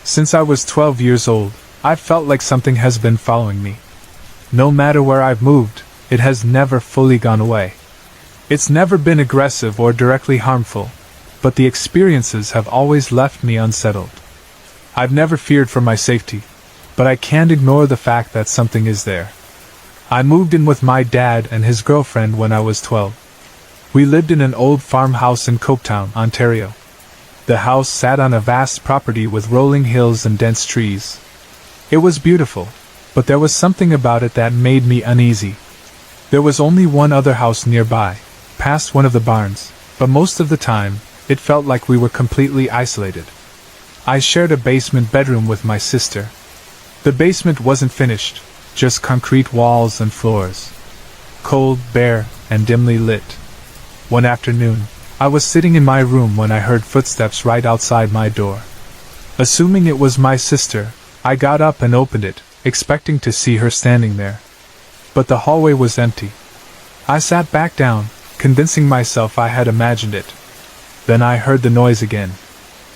Since I was 12 years old, I've felt like something has been following me. No matter where I've moved, it has never fully gone away. It's never been aggressive or directly harmful, but the experiences have always left me unsettled. I've never feared for my safety, but I can't ignore the fact that something is there. I moved in with my dad and his girlfriend when I was 12. We lived in an old farmhouse in Coketown, Ontario. The house sat on a vast property with rolling hills and dense trees. It was beautiful, but there was something about it that made me uneasy. There was only one other house nearby, past one of the barns, but most of the time, it felt like we were completely isolated. I shared a basement bedroom with my sister. The basement wasn't finished, just concrete walls and floors. Cold, bare, and dimly lit. One afternoon, I was sitting in my room when I heard footsteps right outside my door. Assuming it was my sister, I got up and opened it, expecting to see her standing there. But the hallway was empty. I sat back down, convincing myself I had imagined it. Then I heard the noise again.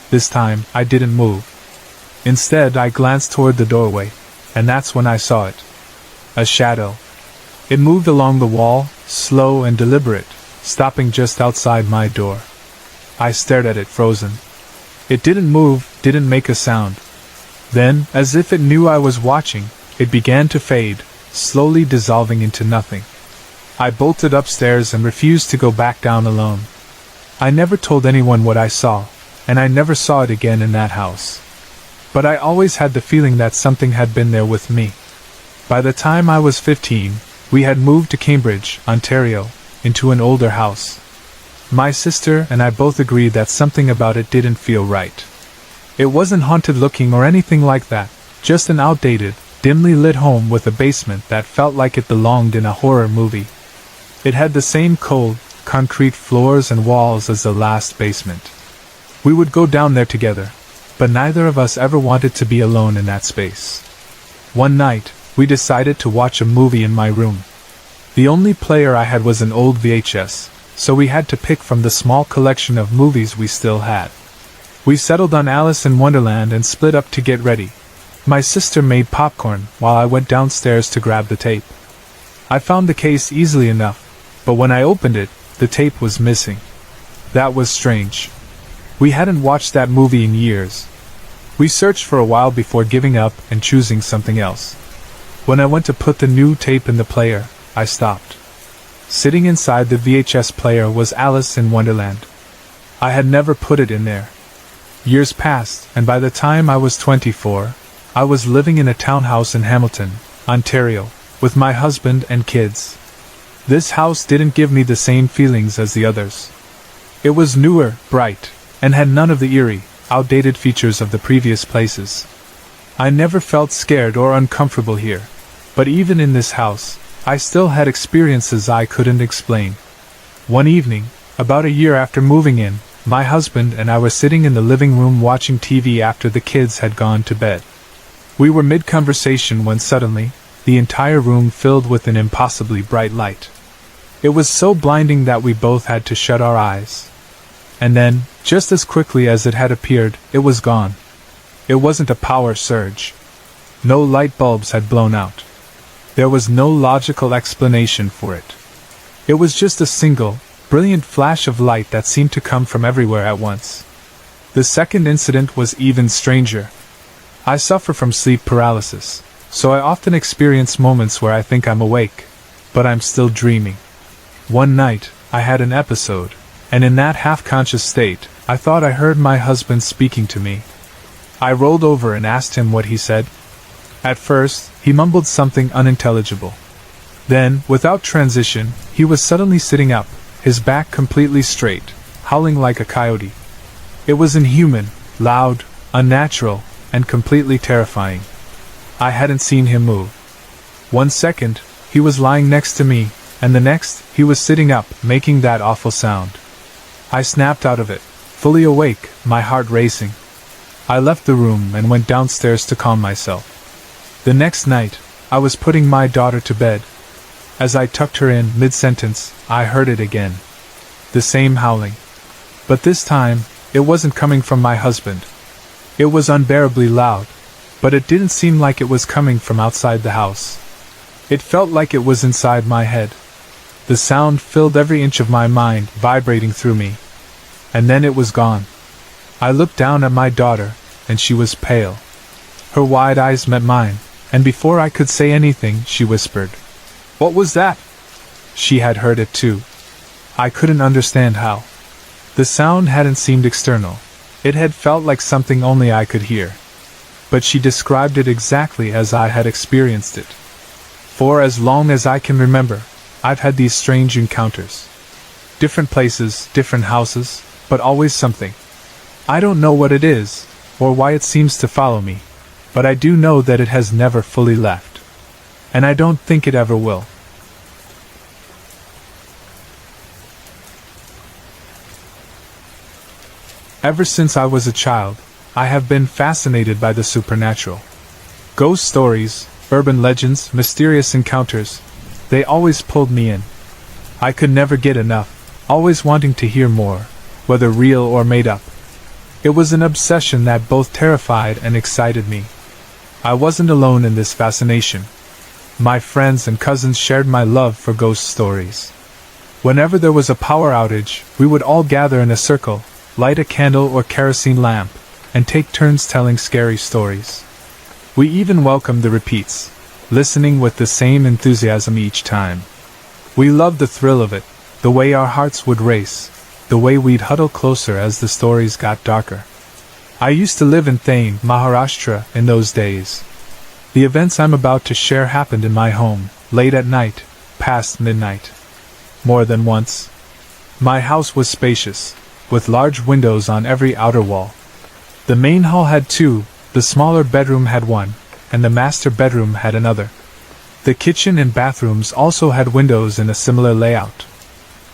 This time, I didn't move. Instead, I glanced toward the doorway, and that's when I saw it. A shadow. It moved along the wall, slow and deliberate, stopping just outside my door. I stared at it frozen. It didn't move, didn't make a sound. Then, as if it knew I was watching, it began to fade, slowly dissolving into nothing. I bolted upstairs and refused to go back down alone. I never told anyone what I saw, and I never saw it again in that house. But I always had the feeling that something had been there with me. By the time I was 15, we had moved to Cambridge, Ontario, into an older house. My sister and I both agreed that something about it didn't feel right. It wasn't haunted looking or anything like that, just an outdated, dimly lit home with a basement that felt like it belonged in a horror movie. It had the same cold, concrete floors and walls as the last basement. We would go down there together, but neither of us ever wanted to be alone in that space. One night, we decided to watch a movie in my room. The only player I had was an old VHS, so we had to pick from the small collection of movies we still had. We settled on Alice in Wonderland and split up to get ready. My sister made popcorn while I went downstairs to grab the tape. I found the case easily enough, but when I opened it, the tape was missing. That was strange. We hadn't watched that movie in years. We searched for a while before giving up and choosing something else. When I went to put the new tape in the player, I stopped. Sitting inside the VHS player was Alice in Wonderland. I had never put it in there. Years passed, and by the time I was 24, I was living in a townhouse in Hamilton, Ontario, with my husband and kids. This house didn't give me the same feelings as the others. It was newer, bright, and had none of the eerie, outdated features of the previous places. I never felt scared or uncomfortable here, but even in this house, I still had experiences I couldn't explain. One evening, about a year after moving in, my husband and I were sitting in the living room watching TV after the kids had gone to bed. We were mid-conversation when suddenly, the entire room filled with an impossibly bright light. It was so blinding that we both had to shut our eyes. And then, just as quickly as it had appeared, it was gone. It wasn't a power surge. No light bulbs had blown out. There was no logical explanation for it. It was just a single, brilliant flash of light that seemed to come from everywhere at once. The second incident was even stranger. I suffer from sleep paralysis, so I often experience moments where I think I'm awake, but I'm still dreaming. One night, I had an episode, and in that half-conscious state, I thought I heard my husband speaking to me. I rolled over and asked him what he said. At first, he mumbled something unintelligible. Then, without transition, he was suddenly sitting up, his back completely straight, howling like a coyote. It was inhuman, loud, unnatural, and completely terrifying. I hadn't seen him move. 1 second, he was lying next to me, and the next, he was sitting up, making that awful sound. I snapped out of it, fully awake, my heart racing. I left the room and went downstairs to calm myself. The next night, I was putting my daughter to bed. As I tucked her in mid-sentence, I heard it again. The same howling. But this time, it wasn't coming from my husband. It was unbearably loud, but it didn't seem like it was coming from outside the house. It felt like it was inside my head. The sound filled every inch of my mind, vibrating through me. And then it was gone. I looked down at my daughter, and she was pale. Her wide eyes met mine, and before I could say anything, she whispered, "What was that?" She had heard it too. I couldn't understand how. The sound hadn't seemed external. It had felt like something only I could hear. But she described it exactly as I had experienced it. For as long as I can remember, I've had these strange encounters. Different places, different houses, but always something. I don't know what it is, or why it seems to follow me, but I do know that it has never fully left. And I don't think it ever will. Ever since I was a child, I have been fascinated by the supernatural. Ghost stories, urban legends, mysterious encounters, they always pulled me in. I could never get enough, always wanting to hear more, whether real or made up. It was an obsession that both terrified and excited me. I wasn't alone in this fascination. My friends and cousins shared my love for ghost stories. Whenever there was a power outage, we would all gather in a circle, light a candle or kerosene lamp, and take turns telling scary stories. We even welcomed the repeats, listening with the same enthusiasm each time. We loved the thrill of it, the way our hearts would race, the way we'd huddle closer as the stories got darker. I used to live in Thane, Maharashtra, in those days. The events I'm about to share happened in my home, late at night, past midnight. More than once. My house was spacious, with large windows on every outer wall. The main hall had two, the smaller bedroom had one, and the master bedroom had another. The kitchen and bathrooms also had windows in a similar layout.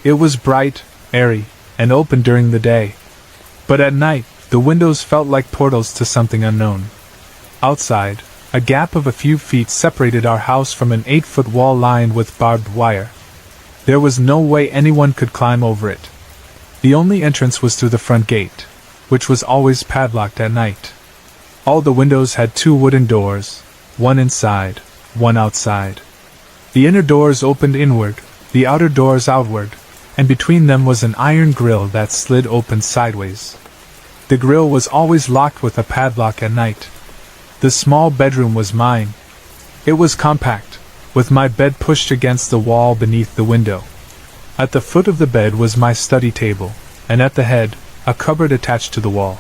It was bright, airy, and open during the day. But at night, the windows felt like portals to something unknown. Outside, a gap of a few feet separated our house from an 8-foot wall lined with barbed wire. There was no way anyone could climb over it. The only entrance was through the front gate, which was always padlocked at night. All the windows had 2 wooden doors, one inside, one outside. The inner doors opened inward, the outer doors outward, and between them was an iron grill that slid open sideways. The grill was always locked with a padlock at night. The small bedroom was mine. It was compact, with my bed pushed against the wall beneath the window. At the foot of the bed was my study table, and at the head, a cupboard attached to the wall.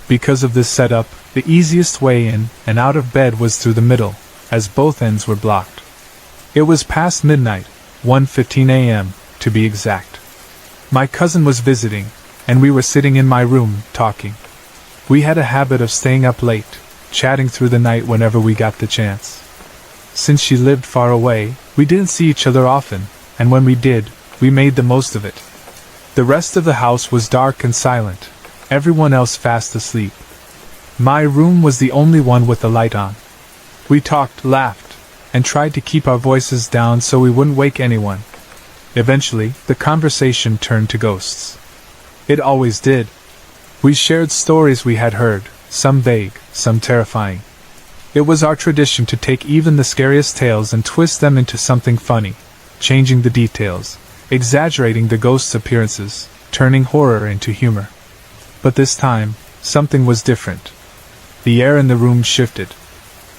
Because of this setup, the easiest way in and out of bed was through the middle, as both ends were blocked. It was past midnight, 1:15 a.m., to be exact. My cousin was visiting, and we were sitting in my room, talking. We had a habit of staying up late, chatting through the night whenever we got the chance. Since she lived far away, we didn't see each other often, and when we did, we made the most of it. The rest of the house was dark and silent, everyone else fast asleep. My room was the only one with the light on. We talked, laughed, and tried to keep our voices down so we wouldn't wake anyone. Eventually, the conversation turned to ghosts. It always did. We shared stories we had heard, some vague, some terrifying. It was our tradition to take even the scariest tales and twist them into something funny, changing the details, exaggerating the ghost's appearances, turning horror into humor. But this time, something was different. The air in the room shifted.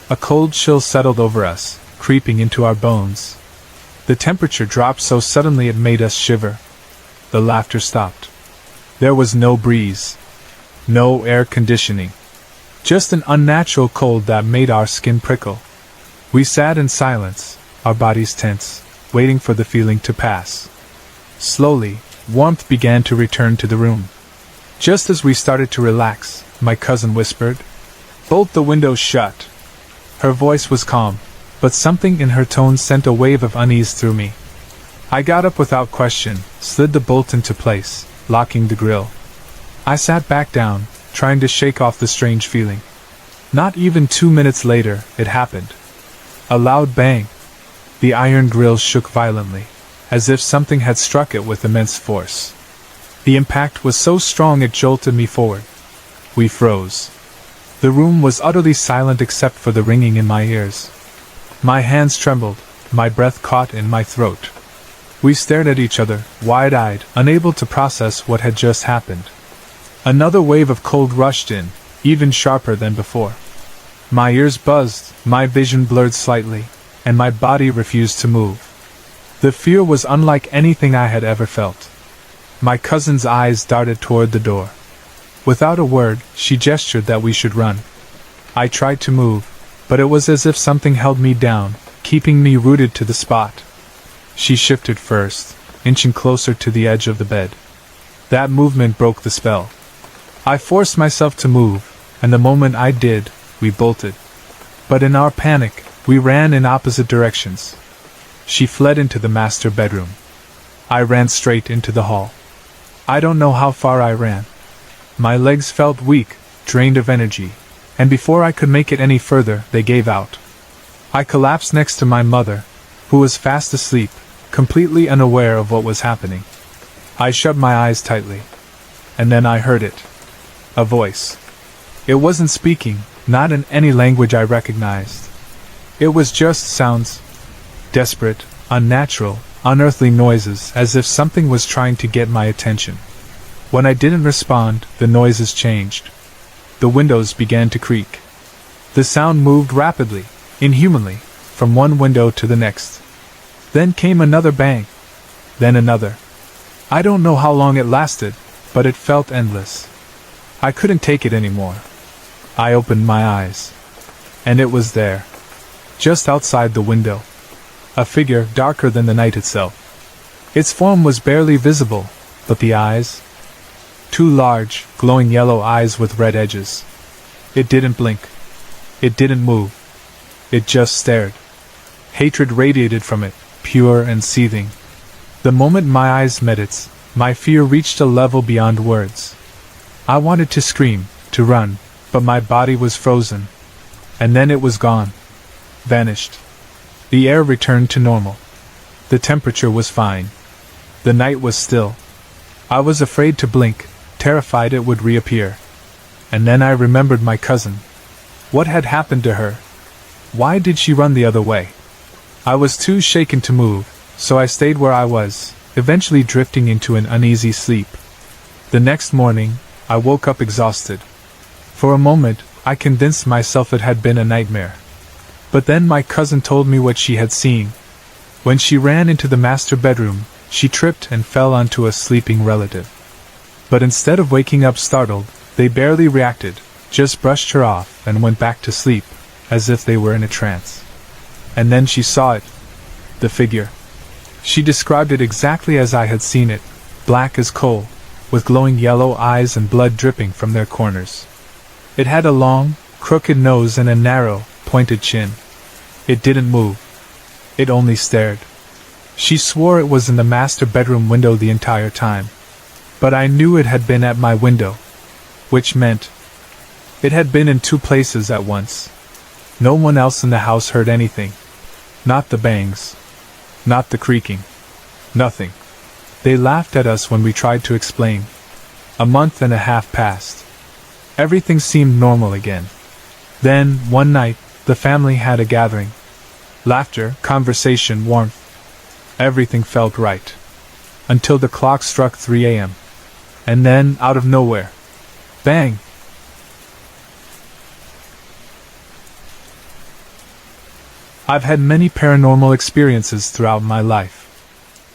A cold chill settled over us, creeping into our bones. The temperature dropped so suddenly it made us shiver. The laughter stopped. There was no breeze. No air conditioning. Just an unnatural cold that made our skin prickle. We sat in silence, our bodies tense, waiting for the feeling to pass. Slowly, warmth began to return to the room. Just as we started to relax, my cousin whispered, "Bolt the windows shut." Her voice was calm, but something in her tone sent a wave of unease through me. I got up without question, slid the bolt into place, locking the grill. I sat back down, trying to shake off the strange feeling. Not even 2 minutes later, it happened. A loud bang. The iron grill shook violently, as if something had struck it with immense force. The impact was so strong it jolted me forward. We froze. The room was utterly silent except for the ringing in my ears. My hands trembled, my breath caught in my throat. We stared at each other, wide-eyed, unable to process what had just happened. Another wave of cold rushed in, even sharper than before. My ears buzzed, my vision blurred slightly, and my body refused to move. The fear was unlike anything I had ever felt. My cousin's eyes darted toward the door. Without a word, she gestured that we should run. I tried to move, but it was as if something held me down, keeping me rooted to the spot. She shifted first, inching closer to the edge of the bed. That movement broke the spell. I forced myself to move, and the moment I did, we bolted. But in our panic, we ran in opposite directions. She fled into the master bedroom. I ran straight into the hall. I don't know how far I ran. My legs felt weak, drained of energy, and before I could make it any further, they gave out. I collapsed next to my mother, who was fast asleep, completely unaware of what was happening. I shut my eyes tightly. And then I heard it. A voice. It wasn't speaking, not in any language I recognized. It was just sounds. Desperate, unnatural, unearthly noises, as if something was trying to get my attention. When I didn't respond, the noises changed. The windows began to creak. The sound moved rapidly, inhumanly, from one window to the next. Then came another bang. Then another. I don't know how long it lasted, but it felt endless. I couldn't take it anymore. I opened my eyes. And it was there. Just outside the window. A figure darker than the night itself. Its form was barely visible, but the eyes? Two large, glowing yellow eyes with red edges. It didn't blink. It didn't move. It just stared. Hatred radiated from it, pure and seething. The moment my eyes met its, my fear reached a level beyond words. I wanted to scream, to run, but my body was frozen. And then it was gone. Vanished. The air returned to normal. The temperature was fine. The night was still. I was afraid to blink, terrified it would reappear. And then I remembered my cousin. What had happened to her? Why did she run the other way? I was too shaken to move, so I stayed where I was, eventually drifting into an uneasy sleep. The next morning, I woke up exhausted. For a moment, I convinced myself it had been a nightmare. But then my cousin told me what she had seen. When she ran into the master bedroom, she tripped and fell onto a sleeping relative. But instead of waking up startled, they barely reacted, just brushed her off and went back to sleep, as if they were in a trance. And then she saw it. The figure. She described it exactly as I had seen it, black as coal, with glowing yellow eyes and blood dripping from their corners. It had a long, crooked nose and a narrow, pointed chin. It didn't move. It only stared. She swore it was in the master bedroom window the entire time. But I knew it had been at my window. Which meant it had been in two places at once. No one else in the house heard anything. Not the bangs. Not the creaking. Nothing. They laughed at us when we tried to explain. A month and a half passed. Everything seemed normal again. Then, one night, the family had a gathering. Laughter, conversation, warmth. Everything felt right. Until the clock struck 3 a.m. And then, out of nowhere, bang! I've had many paranormal experiences throughout my life.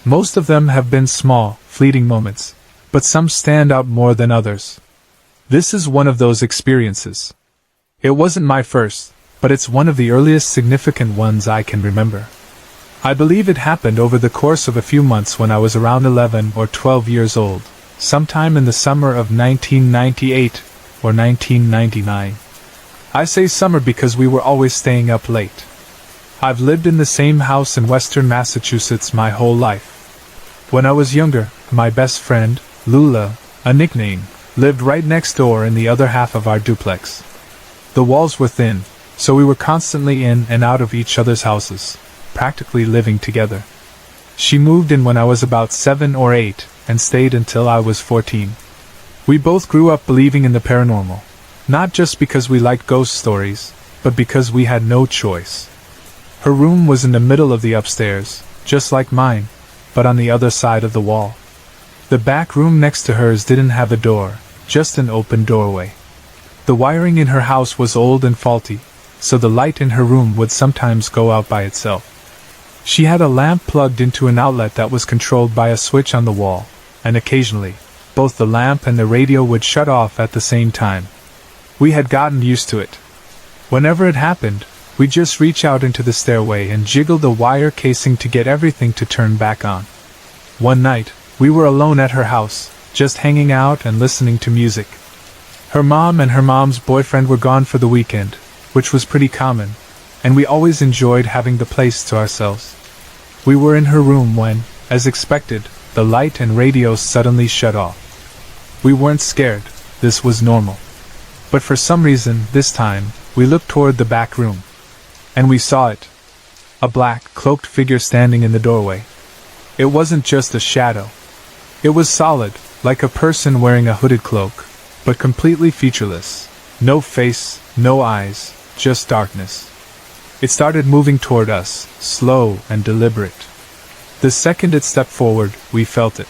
Most of them have been small, fleeting moments, but some stand out more than others. This is one of those experiences. It wasn't my first, but it's one of the earliest significant ones I can remember. I believe it happened over the course of a few months when I was around 11 or 12 years old, sometime in the summer of 1998 or 1999. I say summer because we were always staying up late. I've lived in the same house in western Massachusetts my whole life. When I was younger, my best friend, Lula, a nickname, lived right next door in the other half of our duplex. The walls were thin, so we were constantly in and out of each other's houses, practically living together. She moved in when I was about 7 or 8, and stayed until I was 14. We both grew up believing in the paranormal. Not just because we liked ghost stories, but because we had no choice. Her room was in the middle of the upstairs, just like mine, but on the other side of the wall. The back room next to hers didn't have a door, just an open doorway. The wiring in her house was old and faulty, so the light in her room would sometimes go out by itself. She had a lamp plugged into an outlet that was controlled by a switch on the wall, and occasionally, both the lamp and the radio would shut off at the same time. We had gotten used to it. Whenever it happened, we'd just reach out into the stairway and jiggle the wire casing to get everything to turn back on. One night, we were alone at her house, just hanging out and listening to music. Her mom and her mom's boyfriend were gone for the weekend, which was pretty common, and we always enjoyed having the place to ourselves. We were in her room when, as expected, the light and radio suddenly shut off. We weren't scared, this was normal. But for some reason, this time, we looked toward the back room. And we saw it. A black, cloaked figure standing in the doorway. It wasn't just a shadow. It was solid, like a person wearing a hooded cloak, but completely featureless. No face, no eyes, just darkness. It started moving toward us, slow and deliberate. The second it stepped forward, we felt it.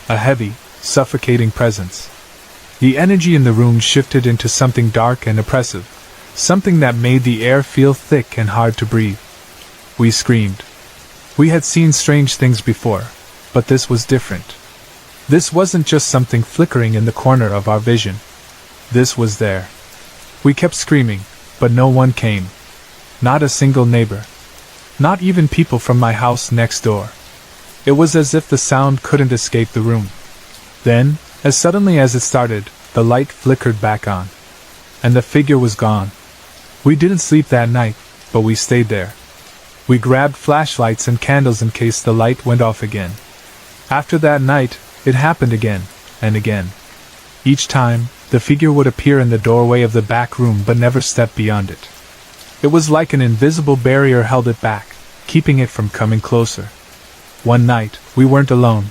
A heavy, suffocating presence. The energy in the room shifted into something dark and oppressive, something that made the air feel thick and hard to breathe. We screamed. We had seen strange things before, but this was different. This wasn't just something flickering in the corner of our vision. This was there. We kept screaming, but no one came. Not a single neighbor. Not even people from my house next door. It was as if the sound couldn't escape the room. Then, as suddenly as it started, the light flickered back on. And the figure was gone. We didn't sleep that night, but we stayed there. We grabbed flashlights and candles in case the light went off again. After that night, it happened again, and again. Each time, the figure would appear in the doorway of the back room but never step beyond it. It was like an invisible barrier held it back, keeping it from coming closer. One night, we weren't alone.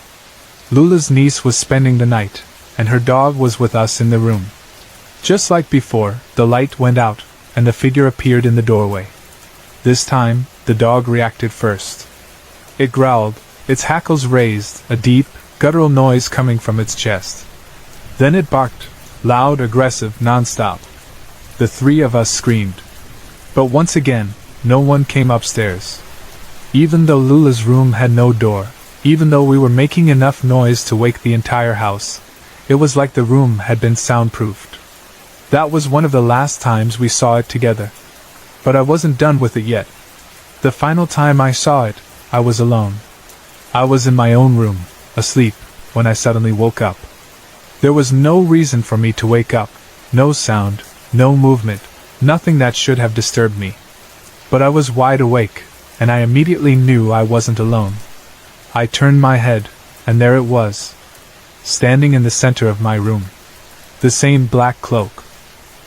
Lula's niece was spending the night, and her dog was with us in the room. Just like before, the light went out, and the figure appeared in the doorway. This time, the dog reacted first. It growled, its hackles raised, a deep, guttural noise coming from its chest. Then it barked, loud, aggressive, non-stop. The three of us screamed. But once again, no one came upstairs. Even though Lula's room had no door, even though we were making enough noise to wake the entire house, it was like the room had been soundproofed. That was one of the last times we saw it together. But I wasn't done with it yet. The final time I saw it, I was alone. I was in my own room, asleep, when I suddenly woke up. There was no reason for me to wake up, no sound, no movement, nothing that should have disturbed me. But I was wide awake, and I immediately knew I wasn't alone. I turned my head, and there it was, standing in the center of my room. The same black cloak.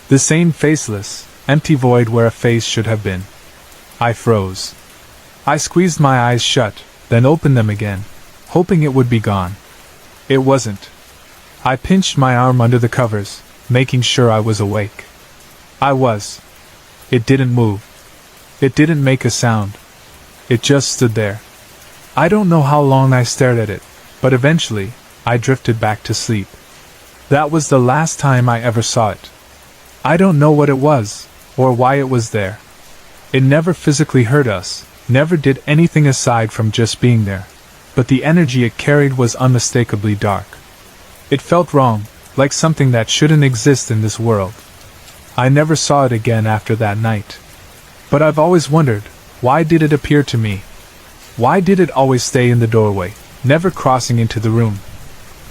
The same faceless, empty void where a face should have been. I froze. I squeezed my eyes shut, then opened them again, hoping it would be gone. It wasn't. I pinched my arm under the covers, making sure I was awake. I was. It didn't move. It didn't make a sound. It just stood there. I don't know how long I stared at it, but eventually, I drifted back to sleep. That was the last time I ever saw it. I don't know what it was, or why it was there. It never physically hurt us, never did anything aside from just being there, but the energy it carried was unmistakably dark. It felt wrong, like something that shouldn't exist in this world. I never saw it again after that night. But I've always wondered, why did it appear to me? Why did it always stay in the doorway, never crossing into the room?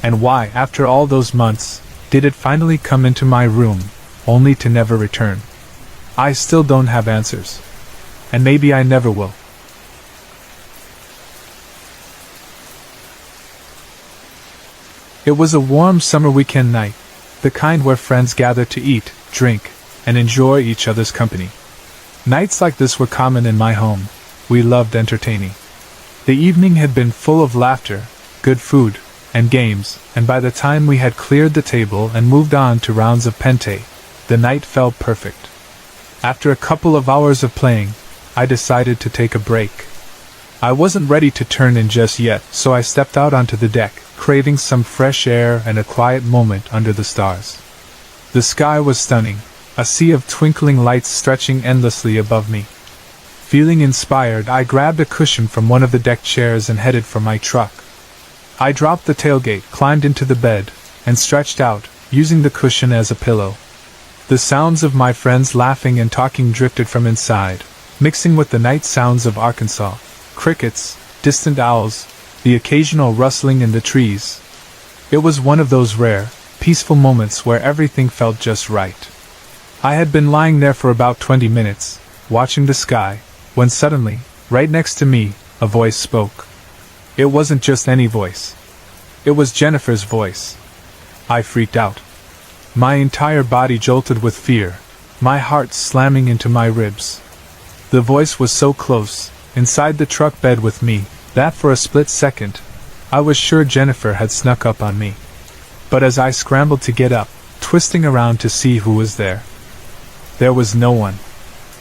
And why, after all those months, did it finally come into my room, only to never return? I still don't have answers. And maybe I never will. It was a warm summer weekend night, the kind where friends gather to eat, drink, and enjoy each other's company. Nights like this were common in my home. We loved entertaining. The evening had been full of laughter, good food, and games, and by the time we had cleared the table and moved on to rounds of pente, The night felt perfect. After a couple of hours of playing, I decided to take a break. I wasn't ready to turn in just yet, so I stepped out onto the deck, craving some fresh air and a quiet moment under the stars. The sky was stunning, a sea of twinkling lights stretching endlessly above me. Feeling inspired, I grabbed a cushion from one of the deck chairs and headed for my truck. I dropped the tailgate, climbed into the bed, and stretched out, using the cushion as a pillow. The sounds of my friends laughing and talking drifted from inside, mixing with the night sounds of Arkansas, crickets, distant owls, the occasional rustling in the trees. It was one of those rare, peaceful moments where everything felt just right. I had been lying there for about 20 minutes, watching the sky, when suddenly, right next to me, a voice spoke. It wasn't just any voice. It was Jennifer's voice. I freaked out. My entire body jolted with fear, my heart slamming into my ribs. The voice was so close, inside the truck bed with me, that for a split second, I was sure Jennifer had snuck up on me. But as I scrambled to get up, twisting around to see who was there was no one.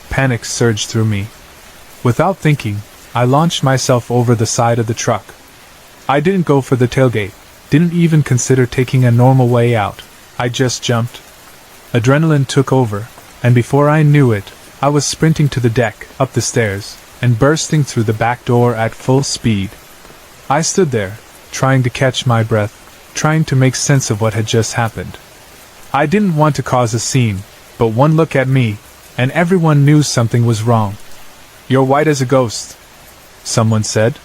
Panic surged through me. Without thinking, I launched myself over the side of the truck. I didn't go for the tailgate, didn't even consider taking a normal way out. I just jumped. Adrenaline took over, and before I knew it, I was sprinting to the deck, up the stairs, and bursting through the back door at full speed. I stood there, trying to catch my breath, trying to make sense of what had just happened. I didn't want to cause a scene, but one look at me, and everyone knew something was wrong. "You're white as a ghost," someone said.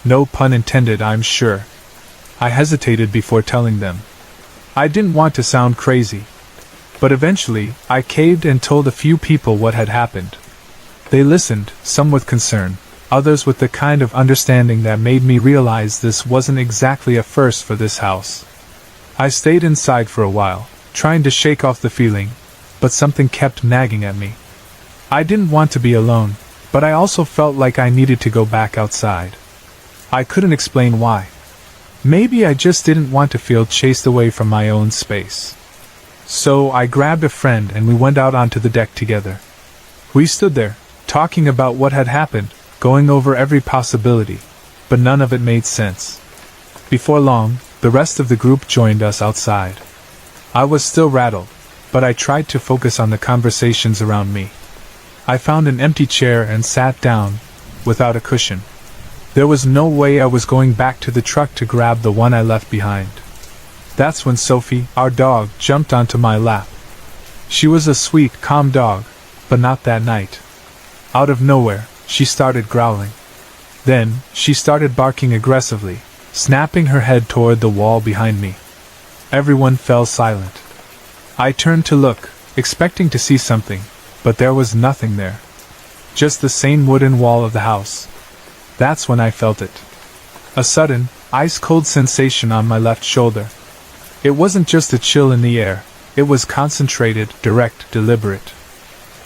No pun intended, I'm sure. I hesitated before telling them. I didn't want to sound crazy. But eventually, I caved and told a few people what had happened. They listened, some with concern, others with the kind of understanding that made me realize this wasn't exactly a first for this house. I stayed inside for a while, trying to shake off the feeling, but something kept nagging at me. I didn't want to be alone, but I also felt like I needed to go back outside. I couldn't explain why. Maybe I just didn't want to feel chased away from my own space. So I grabbed a friend and we went out onto the deck together. We stood there, talking about what had happened, going over every possibility, but none of it made sense. Before long, the rest of the group joined us outside. I was still rattled, but I tried to focus on the conversations around me. I found an empty chair and sat down, without a cushion. There was no way I was going back to the truck to grab the one I left behind. That's when Sophie, our dog, jumped onto my lap. She was a sweet, calm dog, but not that night. Out of nowhere, she started growling. Then, she started barking aggressively, snapping her head toward the wall behind me. Everyone fell silent. I turned to look, expecting to see something, but there was nothing there. Just the same wooden wall of the house. That's when I felt it. A sudden, ice-cold sensation on my left shoulder. It wasn't just a chill in the air, it was concentrated, direct, deliberate.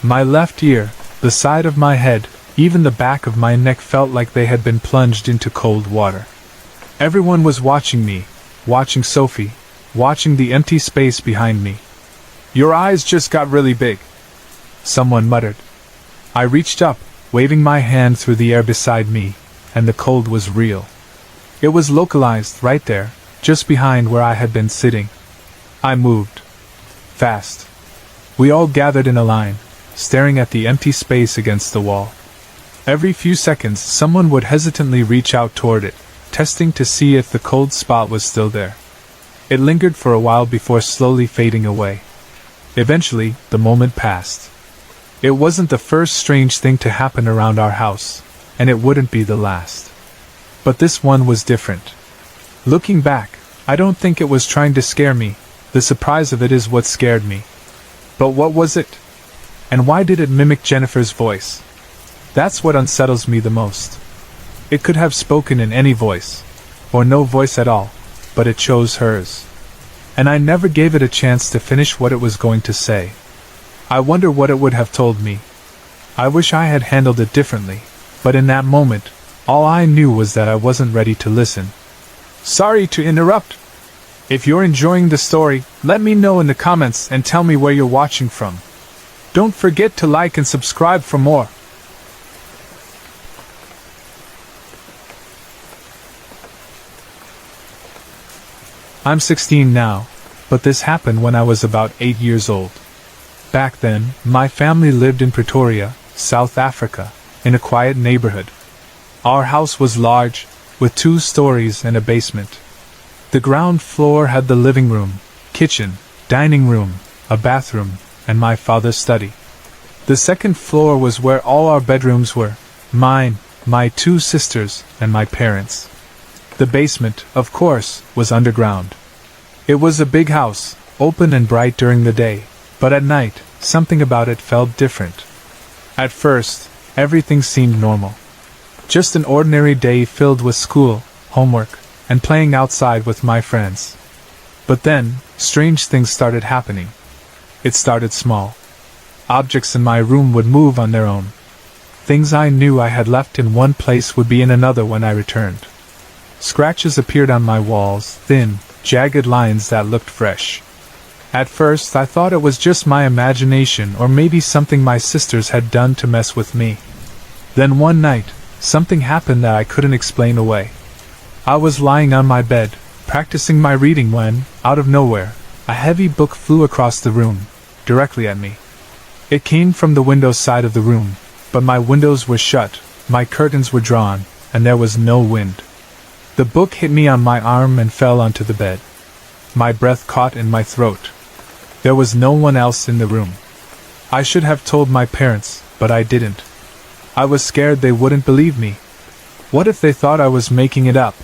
My left ear, the side of my head, even the back of my neck felt like they had been plunged into cold water. Everyone was watching me, watching Sophie, watching the empty space behind me. "Your eyes just got really big," someone muttered. I reached up, waving my hand through the air beside me, and the cold was real. It was localized right there, just behind where I had been sitting. I moved. Fast. We all gathered in a line, staring at the empty space against the wall. Every few seconds someone would hesitantly reach out toward it, testing to see if the cold spot was still there. It lingered for a while before slowly fading away. Eventually, the moment passed. It wasn't the first strange thing to happen around our house, and it wouldn't be the last. But this one was different. Looking back, I don't think it was trying to scare me. The surprise of it is what scared me. But what was it? And why did it mimic Jennifer's voice? That's what unsettles me the most. It could have spoken in any voice, or no voice at all, but it chose hers. And I never gave it a chance to finish what it was going to say. I wonder what it would have told me. I wish I had handled it differently, but in that moment, all I knew was that I wasn't ready to listen. "Sorry to interrupt," If you're enjoying the story, let me know in the comments and tell me where you're watching from. Don't forget to like and subscribe for more. I'm 16 now, but this happened when I was about 8 years old. Back then, my family lived in Pretoria, South Africa, in a quiet neighborhood. Our house was large, with 2 stories and a basement. The ground floor had the living room, kitchen, dining room, a bathroom, and my father's study. The second floor was where all our bedrooms were, mine, my 2 sisters, and my parents. The basement, of course, was underground. It was a big house, open and bright during the day, but at night, something about it felt different. At first, everything seemed normal. Just an ordinary day filled with school, homework, and playing outside with my friends. But then, strange things started happening. It started small. Objects in my room would move on their own. Things I knew I had left in one place would be in another when I returned. Scratches appeared on my walls, thin, jagged lines that looked fresh. At first I thought it was just my imagination or maybe something my sisters had done to mess with me. Then one night, something happened that I couldn't explain away. I was lying on my bed, practicing my reading when, out of nowhere, a heavy book flew across the room, directly at me. It came from the window side of the room, but my windows were shut, my curtains were drawn, and there was no wind. The book hit me on my arm and fell onto the bed. My breath caught in my throat. There was no one else in the room. I should have told my parents, but I didn't. I was scared they wouldn't believe me. What if they thought I was making it up?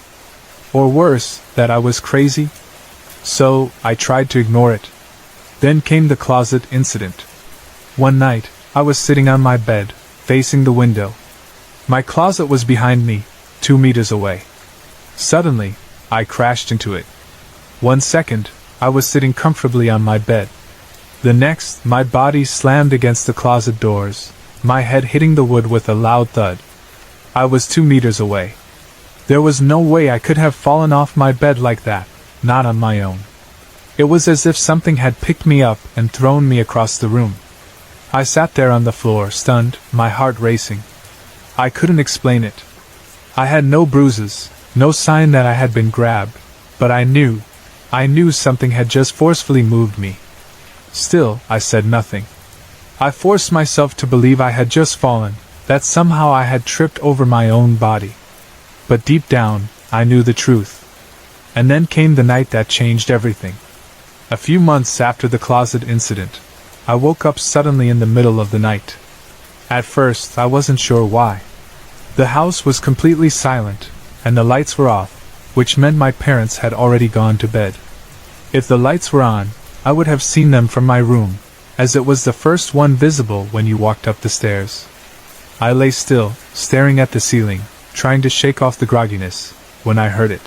Or worse, that I was crazy? So, I tried to ignore it. Then came the closet incident. One night, I was sitting on my bed, facing the window. My closet was behind me, 2 meters away. Suddenly, I crashed into it. 1 second, I was sitting comfortably on my bed. The next, my body slammed against the closet doors, my head hitting the wood with a loud thud. I was 2 meters away. There was no way I could have fallen off my bed like that, not on my own. It was as if something had picked me up and thrown me across the room. I sat there on the floor, stunned, my heart racing. I couldn't explain it. I had no bruises, no sign that I had been grabbed, but I knew something had just forcefully moved me. Still, I said nothing. I forced myself to believe I had just fallen, that somehow I had tripped over my own body. But deep down, I knew the truth. And then came the night that changed everything. A few months after the closet incident, I woke up suddenly in the middle of the night. At first, I wasn't sure why. The house was completely silent, and the lights were off, which meant my parents had already gone to bed. If the lights were on, I would have seen them from my room, as it was the first one visible when you walked up the stairs. I lay still, staring at the ceiling, trying to shake off the grogginess, when I heard it.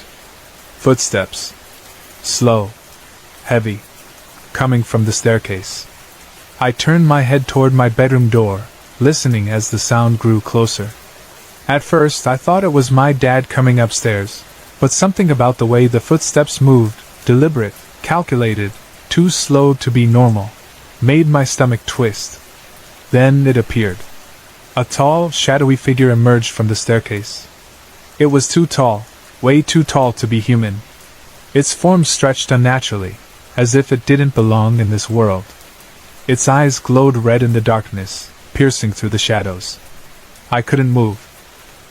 Footsteps. Slow. Heavy. Coming from the staircase. I turned my head toward my bedroom door, listening as the sound grew closer. At first I thought it was my dad coming upstairs, but something about the way the footsteps moved, deliberate, calculated, too slow to be normal, made my stomach twist. Then it appeared. A tall, shadowy figure emerged from the staircase. It was too tall, way too tall to be human. Its form stretched unnaturally, as if it didn't belong in this world. Its eyes glowed red in the darkness, piercing through the shadows. I couldn't move.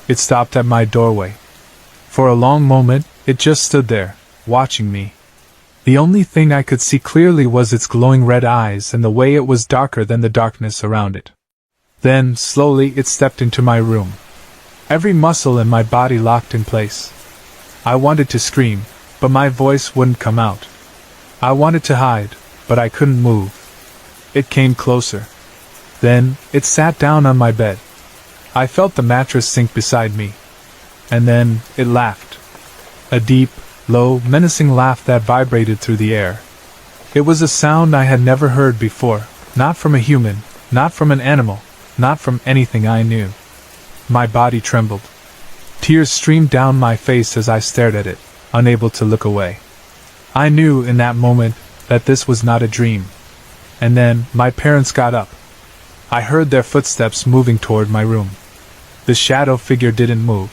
It stopped at my doorway. For a long moment, it just stood there, watching me. The only thing I could see clearly was its glowing red eyes and the way it was darker than the darkness around it. Then, slowly, it stepped into my room. Every muscle in my body locked in place. I wanted to scream, but my voice wouldn't come out. I wanted to hide, but I couldn't move. It came closer. Then, it sat down on my bed. I felt the mattress sink beside me. And then, it laughed. A deep, low, menacing laugh that vibrated through the air. It was a sound I had never heard before, not from a human, not from an animal, not from anything I knew. My body trembled. Tears streamed down my face as I stared at it, unable to look away. I knew in that moment that this was not a dream. And then, my parents got up. I heard their footsteps moving toward my room. The shadow figure didn't move.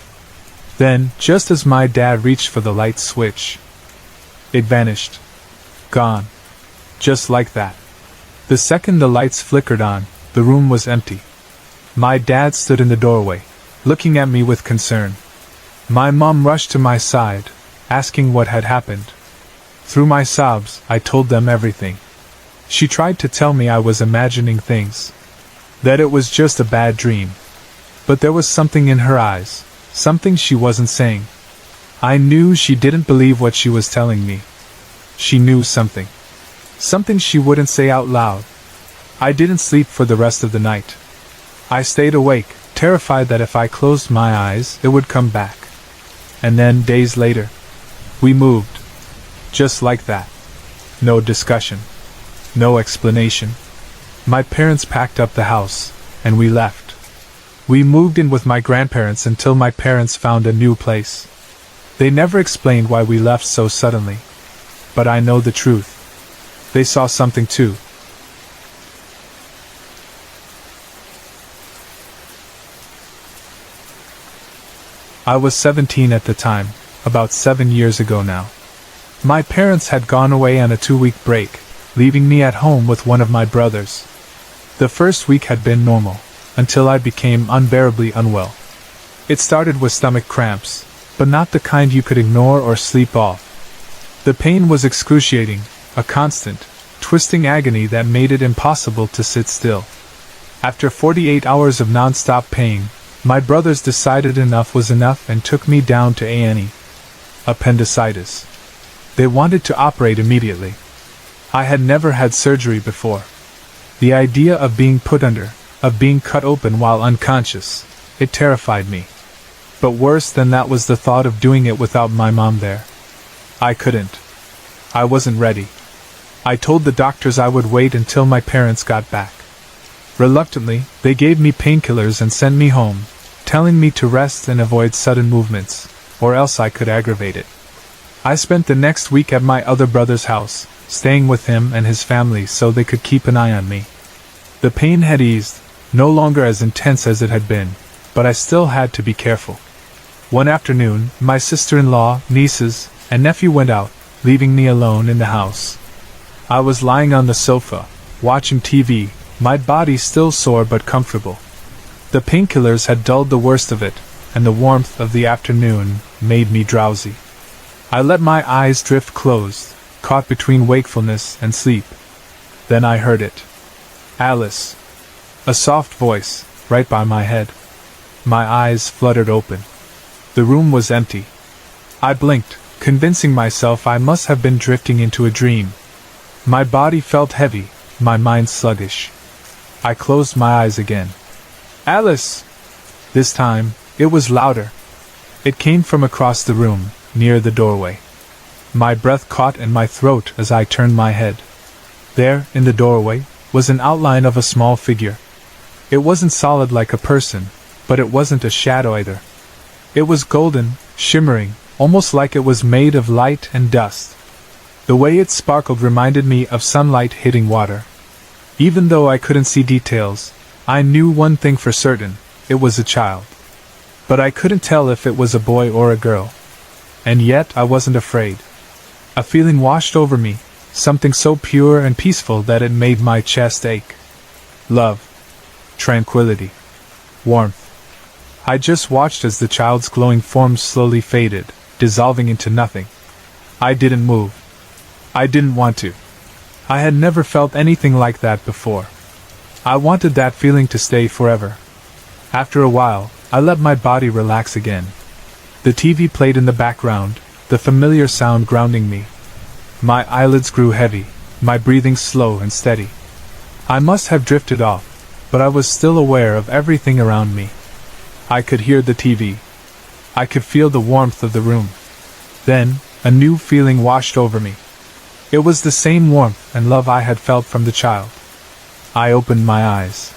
Then, just as my dad reached for the light switch, it vanished. Gone. Just like that. The second the lights flickered on, the room was empty. My dad stood in the doorway, looking at me with concern. My mom rushed to my side, asking what had happened. Through my sobs, I told them everything. She tried to tell me I was imagining things, that it was just a bad dream. But there was something in her eyes, something she wasn't saying. I knew she didn't believe what she was telling me. She knew something. Something she wouldn't say out loud. I didn't sleep for the rest of the night. I stayed awake, terrified that if I closed my eyes, it would come back. And then, days later, we moved. Just like that. No discussion. No explanation. My parents packed up the house, and we left. We moved in with my grandparents until my parents found a new place. They never explained why we left so suddenly. But I know the truth. They saw something too. I was 17 at the time, about 7 years ago now. My parents had gone away on a 2-week break, leaving me at home with one of my brothers. The first week had been normal, until I became unbearably unwell. It started with stomach cramps, but not the kind you could ignore or sleep off. The pain was excruciating, a constant, twisting agony that made it impossible to sit still. After 48 hours of non-stop pain, my brothers decided enough was enough and took me down to A&E. Appendicitis. They wanted to operate immediately. I had never had surgery before. The idea of being put under, of being cut open while unconscious, it terrified me. But worse than that was the thought of doing it without my mom there. I couldn't. I wasn't ready. I told the doctors I would wait until my parents got back. Reluctantly, they gave me painkillers and sent me home, telling me to rest and avoid sudden movements, or else I could aggravate it. I spent the next week at my other brother's house, staying with him and his family so they could keep an eye on me. The pain had eased, no longer as intense as it had been, but I still had to be careful. One afternoon, my sister-in-law, nieces, and nephew went out, leaving me alone in the house. I was lying on the sofa, watching TV, my body still sore but comfortable. The painkillers had dulled the worst of it, and the warmth of the afternoon made me drowsy. I let my eyes drift closed, caught between wakefulness and sleep. Then I heard it. Alice. A soft voice, right by my head. My eyes fluttered open. The room was empty. I blinked, convincing myself I must have been drifting into a dream. My body felt heavy, my mind sluggish. I closed my eyes again. Alice! This time, it was louder. It came from across the room, near the doorway. My breath caught in my throat as I turned my head. There, in the doorway, was an outline of a small figure. It wasn't solid like a person, but it wasn't a shadow either. It was golden, shimmering, almost like it was made of light and dust. The way it sparkled reminded me of sunlight hitting water. Even though I couldn't see details, I knew one thing for certain: it was a child. But I couldn't tell if it was a boy or a girl. And yet I wasn't afraid. A feeling washed over me, something so pure and peaceful that it made my chest ache. Love. Tranquility. Warmth. I just watched as the child's glowing form slowly faded, dissolving into nothing. I didn't move. I didn't want to. I had never felt anything like that before. I wanted that feeling to stay forever. After a while, I let my body relax again. The TV played in the background, the familiar sound grounding me. My eyelids grew heavy, my breathing slow and steady. I must have drifted off, but I was still aware of everything around me. I could hear the TV. I could feel the warmth of the room. Then, a new feeling washed over me. It was the same warmth and love I had felt from the child. I opened my eyes.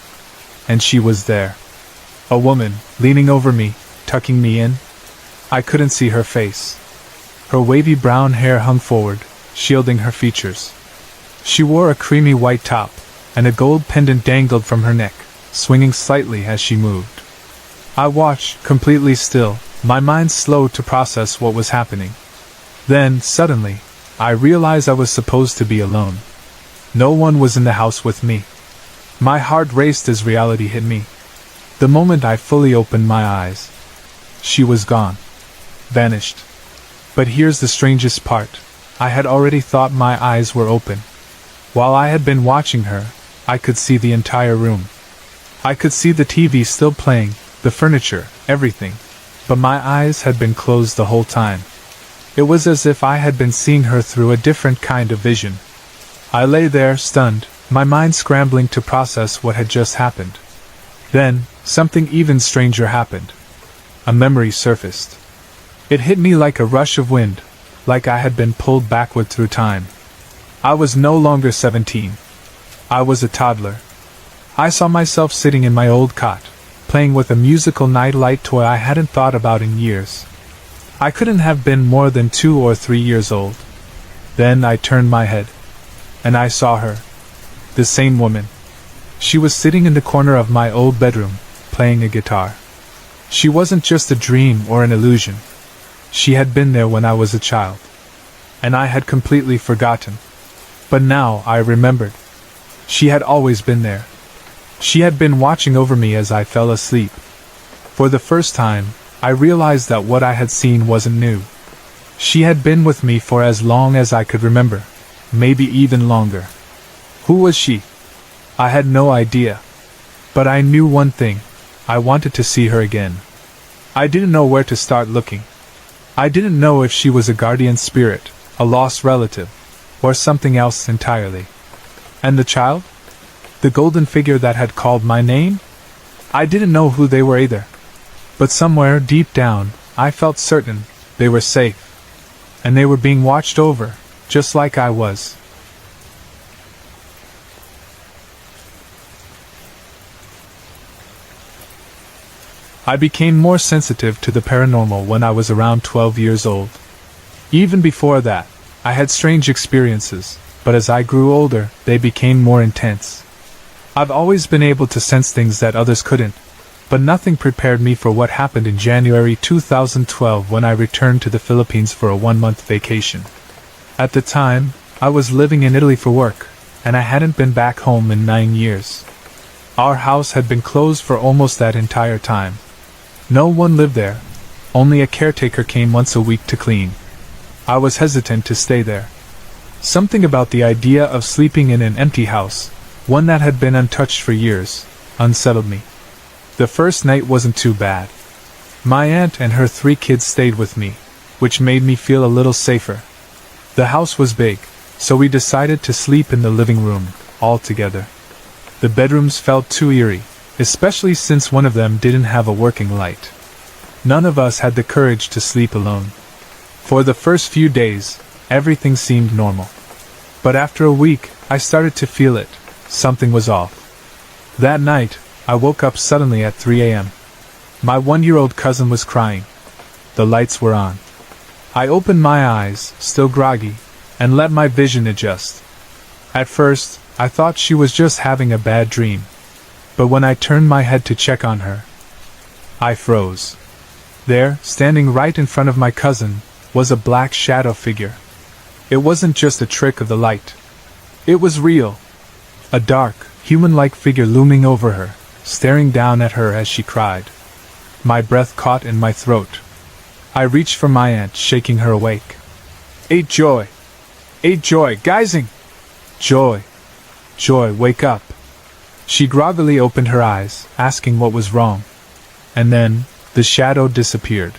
And she was there. A woman, leaning over me, tucking me in. I couldn't see her face. Her wavy brown hair hung forward, shielding her features. She wore a creamy white top, and a gold pendant dangled from her neck, swinging slightly as she moved. I watched, completely still, my mind slow to process what was happening. Then, suddenly, I realized I was supposed to be alone. No one was in the house with me. My heart raced as reality hit me. The moment I fully opened my eyes, she was gone. Vanished. But here's the strangest part. I had already thought my eyes were open. While I had been watching her, I could see the entire room. I could see the TV still playing, the furniture, everything. But my eyes had been closed the whole time. It was as if I had been seeing her through a different kind of vision. I lay there, stunned, my mind scrambling to process what had just happened. Then, something even stranger happened. A memory surfaced. It hit me like a rush of wind, like I had been pulled backward through time. I was no longer 17. I was a toddler. I saw myself sitting in my old cot, playing with a musical nightlight toy I hadn't thought about in years. I couldn't have been more than 2 or 3 years old. Then I turned my head, and I saw her. The same woman. She was sitting in the corner of my old bedroom, playing a guitar. She wasn't just a dream or an illusion. She had been there when I was a child. And I had completely forgotten. But now I remembered. She had always been there. She had been watching over me as I fell asleep. For the first time, I realized that what I had seen wasn't new. She had been with me for as long as I could remember, maybe even longer. Who was she? I had no idea. But I knew one thing. I wanted to see her again. I didn't know where to start looking. I didn't know if she was a guardian spirit, a lost relative, or something else entirely. And the child? The golden figure that had called my name? I didn't know who they were either. But somewhere deep down, I felt certain they were safe. And they were being watched over, just like I was. I became more sensitive to the paranormal when I was around 12 years old. Even before that, I had strange experiences, but as I grew older, they became more intense. I've always been able to sense things that others couldn't, but nothing prepared me for what happened in January 2012 when I returned to the Philippines for a 1-month vacation. At the time, I was living in Italy for work, and I hadn't been back home in 9 years. Our house had been closed for almost that entire time. No one lived there. Only a caretaker came once a week to clean. I was hesitant to stay there. Something about the idea of sleeping in an empty house, one that had been untouched for years, unsettled me. The first night wasn't too bad. My aunt and her 3 kids stayed with me, which made me feel a little safer. The house was big, so we decided to sleep in the living room, all together. The bedrooms felt too eerie, especially since one of them didn't have a working light. None of us had the courage to sleep alone. For the first few days, everything seemed normal. But after a week, I started to feel it. Something was off. That night, I woke up suddenly at 3 a.m. My 1-year-old cousin was crying. The lights were on. I opened my eyes, still groggy, and let my vision adjust. At first, I thought she was just having a bad dream. But when I turned my head to check on her, I froze. There, standing right in front of my cousin, was a black shadow figure. It wasn't just a trick of the light. It was real. A dark, human-like figure looming over her, staring down at her as she cried. My breath caught in my throat. I reached for my aunt, shaking her awake. "Hey, Joy! Hey, Joy, Geising! Joy! Joy, wake up!" She groggily opened her eyes, asking what was wrong. And then, the shadow disappeared.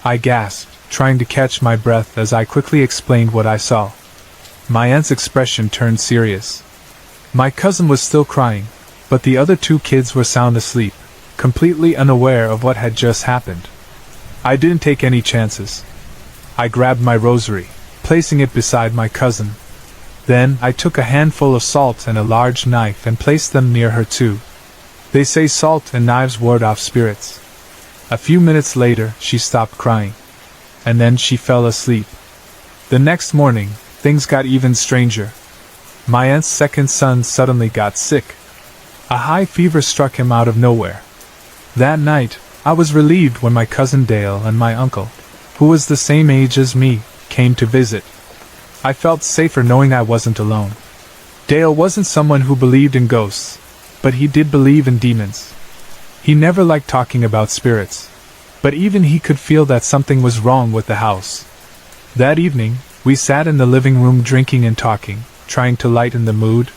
I gasped, trying to catch my breath as I quickly explained what I saw. My aunt's expression turned serious. My cousin was still crying, but the other 2 kids were sound asleep, completely unaware of what had just happened. I didn't take any chances. I grabbed my rosary, placing it beside my cousin. Then I took a handful of salt and a large knife and placed them near her too. They say salt and knives ward off spirits. A few minutes later, she stopped crying. And then she fell asleep. The next morning, things got even stranger. My aunt's second son suddenly got sick. A high fever struck him out of nowhere. That night, I was relieved when my cousin Dale and my uncle, who was the same age as me, came to visit. I felt safer knowing I wasn't alone. Dale wasn't someone who believed in ghosts, but he did believe in demons. He never liked talking about spirits, but even he could feel that something was wrong with the house. That evening, we sat in the living room drinking and talking, trying to lighten the mood.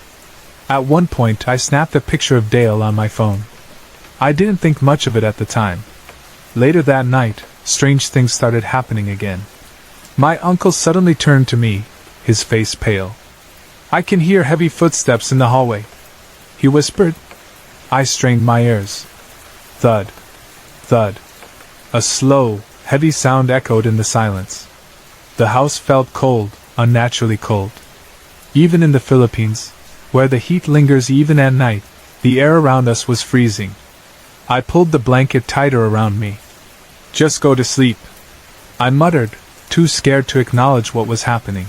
At one point I snapped a picture of Dale on my phone. I didn't think much of it at the time. Later that night, strange things started happening again. My uncle suddenly turned to me, his face pale. "I can hear heavy footsteps in the hallway," he whispered. I strained my ears. Thud. Thud. A slow, heavy sound echoed in the silence. The house felt cold, unnaturally cold. Even in the Philippines, where the heat lingers even at night, the air around us was freezing. I pulled the blanket tighter around me. "Just go to sleep," I muttered, too scared to acknowledge what was happening.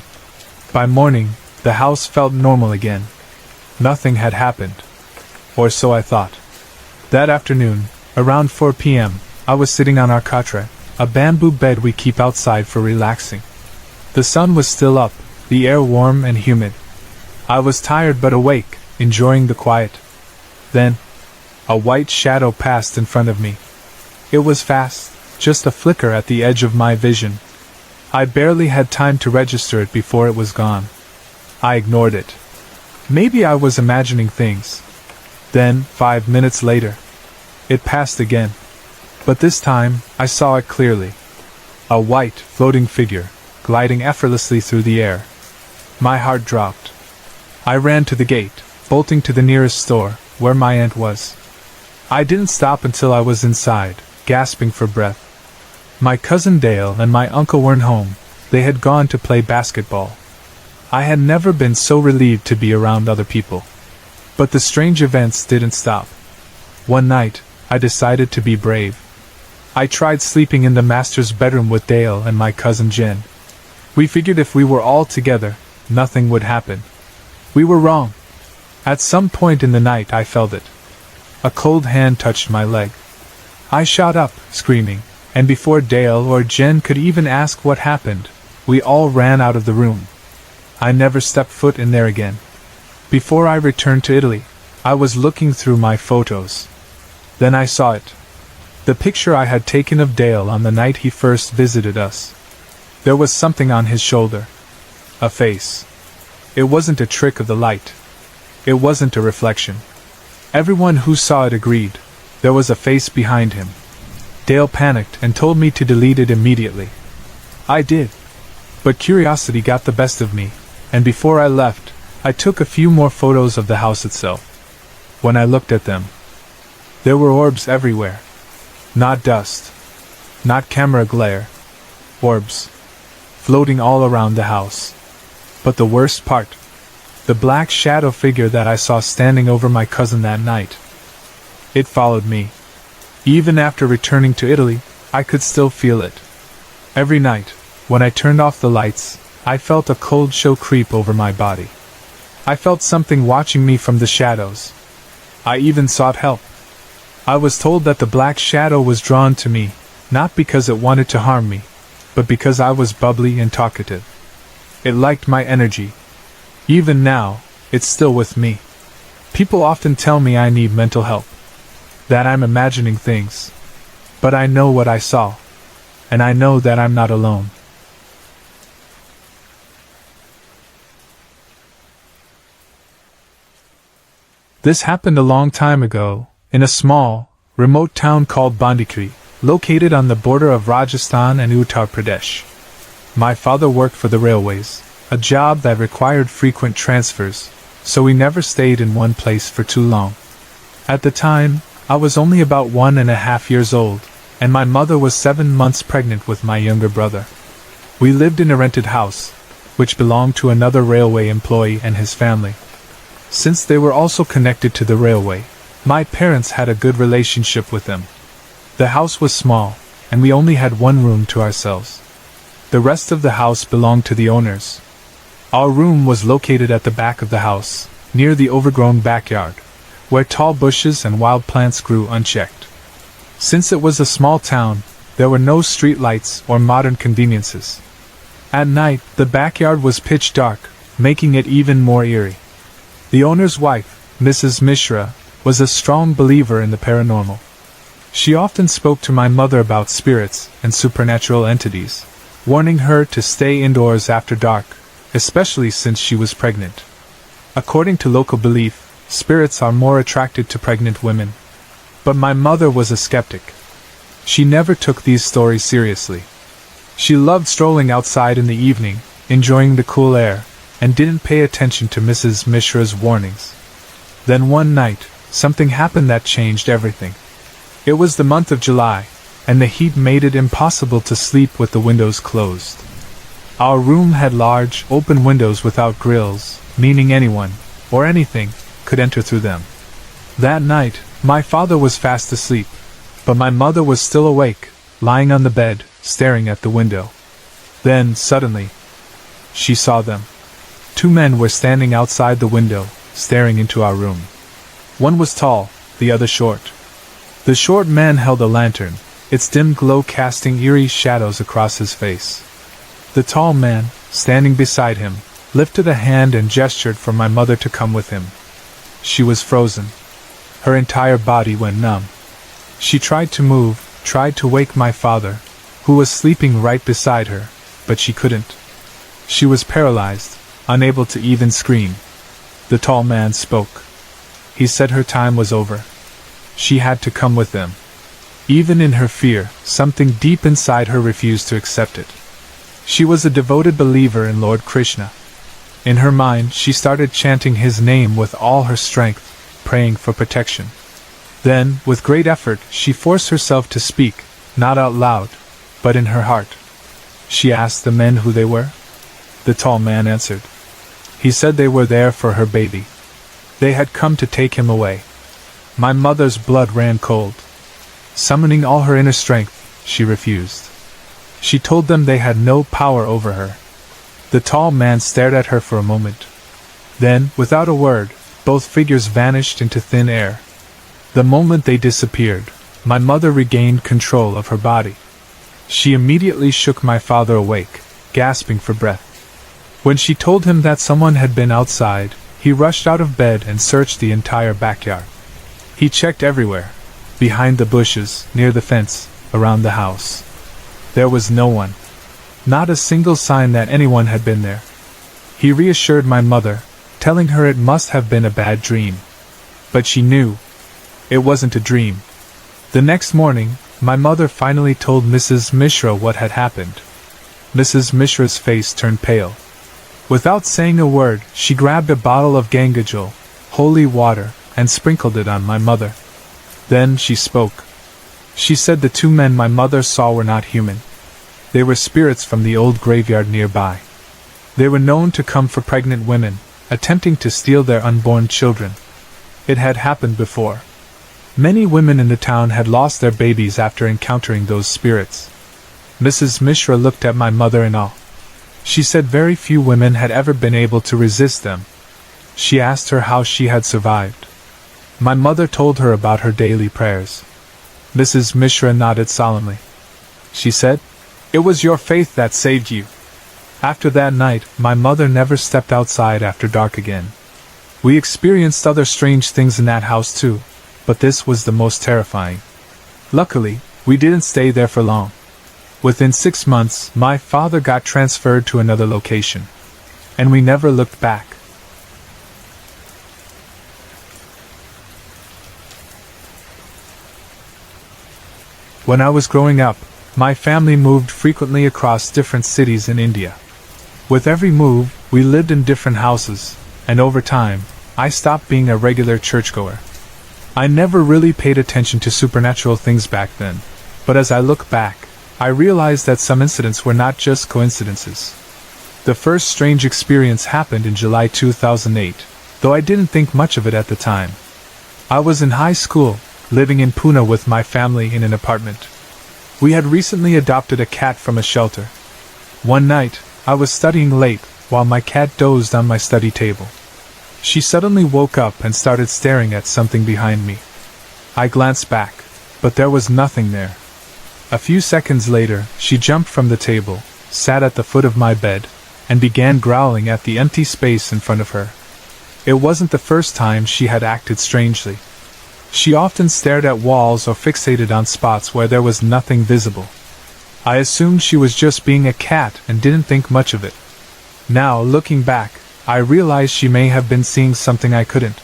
By morning, the house felt normal again. Nothing had happened. Or so I thought. That afternoon, around 4 p.m., I was sitting on our katre, a bamboo bed we keep outside for relaxing. The sun was still up, the air warm and humid. I was tired but awake, enjoying the quiet. Then, a white shadow passed in front of me. It was fast, just a flicker at the edge of my vision. I barely had time to register it before it was gone. I ignored it. Maybe I was imagining things. Then, 5 minutes later, it passed again. But this time, I saw it clearly. A white, floating figure, gliding effortlessly through the air. My heart dropped. I ran to the gate, bolting to the nearest store, where my aunt was. I didn't stop until I was inside, gasping for breath. My cousin Dale and my uncle weren't home. They had gone to play basketball. I had never been so relieved to be around other people. But the strange events didn't stop. One night, I decided to be brave. I tried sleeping in the master's bedroom with Dale and my cousin Jen. We figured if we were all together, nothing would happen. We were wrong. At some point in the night I felt it. A cold hand touched my leg. I shot up, screaming, and before Dale or Jen could even ask what happened, we all ran out of the room. I never stepped foot in there again. Before I returned to Italy, I was looking through my photos. Then I saw it. The picture I had taken of Dale on the night he first visited us. There was something on his shoulder. A face. It wasn't a trick of the light. It wasn't a reflection. Everyone who saw it agreed. There was a face behind him. Dale panicked and told me to delete it immediately. I did. But curiosity got the best of me, and before I left, I took a few more photos of the house itself. When I looked at them, there were orbs everywhere. Not dust. Not camera glare. Orbs. Floating all around the house. But the worst part, the black shadow figure that I saw standing over my cousin that night. It followed me. Even after returning to Italy, I could still feel it. Every night, when I turned off the lights, I felt a cold chill creep over my body. I felt something watching me from the shadows. I even sought help. I was told that the black shadow was drawn to me, not because it wanted to harm me, but because I was bubbly and talkative. It liked my energy. Even now, it's still with me. People often tell me I need mental help, that I'm imagining things. But I know what I saw, and I know that I'm not alone. This happened a long time ago, in a small, remote town called Bandikri, located on the border of Rajasthan and Uttar Pradesh. My father worked for the railways, a job that required frequent transfers, so we never stayed in one place for too long. At the time, I was only about 1.5 years old, and my mother was 7 months pregnant with my younger brother. We lived in a rented house, which belonged to another railway employee and his family. Since they were also connected to the railway, my parents had a good relationship with them. The house was small, and we only had one room to ourselves. The rest of the house belonged to the owners. Our room was located at the back of the house, near the overgrown backyard, where tall bushes and wild plants grew unchecked. Since it was a small town, there were no street lights or modern conveniences. At night, the backyard was pitch dark, making it even more eerie. The owner's wife, Mrs. Mishra, was a strong believer in the paranormal. She often spoke to my mother about spirits and supernatural entities, warning her to stay indoors after dark, especially since she was pregnant. According to local belief, spirits are more attracted to pregnant women. But my mother was a skeptic. She never took these stories seriously. She loved strolling outside in the evening, enjoying the cool air, and didn't pay attention to Mrs. Mishra's warnings. Then one night, something happened that changed everything. It was the month of July, and the heat made it impossible to sleep with the windows closed. Our room had large, open windows without grills, meaning anyone, or anything, could enter through them. That night, my father was fast asleep, but my mother was still awake, lying on the bed, staring at the window. Then, suddenly, she saw them. 2 men were standing outside the window, staring into our room. One was tall, the other short. The short man held a lantern, its dim glow casting eerie shadows across his face. The tall man, standing beside him, lifted a hand and gestured for my mother to come with him. She was frozen. Her entire body went numb. She tried to move, tried to wake my father, who was sleeping right beside her, but she couldn't. She was paralyzed, unable to even scream. The tall man spoke. He said her time was over. She had to come with them. Even in her fear, something deep inside her refused to accept it. She was a devoted believer in Lord Krishna. In her mind, she started chanting his name with all her strength, praying for protection. Then, with great effort, she forced herself to speak, not out loud, but in her heart. She asked the men who they were. The tall man answered. He said they were there for her baby. They had come to take him away. My mother's blood ran cold. Summoning all her inner strength, she refused. She told them they had no power over her. The tall man stared at her for a moment. Then, without a word, both figures vanished into thin air. The moment they disappeared, my mother regained control of her body. She immediately shook my father awake, gasping for breath. When she told him that someone had been outside, he rushed out of bed and searched the entire backyard. He checked everywhere, behind the bushes, near the fence, around the house. There was no one. Not a single sign that anyone had been there. He reassured my mother, telling her it must have been a bad dream. But she knew. It wasn't a dream. The next morning, my mother finally told Mrs. Mishra what had happened. Mrs. Mishra's face turned pale. Without saying a word, she grabbed a bottle of Gangajal, holy water, and sprinkled it on my mother. Then she spoke. She said the 2 men my mother saw were not human. They were spirits from the old graveyard nearby. They were known to come for pregnant women, attempting to steal their unborn children. It had happened before. Many women in the town had lost their babies after encountering those spirits. Mrs. Mishra looked at my mother in awe. She said very few women had ever been able to resist them. She asked her how she had survived. My mother told her about her daily prayers. Mrs. Mishra nodded solemnly. She said, "It was your faith that saved you." After that night, my mother never stepped outside after dark again. We experienced other strange things in that house too, but this was the most terrifying. Luckily, we didn't stay there for long. Within 6 months, my father got transferred to another location. And we never looked back. When I was growing up, my family moved frequently across different cities in India. With every move, we lived in different houses, and over time, I stopped being a regular churchgoer. I never really paid attention to supernatural things back then, but as I look back, I realized that some incidents were not just coincidences. The first strange experience happened in July 2008, though I didn't think much of it at the time. I was in high school, living in Pune with my family in an apartment. We had recently adopted a cat from a shelter. One night, I was studying late, while my cat dozed on my study table. She suddenly woke up and started staring at something behind me. I glanced back, but there was nothing there. A few seconds later, she jumped from the table, sat at the foot of my bed, and began growling at the empty space in front of her. It wasn't the first time she had acted strangely. She often stared at walls or fixated on spots where there was nothing visible. I assumed she was just being a cat and didn't think much of it. Now, looking back, I realized she may have been seeing something I couldn't.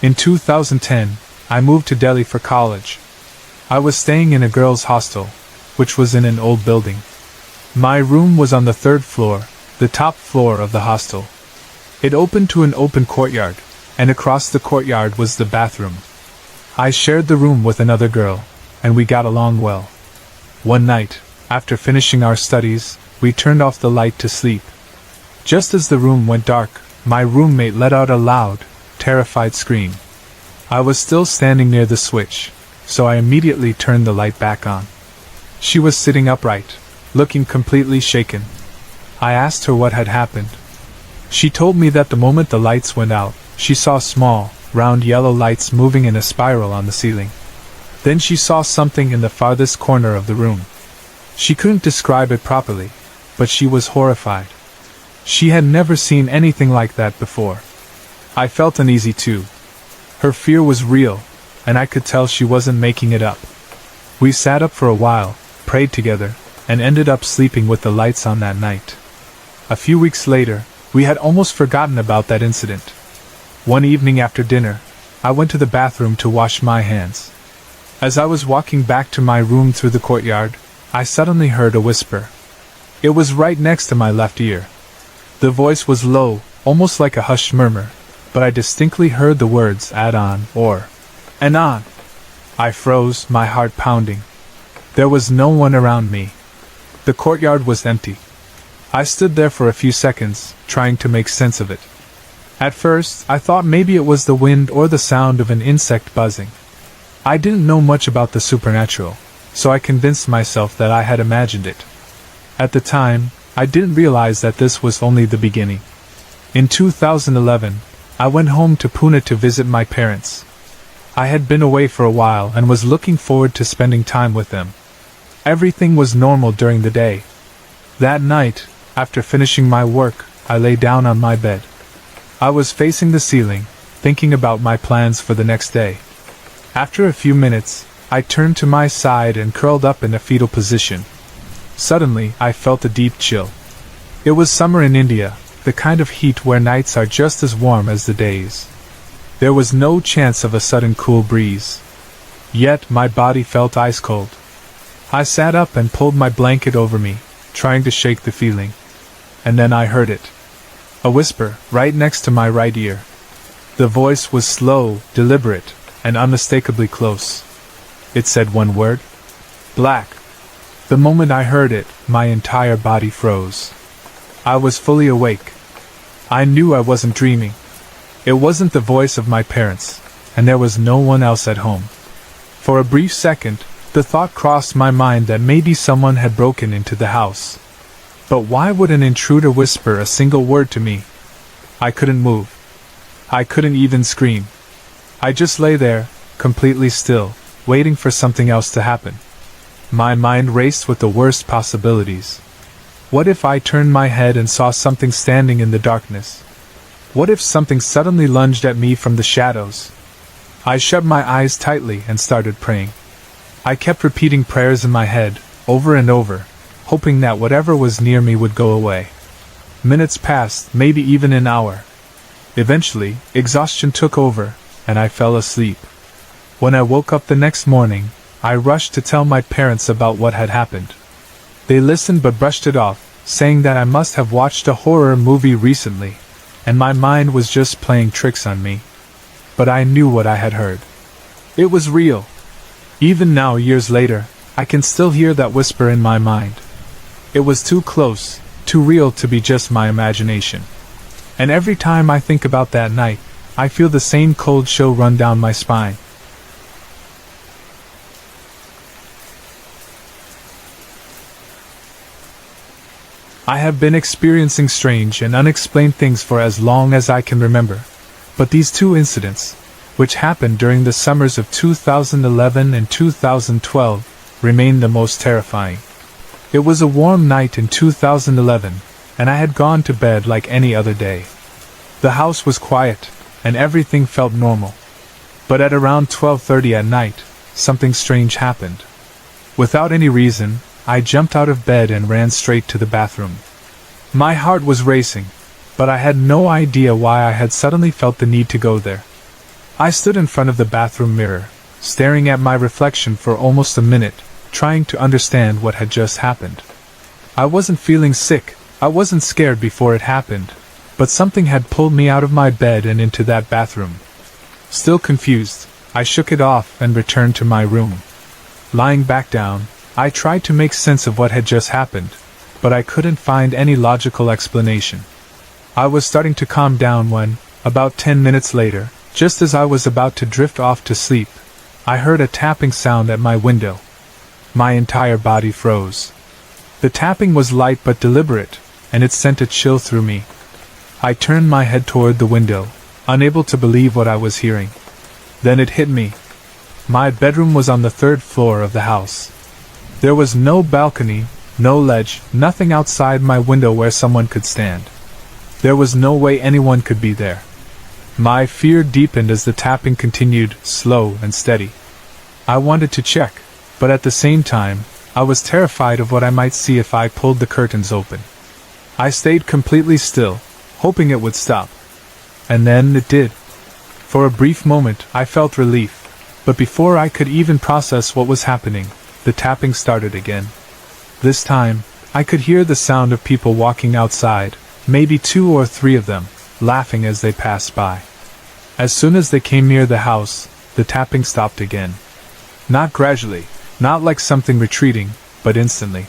In 2010, I moved to Delhi for college. I was staying in a girls' hostel, which was in an old building. My room was on the third floor, the top floor of the hostel. It opened to an open courtyard, and across the courtyard was the bathroom. I shared the room with another girl, and we got along well. One night, after finishing our studies, we turned off the light to sleep. Just as the room went dark, my roommate let out a loud, terrified scream. I was still standing near the switch, so I immediately turned the light back on. She was sitting upright, looking completely shaken. I asked her what had happened. She told me that the moment the lights went out, she saw small, round yellow lights moving in a spiral on the ceiling. Then she saw something in the farthest corner of the room. She couldn't describe it properly, but she was horrified. She had never seen anything like that before. I felt uneasy too. Her fear was real, and I could tell she wasn't making it up. We sat up for a while, prayed together, and ended up sleeping with the lights on that night. A few weeks later, we had almost forgotten about that incident. One evening after dinner, I went to the bathroom to wash my hands. As I was walking back to my room through the courtyard, I suddenly heard a whisper. It was right next to my left ear. The voice was low, almost like a hushed murmur, but I distinctly heard the words "add on" or "and on." I froze, my heart pounding. There was no one around me. The courtyard was empty. I stood there for a few seconds, trying to make sense of it. At first, I thought maybe it was the wind or the sound of an insect buzzing. I didn't know much about the supernatural, so I convinced myself that I had imagined it. At the time, I didn't realize that this was only the beginning. In 2011, I went home to Pune to visit my parents. I had been away for a while and was looking forward to spending time with them. Everything was normal during the day. That night, after finishing my work, I lay down on my bed. I was facing the ceiling, thinking about my plans for the next day. After a few minutes, I turned to my side and curled up in a fetal position. Suddenly, I felt a deep chill. It was summer in India, the kind of heat where nights are just as warm as the days. There was no chance of a sudden cool breeze. Yet, my body felt ice cold. I sat up and pulled my blanket over me, trying to shake the feeling. And then I heard it. A whisper, right next to my right ear. The voice was slow, deliberate, and unmistakably close. It said one word: black. The moment I heard it, my entire body froze. I was fully awake. I knew I wasn't dreaming. It wasn't the voice of my parents, and there was no one else at home. For a brief second, the thought crossed my mind that maybe someone had broken into the house. But why would an intruder whisper a single word to me? I couldn't move. I couldn't even scream. I just lay there, completely still, waiting for something else to happen. My mind raced with the worst possibilities. What if I turned my head and saw something standing in the darkness? What if something suddenly lunged at me from the shadows? I shut my eyes tightly and started praying. I kept repeating prayers in my head, over and over, hoping that whatever was near me would go away. Minutes passed, maybe even an hour. Eventually, exhaustion took over, and I fell asleep. When I woke up the next morning, I rushed to tell my parents about what had happened. They listened but brushed it off, saying that I must have watched a horror movie recently, and my mind was just playing tricks on me. But I knew what I had heard. It was real. Even now, years later, I can still hear that whisper in my mind. It was too close, too real to be just my imagination. And every time I think about that night, I feel the same cold chill run down my spine. I have been experiencing strange and unexplained things for as long as I can remember, but these two incidents, which happened during the summers of 2011 and 2012, remain the most terrifying. It was a warm night in 2011, and I had gone to bed like any other day. The house was quiet, and everything felt normal. But at around 12:30 at night, something strange happened. Without any reason, I jumped out of bed and ran straight to the bathroom. My heart was racing, but I had no idea why I had suddenly felt the need to go there. I stood in front of the bathroom mirror, staring at my reflection for almost a minute, trying to understand what had just happened. I wasn't feeling sick, I wasn't scared before it happened, but something had pulled me out of my bed and into that bathroom. Still confused, I shook it off and returned to my room. Lying back down, I tried to make sense of what had just happened, but I couldn't find any logical explanation. I was starting to calm down when, about 10 minutes later, just as I was about to drift off to sleep, I heard a tapping sound at my window. My entire body froze. The tapping was light but deliberate, and it sent a chill through me. I turned my head toward the window, unable to believe what I was hearing. Then it hit me. My bedroom was on the 3rd floor of the house. There was no balcony, no ledge, nothing outside my window where someone could stand. There was no way anyone could be there. My fear deepened as the tapping continued, slow and steady. I wanted to check, but at the same time, I was terrified of what I might see if I pulled the curtains open. I stayed completely still, hoping it would stop. And then it did. For a brief moment, I felt relief, but before I could even process what was happening, the tapping started again. This time, I could hear the sound of people walking outside, maybe 2 or 3 of them, laughing as they passed by. As soon as they came near the house, the tapping stopped again. Not gradually, not like something retreating, but instantly.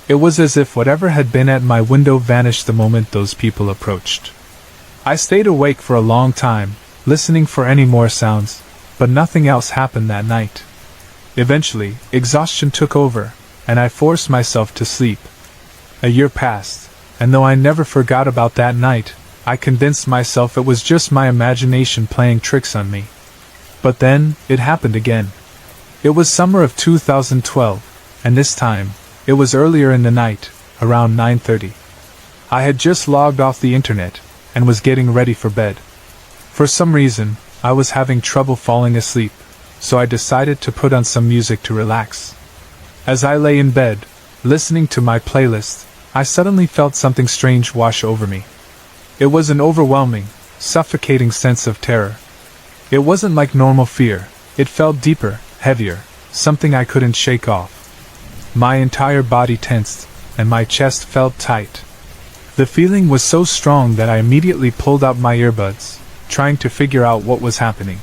It was as if whatever had been at my window vanished the moment those people approached. I stayed awake for a long time, listening for any more sounds, but nothing else happened that night. Eventually, exhaustion took over, and I forced myself to sleep. A year passed, and though I never forgot about that night, I convinced myself it was just my imagination playing tricks on me. But then, it happened again. It was summer of 2012, and this time, it was earlier in the night, around 9:30. I had just logged off the internet, and was getting ready for bed. For some reason, I was having trouble falling asleep, so I decided to put on some music to relax. As I lay in bed, listening to my playlist, I suddenly felt something strange wash over me. It was an overwhelming, suffocating sense of terror. It wasn't like normal fear, it felt deeper, heavier, something I couldn't shake off. My entire body tensed, and my chest felt tight. The feeling was so strong that I immediately pulled out my earbuds, trying to figure out what was happening.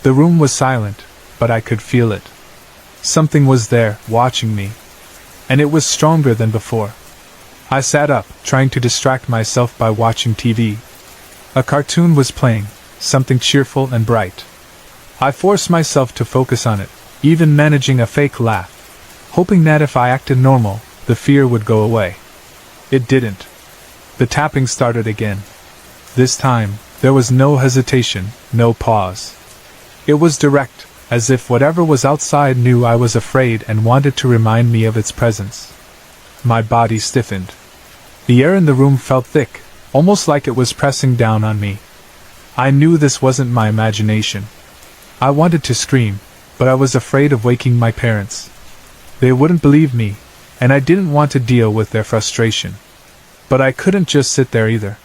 The room was silent, but I could feel it. Something was there, watching me. And it was stronger than before. I sat up, trying to distract myself by watching TV. A cartoon was playing, something cheerful and bright. I forced myself to focus on it, even managing a fake laugh, hoping that if I acted normal, the fear would go away. It didn't. The tapping started again. This time, there was no hesitation, no pause. It was direct, as if whatever was outside knew I was afraid and wanted to remind me of its presence. My body stiffened. The air in the room felt thick, almost like it was pressing down on me. I knew this wasn't my imagination. I wanted to scream, but I was afraid of waking my parents. They wouldn't believe me, and I didn't want to deal with their frustration. But I couldn't just sit there either.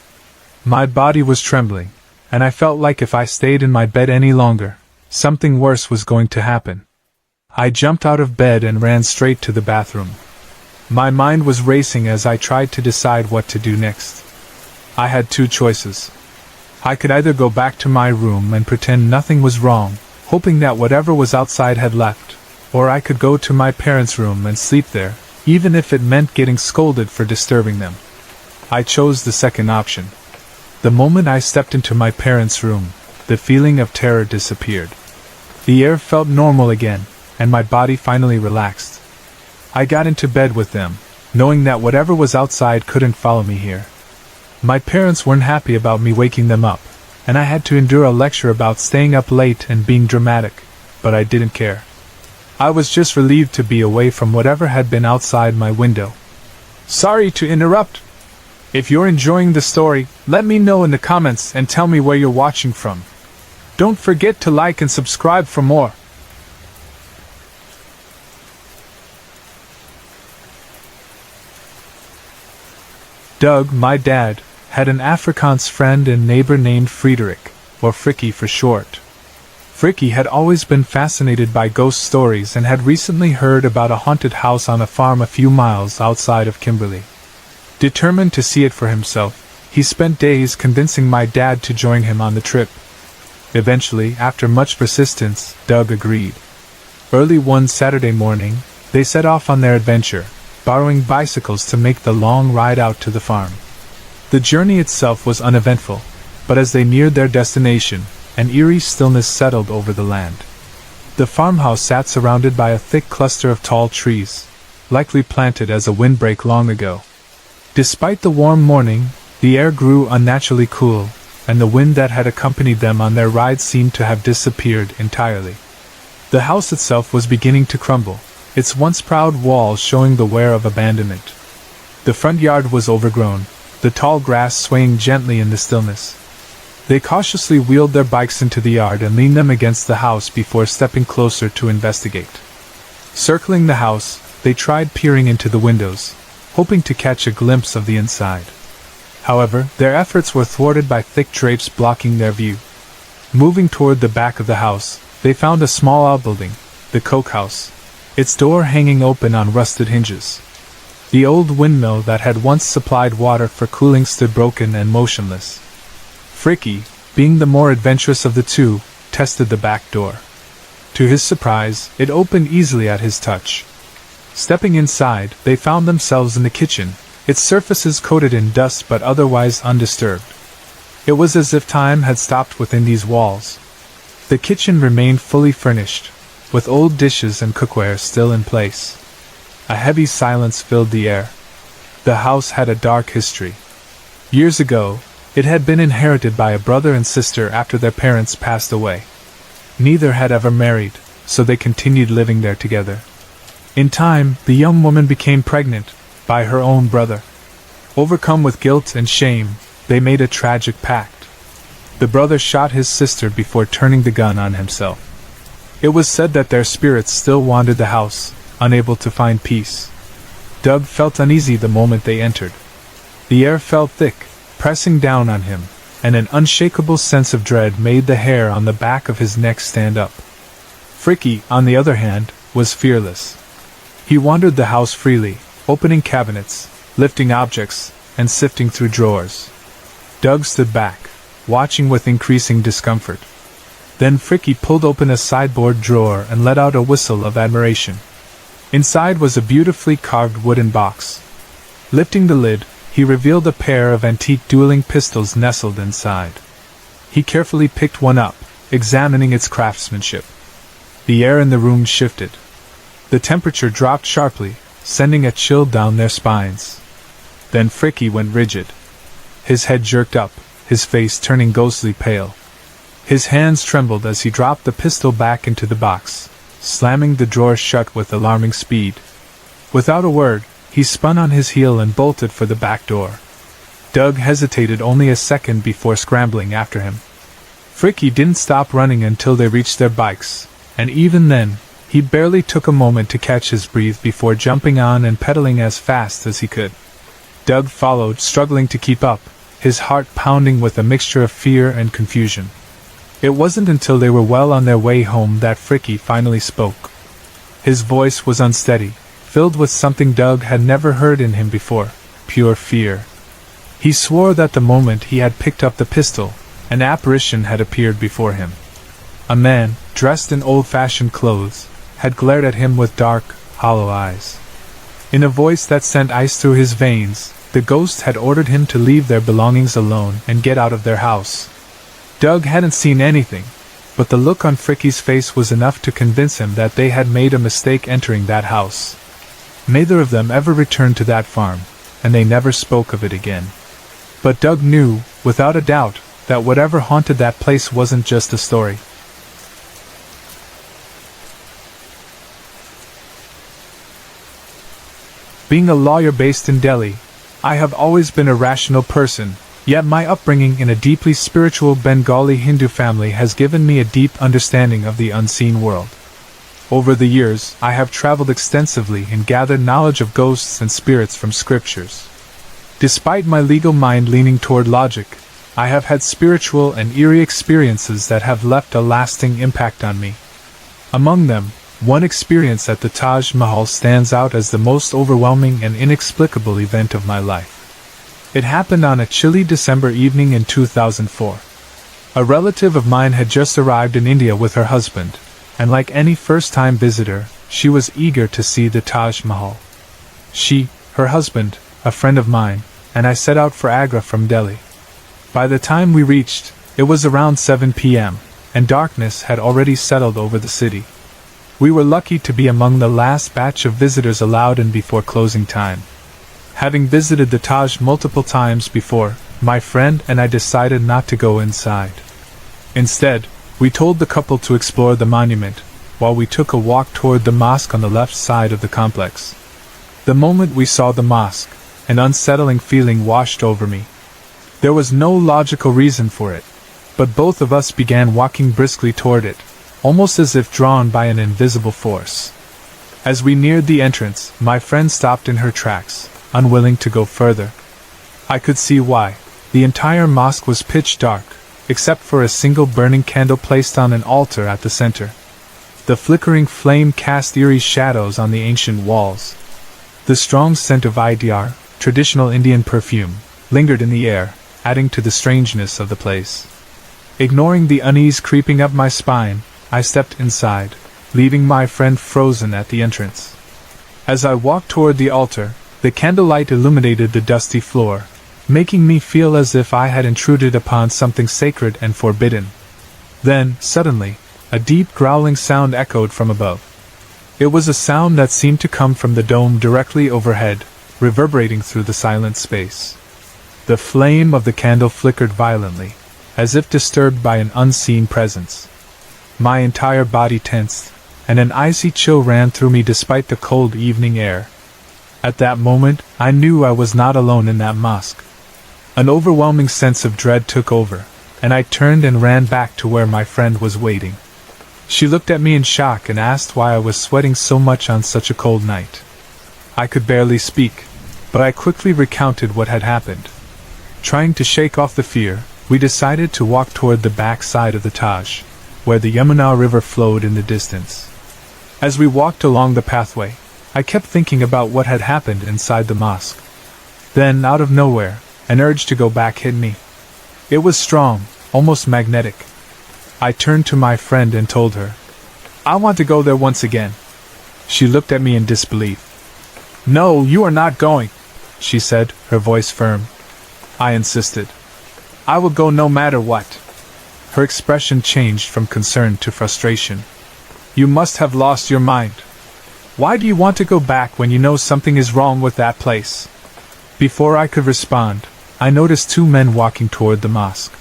My body was trembling, and I felt like if I stayed in my bed any longer, something worse was going to happen. I jumped out of bed and ran straight to the bathroom. My mind was racing as I tried to decide what to do next. I had 2 choices. I could either go back to my room and pretend nothing was wrong, hoping that whatever was outside had left, or I could go to my parents' room and sleep there, even if it meant getting scolded for disturbing them. I chose the second option. The moment I stepped into my parents' room, the feeling of terror disappeared. The air felt normal again, and my body finally relaxed. I got into bed with them, knowing that whatever was outside couldn't follow me here. My parents weren't happy about me waking them up, and I had to endure a lecture about staying up late and being dramatic, but I didn't care. I was just relieved to be away from whatever had been outside my window. Sorry to interrupt. If you're enjoying the story, let me know in the comments and tell me where you're watching from. Don't forget to like and subscribe for more. Doug, my dad, had an Afrikaans friend and neighbor named Frederik, or Frikkie for short. Frikkie had always been fascinated by ghost stories and had recently heard about a haunted house on a farm a few miles outside of Kimberley. Determined to see it for himself, he spent days convincing my dad to join him on the trip. Eventually, after much persistence, Doug agreed. Early one Saturday morning, they set off on their adventure, borrowing bicycles to make the long ride out to the farm. The journey itself was uneventful, but as they neared their destination, an eerie stillness settled over the land. The farmhouse sat surrounded by a thick cluster of tall trees, likely planted as a windbreak long ago. Despite the warm morning, the air grew unnaturally cool, and the wind that had accompanied them on their ride seemed to have disappeared entirely. The house itself was beginning to crumble, its once proud walls showing the wear of abandonment. The front yard was overgrown, the tall grass swaying gently in the stillness. They cautiously wheeled their bikes into the yard and leaned them against the house before stepping closer to investigate. Circling the house, they tried peering into the windows, hoping to catch a glimpse of the inside. However, their efforts were thwarted by thick drapes blocking their view. Moving toward the back of the house, they found a small outbuilding, the coke house, its door hanging open on rusted hinges. The old windmill that had once supplied water for cooling stood broken and motionless. Frikkie, being the more adventurous of the two, tested the back door. To his surprise, it opened easily at his touch. Stepping inside, they found themselves in the kitchen, its surfaces coated in dust but otherwise undisturbed. It was as if time had stopped within these walls. The kitchen remained fully furnished, with old dishes and cookware still in place. A heavy silence filled the air. The house had a dark history. Years ago, it had been inherited by a brother and sister after their parents passed away. Neither had ever married, so they continued living there together. In time, the young woman became pregnant by her own brother. Overcome with guilt and shame, they made a tragic pact. The brother shot his sister before turning the gun on himself. It was said that their spirits still wandered the house, unable to find peace. Doug felt uneasy the moment they entered. The air felt thick, pressing down on him, and an unshakable sense of dread made the hair on the back of his neck stand up. Frikkie, on the other hand, was fearless. He wandered the house freely, opening cabinets, lifting objects, and sifting through drawers. Doug stood back, watching with increasing discomfort. Then Frikkie pulled open a sideboard drawer and let out a whistle of admiration. Inside was a beautifully carved wooden box. Lifting the lid, he revealed a pair of antique dueling pistols nestled inside. He carefully picked one up, examining its craftsmanship. The air in the room shifted. The temperature dropped sharply, sending a chill down their spines. Then Frikkie went rigid. His head jerked up, his face turning ghostly pale. His hands trembled as he dropped the pistol back into the box, slamming the drawer shut with alarming speed. Without a word, he spun on his heel and bolted for the back door. Doug hesitated only a second before scrambling after him. Frikkie didn't stop running until they reached their bikes, and even then, he barely took a moment to catch his breath before jumping on and pedaling as fast as he could. Doug followed, struggling to keep up, his heart pounding with a mixture of fear and confusion. It wasn't until they were well on their way home that Frikkie finally spoke. His voice was unsteady, filled with something Doug had never heard in him before, pure fear. He swore that the moment he had picked up the pistol, an apparition had appeared before him. A man, dressed in old-fashioned clothes, had glared at him with dark, hollow eyes. In a voice that sent ice through his veins, the ghost had ordered him to leave their belongings alone and get out of their house. Doug hadn't seen anything, but the look on Frikkie's face was enough to convince him that they had made a mistake entering that house. Neither of them ever returned to that farm, and they never spoke of it again. But Doug knew, without a doubt, that whatever haunted that place wasn't just a story. Being a lawyer based in Delhi, I have always been a rational person, yet my upbringing in a deeply spiritual Bengali Hindu family has given me a deep understanding of the unseen world. Over the years, I have traveled extensively and gathered knowledge of ghosts and spirits from scriptures. Despite my legal mind leaning toward logic, I have had spiritual and eerie experiences that have left a lasting impact on me. Among them, one experience at the Taj Mahal stands out as the most overwhelming and inexplicable event of my life. It happened on a chilly December evening in 2004. A relative of mine had just arrived in India with her husband, and like any first-time visitor, she was eager to see the Taj Mahal. She, her husband, a friend of mine, and I set out for Agra from Delhi. By the time we reached, it was around 7 p.m., and darkness had already settled over the city. We were lucky to be among the last batch of visitors allowed in before closing time. Having visited the Taj multiple times before, my friend and I decided not to go inside. Instead, we told the couple to explore the monument, while we took a walk toward the mosque on the left side of the complex. The moment we saw the mosque, an unsettling feeling washed over me. There was no logical reason for it, but both of us began walking briskly toward it, almost as if drawn by an invisible force. As we neared the entrance, my friend stopped in her tracks, unwilling to go further. I could see why. The entire mosque was pitch dark, except for a single burning candle placed on an altar at the center. The flickering flame cast eerie shadows on the ancient walls. The strong scent of IDR, traditional Indian perfume, lingered in the air, adding to the strangeness of the place. Ignoring the unease creeping up my spine, I stepped inside, leaving my friend frozen at the entrance. As I walked toward the altar, the candlelight illuminated the dusty floor, making me feel as if I had intruded upon something sacred and forbidden. Then, suddenly, a deep growling sound echoed from above. It was a sound that seemed to come from the dome directly overhead, reverberating through the silent space. The flame of the candle flickered violently, as if disturbed by an unseen presence. My entire body tensed, and an icy chill ran through me despite the cold evening air. At that moment, I knew I was not alone in that mosque. An overwhelming sense of dread took over, and I turned and ran back to where my friend was waiting. She looked at me in shock and asked why I was sweating so much on such a cold night. I could barely speak, but I quickly recounted what had happened. Trying to shake off the fear, we decided to walk toward the back side of the Taj, where the Yamuna River flowed in the distance. As we walked along the pathway, I kept thinking about what had happened inside the mosque. Then, out of nowhere, an urge to go back hit me. It was strong, almost magnetic. I turned to my friend and told her, "I want to go there once again." She looked at me in disbelief. "No, you are not going," she said, her voice firm. I insisted. "I will go no matter what." Her expression changed from concern to frustration. "You must have lost your mind. Why do you want to go back when you know something is wrong with that place?" Before I could respond, I noticed two men walking toward the mosque.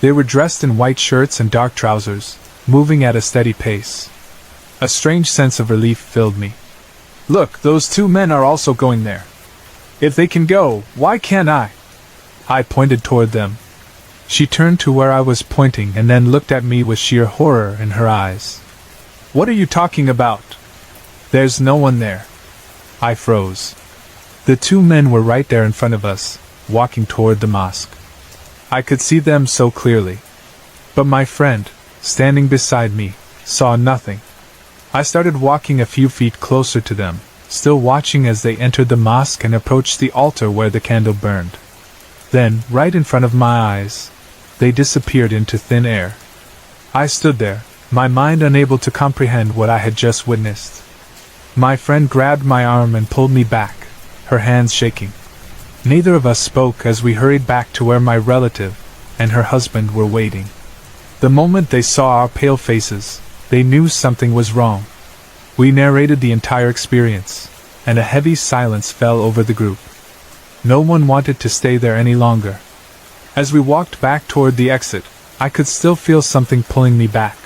They were dressed in white shirts and dark trousers, moving at a steady pace. A strange sense of relief filled me. "Look, those two men are also going there. If they can go, why can't I?" I pointed toward them. She turned to where I was pointing and then looked at me with sheer horror in her eyes. "What are you talking about? There's no one there." I froze. The two men were right there in front of us, walking toward the mosque. I could see them so clearly. But my friend, standing beside me, saw nothing. I started walking a few feet closer to them, still watching as they entered the mosque and approached the altar where the candle burned. Then, right in front of my eyes, they disappeared into thin air. I stood there, my mind unable to comprehend what I had just witnessed. My friend grabbed my arm and pulled me back, her hands shaking. Neither of us spoke as we hurried back to where my relative and her husband were waiting. The moment they saw our pale faces, they knew something was wrong. We narrated the entire experience, and a heavy silence fell over the group. No one wanted to stay there any longer. As we walked back toward the exit, I could still feel something pulling me back.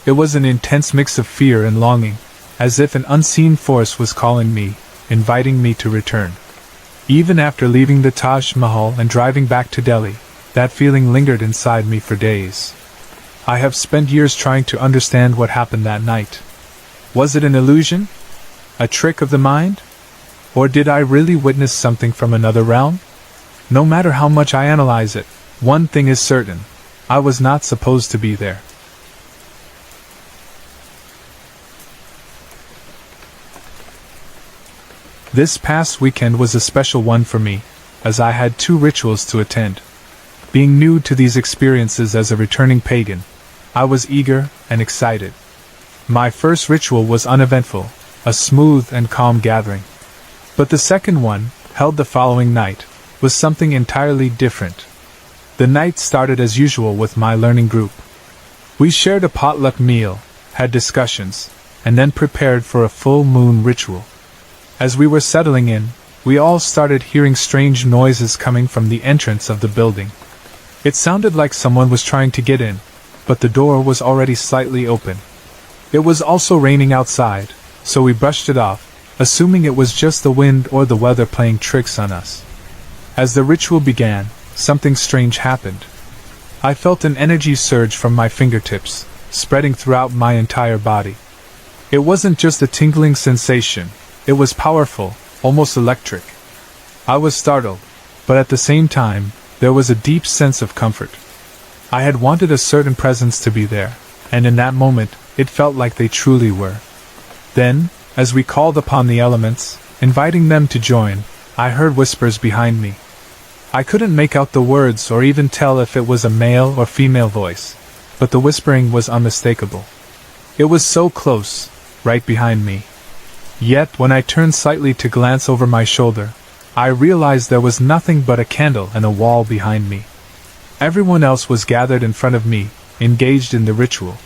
It was an intense mix of fear and longing, as if an unseen force was calling me, inviting me to return. Even after leaving the Taj Mahal and driving back to Delhi, that feeling lingered inside me for days. I have spent years trying to understand what happened that night. Was it an illusion? A trick of the mind? Or did I really witness something from another realm? No matter how much I analyze it, one thing is certain: I was not supposed to be there. This past weekend was a special one for me, as I had 2 rituals to attend. Being new to these experiences as a returning pagan, I was eager and excited. My first ritual was uneventful, a smooth and calm gathering. But the second one, held the following night, was something entirely different. The night started as usual with my learning group. We shared a potluck meal, had discussions, and then prepared for a full moon ritual. As we were settling in, we all started hearing strange noises coming from the entrance of the building. It sounded like someone was trying to get in, but the door was already slightly open. It was also raining outside, so we brushed it off, assuming it was just the wind or the weather playing tricks on us. As the ritual began, something strange happened. I felt an energy surge from my fingertips, spreading throughout my entire body. It wasn't just a tingling sensation. It was powerful, almost electric. I was startled, but at the same time, there was a deep sense of comfort. I had wanted a certain presence to be there, and in that moment, it felt like they truly were. Then, as we called upon the elements, inviting them to join, I heard whispers behind me. I couldn't make out the words or even tell if it was a male or female voice, but the whispering was unmistakable. It was so close, right behind me. Yet, when I turned slightly to glance over my shoulder, I realized there was nothing but a candle and a wall behind me. Everyone else was gathered in front of me, engaged in the ritual.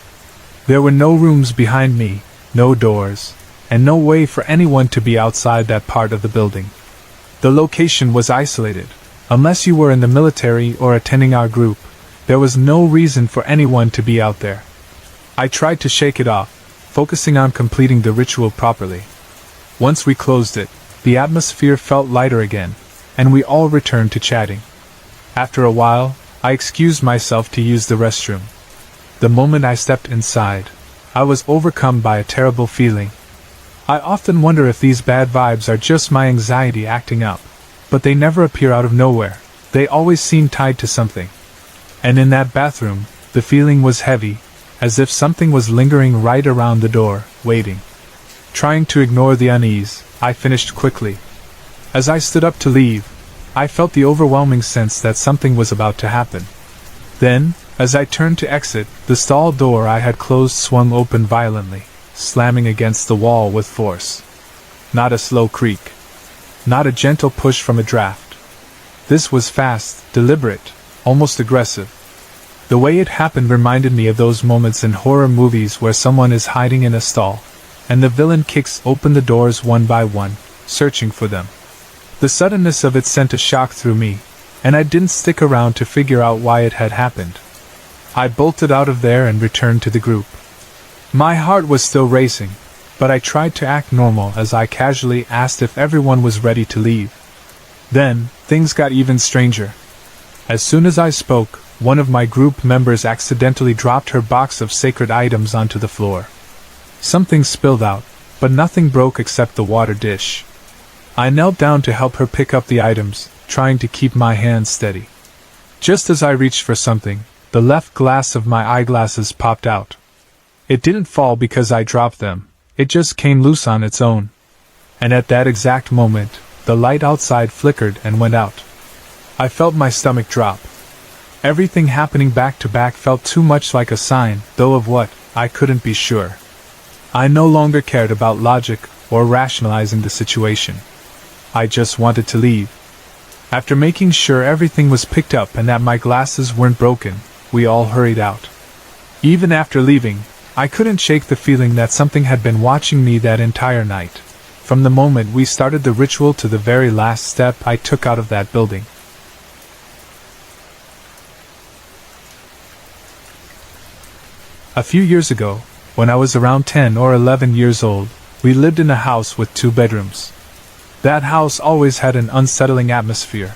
There were no rooms behind me, no doors, and no way for anyone to be outside that part of the building. The location was isolated. Unless you were in the military or attending our group, there was no reason for anyone to be out there. I tried to shake it off, focusing on completing the ritual properly. Once we closed it, the atmosphere felt lighter again, and we all returned to chatting. After a while, I excused myself to use the restroom. The moment I stepped inside, I was overcome by a terrible feeling. I often wonder if these bad vibes are just my anxiety acting up, but they never appear out of nowhere. They always seem tied to something. And in that bathroom, the feeling was heavy, as if something was lingering right around the door, waiting. Trying to ignore the unease, I finished quickly. As I stood up to leave, I felt the overwhelming sense that something was about to happen. Then, as I turned to exit, the stall door I had closed swung open violently, slamming against the wall with force. Not a slow creak. Not a gentle push from a draft. This was fast, deliberate, almost aggressive. The way it happened reminded me of those moments in horror movies where someone is hiding in a stall, and the villain kicks open the doors one by one, searching for them. The suddenness of it sent a shock through me, and I didn't stick around to figure out why it had happened. I bolted out of there and returned to the group. My heart was still racing, but I tried to act normal as I casually asked if everyone was ready to leave. Then, things got even stranger. As soon as I spoke, one of my group members accidentally dropped her box of sacred items onto the floor. Something spilled out, but nothing broke except the water dish. I knelt down to help her pick up the items, trying to keep my hands steady. Just as I reached for something, the left glass of my eyeglasses popped out. It didn't fall because I dropped them, it just came loose on its own. And at that exact moment, the light outside flickered and went out. I felt my stomach drop. Everything happening back to back felt too much like a sign, though of what, I couldn't be sure. I no longer cared about logic or rationalizing the situation. I just wanted to leave. After making sure everything was picked up and that my glasses weren't broken, we all hurried out. Even after leaving, I couldn't shake the feeling that something had been watching me that entire night. from the moment we started the ritual to the very last step I took out of that building. A few years ago, when I was around 10 or 11 years old, we lived in a house with 2 bedrooms. That house always had an unsettling atmosphere.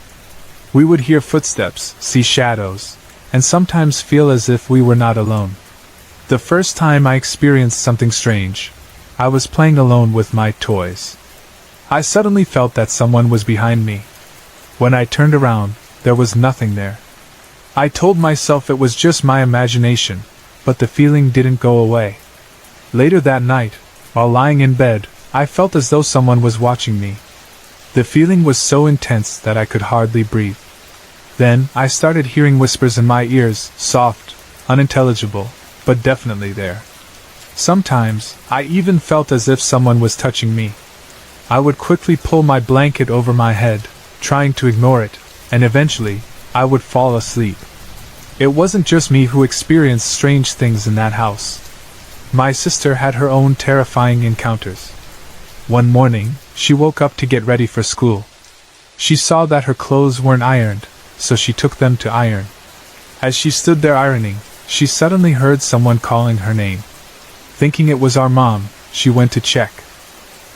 We would hear footsteps, see shadows, and sometimes feel as if we were not alone. The first time I experienced something strange, I was playing alone with my toys. I suddenly felt that someone was behind me. When I turned around, there was nothing there. I told myself it was just my imagination, but the feeling didn't go away. Later that night, while lying in bed, I felt as though someone was watching me. The feeling was so intense that I could hardly breathe. Then, I started hearing whispers in my ears, soft, unintelligible, but definitely there. Sometimes, I even felt as if someone was touching me. I would quickly pull my blanket over my head, trying to ignore it, and eventually, I would fall asleep. It wasn't just me who experienced strange things in that house. My sister had her own terrifying encounters. One morning, she woke up to get ready for school. She saw that her clothes weren't ironed, so she took them to iron. As she stood there ironing, she suddenly heard someone calling her name. Thinking it was our mom, she went to check.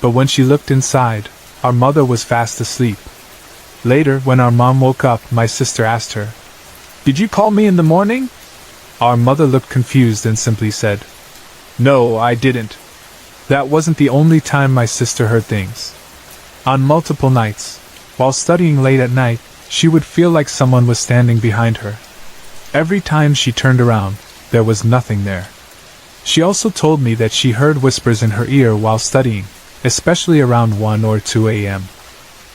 But when she looked inside, our mother was fast asleep. Later, when our mom woke up, my sister asked her, "Did you call me in the morning?" Our mother looked confused and simply said, "No, I didn't." That wasn't the only time my sister heard things. On multiple nights, while studying late at night, she would feel like someone was standing behind her. Every time she turned around, there was nothing there. She also told me that she heard whispers in her ear while studying, especially around 1 or 2 a.m.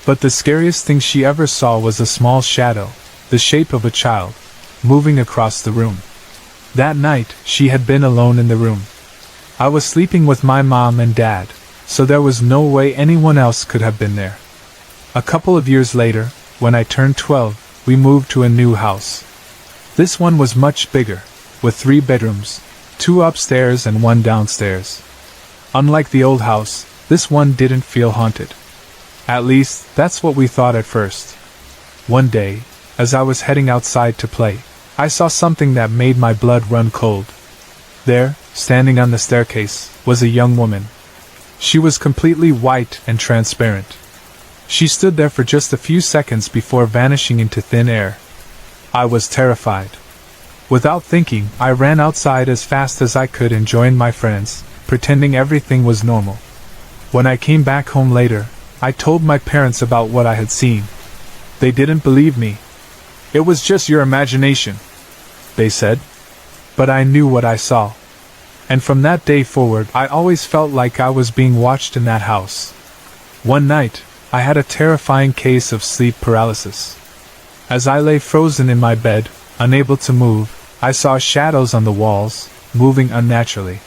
But the scariest thing she ever saw was a small shadow, the shape of a child, moving across the room. That night, she had been alone in the room. I was sleeping with my mom and dad, so there was no way anyone else could have been there. A couple of years later, when I turned 12, we moved to a new house. This one was much bigger, with 3 bedrooms, 2 upstairs and 1 downstairs. Unlike the old house, this one didn't feel haunted. At least, that's what we thought at first. One day, as I was heading outside to play, I saw something that made my blood run cold. There, standing on the staircase, was a young woman. She was completely white and transparent. She stood there for just a few seconds before vanishing into thin air. I was terrified. Without thinking, I ran outside as fast as I could and joined my friends, pretending everything was normal. When I came back home later, I told my parents about what I had seen. They didn't believe me. "It was just your imagination," they said. But I knew what I saw. And from that day forward, I always felt like I was being watched in that house. One night, I had a terrifying case of sleep paralysis. As I lay frozen in my bed, unable to move, I saw shadows on the walls, moving unnaturally.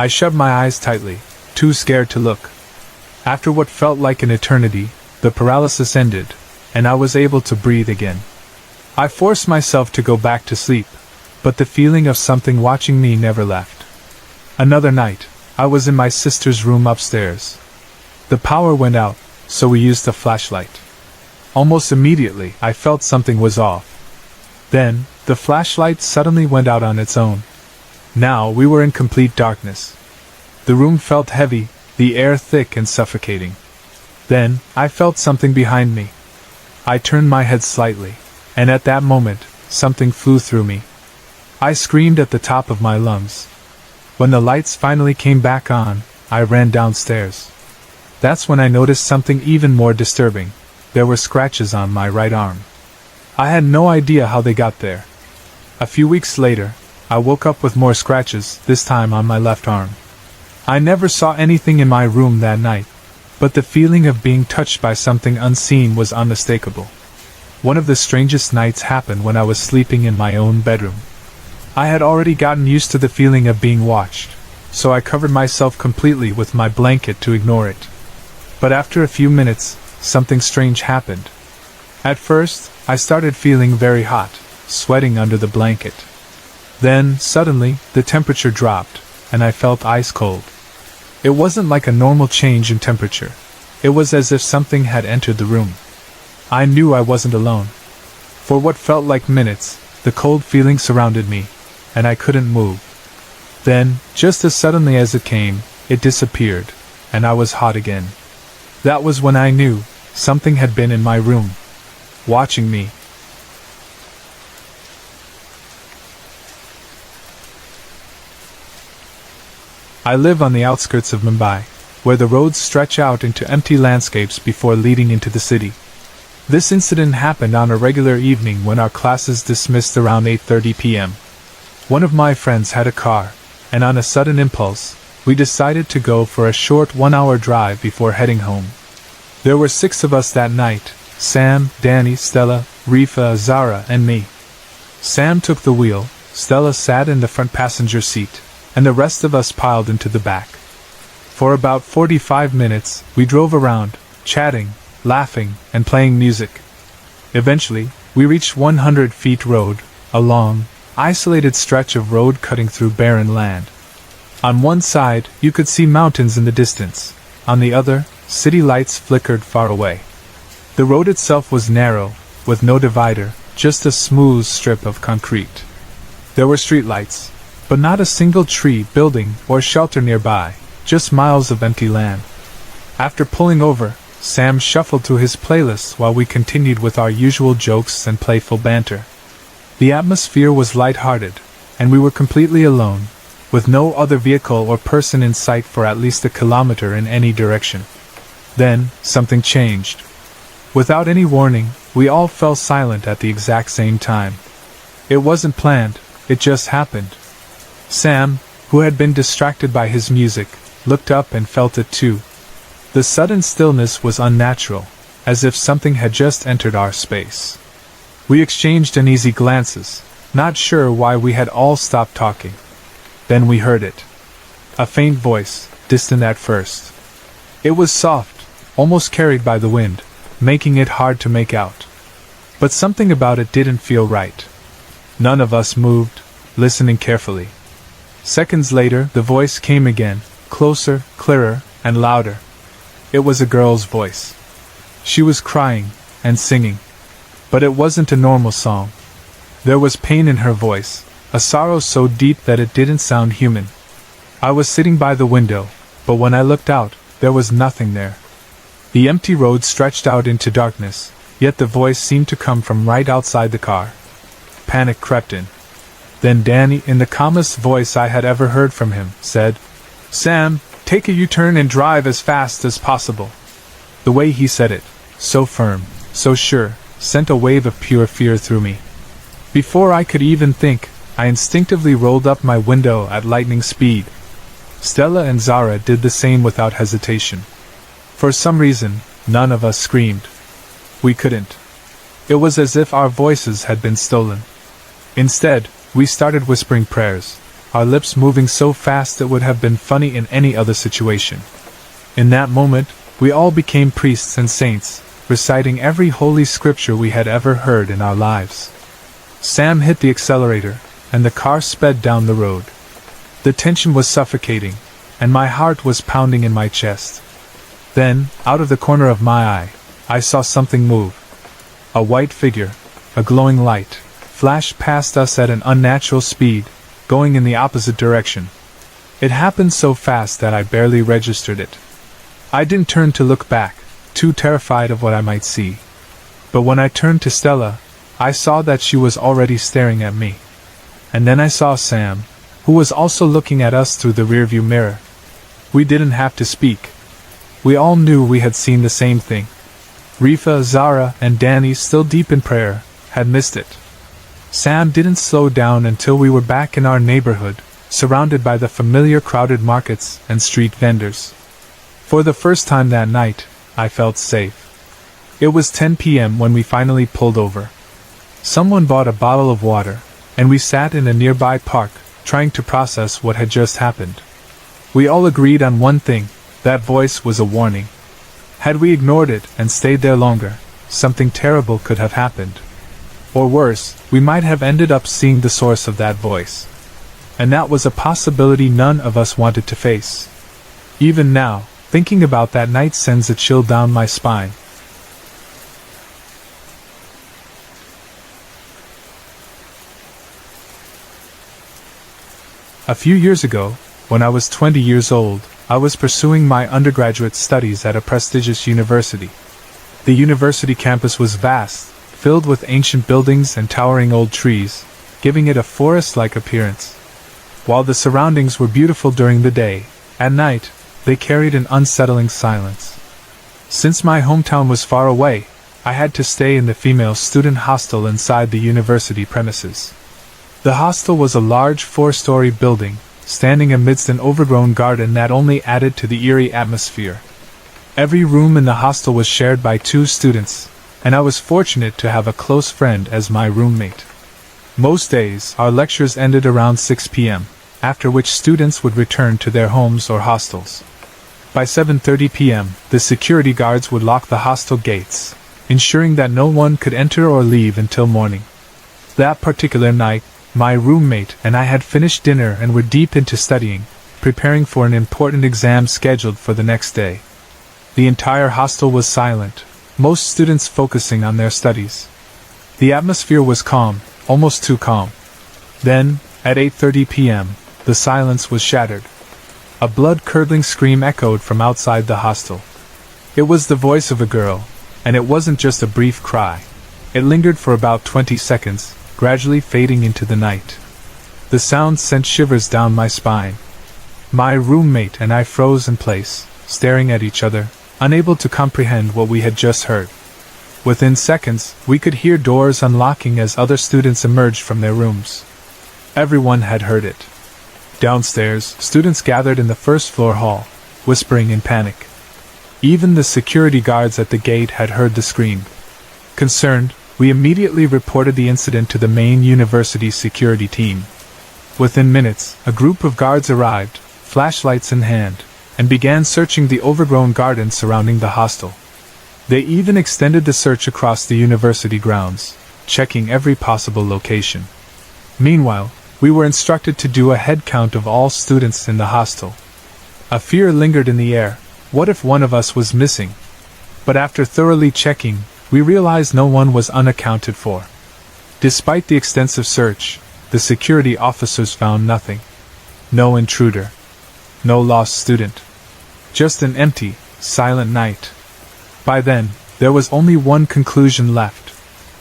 I shut my eyes tightly, too scared to look. After what felt like an eternity, the paralysis ended, and I was able to breathe again. I forced myself to go back to sleep, but the feeling of something watching me never left. Another night, I was in my sister's room upstairs. The power went out, so we used a flashlight. Almost immediately, I felt something was off. Then, the flashlight suddenly went out on its own. Now we were in complete darkness. The room felt heavy, the air thick and suffocating. Then, I felt something behind me. I turned my head slightly, and at that moment, something flew through me. I screamed at the top of my lungs. When the lights finally came back on, I ran downstairs. That's when I noticed something even more disturbing. There were scratches on my right arm. I had no idea how they got there. A few weeks later, I woke up with more scratches, this time on my left arm. I never saw anything in my room that night, but the feeling of being touched by something unseen was unmistakable. One of the strangest nights happened when I was sleeping in my own bedroom. I had already gotten used to the feeling of being watched, so I covered myself completely with my blanket to ignore it. But after a few minutes, something strange happened. At first, I started feeling very hot, sweating under the blanket. Then, suddenly, the temperature dropped, and I felt ice cold. It wasn't like a normal change in temperature. It was as if something had entered the room. I knew I wasn't alone. For what felt like minutes, the cold feeling surrounded me, and I couldn't move. Then, just as suddenly as it came, it disappeared, and I was hot again. That was when I knew something had been in my room, watching me. I live on the outskirts of Mumbai, where the roads stretch out into empty landscapes before leading into the city. This incident happened on a regular evening when our classes dismissed around 8:30 p.m. One of my friends had a car, and on a sudden impulse, we decided to go for a short 1-hour drive before heading home. There were 6 of us that night: Sam, Danny, Stella, Rifa, Zara, and me. Sam took the wheel, Stella sat in the front passenger seat, and the rest of us piled into the back. For about 45 minutes, we drove around, chatting, laughing, and playing music. Eventually, we reached 100 Feet Road, a long, isolated stretch of road cutting through barren land. On one side, you could see mountains in the distance. On the other, city lights flickered far away. The road itself was narrow, with no divider, just a smooth strip of concrete. There were streetlights, but not a single tree, building, or shelter nearby, just miles of empty land. After pulling over, Sam shuffled through his playlist while we continued with our usual jokes and playful banter. The atmosphere was light-hearted, and we were completely alone, with no other vehicle or person in sight for at least a kilometer in any direction. Then, something changed. Without any warning, we all fell silent at the exact same time. It wasn't planned, it just happened. Sam, who had been distracted by his music, looked up and felt it too. The sudden stillness was unnatural, as if something had just entered our space. We exchanged uneasy glances, not sure why we had all stopped talking. Then we heard it. A faint voice, distant at first. It was soft, almost carried by the wind, making it hard to make out. But something about it didn't feel right. None of us moved, listening carefully. Seconds later, the voice came again, closer, clearer, and louder. It was a girl's voice. She was crying, and singing. But it wasn't a normal song. There was pain in her voice, a sorrow so deep that it didn't sound human. I was sitting by the window, but when I looked out, there was nothing there. The empty road stretched out into darkness, yet the voice seemed to come from right outside the car. Panic crept in. Then Danny, in the calmest voice I had ever heard from him, said, "Sam, take a U-turn and drive as fast as possible." The way he said it, so firm, so sure, sent a wave of pure fear through me. Before I could even think, I instinctively rolled up my window at lightning speed. Stella and Zara did the same without hesitation. For some reason, none of us screamed. We couldn't. It was as if our voices had been stolen. Instead, we started whispering prayers, our lips moving so fast it would have been funny in any other situation. In that moment, we all became priests and saints, reciting every holy scripture we had ever heard in our lives. Sam hit the accelerator, and the car sped down the road. The tension was suffocating, and my heart was pounding in my chest. Then, out of the corner of my eye, I saw something move. A white figure, a glowing light, flashed past us at an unnatural speed, going in the opposite direction. It happened so fast that I barely registered it. I didn't turn to look back, too terrified of what I might see. But when I turned to Stella, I saw that she was already staring at me. And then I saw Sam, who was also looking at us through the rearview mirror. We didn't have to speak. We all knew we had seen the same thing. Rifa, Zara, and Danny, still deep in prayer, had missed it. Sam didn't slow down until we were back in our neighborhood, surrounded by the familiar crowded markets and street vendors. For the first time that night, I felt safe. It was 10 p.m. when we finally pulled over. Someone bought a bottle of water, and we sat in a nearby park, trying to process what had just happened. We all agreed on one thing: that voice was a warning. Had we ignored it and stayed there longer, something terrible could have happened. Or worse, we might have ended up seeing the source of that voice. And that was a possibility none of us wanted to face. Even now, thinking about that night sends a chill down my spine. A few years ago, when I was 20 years old, I was pursuing my undergraduate studies at a prestigious university. The university campus was vast, filled with ancient buildings and towering old trees, giving it a forest-like appearance. While the surroundings were beautiful during the day, at night, they carried an unsettling silence. Since my hometown was far away, I had to stay in the female student hostel inside the university premises. The hostel was a large 4-story building, standing amidst an overgrown garden that only added to the eerie atmosphere. Every room in the hostel was shared by 2 students, and I was fortunate to have a close friend as my roommate. Most days, our lectures ended around 6 p.m., after which students would return to their homes or hostels. By 7:30 p.m., the security guards would lock the hostel gates, ensuring that no one could enter or leave until morning. That particular night, my roommate and I had finished dinner and were deep into studying, preparing for an important exam scheduled for the next day. The entire hostel was silent, most students focusing on their studies. The atmosphere was calm, almost too calm. Then, at 8:30 p.m., the silence was shattered. A blood-curdling scream echoed from outside the hostel. It was the voice of a girl, and it wasn't just a brief cry. It lingered for about 20 seconds, gradually fading into the night. The sound sent shivers down my spine. My roommate and I froze in place, staring at each other, unable to comprehend what we had just heard. Within seconds, we could hear doors unlocking as other students emerged from their rooms. Everyone had heard it. Downstairs, students gathered in the first-floor hall, whispering in panic. Even the security guards at the gate had heard the scream. Concerned, we immediately reported the incident to the main university security team. Within minutes, a group of guards arrived, flashlights in hand, and began searching the overgrown garden surrounding the hostel. They even extended the search across the university grounds, checking every possible location. Meanwhile, we were instructed to do a head count of all students in the hostel. A fear lingered in the air. What if one of us was missing? But after thoroughly checking, we realized no one was unaccounted for. Despite the extensive search, the security officers found nothing. No intruder. No lost student. Just an empty, silent night. By then, there was only one conclusion left.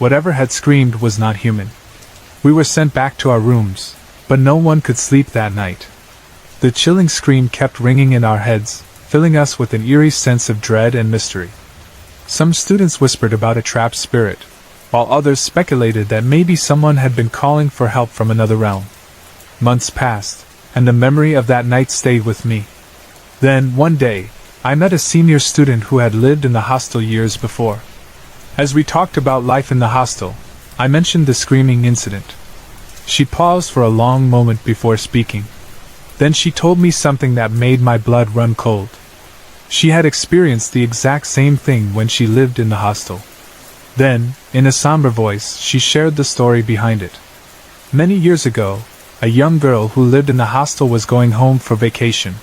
Whatever had screamed was not human. We were sent back to our rooms, but no one could sleep that night. The chilling scream kept ringing in our heads, filling us with an eerie sense of dread and mystery. Some students whispered about a trapped spirit, while others speculated that maybe someone had been calling for help from another realm. Months passed, and the memory of that night stayed with me. Then, one day, I met a senior student who had lived in the hostel years before. As we talked about life in the hostel, I mentioned the screaming incident. She paused for a long moment before speaking. Then she told me something that made my blood run cold. She had experienced the exact same thing when she lived in the hostel. Then, in a somber voice, she shared the story behind it. Many years ago, a young girl who lived in the hostel was going home for vacation.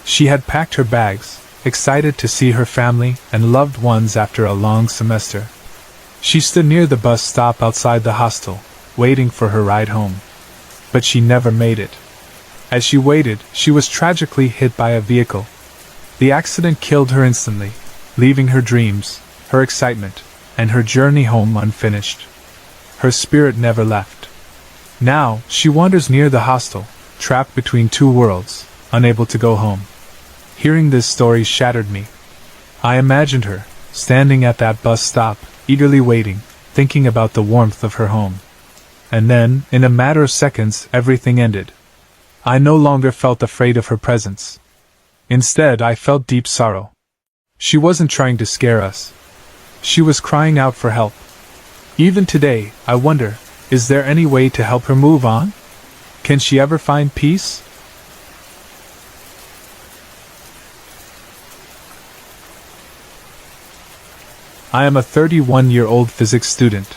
She had packed her bags, excited to see her family and loved ones after a long semester. She stood near the bus stop outside the hostel, waiting for her ride home. But she never made it. As she waited, she was tragically hit by a vehicle. The accident killed her instantly, leaving her dreams, her excitement, and her journey home unfinished. Her spirit never left. Now, she wanders near the hostel, trapped between two worlds, unable to go home. Hearing this story shattered me. I imagined her, standing at that bus stop, eagerly waiting, thinking about the warmth of her home. And then, in a matter of seconds, everything ended. I no longer felt afraid of her presence. Instead, I felt deep sorrow. She wasn't trying to scare us. She was crying out for help. Even today, I wonder, is there any way to help her move on? Can she ever find peace? I am a 31-year-old physics student.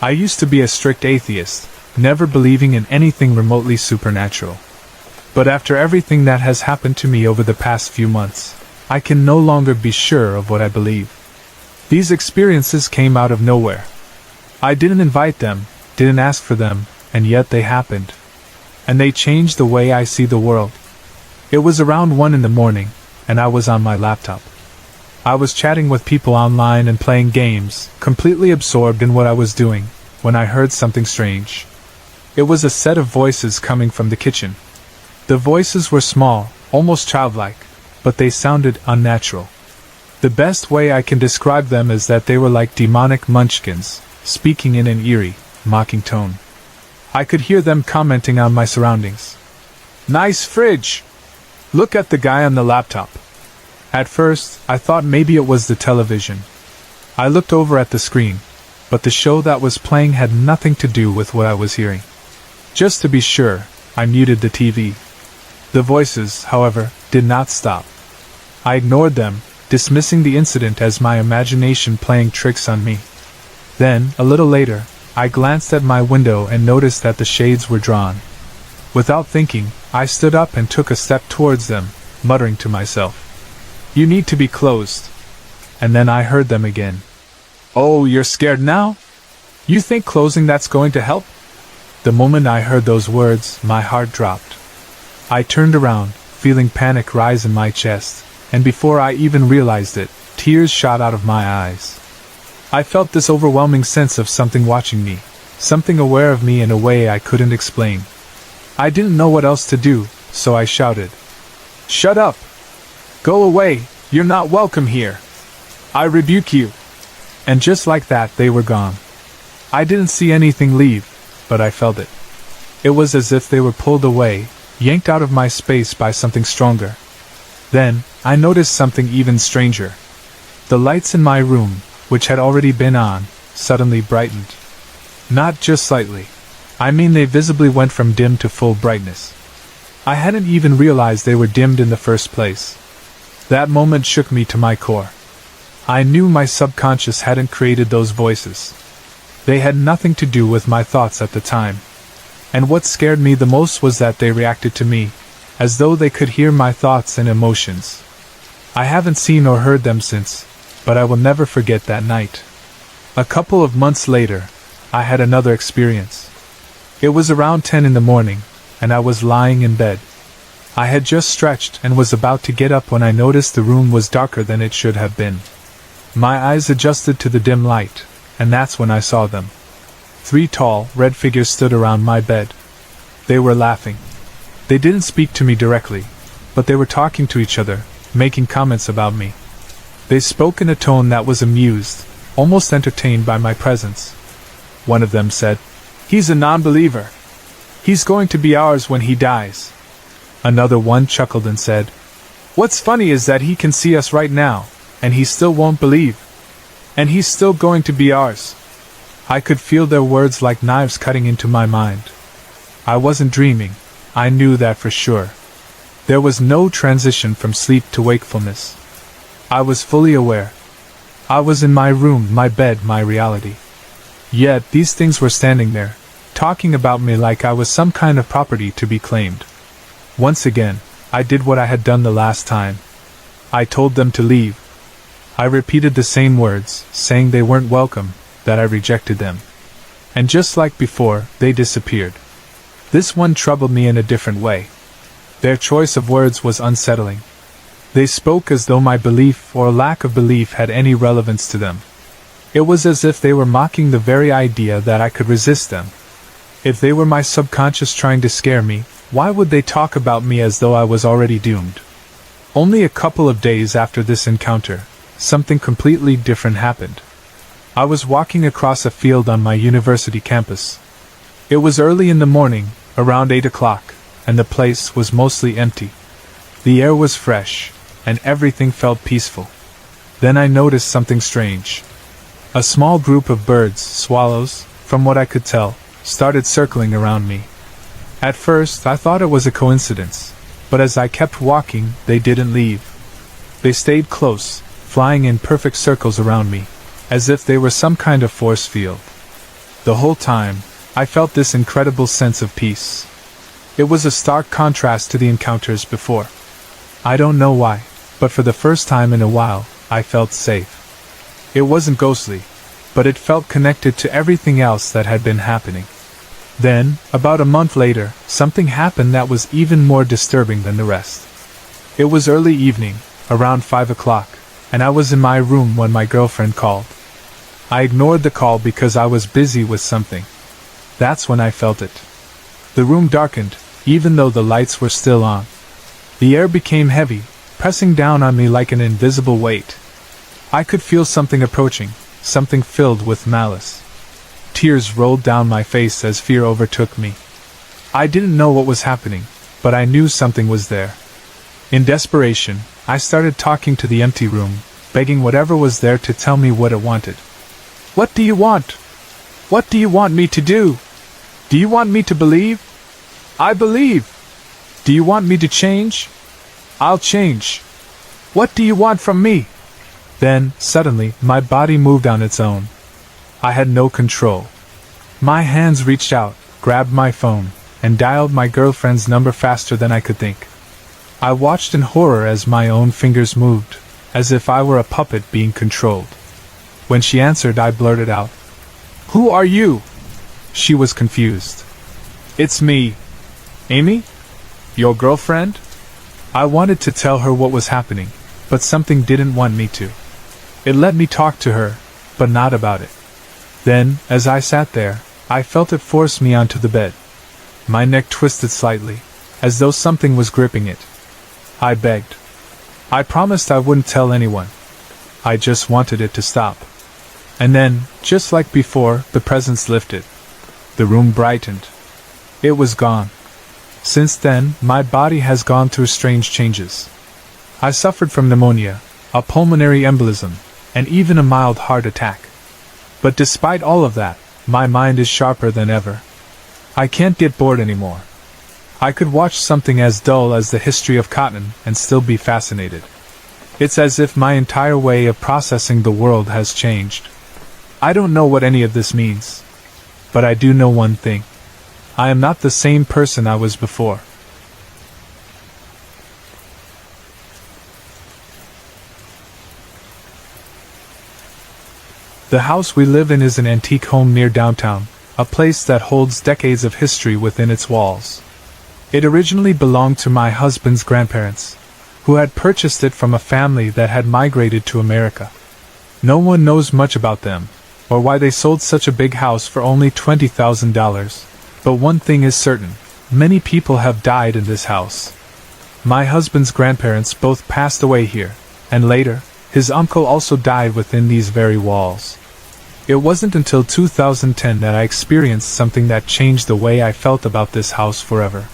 I used to be a strict atheist, never believing in anything remotely supernatural. But after everything that has happened to me over the past few months, I can no longer be sure of what I believe. These experiences came out of nowhere. I didn't invite them, didn't ask for them, and yet they happened. And they changed the way I see the world. It was around 1 in the morning, and I was on my laptop. I was chatting with people online and playing games, completely absorbed in what I was doing, when I heard something strange. It was a set of voices coming from the kitchen. The voices were small, almost childlike, but they sounded unnatural. The best way I can describe them is that they were like demonic munchkins, speaking in an eerie, mocking tone. I could hear them commenting on my surroundings. "Nice fridge! Look at the guy on the laptop." At first, I thought maybe it was the television. I looked over at the screen, but the show that was playing had nothing to do with what I was hearing. Just to be sure, I muted the TV. The voices, however, did not stop. I ignored them, dismissing the incident as my imagination playing tricks on me. Then, a little later, I glanced at my window and noticed that the shades were drawn. Without thinking, I stood up and took a step towards them, muttering to myself, "You need to be closed." And then I heard them again. "Oh, you're scared now? You think closing that's going to help?" The moment I heard those words, my heart dropped. I turned around, feeling panic rise in my chest, and before I even realized it, tears shot out of my eyes. I felt this overwhelming sense of something watching me, something aware of me in a way I couldn't explain. I didn't know what else to do, so I shouted, "Shut up! Go away, you're not welcome here! I rebuke you!" And just like that, they were gone. I didn't see anything leave, but I felt it. It was as if they were pulled away, yanked out of my space by something stronger. Then, I noticed something even stranger. The lights in my room, which had already been on, suddenly brightened. Not just slightly. I mean they visibly went from dim to full brightness. I hadn't even realized they were dimmed in the first place. That moment shook me to my core. I knew my subconscious hadn't created those voices. They had nothing to do with my thoughts at the time. And what scared me the most was that they reacted to me, as though they could hear my thoughts and emotions. I haven't seen or heard them since, but I will never forget that night. A couple of months later, I had another experience. It was around 10 in the morning, and I was lying in bed. I had just stretched and was about to get up when I noticed the room was darker than it should have been. My eyes adjusted to the dim light, and that's when I saw them. 3 tall, red figures stood around my bed. They were laughing. They didn't speak to me directly, but they were talking to each other, making comments about me. They spoke in a tone that was amused, almost entertained by my presence. One of them said, "He's a non-believer. He's going to be ours when he dies." Another one chuckled and said, "What's funny is that he can see us right now, and he still won't believe. And he's still going to be ours." I could feel their words like knives cutting into my mind. I wasn't dreaming, I knew that for sure. There was no transition from sleep to wakefulness. I was fully aware. I was in my room, my bed, my reality. Yet these things were standing there, talking about me like I was some kind of property to be claimed. Once again, I did what I had done the last time. I told them to leave. I repeated the same words, saying they weren't welcome, that I rejected them. And just like before, they disappeared. This one troubled me in a different way. Their choice of words was unsettling. They spoke as though my belief or lack of belief had any relevance to them. It was as if they were mocking the very idea that I could resist them. If they were my subconscious trying to scare me, why would they talk about me as though I was already doomed? Only a couple of days after this encounter, something completely different happened. I was walking across a field on my university campus. It was early in the morning, around 8 o'clock, and the place was mostly empty. The air was fresh, and everything felt peaceful. Then I noticed something strange. A small group of birds, swallows, from what I could tell, started circling around me. At first, I thought it was a coincidence, but as I kept walking, they didn't leave. They stayed close, flying in perfect circles around me, as if they were some kind of force field. The whole time, I felt this incredible sense of peace. It was a stark contrast to the encounters before. I don't know why, but for the first time in a while, I felt safe. It wasn't ghostly, but it felt connected to everything else that had been happening. Then, about a month later, something happened that was even more disturbing than the rest. It was early evening, around 5 o'clock, and I was in my room when my girlfriend called. I ignored the call because I was busy with something. That's when I felt it. The room darkened, even though the lights were still on. The air became heavy, pressing down on me like an invisible weight. I could feel something approaching, something filled with malice. Tears rolled down my face as fear overtook me. I didn't know what was happening, but I knew something was there. In desperation, I started talking to the empty room, begging whatever was there to tell me what it wanted. "What do you want? What do you want me to do? Do you want me to believe? I believe. Do you want me to change? I'll change. What do you want from me?" Then, suddenly, my body moved on its own. I had no control. My hands reached out, grabbed my phone, and dialed my girlfriend's number faster than I could think. I watched in horror as my own fingers moved, as if I were a puppet being controlled. When she answered, I blurted out, "Who are you?" She was confused. "It's me. Amy? Your girlfriend?" I wanted to tell her what was happening, but something didn't want me to. It let me talk to her, but not about it. Then, as I sat there, I felt it force me onto the bed. My neck twisted slightly, as though something was gripping it. I begged. I promised I wouldn't tell anyone. I just wanted it to stop. And then, just like before, the presence lifted. The room brightened. It was gone. Since then, my body has gone through strange changes. I suffered from pneumonia, a pulmonary embolism, and even a mild heart attack. But despite all of that, my mind is sharper than ever. I can't get bored anymore. I could watch something as dull as the history of cotton and still be fascinated. It's as if my entire way of processing the world has changed. I don't know what any of this means. But I do know one thing. I am not the same person I was before. The house we live in is an antique home near downtown, a place that holds decades of history within its walls. It originally belonged to my husband's grandparents, who had purchased it from a family that had migrated to America. No one knows much about them, or why they sold such a big house for only $20,000, but one thing is certain: many people have died in this house. My husband's grandparents both passed away here, and later, his uncle also died within these very walls. It wasn't until 2010 that I experienced something that changed the way I felt about this house forever.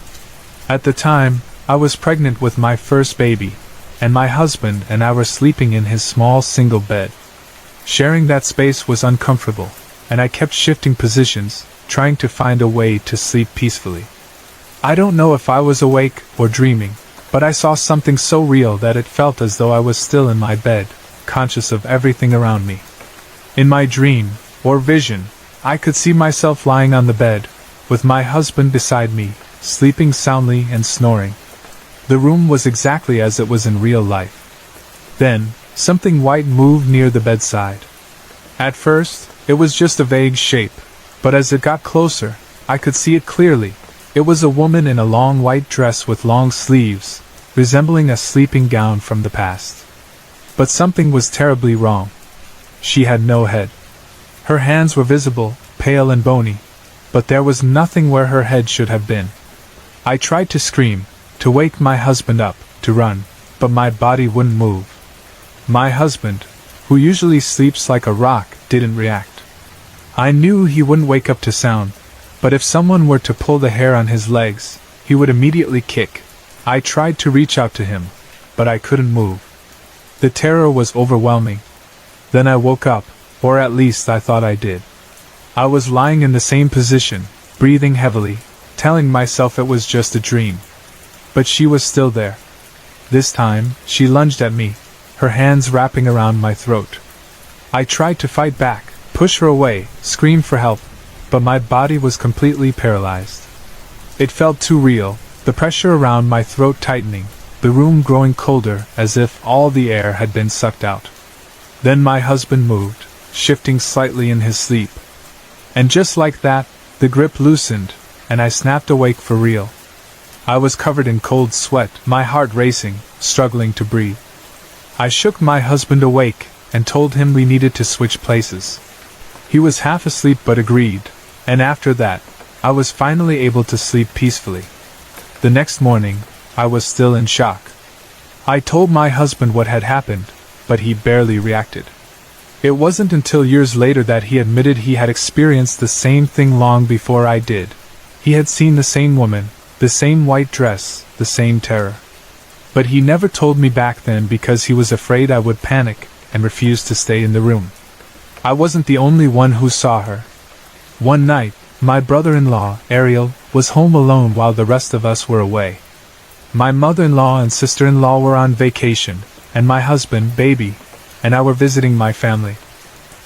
At the time, I was pregnant with my first baby, and my husband and I were sleeping in his small single bed. Sharing that space was uncomfortable, and I kept shifting positions, trying to find a way to sleep peacefully. I don't know if I was awake or dreaming, but I saw something so real that it felt as though I was still in my bed, conscious of everything around me. In my dream, or vision, I could see myself lying on the bed, with my husband beside me, sleeping soundly and snoring. The room was exactly as it was in real life. Then, something white moved near the bedside. At first, it was just a vague shape, but as it got closer, I could see it clearly. It was a woman in a long white dress with long sleeves, resembling a sleeping gown from the past. But something was terribly wrong. She had no head. Her hands were visible, pale and bony, but there was nothing where her head should have been. I tried to scream, to wake my husband up, to run, but my body wouldn't move. My husband, who usually sleeps like a rock, didn't react. I knew he wouldn't wake up to sound, but if someone were to pull the hair on his legs, he would immediately kick. I tried to reach out to him, but I couldn't move. The terror was overwhelming. Then I woke up, or at least I thought I did. I was lying in the same position, breathing heavily, telling myself it was just a dream. But she was still there. This time, she lunged at me, her hands wrapping around my throat. I tried to fight back, push her away, scream for help, but my body was completely paralyzed. It felt too real, the pressure around my throat tightening, the room growing colder as if all the air had been sucked out. Then my husband moved, shifting slightly in his sleep. And just like that, the grip loosened, and I snapped awake for real. I was covered in cold sweat, my heart racing, struggling to breathe. I shook my husband awake and told him we needed to switch places. He was half asleep but agreed, and after that, I was finally able to sleep peacefully. The next morning, I was still in shock. I told my husband what had happened, but he barely reacted. It wasn't until years later that he admitted he had experienced the same thing long before I did. He had seen the same woman, the same white dress, the same terror. But he never told me back then because he was afraid I would panic and refuse to stay in the room. I wasn't the only one who saw her. One night, my brother-in-law, Ariel, was home alone while the rest of us were away. My mother-in-law and sister-in-law were on vacation, and my husband, baby, and I were visiting my family.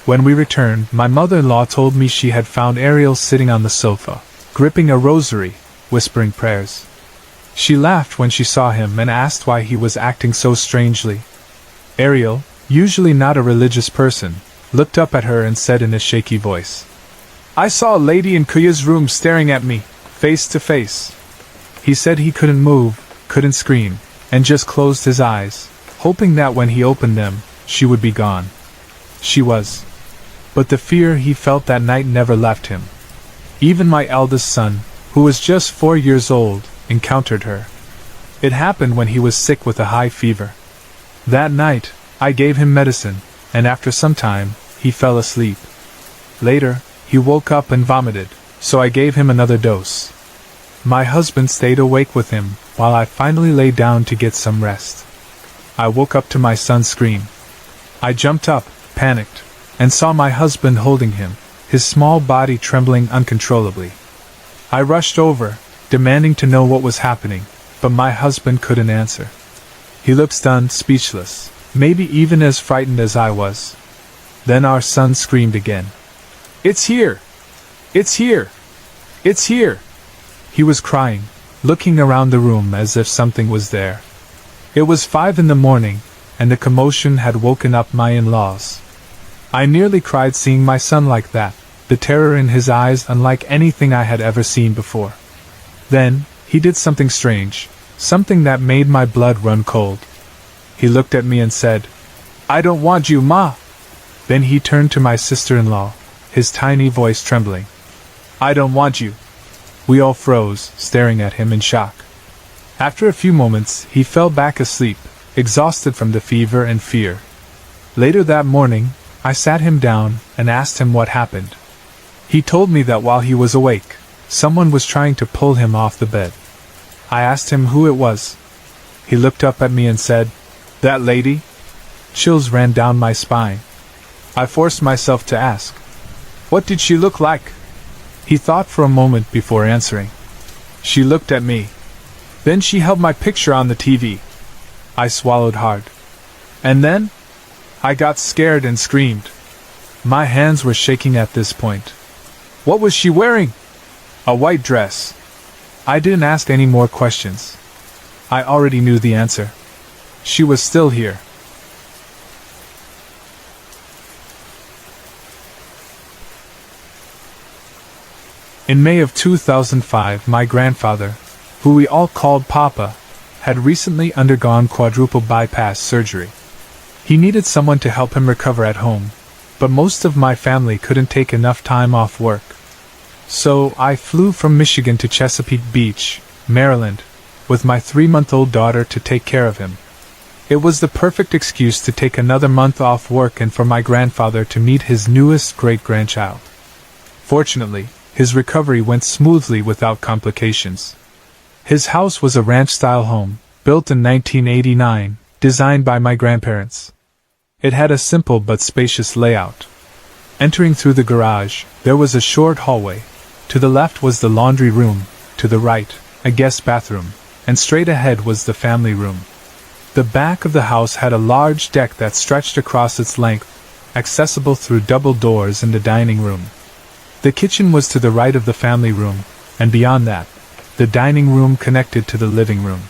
When we returned, my mother-in-law told me she had found Ariel sitting on the sofa, gripping a rosary, whispering prayers. She laughed when she saw him and asked why he was acting so strangely. Ariel, usually not a religious person, looked up at her and said in a shaky voice, "I saw a lady in Kuya's room staring at me, face to face." He said he couldn't move, couldn't scream, and just closed his eyes, hoping that when he opened them, she would be gone. She was. But the fear he felt that night never left him. Even my eldest son, who was just 4 years old, encountered her. It happened when he was sick with a high fever. That night, I gave him medicine, and after some time, he fell asleep. Later, he woke up and vomited, so I gave him another dose. My husband stayed awake with him, while I finally lay down to get some rest. I woke up to my son's scream. I jumped up, panicked, and saw my husband holding him, his small body trembling uncontrollably. I rushed over, demanding to know what was happening, but my husband couldn't answer. He looked stunned, speechless, maybe even as frightened as I was. Then our son screamed again. "It's here! It's here! It's here!" He was crying, looking around the room as if something was there. It was 5 in the morning, and the commotion had woken up my in-laws. I nearly cried seeing my son like that, the terror in his eyes unlike anything I had ever seen before. Then, he did something strange, something that made my blood run cold. He looked at me and said, "I don't want you, Ma!" Then he turned to my sister-in-law, his tiny voice trembling. "I don't want you." We all froze, staring at him in shock. After a few moments, he fell back asleep, exhausted from the fever and fear. Later that morning, I sat him down and asked him what happened. He told me that while he was awake, someone was trying to pull him off the bed. I asked him who it was. He looked up at me and said, "That lady?" Chills ran down my spine. I forced myself to ask, "What did she look like?" He thought for a moment before answering. "She looked at me. Then she held my picture on the TV." I swallowed hard. "And then?" I got scared and screamed. My hands were shaking at this point. "What was she wearing?" "A white dress." I didn't ask any more questions. I already knew the answer. She was still here. In May of 2005, my grandfather, who we all called Papa, had recently undergone quadruple bypass surgery. He needed someone to help him recover at home, but most of my family couldn't take enough time off work. So I flew from Michigan to Chesapeake Beach, Maryland, with my 3-month-old daughter to take care of him. It was the perfect excuse to take another month off work and for my grandfather to meet his newest great-grandchild. Fortunately, his recovery went smoothly without complications. His house was a ranch-style home, built in 1989, designed by my grandparents. It had a simple but spacious layout. Entering through the garage, there was a short hallway. To the left was the laundry room, to the right, a guest bathroom, and straight ahead was the family room. The back of the house had a large deck that stretched across its length, accessible through double doors in the dining room. The kitchen was to the right of the family room, and beyond that, the dining room connected to the living room.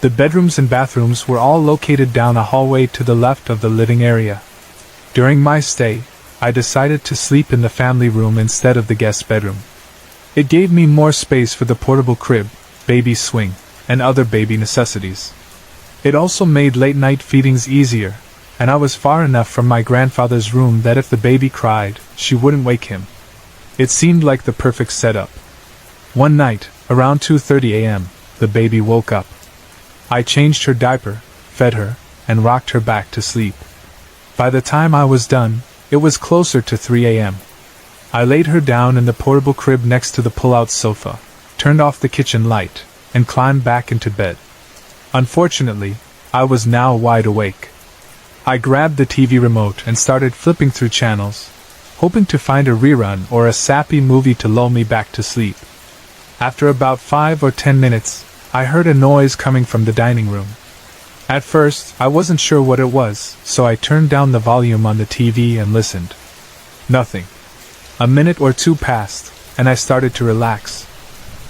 The bedrooms and bathrooms were all located down a hallway to the left of the living area. During my stay, I decided to sleep in the family room instead of the guest bedroom. It gave me more space for the portable crib, baby swing, and other baby necessities. It also made late-night feedings easier, and I was far enough from my grandfather's room that if the baby cried, she wouldn't wake him. It seemed like the perfect setup. One night, around 2:30 a.m., the baby woke up. I changed her diaper, fed her, and rocked her back to sleep. By the time I was done, it was closer to 3 a.m. I laid her down in the portable crib next to the pull-out sofa, turned off the kitchen light, and climbed back into bed. Unfortunately, I was now wide awake. I grabbed the TV remote and started flipping through channels, hoping to find a rerun or a sappy movie to lull me back to sleep. After about 5 or 10 minutes, I heard a noise coming from the dining room. At first, I wasn't sure what it was, so I turned down the volume on the TV and listened. Nothing. A minute or two passed, and I started to relax.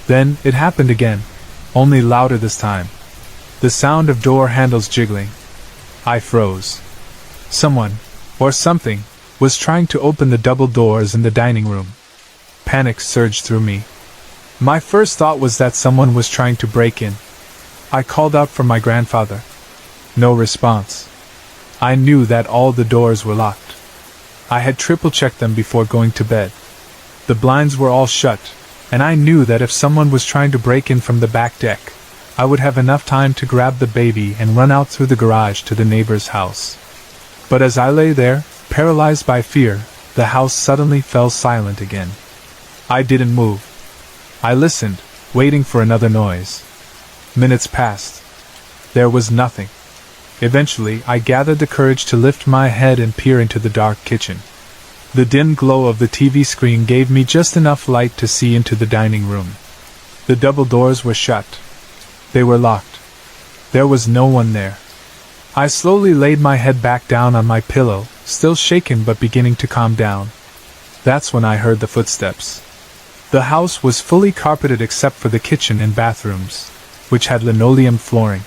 Then, it happened again, only louder this time. The sound of door handles jiggling. I froze. Someone, or something, was trying to open the double doors in the dining room. Panic surged through me. My first thought was that someone was trying to break in. I called out for my grandfather. No response. I knew that all the doors were locked. I had triple-checked them before going to bed. The blinds were all shut, and I knew that if someone was trying to break in from the back deck, I would have enough time to grab the baby and run out through the garage to the neighbor's house. But as I lay there, paralyzed by fear, the house suddenly fell silent again. I didn't move. I listened, waiting for another noise. Minutes passed. There was nothing. Eventually, I gathered the courage to lift my head and peer into the dark kitchen. The dim glow of the TV screen gave me just enough light to see into the dining room. The double doors were shut. They were locked. There was no one there. I slowly laid my head back down on my pillow, still shaken but beginning to calm down. That's when I heard the footsteps. The house was fully carpeted except for the kitchen and bathrooms, which had linoleum flooring.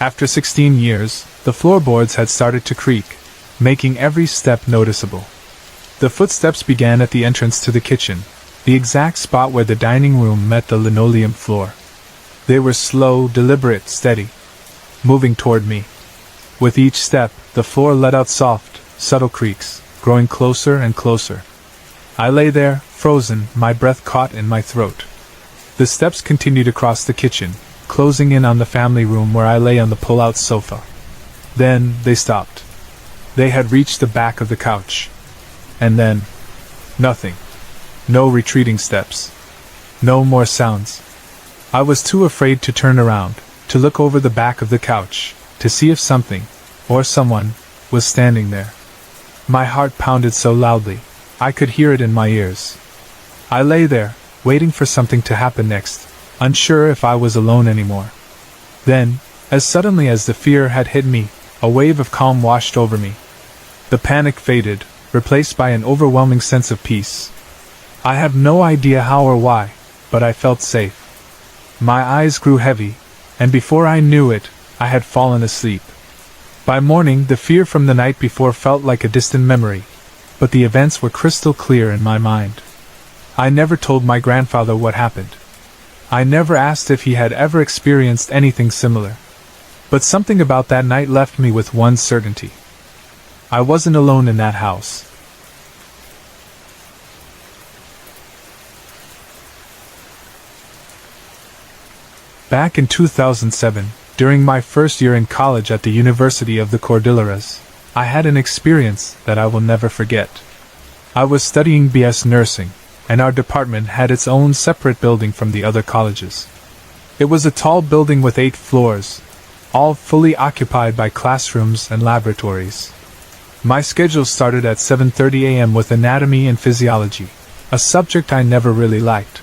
After 16 years, the floorboards had started to creak, making every step noticeable. The footsteps began at the entrance to the kitchen, the exact spot where the dining room met the linoleum floor. They were slow, deliberate, steady, moving toward me. With each step, the floor let out soft, subtle creaks, growing closer and closer. I lay there, frozen, my breath caught in my throat. The steps continued across the kitchen, closing in on the family room where I lay on the pull-out sofa. Then, they stopped. They had reached the back of the couch. And then, nothing. No retreating steps. No more sounds. I was too afraid to turn around, to look over the back of the couch, to see if something, or someone, was standing there. My heart pounded so loudly, I could hear it in my ears. I lay there, waiting for something to happen next, unsure if I was alone anymore. Then, as suddenly as the fear had hit me, a wave of calm washed over me. The panic faded, replaced by an overwhelming sense of peace. I have no idea how or why, but I felt safe. My eyes grew heavy, and before I knew it, I had fallen asleep. By morning, the fear from the night before felt like a distant memory, but the events were crystal clear in my mind. I never told my grandfather what happened. I never asked if he had ever experienced anything similar. But something about that night left me with one certainty. I wasn't alone in that house. Back in 2007, during my first year in college at the University of the Cordilleras, I had an experience that I will never forget. I was studying BS nursing, and our department had its own separate building from the other colleges. It was a tall building with 8 floors, all fully occupied by classrooms and laboratories. My schedule started at 7:30 a.m. with anatomy and physiology, a subject I never really liked.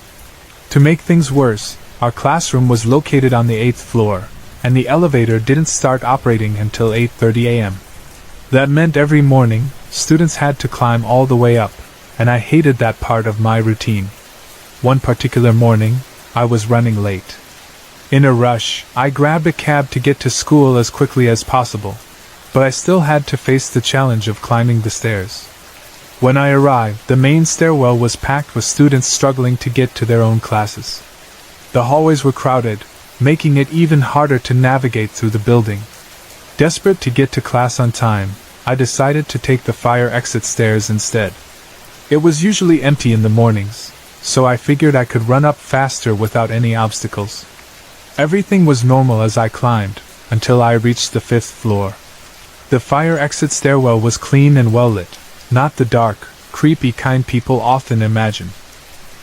To make things worse, our classroom was located on the 8th floor, and the elevator didn't start operating until 8:30 a.m. That meant every morning, students had to climb all the way up, and I hated that part of my routine. One particular morning, I was running late. In a rush, I grabbed a cab to get to school as quickly as possible, but I still had to face the challenge of climbing the stairs. When I arrived, the main stairwell was packed with students struggling to get to their own classes. The hallways were crowded, making it even harder to navigate through the building. Desperate to get to class on time, I decided to take the fire exit stairs instead. It was usually empty in the mornings, so I figured I could run up faster without any obstacles. Everything was normal as I climbed, until I reached the 5th floor. The fire exit stairwell was clean and well lit, not the dark, creepy kind people often imagine.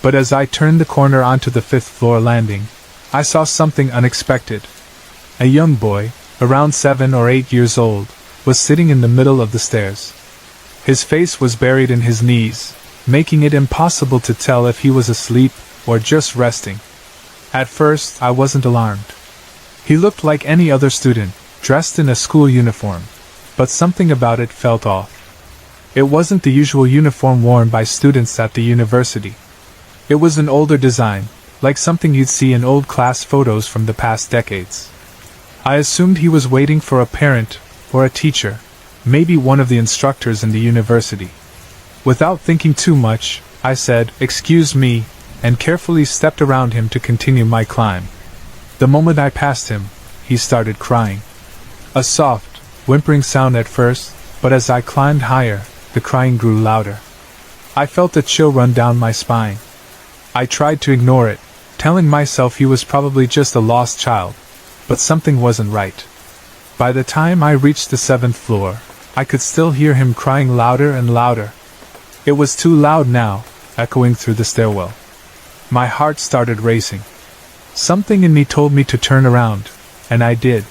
But as I turned the corner onto the 5th floor landing, I saw something unexpected. A young boy, around 7 or 8 years old, was sitting in the middle of the stairs. His face was buried in his knees, making it impossible to tell if he was asleep or just resting. At first, I wasn't alarmed. He looked like any other student, dressed in a school uniform, but something about it felt off. It wasn't the usual uniform worn by students at the university. It was an older design, like something you'd see in old class photos from the past decades. I assumed he was waiting for a parent or a teacher, maybe one of the instructors in the university. Without thinking too much, I said, "Excuse me," and carefully stepped around him to continue my climb. The moment I passed him, he started crying. A soft, whimpering sound at first, but as I climbed higher, the crying grew louder. I felt a chill run down my spine. I tried to ignore it, telling myself he was probably just a lost child, but something wasn't right. By the time I reached the 7th floor, I could still hear him crying louder and louder. It was too loud now, echoing through the stairwell. My heart started racing. Something in me told me to turn around, and I did.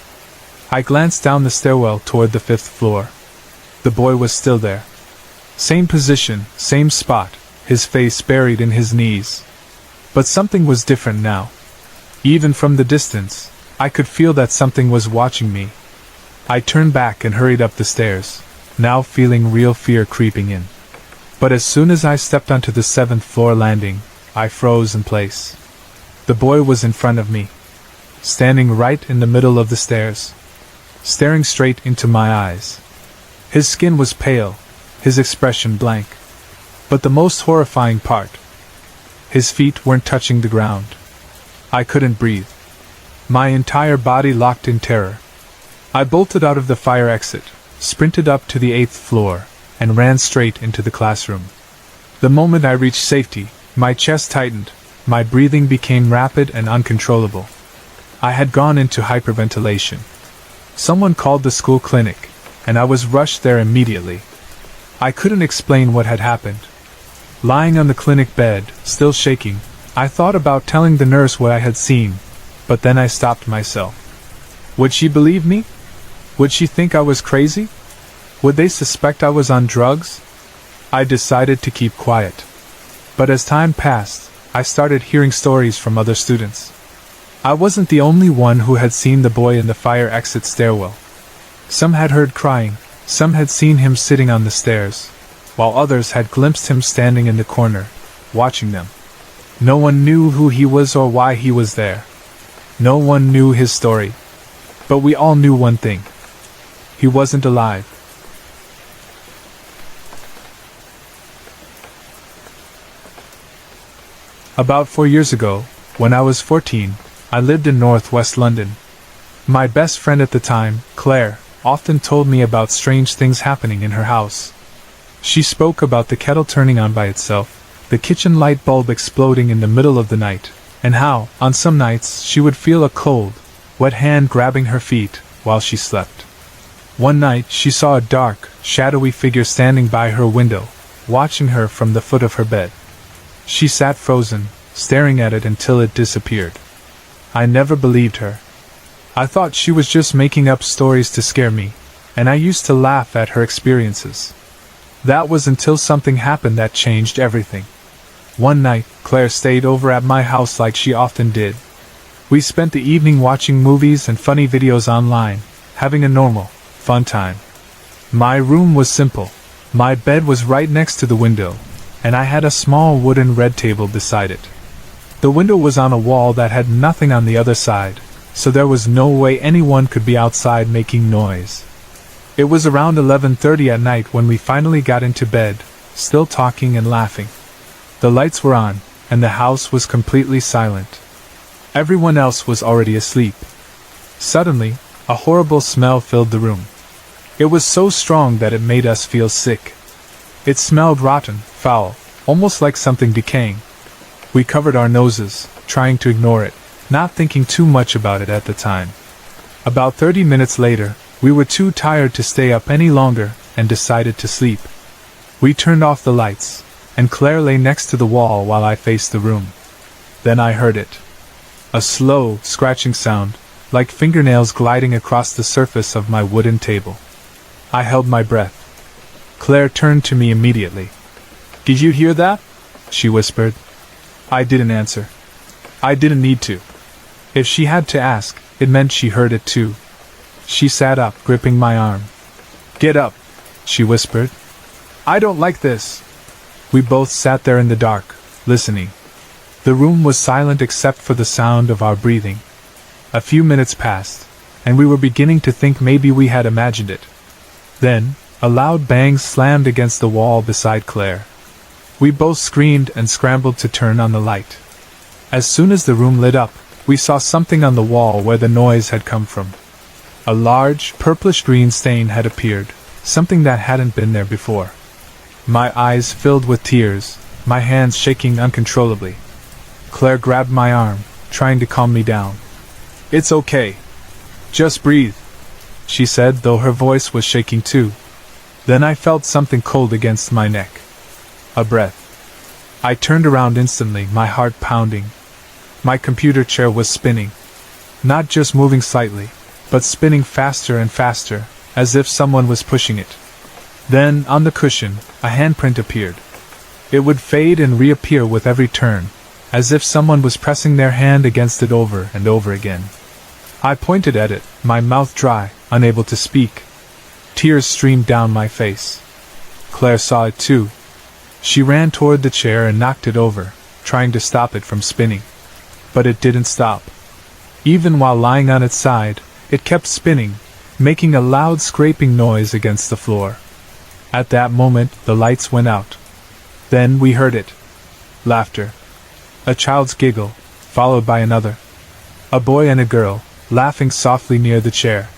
I glanced down the stairwell toward the 5th floor. The boy was still there. Same position, same spot, his face buried in his knees. But something was different now. Even from the distance, I could feel that something was watching me. I turned back and hurried up the stairs, now feeling real fear creeping in. But as soon as I stepped onto the 7th floor landing, I froze in place. The boy was in front of me, standing right in the middle of the stairs, staring straight into my eyes. His skin was pale, his expression blank. But the most horrifying part, his feet weren't touching the ground. I couldn't breathe. My entire body locked in terror. I bolted out of the fire exit, sprinted up to the 8th floor, and ran straight into the classroom. The moment I reached safety, my chest tightened, my breathing became rapid and uncontrollable. I had gone into hyperventilation. Someone called the school clinic, and I was rushed there immediately. I couldn't explain what had happened. Lying on the clinic bed, still shaking, I thought about telling the nurse what I had seen, but then I stopped myself. Would she believe me? Would she think I was crazy? Would they suspect I was on drugs? I decided to keep quiet. But as time passed, I started hearing stories from other students. I wasn't the only one who had seen the boy in the fire exit stairwell. Some had heard crying, some had seen him sitting on the stairs, while others had glimpsed him standing in the corner, watching them. No one knew who he was or why he was there. No one knew his story. But we all knew one thing. He wasn't alive. About 4 years ago, when I was 14, I lived in northwest London. My best friend at the time, Claire, often told me about strange things happening in her house. She spoke about the kettle turning on by itself, the kitchen light bulb exploding in the middle of the night, and how, on some nights, she would feel a cold, wet hand grabbing her feet while she slept. One night she saw a dark, shadowy figure standing by her window, watching her from the foot of her bed. She sat frozen, staring at it until it disappeared. I never believed her. I thought she was just making up stories to scare me, and I used to laugh at her experiences. That was until something happened that changed everything. One night, Claire stayed over at my house like she often did. We spent the evening watching movies and funny videos online, having a normal, fun time. My room was simple. My bed was right next to the window, and I had a small wooden red table beside it. The window was on a wall that had nothing on the other side, so there was no way anyone could be outside making noise. It was around 11:30 at night when we finally got into bed, still talking and laughing. The lights were on, and the house was completely silent. Everyone else was already asleep. Suddenly, a horrible smell filled the room. It was so strong that it made us feel sick. It smelled rotten, foul, almost like something decaying. We covered our noses, trying to ignore it, not thinking too much about it at the time. About 30 minutes later, we were too tired to stay up any longer and decided to sleep. We turned off the lights, and Claire lay next to the wall while I faced the room. Then I heard it. A slow, scratching sound, like fingernails gliding across the surface of my wooden table. I held my breath. Claire turned to me immediately. "Did you hear that?" she whispered. I didn't answer. I didn't need to. If she had to ask, it meant she heard it too. She sat up, gripping my arm. "Get up," she whispered. "I don't like this." We both sat there in the dark, listening. The room was silent except for the sound of our breathing. A few minutes passed, and we were beginning to think maybe we had imagined it. Then, a loud bang slammed against the wall beside Claire. We both screamed and scrambled to turn on the light. As soon as the room lit up, we saw something on the wall where the noise had come from. A large, purplish-green stain had appeared, something that hadn't been there before. My eyes filled with tears, my hands shaking uncontrollably. Claire grabbed my arm, trying to calm me down. "It's okay. Just breathe," she said, though her voice was shaking too. Then I felt something cold against my neck. A breath. I turned around instantly, my heart pounding. My computer chair was spinning. Not just moving slightly, but spinning faster and faster, as if someone was pushing it. Then, on the cushion, a handprint appeared. It would fade and reappear with every turn, as if someone was pressing their hand against it over and over again. I pointed at it, my mouth dry, unable to speak. Tears streamed down my face. Claire saw it too. She ran toward the chair and knocked it over, trying to stop it from spinning. But it didn't stop. Even while lying on its side, it kept spinning, making a loud scraping noise against the floor. At that moment, the lights went out. Then we heard it. Laughter. A child's giggle, followed by another. A boy and a girl, laughing softly near the chair.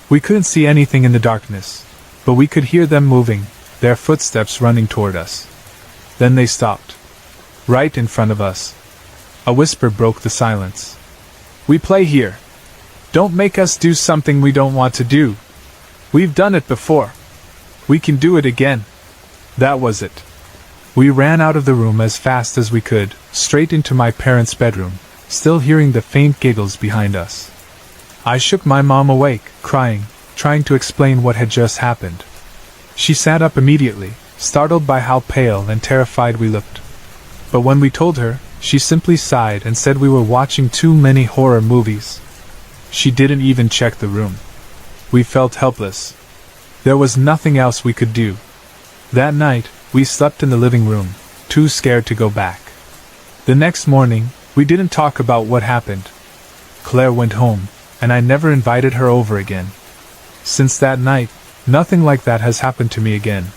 We couldn't see anything in the darkness, but we could hear them moving, their footsteps running toward us. Then they stopped. Right in front of us. A whisper broke the silence. "We play here. Don't make us do something we don't want to do. We've done it before. We can do it again." That was it. We ran out of the room as fast as we could, straight into my parents' bedroom, still hearing the faint giggles behind us. I shook my mom awake, crying, trying to explain what had just happened. She sat up immediately, startled by how pale and terrified we looked. But when we told her, she simply sighed and said we were watching too many horror movies. She didn't even check the room. We felt helpless. There was nothing else we could do. That night, we slept in the living room, too scared to go back. The next morning, we didn't talk about what happened. Claire went home, and I never invited her over again. Since that night, nothing like that has happened to me again.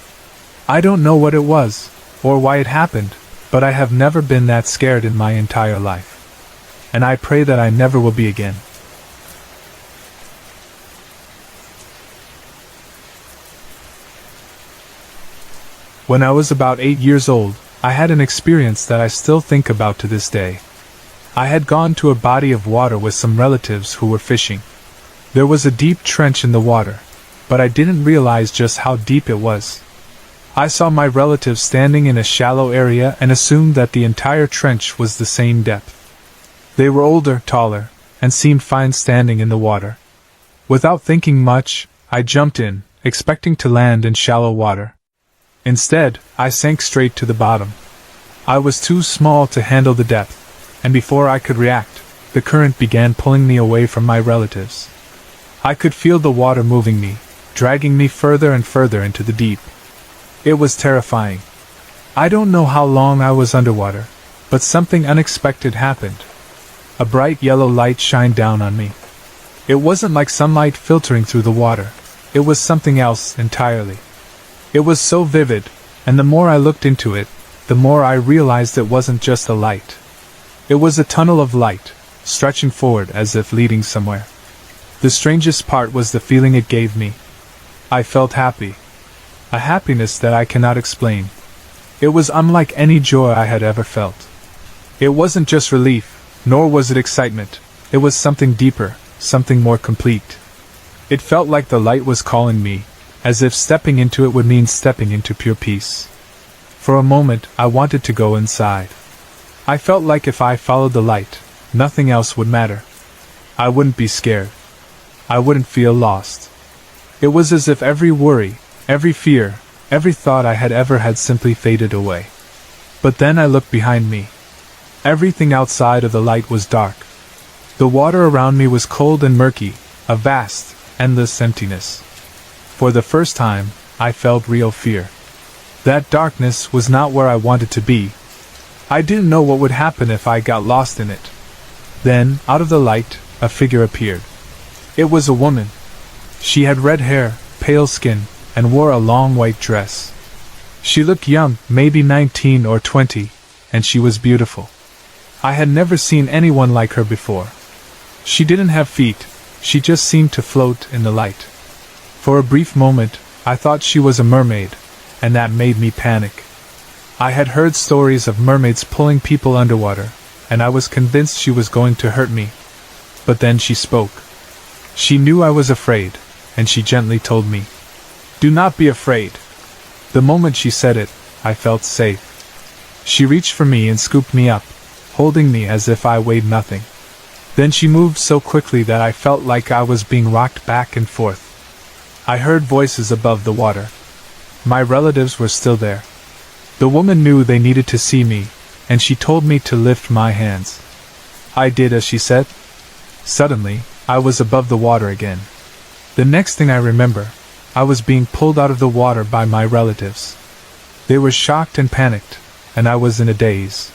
I don't know what it was, or why it happened, but I have never been that scared in my entire life. And I pray that I never will be again. When I was about 8 years old, I had an experience that I still think about to this day. I had gone to a body of water with some relatives who were fishing. There was a deep trench in the water, but I didn't realize just how deep it was. I saw my relatives standing in a shallow area and assumed that the entire trench was the same depth. They were older, taller, and seemed fine standing in the water. Without thinking much, I jumped in, expecting to land in shallow water. Instead, I sank straight to the bottom. I was too small to handle the depth, and before I could react, the current began pulling me away from my relatives. I could feel the water moving me, dragging me further and further into the deep. It was terrifying. I don't know how long I was underwater, But something unexpected happened. A bright yellow light shined down on me. It wasn't like sunlight filtering through the water. It was something else entirely. It was so vivid, and the more I looked into it, the more I realized it wasn't just a light. It was a tunnel of light, stretching forward as if leading somewhere. The strangest part was the feeling it gave me. I felt happy. A happiness that I cannot explain. It was unlike any joy I had ever felt. It wasn't just relief, nor was it excitement. It was something deeper, something more complete. It felt like the light was calling me, as if stepping into it would mean stepping into pure peace. For a moment, I wanted to go inside. I felt like if I followed the light, nothing else would matter. I wouldn't be scared. I wouldn't feel lost. It was as if every worry, every fear, every thought I had ever had simply faded away. But then I looked behind me. Everything outside of the light was dark. The water around me was cold and murky, a vast, endless emptiness. For the first time, I felt real fear. That darkness was not where I wanted to be. I didn't know what would happen if I got lost in it. Then, out of the light, a figure appeared. It was a woman. She had red hair, pale skin, and wore a long white dress. She looked young, maybe 19 or 20, and she was beautiful. I had never seen anyone like her before. She didn't have feet, she just seemed to float in the light. For a brief moment, I thought she was a mermaid, and that made me panic. I had heard stories of mermaids pulling people underwater, and I was convinced she was going to hurt me. But then she spoke. She knew I was afraid, and she gently told me, "Do not be afraid." The moment she said it, I felt safe. She reached for me and scooped me up, holding me as if I weighed nothing. Then she moved so quickly that I felt like I was being rocked back and forth. I heard voices above the water. My relatives were still there. The woman knew they needed to see me, and she told me to lift my hands. I did as she said. Suddenly, I was above the water again. The next thing I remember, I was being pulled out of the water by my relatives. They were shocked and panicked, and I was in a daze.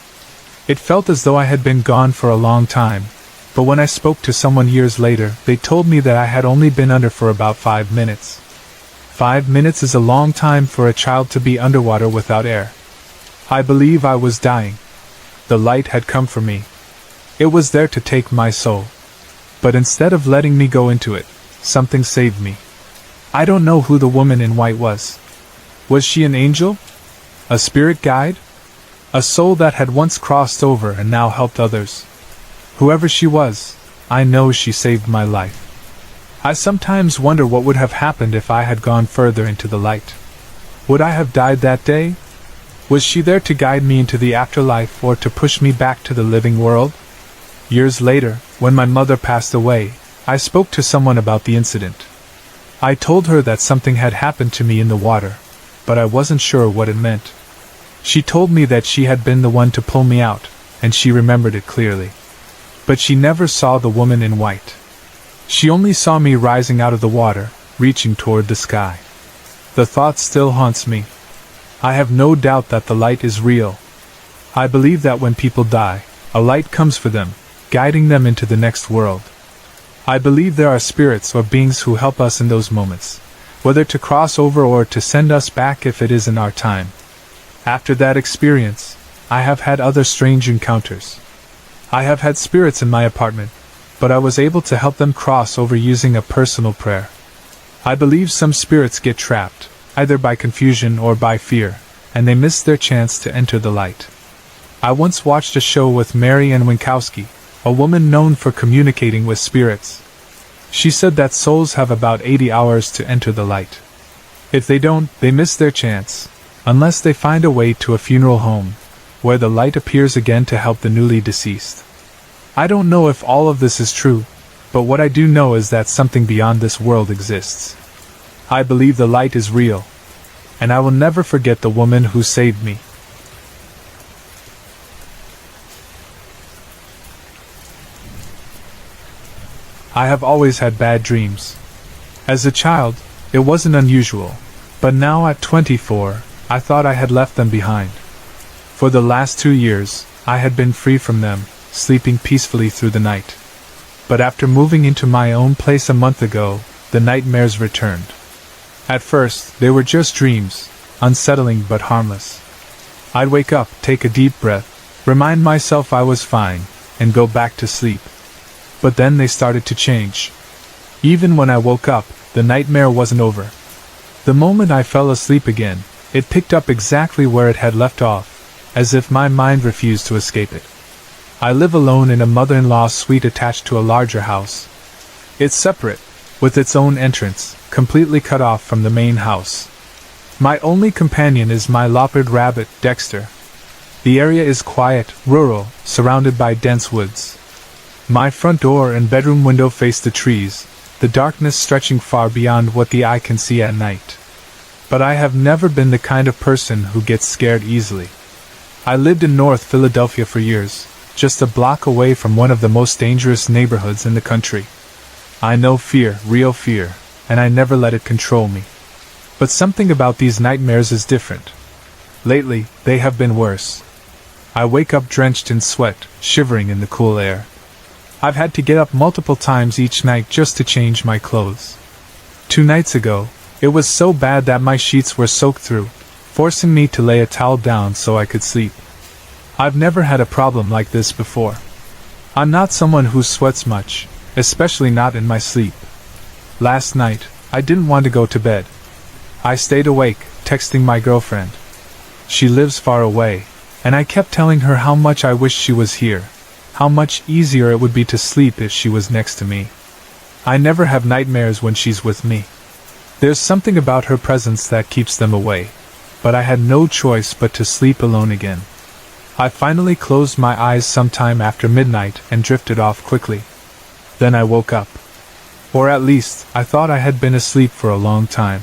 It felt as though I had been gone for a long time, but when I spoke to someone years later, they told me that I had only been under for about 5 minutes. 5 minutes is a long time for a child to be underwater without air. I believe I was dying. The light had come for me. It was there to take my soul. But instead of letting me go into it, something saved me. I don't know who the woman in white was. Was she an angel? A spirit guide? A soul that had once crossed over and now helped others? Whoever she was, I know she saved my life. I sometimes wonder what would have happened if I had gone further into the light. Would I have died that day? Was she there to guide me into the afterlife or to push me back to the living world? Years later, when my mother passed away, I spoke to someone about the incident. I told her that something had happened to me in the water, but I wasn't sure what it meant. She told me that she had been the one to pull me out, and she remembered it clearly. But she never saw the woman in white. She only saw me rising out of the water, reaching toward the sky. The thought still haunts me. I have no doubt that the light is real. I believe that when people die, a light comes for them, guiding them into the next world. I believe there are spirits or beings who help us in those moments, whether to cross over or to send us back if it isn't our time. After that experience, I have had other strange encounters. I have had spirits in my apartment, but I was able to help them cross over using a personal prayer. I believe some spirits get trapped, either by confusion or by fear, and they miss their chance to enter the light. I once watched a show with Mary Ann Winkowski, a woman known for communicating with spirits. She said that souls have about 80 hours to enter the light. If they don't, they miss their chance, unless they find a way to a funeral home, where the light appears again to help the newly deceased. I don't know if all of this is true, but what I do know is that something beyond this world exists. I believe the light is real, and I will never forget the woman who saved me. I have always had bad dreams. As a child, it wasn't unusual, but now at 24, I thought I had left them behind. For the last 2 years, I had been free from them, sleeping peacefully through the night. But after moving into my own place a month ago, the nightmares returned. At first, they were just dreams, unsettling but harmless. I'd wake up, take a deep breath, remind myself I was fine, and go back to sleep. But then they started to change. Even when I woke up, the nightmare wasn't over. The moment I fell asleep again, it picked up exactly where it had left off, as if my mind refused to escape it. I live alone in a mother-in-law's suite attached to a larger house. It's separate, with its own entrance, completely cut off from the main house. My only companion is my leopard rabbit, Dexter. The area is quiet, rural, surrounded by dense woods. My front door and bedroom window face the trees, the darkness stretching far beyond what the eye can see at night. But I have never been the kind of person who gets scared easily. I lived in North Philadelphia for years, just a block away from one of the most dangerous neighborhoods in the country. I know fear, real fear, and I never let it control me. But something about these nightmares is different. Lately, they have been worse. I wake up drenched in sweat, shivering in the cool air. I've had to get up multiple times each night just to change my clothes. 2 nights ago, it was so bad that my sheets were soaked through, forcing me to lay a towel down so I could sleep. I've never had a problem like this before. I'm not someone who sweats much, especially not in my sleep. Last night, I didn't want to go to bed. I stayed awake, texting my girlfriend. She lives far away, and I kept telling her how much I wished she was here, how much easier it would be to sleep if she was next to me. I never have nightmares when she's with me. There's something about her presence that keeps them away, but I had no choice but to sleep alone again. I finally closed my eyes sometime after midnight and drifted off quickly. Then I woke up. Or at least, I thought I had been asleep for a long time.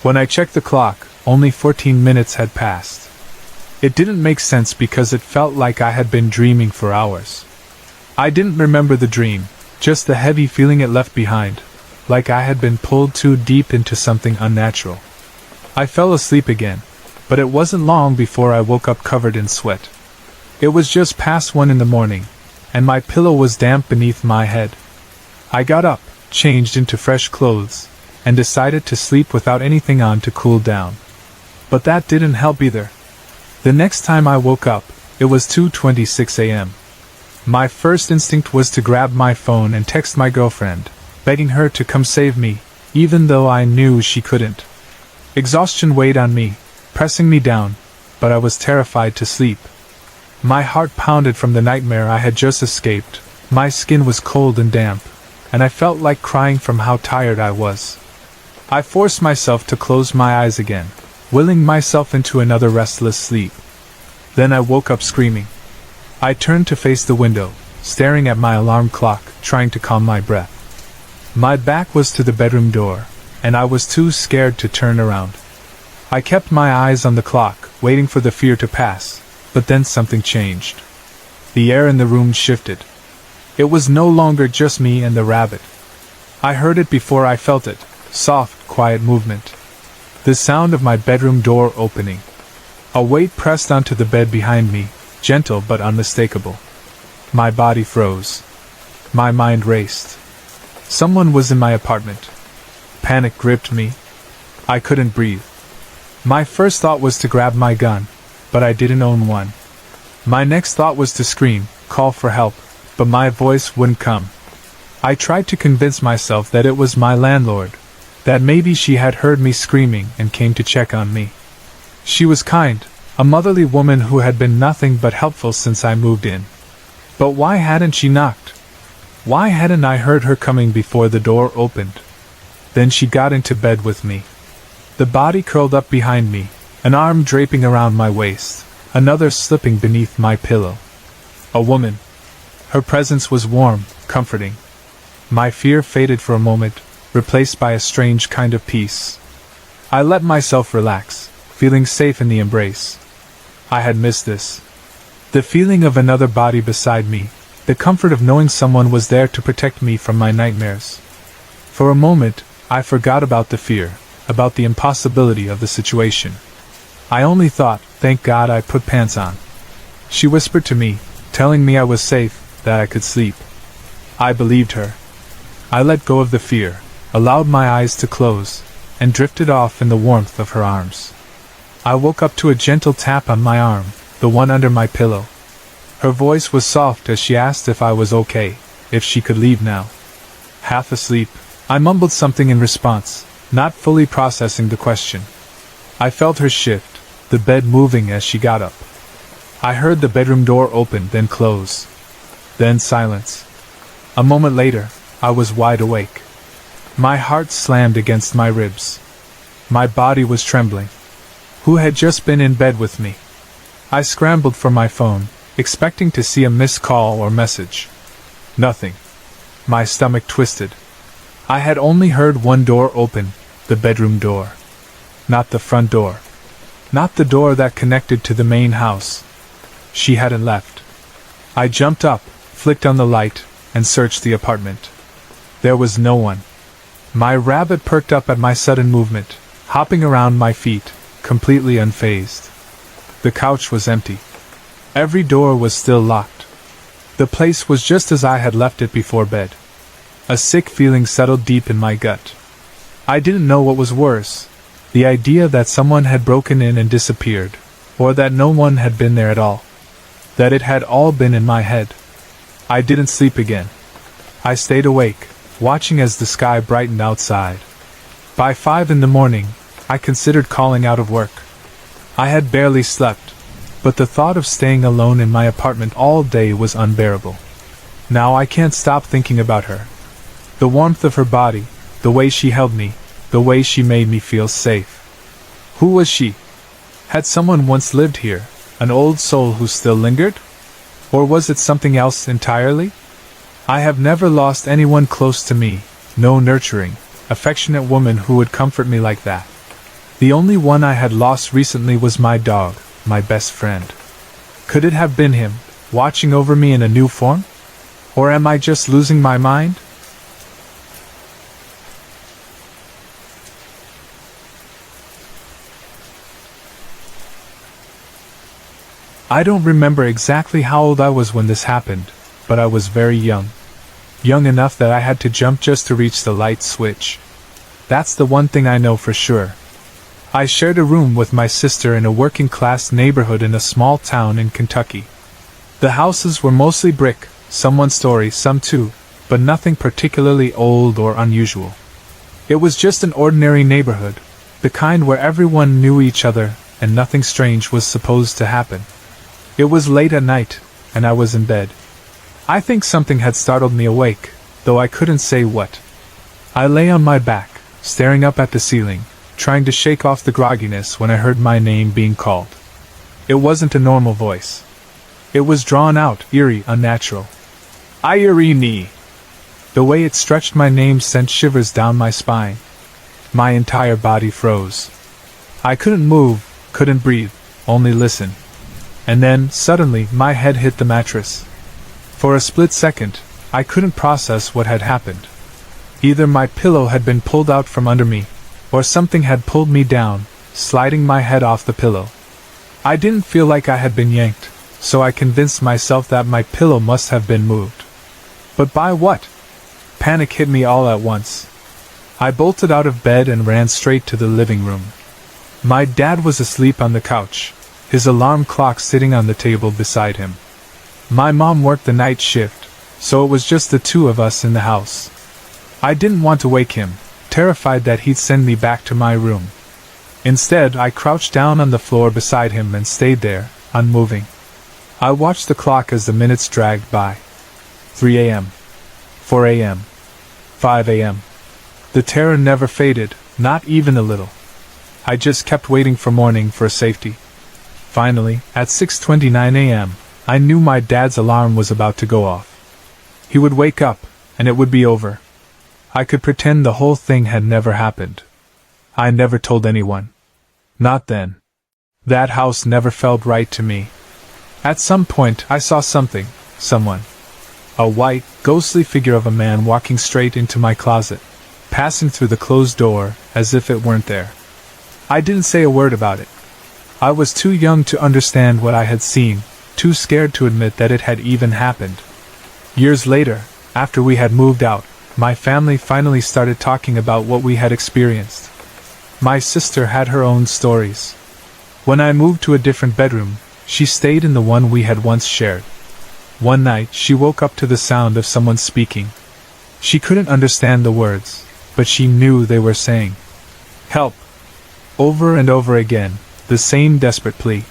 When I checked the clock, only 14 minutes had passed. It didn't make sense because it felt like I had been dreaming for hours. I didn't remember the dream, just the heavy feeling it left behind, like I had been pulled too deep into something unnatural. I fell asleep again, but it wasn't long before I woke up covered in sweat. It was just past 1 in the morning, and my pillow was damp beneath my head. I got up, changed into fresh clothes, and decided to sleep without anything on to cool down. But that didn't help either. The next time I woke up, it was 2:26 a.m. My first instinct was to grab my phone and text my girlfriend, begging her to come save me, even though I knew she couldn't. Exhaustion weighed on me, pressing me down, but I was terrified to sleep. My heart pounded from the nightmare I had just escaped, my skin was cold and damp, and I felt like crying from how tired I was. I forced myself to close my eyes again, willing myself into another restless sleep. Then I woke up screaming. I turned to face the window, staring at my alarm clock, trying to calm my breath. My back was to the bedroom door, and I was too scared to turn around. I kept my eyes on the clock, waiting for the fear to pass, but then something changed. The air in the room shifted. It was no longer just me and the rabbit. I heard it before I felt it, soft, quiet movement. The sound of my bedroom door opening. A weight pressed onto the bed behind me, gentle but unmistakable. My body froze. My mind raced. Someone was in my apartment. Panic gripped me. I couldn't breathe. My first thought was to grab my gun, but I didn't own one. My next thought was to scream, call for help, but my voice wouldn't come. I tried to convince myself that it was my landlord, that maybe she had heard me screaming and came to check on me. She was kind, a motherly woman who had been nothing but helpful since I moved in. But why hadn't she knocked? Why hadn't I heard her coming before the door opened? Then she got into bed with me. The body curled up behind me, an arm draping around my waist, another slipping beneath my pillow. A woman. Her presence was warm, comforting. My fear faded for a moment, replaced by a strange kind of peace. I let myself relax, feeling safe in the embrace. I had missed this. The feeling of another body beside me, the comfort of knowing someone was there to protect me from my nightmares. For a moment, I forgot about the fear, about the impossibility of the situation. I only thought, thank God I put pants on. She whispered to me, telling me I was safe, that I could sleep. I believed her. I let go of the fear, allowed my eyes to close, and drifted off in the warmth of her arms. I woke up to a gentle tap on my arm, the one under my pillow. Her voice was soft as she asked if I was okay, if she could leave now. Half asleep, I mumbled something in response, not fully processing the question. I felt her shift, the bed moving as she got up. I heard the bedroom door open, then close. Then silence. A moment later, I was wide awake. My heart slammed against my ribs. My body was trembling. Who had just been in bed with me? I scrambled for my phone, expecting to see a missed call or message. Nothing. My stomach twisted. I had only heard one door open, the bedroom door. Not the front door. Not the door that connected to the main house. She hadn't left. I jumped up, flicked on the light, and searched the apartment. There was no one. My rabbit perked up at my sudden movement, hopping around my feet, completely unfazed. The couch was empty. Every door was still locked. The place was just as I had left it before bed. A sick feeling settled deep in my gut. I didn't know what was worse, the idea that someone had broken in and disappeared, or that no one had been there at all. That it had all been in my head. I didn't sleep again. I stayed awake, watching as the sky brightened outside. By 5 in the morning, I considered calling out of work. I had barely slept, but the thought of staying alone in my apartment all day was unbearable. Now I can't stop thinking about her. The warmth of her body, the way she held me, the way she made me feel safe. Who was she? Had someone once lived here, an old soul who still lingered? Or was it something else entirely? I have never lost anyone close to me, no nurturing, affectionate woman who would comfort me like that. The only one I had lost recently was my dog, my best friend. Could it have been him, watching over me in a new form? Or am I just losing my mind? I don't remember exactly how old I was when this happened, but I was very young. Young enough that I had to jump just to reach the light switch. That's the one thing I know for sure. I shared a room with my sister in a working-class neighborhood in a small town in Kentucky. The houses were mostly brick, some one-story, some two, but nothing particularly old or unusual. It was just an ordinary neighborhood, the kind where everyone knew each other and nothing strange was supposed to happen. It was late at night, and I was in bed. I think something had startled me awake, though I couldn't say what. I lay on my back, staring up at the ceiling, trying to shake off the grogginess when I heard my name being called. It wasn't a normal voice. It was drawn out, eerie, unnatural. Irene! The way it stretched my name sent shivers down my spine. My entire body froze. I couldn't move, couldn't breathe, only listen. And then, suddenly, my head hit the mattress. For a split second, I couldn't process what had happened. Either my pillow had been pulled out from under me, or something had pulled me down, sliding my head off the pillow. I didn't feel like I had been yanked, so I convinced myself that my pillow must have been moved. But by what? Panic hit me all at once. I bolted out of bed and ran straight to the living room. My dad was asleep on the couch, his alarm clock sitting on the table beside him. My mom worked the night shift, so it was just the two of us in the house. I didn't want to wake him, terrified that he'd send me back to my room. Instead, I crouched down on the floor beside him and stayed there, unmoving. I watched the clock as the minutes dragged by. 3 a.m. 4 a.m. 5 a.m. The terror never faded, not even a little. I just kept waiting for morning for safety. Finally, at 6:29 a.m., I knew my dad's alarm was about to go off. He would wake up, and it would be over. I could pretend the whole thing had never happened. I never told anyone. Not then. That house never felt right to me. At some point, I saw something, someone. A white, ghostly figure of a man walking straight into my closet, passing through the closed door, as if it weren't there. I didn't say a word about it. I was too young to understand what I had seen, too scared to admit that it had even happened. Years later, after we had moved out, my family finally started talking about what we had experienced. My sister had her own stories. When I moved to a different bedroom, she stayed in the one we had once shared. One night, she woke up to the sound of someone speaking. She couldn't understand the words, but she knew they were saying, "Help!" over and over again, the same desperate plea.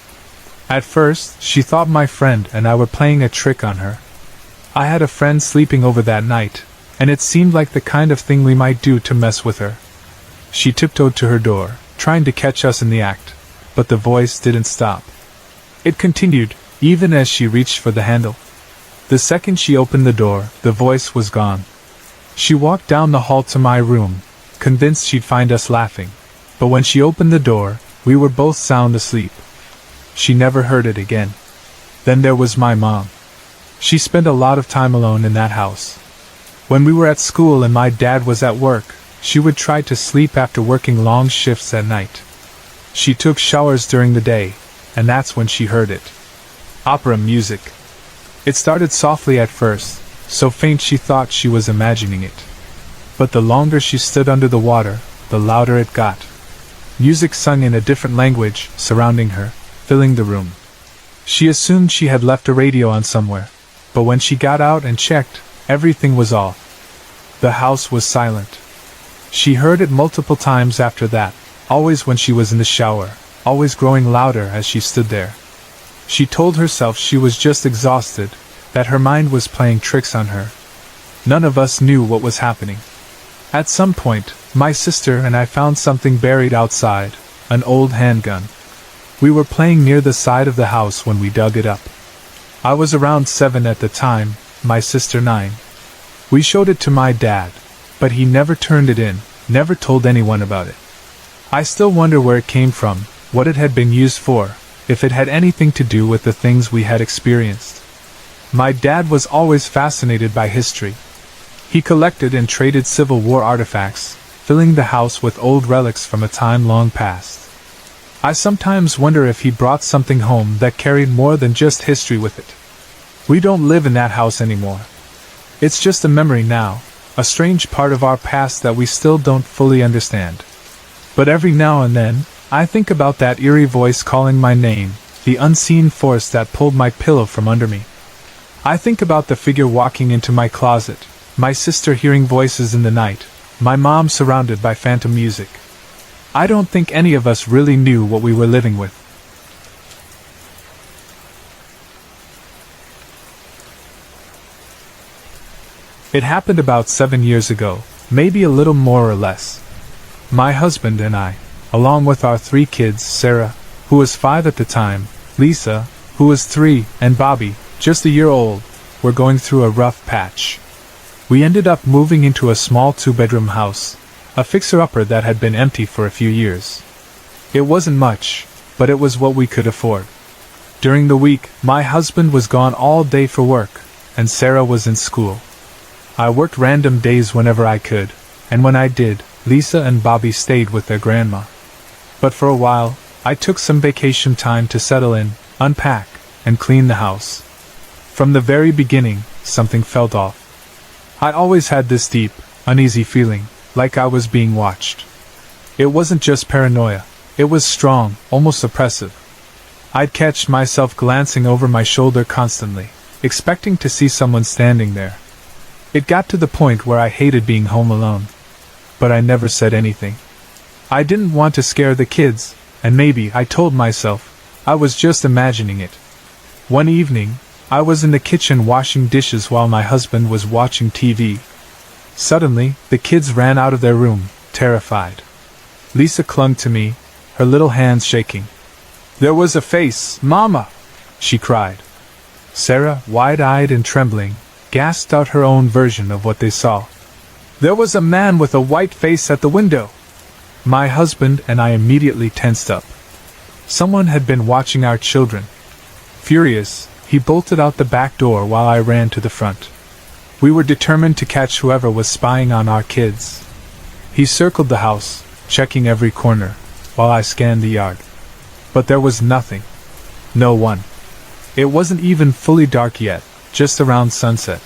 At first, she thought my friend and I were playing a trick on her. I had a friend sleeping over that night, and it seemed like the kind of thing we might do to mess with her. She tiptoed to her door, trying to catch us in the act, but the voice didn't stop. It continued, even as she reached for the handle. The second she opened the door, the voice was gone. She walked down the hall to my room, convinced she'd find us laughing, but when she opened the door, we were both sound asleep. She never heard it again. Then there was my mom. She spent a lot of time alone in that house. When we were at school and my dad was at work, she would try to sleep after working long shifts at night. She took showers during the day, and that's when she heard it. Opera music. It started softly at first, so faint she thought she was imagining it. But the longer she stood under the water, the louder it got. Music sung in a different language, surrounding her, filling the room. She assumed she had left a radio on somewhere, but when she got out and checked, everything was off. The house was silent. She heard it multiple times after that, always when she was in the shower, always growing louder as she stood there. She told herself she was just exhausted, that her mind was playing tricks on her. None of us knew what was happening. At some point, my sister and I found something buried outside, an old handgun. We were playing near the side of the house when we dug it up. I was around 7 at the time, my sister 9. We showed it to my dad, but he never turned it in, never told anyone about it. I still wonder where it came from, what it had been used for, if it had anything to do with the things we had experienced. My dad was always fascinated by history. He collected and traded Civil War artifacts, filling the house with old relics from a time long past. I sometimes wonder if he brought something home that carried more than just history with it. We don't live in that house anymore. It's just a memory now, a strange part of our past that we still don't fully understand. But every now and then, I think about that eerie voice calling my name, the unseen force that pulled my pillow from under me. I think about the figure walking into my closet, my sister hearing voices in the night, my mom surrounded by phantom music. I don't think any of us really knew what we were living with. It happened about 7 years ago, maybe a little more or less. My husband and I, along with our 3 kids, Sarah, who was 5 at the time, Lisa, who was 3, and Bobby, just a year old, were going through a rough patch. We ended up moving into a small 2-bedroom house, a fixer-upper that had been empty for a few years. It wasn't much, but it was what we could afford. During the week, my husband was gone all day for work, and Sarah was in school. I worked random days whenever I could, and when I did, Lisa and Bobby stayed with their grandma. But for a while, I took some vacation time to settle in, unpack, and clean the house. From the very beginning, something felt off. I always had this deep, uneasy feeling, like I was being watched. It wasn't just paranoia, it was strong, almost oppressive. I'd catch myself glancing over my shoulder constantly, expecting to see someone standing there. It got to the point where I hated being home alone. But I never said anything. I didn't want to scare the kids, and maybe, I told myself, I was just imagining it. One evening, I was in the kitchen washing dishes while my husband was watching TV. Suddenly, the kids ran out of their room, terrified. Lisa clung to me, her little hands shaking. "There was a face, Mama!" she cried. Sarah, wide-eyed and trembling, gasped out her own version of what they saw. "There was a man with a white face at the window!" My husband and I immediately tensed up. Someone had been watching our children. Furious, he bolted out the back door while I ran to the front. We were determined to catch whoever was spying on our kids. He circled the house, checking every corner, while I scanned the yard. But there was nothing. No one. It wasn't even fully dark yet, just around sunset.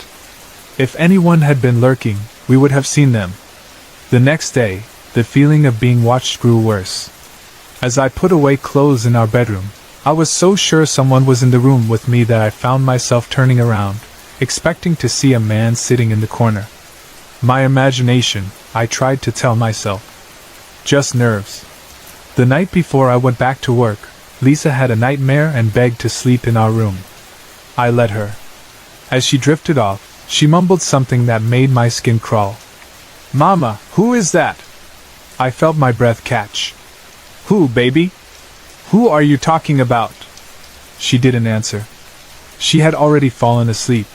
If anyone had been lurking, we would have seen them. The next day, the feeling of being watched grew worse. As I put away clothes in our bedroom, I was so sure someone was in the room with me that I found myself turning around, expecting to see a man sitting in the corner. My imagination, I tried to tell myself. Just nerves. The night before I went back to work, Lisa had a nightmare and begged to sleep in our room. I let her. As she drifted off, she mumbled something that made my skin crawl. "Mama, who is that?" I felt my breath catch. "Who, baby? Who are you talking about?" She didn't answer. She had already fallen asleep.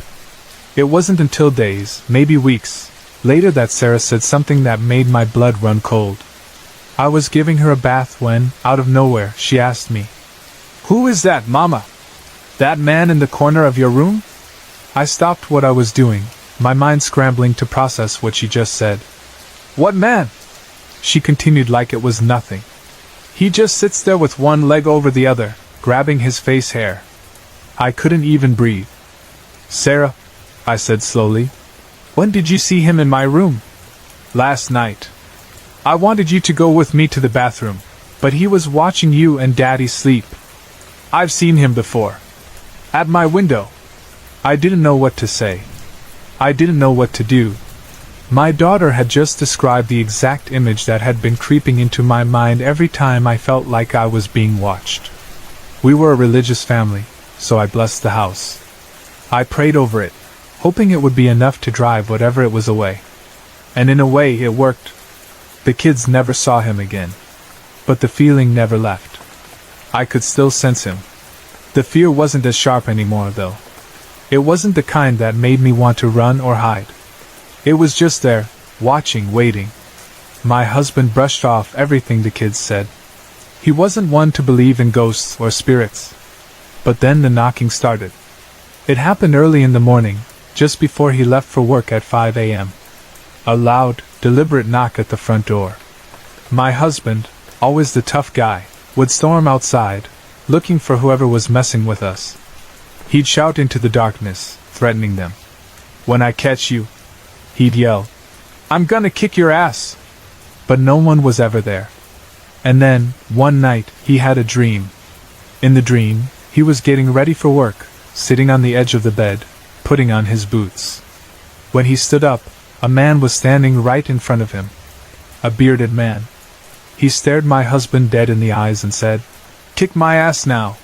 It wasn't until days, maybe weeks, later that Sarah said something that made my blood run cold. I was giving her a bath when, out of nowhere, she asked me, "Who is that, Mama? That man in the corner of your room?" I stopped what I was doing, my mind scrambling to process what she just said. "What man?" She continued like it was nothing. "He just sits there with one leg over the other, grabbing his face hair." I couldn't even breathe. "Sarah," I said slowly, "when did you see him in my room?" "Last night. I wanted you to go with me to the bathroom, but he was watching you and Daddy sleep. I've seen him before. At my window." I didn't know what to say. I didn't know what to do. My daughter had just described the exact image that had been creeping into my mind every time I felt like I was being watched. We were a religious family, so I blessed the house. I prayed over it, hoping it would be enough to drive whatever it was away. And in a way, it worked. The kids never saw him again. But the feeling never left. I could still sense him. The fear wasn't as sharp anymore, though. It wasn't the kind that made me want to run or hide. It was just there, watching, waiting. My husband brushed off everything the kids said. He wasn't one to believe in ghosts or spirits. But then the knocking started. It happened early in the morning, just before he left for work at 5 a.m. A loud, deliberate knock at the front door. My husband, always the tough guy, would storm outside, looking for whoever was messing with us. He'd shout into the darkness, threatening them. "When I catch you," he'd yell, "I'm gonna kick your ass." But no one was ever there. And then, one night, he had a dream. In the dream, he was getting ready for work, sitting on the edge of the bed, putting on his boots. When he stood up, a man was standing right in front of him. A bearded man. He stared my husband dead in the eyes and said, "Kick my ass now."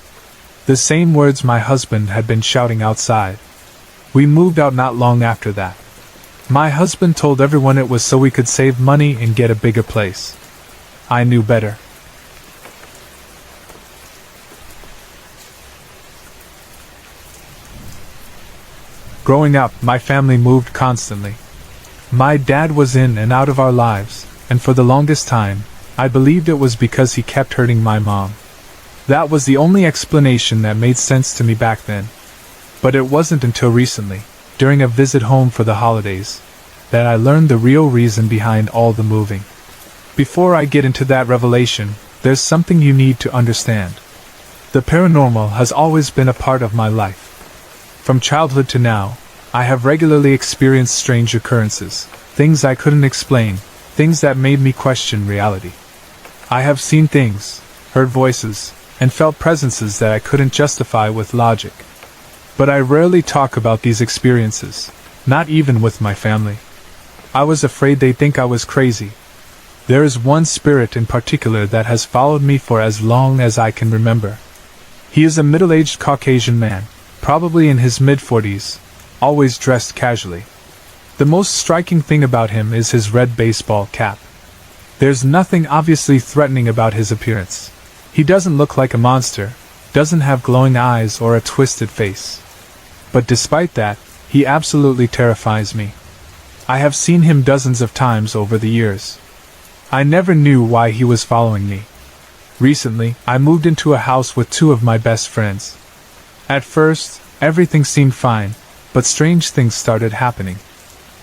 The same words my husband had been shouting outside. We moved out not long after that. My husband told everyone it was so we could save money and get a bigger place. I knew better. Growing up, my family moved constantly. My dad was in and out of our lives, and for the longest time, I believed it was because he kept hurting my mom. That was the only explanation that made sense to me back then. But it wasn't until recently, during a visit home for the holidays, that I learned the real reason behind all the moving. Before I get into that revelation, there's something you need to understand. The paranormal has always been a part of my life. From childhood to now, I have regularly experienced strange occurrences, things I couldn't explain, things that made me question reality. I have seen things, heard voices, and felt presences that I couldn't justify with logic. But I rarely talk about these experiences, not even with my family. I was afraid they'd think I was crazy. There is one spirit in particular that has followed me for as long as I can remember. He is a middle-aged Caucasian man, probably in his mid-40s, always dressed casually. The most striking thing about him is his red baseball cap. There's nothing obviously threatening about his appearance. He doesn't look like a monster, doesn't have glowing eyes or a twisted face. But despite that, he absolutely terrifies me. I have seen him dozens of times over the years. I never knew why he was following me. Recently, I moved into a house with two of my best friends. At first, everything seemed fine, but strange things started happening.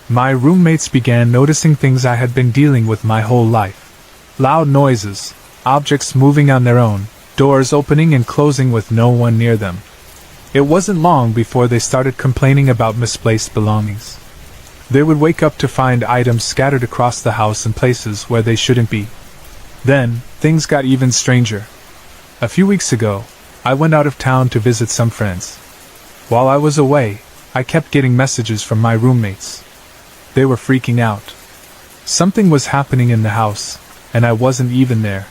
My roommates began noticing things I had been dealing with my whole life. Loud noises, objects moving on their own, doors opening and closing with no one near them. It wasn't long before they started complaining about misplaced belongings. They would wake up to find items scattered across the house in places where they shouldn't be. Then, things got even stranger. A few weeks ago, I went out of town to visit some friends. While I was away, I kept getting messages from my roommates. They were freaking out. Something was happening in the house, and I wasn't even there.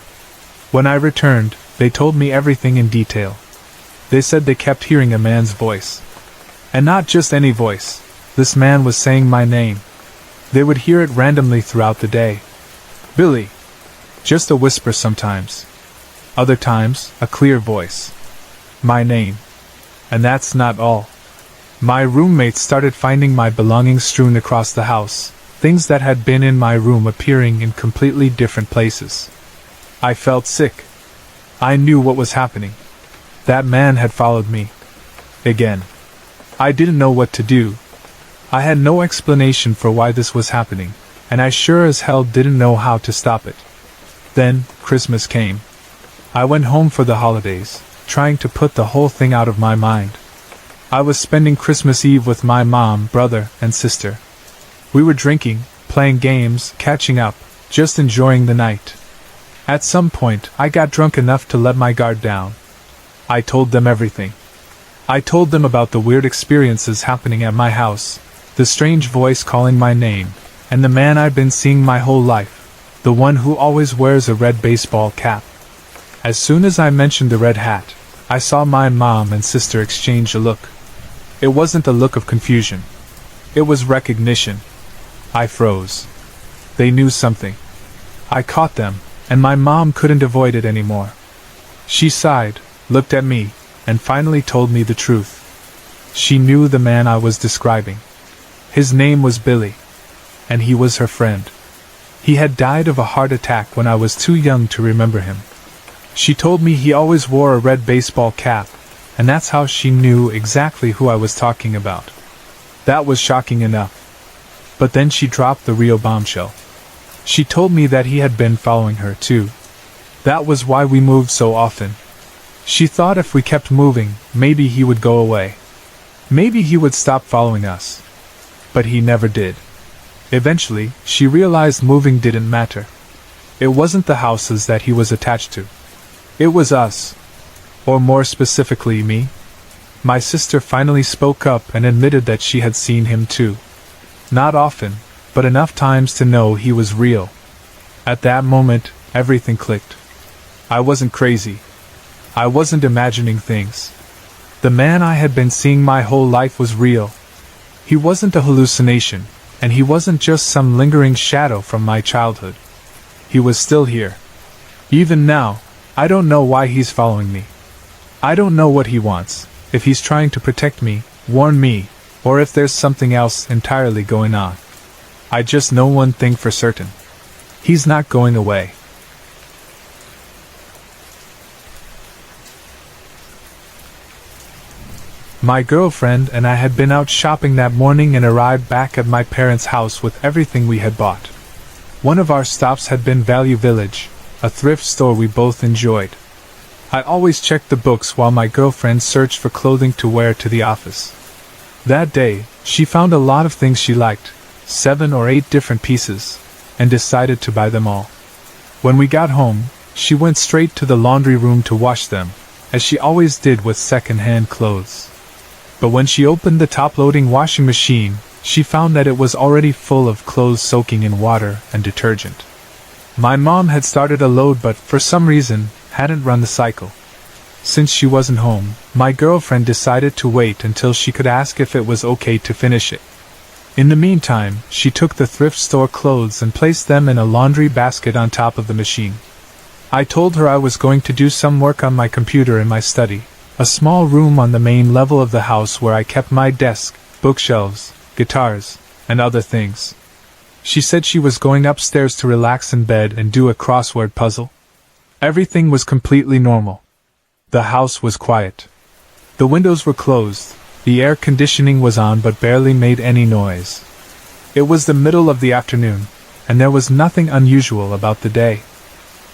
When I returned, they told me everything in detail. They said they kept hearing a man's voice. And not just any voice. This man was saying my name. They would hear it randomly throughout the day. Billy. Just a whisper sometimes. Other times, a clear voice. My name. And that's not all. My roommates started finding my belongings strewn across the house, things that had been in my room appearing in completely different places. I felt sick. I knew what was happening. That man had followed me. Again. I didn't know what to do. I had no explanation for why this was happening, and I sure as hell didn't know how to stop it. Then, Christmas came. I went home for the holidays, trying to put the whole thing out of my mind. I was spending Christmas Eve with my mom, brother, and sister. We were drinking, playing games, catching up, just enjoying the night. At some point, I got drunk enough to let my guard down. I told them everything. I told them about the weird experiences happening at my house, the strange voice calling my name, and the man I'd been seeing my whole life, the one who always wears a red baseball cap. As soon as I mentioned the red hat, I saw my mom and sister exchange a look. It wasn't a look of confusion. It was recognition. I froze. They knew something. I caught them, and my mom couldn't avoid it anymore. She sighed, looked at me, and finally told me the truth. She knew the man I was describing. His name was Billy, and he was her friend. He had died of a heart attack when I was too young to remember him. She told me he always wore a red baseball cap, and that's how she knew exactly who I was talking about. That was shocking enough. But then she dropped the real bombshell. She told me that he had been following her too. That was why we moved so often. She thought if we kept moving, maybe he would go away. Maybe he would stop following us. But he never did. Eventually, she realized moving didn't matter. It wasn't the houses that he was attached to. It was us. Or more specifically, me. My sister finally spoke up and admitted that she had seen him too. Not often, but enough times to know he was real. At that moment, everything clicked. I wasn't crazy. I wasn't imagining things. The man I had been seeing my whole life was real. He wasn't a hallucination, and he wasn't just some lingering shadow from my childhood. He was still here. Even now, I don't know why he's following me. I don't know what he wants, if he's trying to protect me, warn me, or if there's something else entirely going on. I just know one thing for certain. He's not going away. My girlfriend and I had been out shopping that morning and arrived back at my parents' house with everything we had bought. One of our stops had been Value Village, a thrift store we both enjoyed. I always checked the books while my girlfriend searched for clothing to wear to the office. That day, she found a lot of things she liked, 7 or 8 different pieces, and decided to buy them all. When we got home, she went straight to the laundry room to wash them, as she always did with second-hand clothes. But when she opened the top-loading washing machine, she found that it was already full of clothes soaking in water and detergent. My mom had started a load but, for some reason, hadn't run the cycle. Since she wasn't home, my girlfriend decided to wait until she could ask if it was okay to finish it. In the meantime, she took the thrift store clothes and placed them in a laundry basket on top of the machine. I told her I was going to do some work on my computer in my study, a small room on the main level of the house where I kept my desk, bookshelves, guitars, and other things. She said she was going upstairs to relax in bed and do a crossword puzzle. Everything was completely normal. The house was quiet. The windows were closed, the air conditioning was on but barely made any noise. It was the middle of the afternoon, and there was nothing unusual about the day.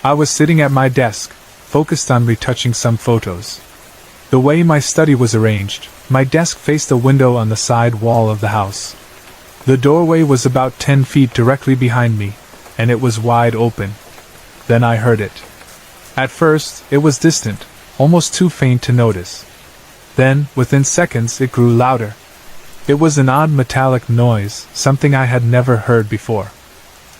I was sitting at my desk, focused on retouching some photos. The way my study was arranged, my desk faced a window on the side wall of the house. The doorway was about 10 feet directly behind me, and it was wide open. Then I heard it. At first, it was distant, almost too faint to notice. Then, within seconds, it grew louder. It was an odd metallic noise, something I had never heard before.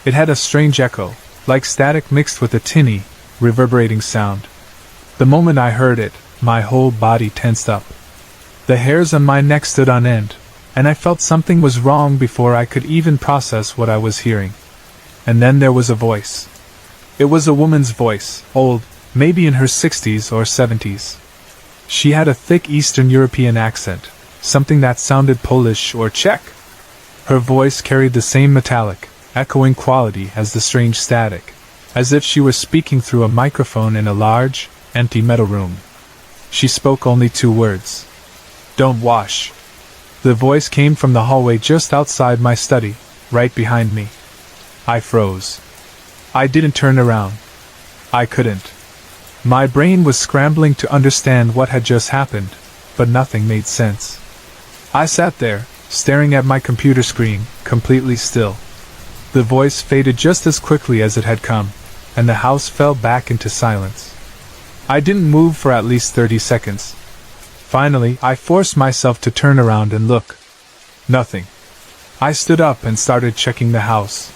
It had a strange echo, like static mixed with a tinny, reverberating sound. The moment I heard it, my whole body tensed up. The hairs on my neck stood on end, and I felt something was wrong before I could even process what I was hearing. And then there was a voice. It was a woman's voice, old, maybe in her 60s or 70s. She had a thick Eastern European accent, something that sounded Polish or Czech. Her voice carried the same metallic, echoing quality as the strange static, as if she were speaking through a microphone in a large, empty metal room. She spoke only 2 words. "Don't wash." The voice came from the hallway just outside my study, right behind me. I froze. I didn't turn around. I couldn't. My brain was scrambling to understand what had just happened, but nothing made sense. I sat there, staring at my computer screen, completely still. The voice faded just as quickly as it had come, and the house fell back into silence. I didn't move for at least 30 seconds. Finally, I forced myself to turn around and look. Nothing. I stood up and started checking the house.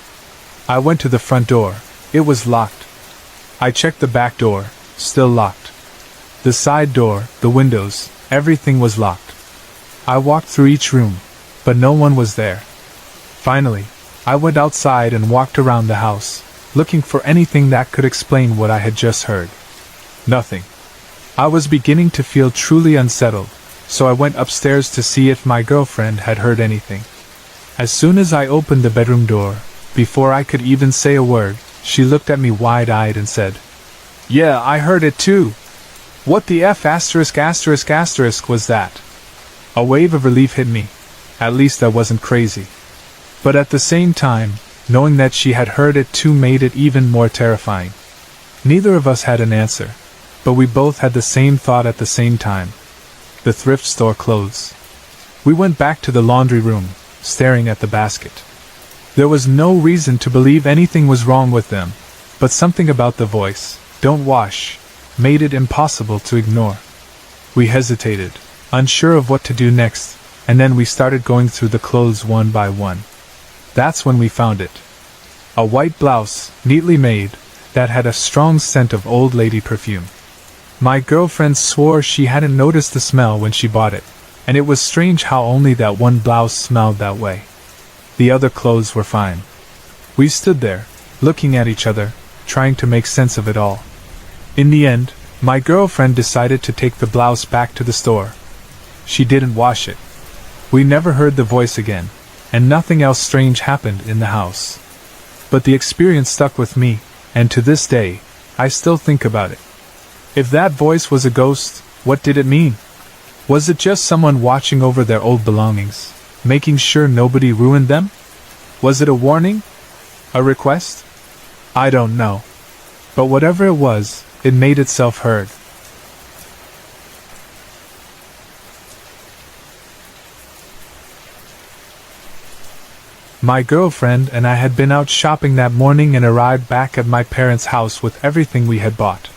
I went to the front door. It was locked. I checked the back door, still locked. The side door, the windows, everything was locked. I walked through each room, but no one was there. Finally, I went outside and walked around the house, looking for anything that could explain what I had just heard. Nothing. I was beginning to feel truly unsettled, so I went upstairs to see if my girlfriend had heard anything. As soon as I opened the bedroom door, before I could even say a word, she looked at me wide-eyed and said, "Yeah, I heard it too. What the F*** was that?" A wave of relief hit me. At least I wasn't crazy. But at the same time, knowing that she had heard it too made it even more terrifying. Neither of us had an answer, but we both had the same thought at the same time. The thrift store clothes. We went back to the laundry room, staring at the basket. There was no reason to believe anything was wrong with them, but something about the voice, "Don't wash," made it impossible to ignore. We hesitated, unsure of what to do next, and then we started going through the clothes one by one. That's when we found it. A white blouse, neatly made, that had a strong scent of old lady perfume. My girlfriend swore she hadn't noticed the smell when she bought it, and it was strange how only that one blouse smelled that way. The other clothes were fine. We stood there, looking at each other, trying to make sense of it all. In the end, my girlfriend decided to take the blouse back to the store. She didn't wash it. We never heard the voice again, and nothing else strange happened in the house. But the experience stuck with me, and to this day, I still think about it. If that voice was a ghost, what did it mean? Was it just someone watching over their old belongings, making sure nobody ruined them? Was it a warning? A request? I don't know. But whatever it was, it made itself heard. My girlfriend and I had been out shopping that morning and arrived back at my parents' house with everything we had bought.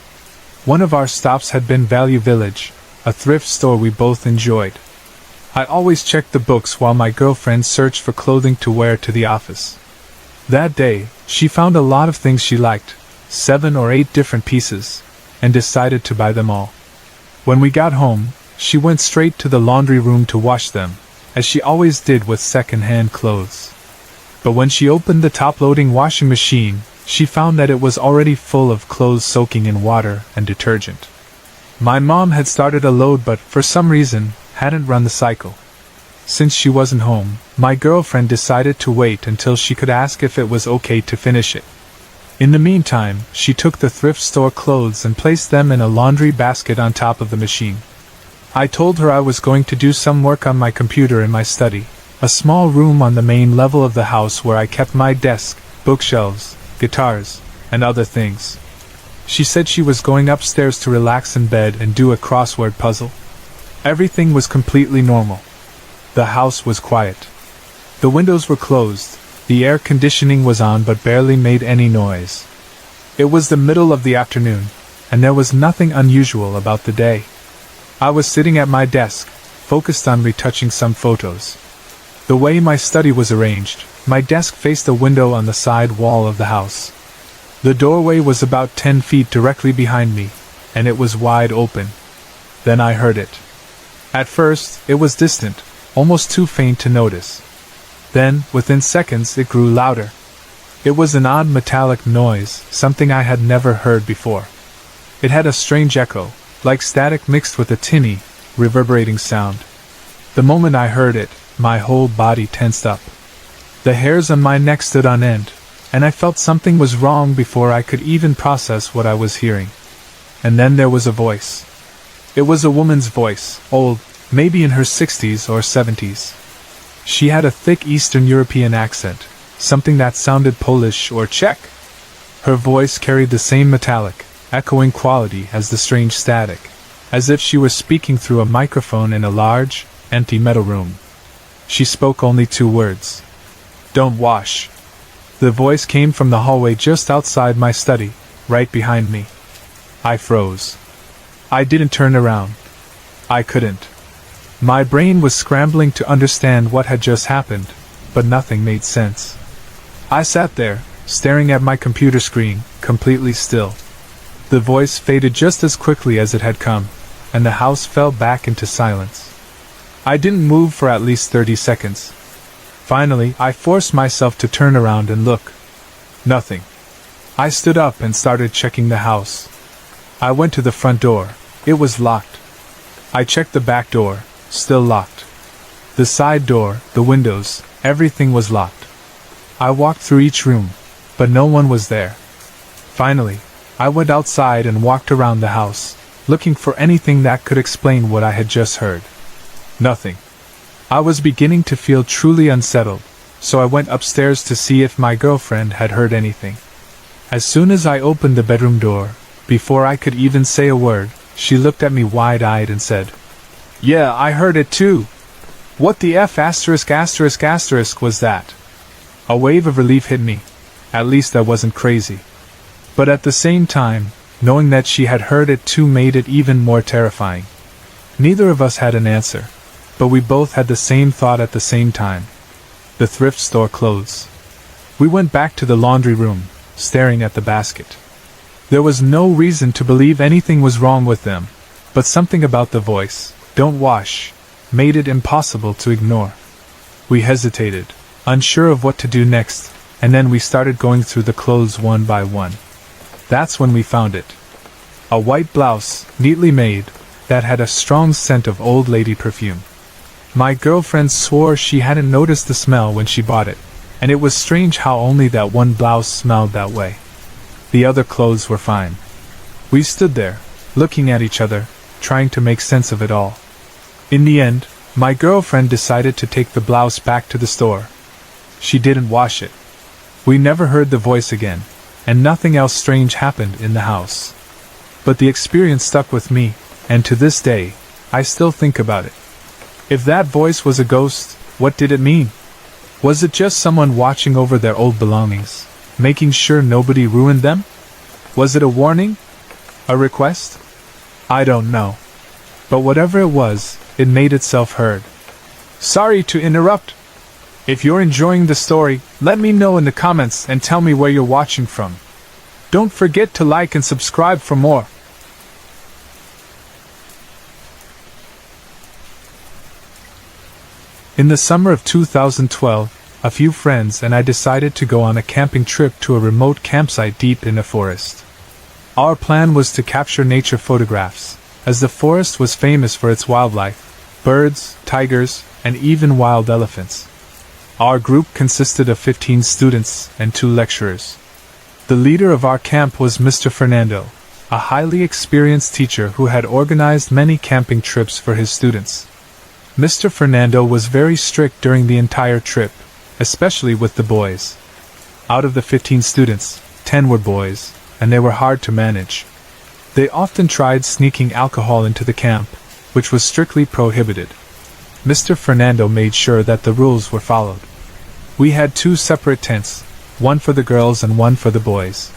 One of our stops had been Value Village, a thrift store we both enjoyed. I always checked the books while my girlfriend searched for clothing to wear to the office. That day, she found a lot of things she liked, 7 or 8 different pieces, and decided to buy them all. When we got home, she went straight to the laundry room to wash them, as she always did with second-hand clothes. But when she opened the top-loading washing machine, she found that it was already full of clothes soaking in water and detergent. My mom had started a load but, for some reason, hadn't run the cycle. Since she wasn't home, my girlfriend decided to wait until she could ask if it was okay to finish it. In the meantime, she took the thrift store clothes and placed them in a laundry basket on top of the machine. I told her I was going to do some work on my computer in my study, a small room on the main level of the house where I kept my desk, bookshelves, guitars, and other things. She said she was going upstairs to relax in bed and do a crossword puzzle. Everything was completely normal. The house was quiet. The windows were closed, the air conditioning was on but barely made any noise. It was the middle of the afternoon, and there was nothing unusual about the day. I was sitting at my desk, focused on retouching some photos. The way my study was arranged, my desk faced a window on the side wall of the house. The doorway was about 10 feet directly behind me, and it was wide open. Then I heard it. At first, it was distant, almost too faint to notice. Then, within seconds, it grew louder. It was an odd metallic noise, something I had never heard before. It had a strange echo, like static mixed with a tinny, reverberating sound. The moment I heard it, my whole body tensed up. The hairs on my neck stood on end, and I felt something was wrong before I could even process what I was hearing. And then there was a voice. It was a woman's voice, old, maybe in her 60s or 70s. She had a thick Eastern European accent, something that sounded Polish or Czech. Her voice carried the same metallic, echoing quality as the strange static, as if she were speaking through a microphone in a large, empty metal room. She spoke only 2 words. "Don't wash." The voice came from the hallway just outside my study, right behind me. I froze. I didn't turn around. I couldn't. My brain was scrambling to understand what had just happened, but nothing made sense. I sat there, staring at my computer screen, completely still. The voice faded just as quickly as it had come, and the house fell back into silence. I didn't move for at least 30 seconds. Finally, I forced myself to turn around and look. Nothing. I stood up and started checking the house. I went to the front door. It was locked. I checked the back door. Still locked. The side door, the windows, everything was locked. I walked through each room, but no one was there. Finally, I went outside and walked around the house, looking for anything that could explain what I had just heard. Nothing. I was beginning to feel truly unsettled, so I went upstairs to see if my girlfriend had heard anything. As soon as I opened the bedroom door, before I could even say a word, she looked at me wide-eyed and said, "Yeah, I heard it too. What the F*** was that?" A wave of relief hit me. At least I wasn't crazy. But at the same time, knowing that she had heard it too made it even more terrifying. Neither of us had an answer, but we both had the same thought at the same time. The thrift store clothes. We went back to the laundry room, staring at the basket. There was no reason to believe anything was wrong with them, but something about the voice, "Don't wash," made it impossible to ignore. We hesitated, unsure of what to do next, and then we started going through the clothes one by one. That's when we found it. A white blouse, neatly made, that had a strong scent of old lady perfume. My girlfriend swore she hadn't noticed the smell when she bought it, and it was strange how only that one blouse smelled that way. The other clothes were fine. We stood there, looking at each other, trying to make sense of it all. In the end, my girlfriend decided to take the blouse back to the store. She didn't wash it. We never heard the voice again, and nothing else strange happened in the house. But the experience stuck with me, and to this day, I still think about it. If that voice was a ghost, what did it mean? Was it just someone watching over their old belongings, making sure nobody ruined them? Was it a warning? A request? I don't know. But whatever it was, it made itself heard. Sorry to interrupt. If you're enjoying the story, let me know in the comments and tell me where you're watching from. Don't forget to like and subscribe for more. In the summer of 2012, a few friends and I decided to go on a camping trip to a remote campsite deep in the forest. Our plan was to capture nature photographs, as the forest was famous for its wildlife, birds, tigers, and even wild elephants. Our group consisted of 15 students and 2 lecturers. The leader of our camp was Mr. Fernando, a highly experienced teacher who had organized many camping trips for his students. Mr. Fernando was very strict during the entire trip, especially with the boys. Out of the 15 students, 10 were boys, and they were hard to manage. They often tried sneaking alcohol into the camp, which was strictly prohibited. Mr. Fernando made sure that the rules were followed. We had 2 separate tents, one for the girls and one for the boys.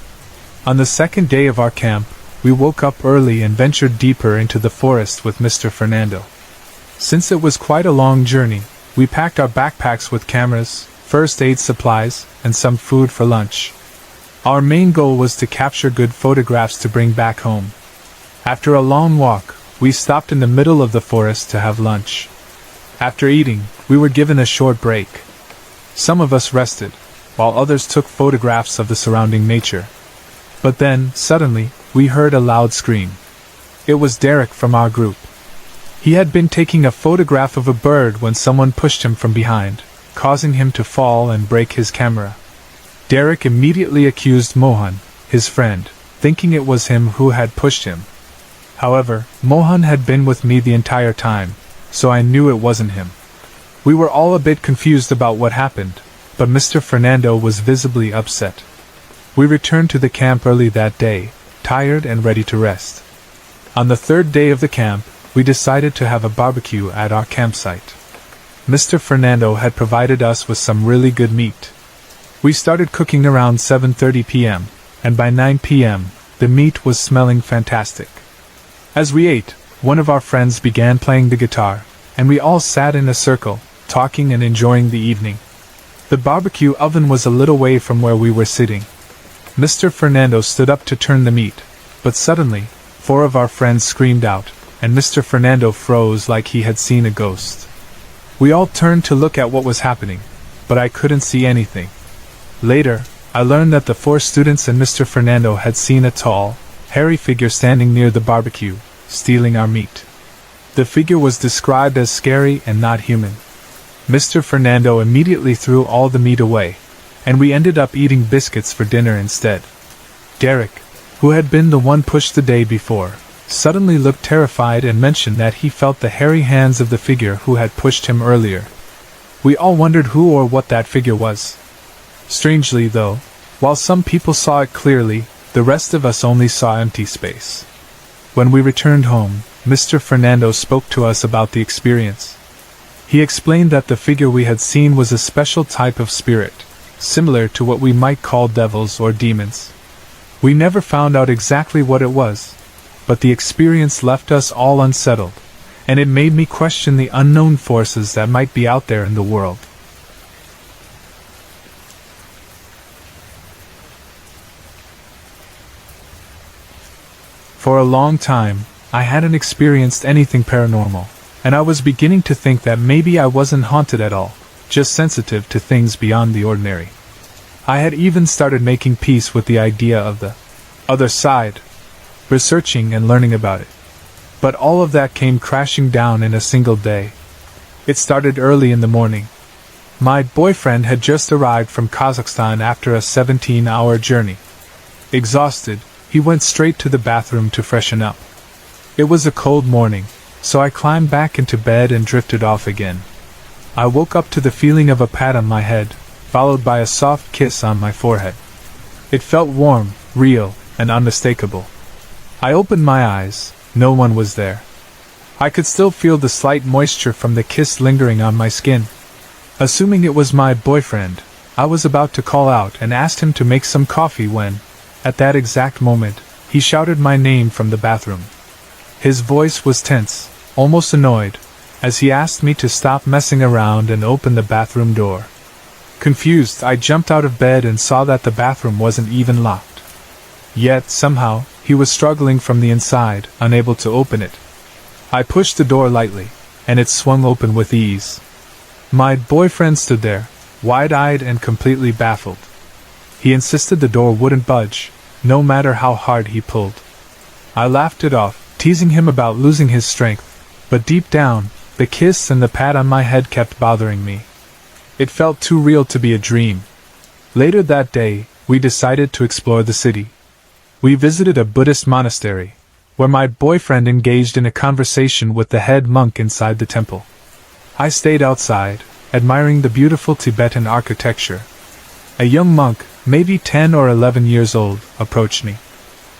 On the second day of our camp, we woke up early and ventured deeper into the forest with Mr. Fernando. Since it was quite a long journey, we packed our backpacks with cameras, first aid supplies, and some food for lunch. Our main goal was to capture good photographs to bring back home. After a long walk, we stopped in the middle of the forest to have lunch. After eating, we were given a short break. Some of us rested, while others took photographs of the surrounding nature. But then, suddenly, we heard a loud scream. It was Derek from our group. He had been taking a photograph of a bird when someone pushed him from behind, causing him to fall and break his camera. Derek immediately accused Mohan, his friend, thinking it was him who had pushed him. However, Mohan had been with me the entire time, so I knew it wasn't him. We were all a bit confused about what happened, but Mr. Fernando was visibly upset. We returned to the camp early that day, tired and ready to rest. On the 3rd day of the camp, we decided to have a barbecue at our campsite. Mr. Fernando had provided us with some really good meat. We started cooking around 7:30 p.m., and by 9 p.m., the meat was smelling fantastic. As we ate, one of our friends began playing the guitar, and we all sat in a circle, talking and enjoying the evening. The barbecue oven was a little way from where we were sitting. Mr. Fernando stood up to turn the meat, but suddenly, 4 of our friends screamed out, and Mr. Fernando froze like he had seen a ghost. We all turned to look at what was happening, but I couldn't see anything. Later, I learned that the 4 students and Mr. Fernando had seen a tall, hairy figure standing near the barbecue, stealing our meat. The figure was described as scary and not human. Mr. Fernando immediately threw all the meat away, and we ended up eating biscuits for dinner instead. Derek, who had been the one pushed the day before, suddenly looked terrified and mentioned that he felt the hairy hands of the figure who had pushed him earlier. We all wondered who or what that figure was. Strangely though, while some people saw it clearly, the rest of us only saw empty space. When we returned home, Mr. Fernando spoke to us about the experience. He explained that the figure we had seen was a special type of spirit, similar to what we might call devils or demons. We never found out exactly what it was, but the experience left us all unsettled, and it made me question the unknown forces that might be out there in the world. For a long time, I hadn't experienced anything paranormal, and I was beginning to think that maybe I wasn't haunted at all, just sensitive to things beyond the ordinary. I had even started making peace with the idea of the other side, researching and learning about it. But all of that came crashing down in a single day. It started early in the morning. My boyfriend had just arrived from Kazakhstan after a 17-hour journey. Exhausted, he went straight to the bathroom to freshen up. It was a cold morning, so I climbed back into bed and drifted off again. I woke up to the feeling of a pat on my head, followed by a soft kiss on my forehead. It felt warm, real, and unmistakable. I opened my eyes. No one was there. I could still feel the slight moisture from the kiss lingering on my skin. Assuming it was my boyfriend, I was about to call out and asked him to make some coffee when, at that exact moment, he shouted my name from the bathroom. His voice was tense, almost annoyed, as he asked me to stop messing around and open the bathroom door. Confused, I jumped out of bed and saw that the bathroom wasn't even locked. Yet, somehow, he was struggling from the inside, unable to open it. I pushed the door lightly, and it swung open with ease. My boyfriend stood there, wide-eyed and completely baffled. He insisted the door wouldn't budge, no matter how hard he pulled. I laughed it off, teasing him about losing his strength, but deep down, the kiss and the pat on my head kept bothering me. It felt too real to be a dream. Later that day, we decided to explore the city. We visited a Buddhist monastery, where my boyfriend engaged in a conversation with the head monk inside the temple. I stayed outside, admiring the beautiful Tibetan architecture. A young monk, maybe 10 or 11 years old, approached me.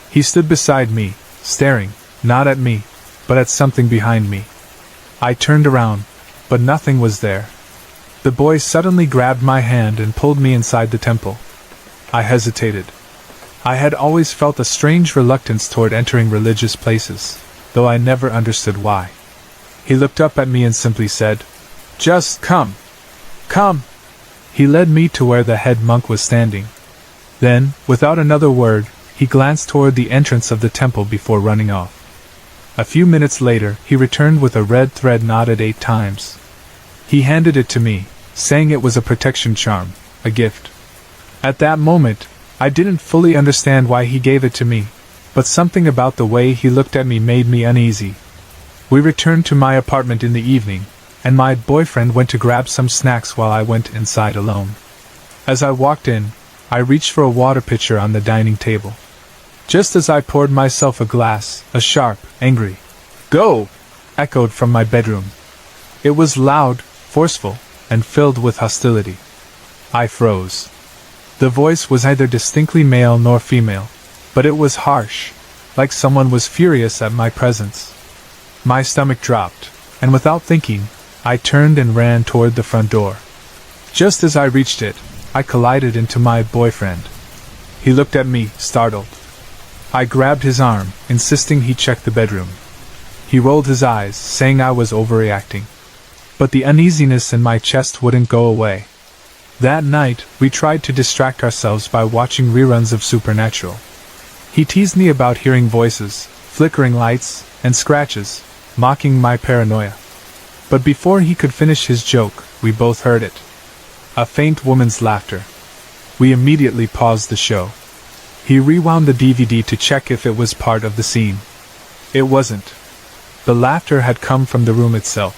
He stood beside me, staring, not at me, but at something behind me. I turned around, but nothing was there. The boy suddenly grabbed my hand and pulled me inside the temple. I hesitated. I had always felt a strange reluctance toward entering religious places, though I never understood why. He looked up at me and simply said, "Just come. Come." He led me to where the head monk was standing. Then, without another word, he glanced toward the entrance of the temple before running off. A few minutes later, he returned with a red thread knotted 8 times. He handed it to me, saying it was a protection charm, a gift. At that moment, I didn't fully understand why he gave it to me, but something about the way he looked at me made me uneasy. We returned to my apartment in the evening, and my boyfriend went to grab some snacks while I went inside alone. As I walked in, I reached for a water pitcher on the dining table. Just as I poured myself a glass, a sharp, angry "Go!" echoed from my bedroom. It was loud, forceful, and filled with hostility. I froze. The voice was neither distinctly male nor female, but it was harsh, like someone was furious at my presence. My stomach dropped, and without thinking, I turned and ran toward the front door. Just as I reached it, I collided into my boyfriend. He looked at me, startled. I grabbed his arm, insisting he check the bedroom. He rolled his eyes, saying I was overreacting. But the uneasiness in my chest wouldn't go away. That night, we tried to distract ourselves by watching reruns of Supernatural. He teased me about hearing voices, flickering lights, and scratches, mocking my paranoia. But before he could finish his joke, we both heard it. A faint woman's laughter. We immediately paused the show. He rewound the DVD to check if it was part of the scene. It wasn't. The laughter had come from the room itself.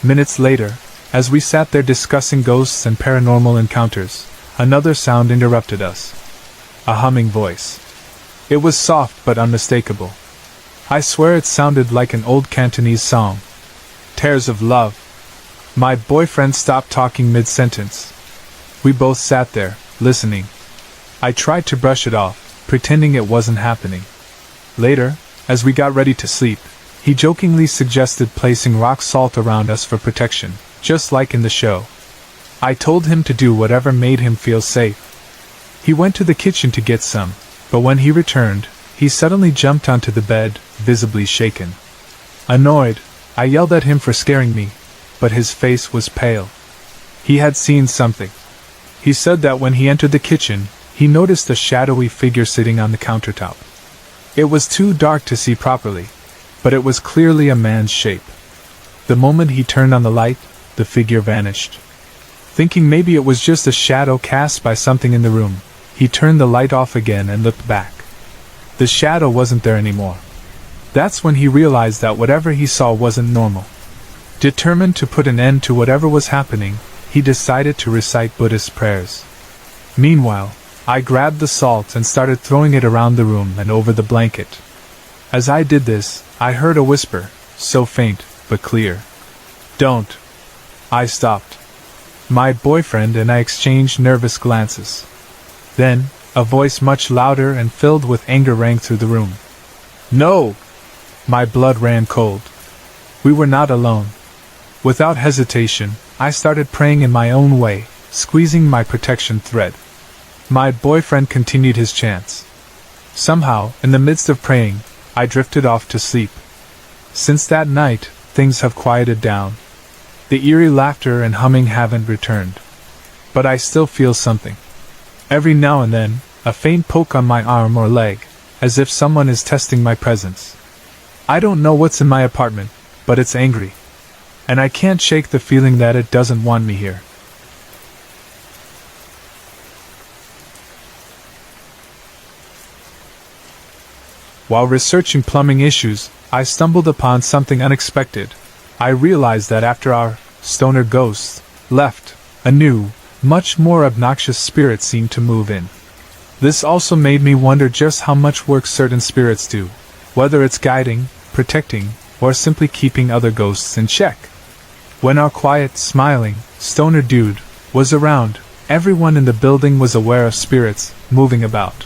Minutes later, as we sat there discussing ghosts and paranormal encounters, another sound interrupted us. A humming voice. It was soft but unmistakable. I swear it sounded like an old Cantonese song. Tears of love. My boyfriend stopped talking mid-sentence. We both sat there, listening. I tried to brush it off, pretending it wasn't happening. Later, as we got ready to sleep, he jokingly suggested placing rock salt around us for protection, just like in the show. I told him to do whatever made him feel safe. He went to the kitchen to get some, but when he returned, he suddenly jumped onto the bed, visibly shaken. Annoyed, I yelled at him for scaring me, but his face was pale. He had seen something. He said that when he entered the kitchen, he noticed a shadowy figure sitting on the countertop. It was too dark to see properly, but it was clearly a man's shape. The moment he turned on the light, the figure vanished. Thinking maybe it was just a shadow cast by something in the room, he turned the light off again and looked back. The shadow wasn't there anymore. That's when he realized that whatever he saw wasn't normal. Determined to put an end to whatever was happening, he decided to recite Buddhist prayers. Meanwhile, I grabbed the salt and started throwing it around the room and over the blanket. As I did this, I heard a whisper, so faint, but clear. "Don't." I stopped. My boyfriend and I exchanged nervous glances. Then, a voice much louder and filled with anger rang through the room. "No!" My blood ran cold. We were not alone. Without hesitation, I started praying in my own way, squeezing my protection thread. My boyfriend continued his chants. Somehow, in the midst of praying, I drifted off to sleep. Since that night, things have quieted down. The eerie laughter and humming haven't returned. But I still feel something. Every now and then, a faint poke on my arm or leg, as if someone is testing my presence. I don't know what's in my apartment, but it's angry. And I can't shake the feeling that it doesn't want me here. While researching plumbing issues, I stumbled upon something unexpected. I realized that after our stoner ghosts left, a new, much more obnoxious spirit seemed to move in. This also made me wonder just how much work certain spirits do, whether it's guiding, protecting, or simply keeping other ghosts in check. When our quiet, smiling, stoner dude was around, everyone in the building was aware of spirits moving about.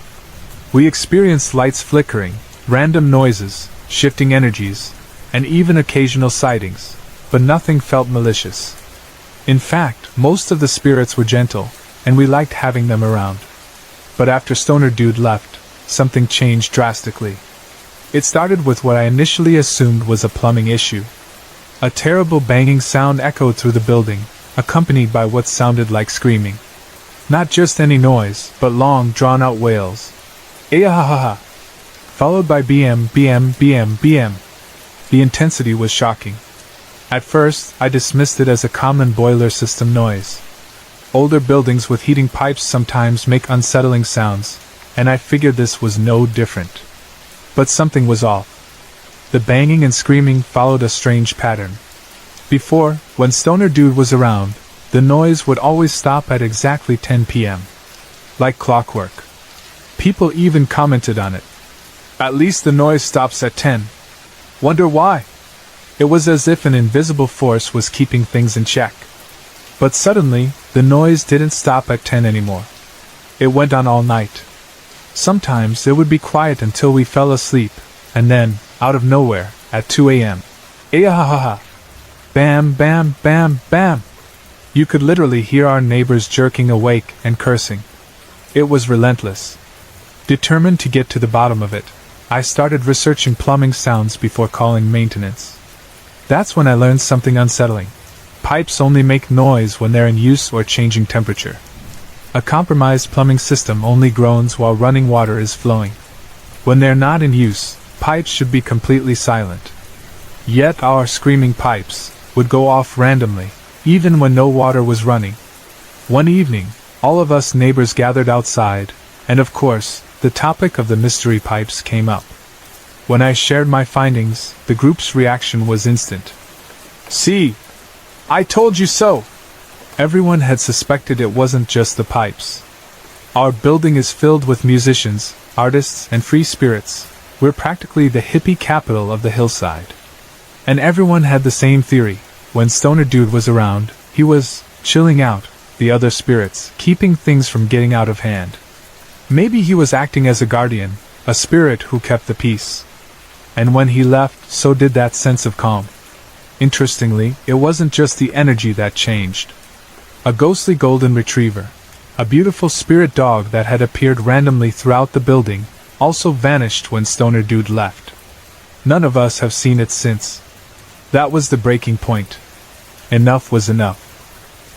We experienced lights flickering, random noises, shifting energies, and even occasional sightings, but nothing felt malicious. In fact, most of the spirits were gentle, and we liked having them around. But after Stoner Dude left, something changed drastically. It started with what I initially assumed was a plumbing issue. A terrible banging sound echoed through the building, accompanied by what sounded like screaming. Not just any noise, but long, drawn-out wails. Eahahaha! Followed by BM, BM, BM, BM. The intensity was shocking. At first, I dismissed it as a common boiler system noise. Older buildings with heating pipes sometimes make unsettling sounds, and I figured this was no different. But something was off. The banging and screaming followed a strange pattern. Before, when Stoner Dude was around, the noise would always stop at exactly 10 p.m. Like clockwork. People even commented on it. At least the noise stops at 10. Wonder why? It was as if an invisible force was keeping things in check. But suddenly, the noise didn't stop at 10 anymore. It went on all night. Sometimes it would be quiet until we fell asleep, and then, out of nowhere, at 2 a.m. Eahahaha! Bam, bam, bam, bam! You could literally hear our neighbors jerking awake and cursing. It was relentless. Determined to get to the bottom of it, I started researching plumbing sounds before calling maintenance. That's when I learned something unsettling. Pipes only make noise when they're in use or changing temperature. A compromised plumbing system only groans while running water is flowing. When they're not in use, pipes should be completely silent. Yet our screaming pipes would go off randomly, even when no water was running. One evening, all of us neighbors gathered outside, and of course, the topic of the mystery pipes came up. When I shared my findings, the group's reaction was instant. "See? I told you so!" Everyone had suspected it wasn't just the pipes. Our building is filled with musicians, artists, and free spirits. We're practically the hippie capital of the hillside. And everyone had the same theory. When Stoner Dude was around, he was chilling out the other spirits, keeping things from getting out of hand. Maybe he was acting as a guardian, a spirit who kept the peace. And when he left, so did that sense of calm. Interestingly, it wasn't just the energy that changed. A ghostly golden retriever, a beautiful spirit dog that had appeared randomly throughout the building, also vanished when Stoner Dude left. None of us have seen it since. That was the breaking point. Enough was enough.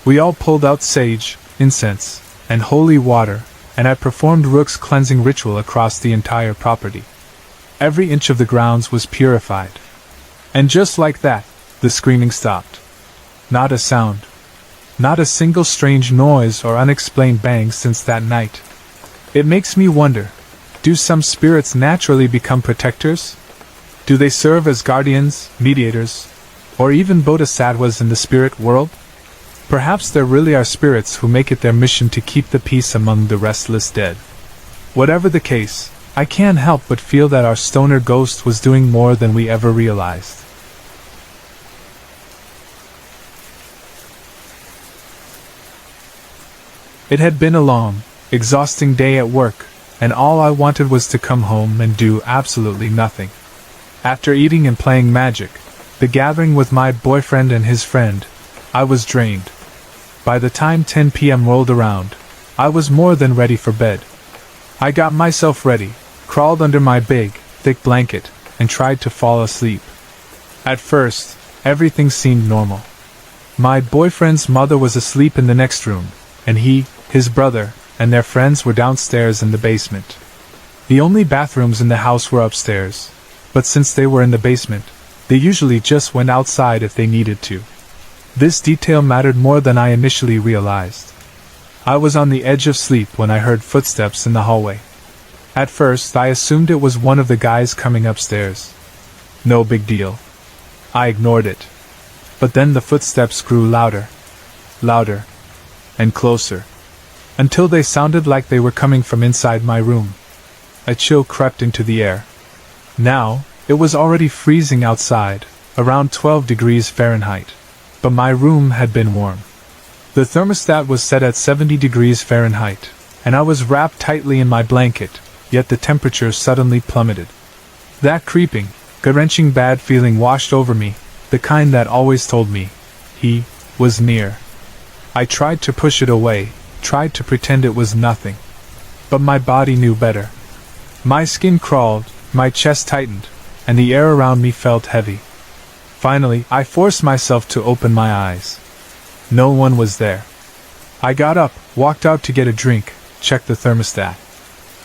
We all pulled out sage, incense, and holy water, and I performed Rook's cleansing ritual across the entire property. Every inch of the grounds was purified. And just like that, the screaming stopped. Not a sound. Not a single strange noise or unexplained bang since that night. It makes me wonder, do some spirits naturally become protectors? Do they serve as guardians, mediators, or even bodhisattvas in the spirit world? Perhaps there really are spirits who make it their mission to keep the peace among the restless dead. Whatever the case, I can't help but feel that our stoner ghost was doing more than we ever realized. It had been a long, exhausting day at work, and all I wanted was to come home and do absolutely nothing. After eating and playing Magic, the gathering with my boyfriend and his friend, I was drained. By the time 10 p.m. rolled around, I was more than ready for bed. I got myself ready, crawled under my big, thick blanket, and tried to fall asleep. At first, everything seemed normal. My boyfriend's mother was asleep in the next room, and he, his brother, and their friends were downstairs in the basement. The only bathrooms in the house were upstairs, but since they were in the basement, they usually just went outside if they needed to. This detail mattered more than I initially realized. I was on the edge of sleep when I heard footsteps in the hallway. At first, I assumed it was one of the guys coming upstairs. No big deal. I ignored it. But then the footsteps grew louder, and closer, until they sounded like they were coming from inside my room. A chill crept into the air. Now, it was already freezing outside, around 12 degrees Fahrenheit, but my room had been warm. The thermostat was set at 70 degrees Fahrenheit, and I was wrapped tightly in my blanket, yet the temperature suddenly plummeted. That creeping, Gut-wrenching bad feeling washed over me, the kind that always told me he was near. I tried to push it away, tried to pretend it was nothing. But my body knew better. My skin crawled, my chest tightened, and the air around me felt heavy. Finally, I forced myself to open my eyes. No one was there. I got up, walked out to get a drink, checked the thermostat.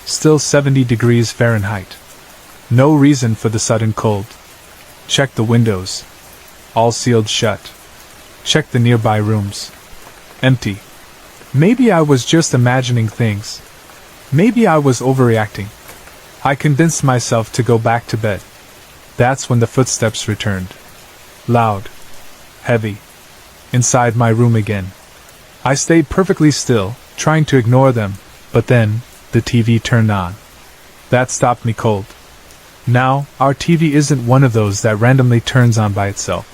Still 70 degrees Fahrenheit. No reason for the sudden cold. Checked the windows. All sealed shut. Checked the nearby rooms. Empty. Maybe I was just imagining things. Maybe I was overreacting. I convinced myself to go back to bed. That's when the footsteps returned. Loud. Heavy. Inside my room again. I stayed perfectly still, trying to ignore them, but then, the TV turned on. That stopped me cold. Now, our TV isn't one of those that randomly turns on by itself.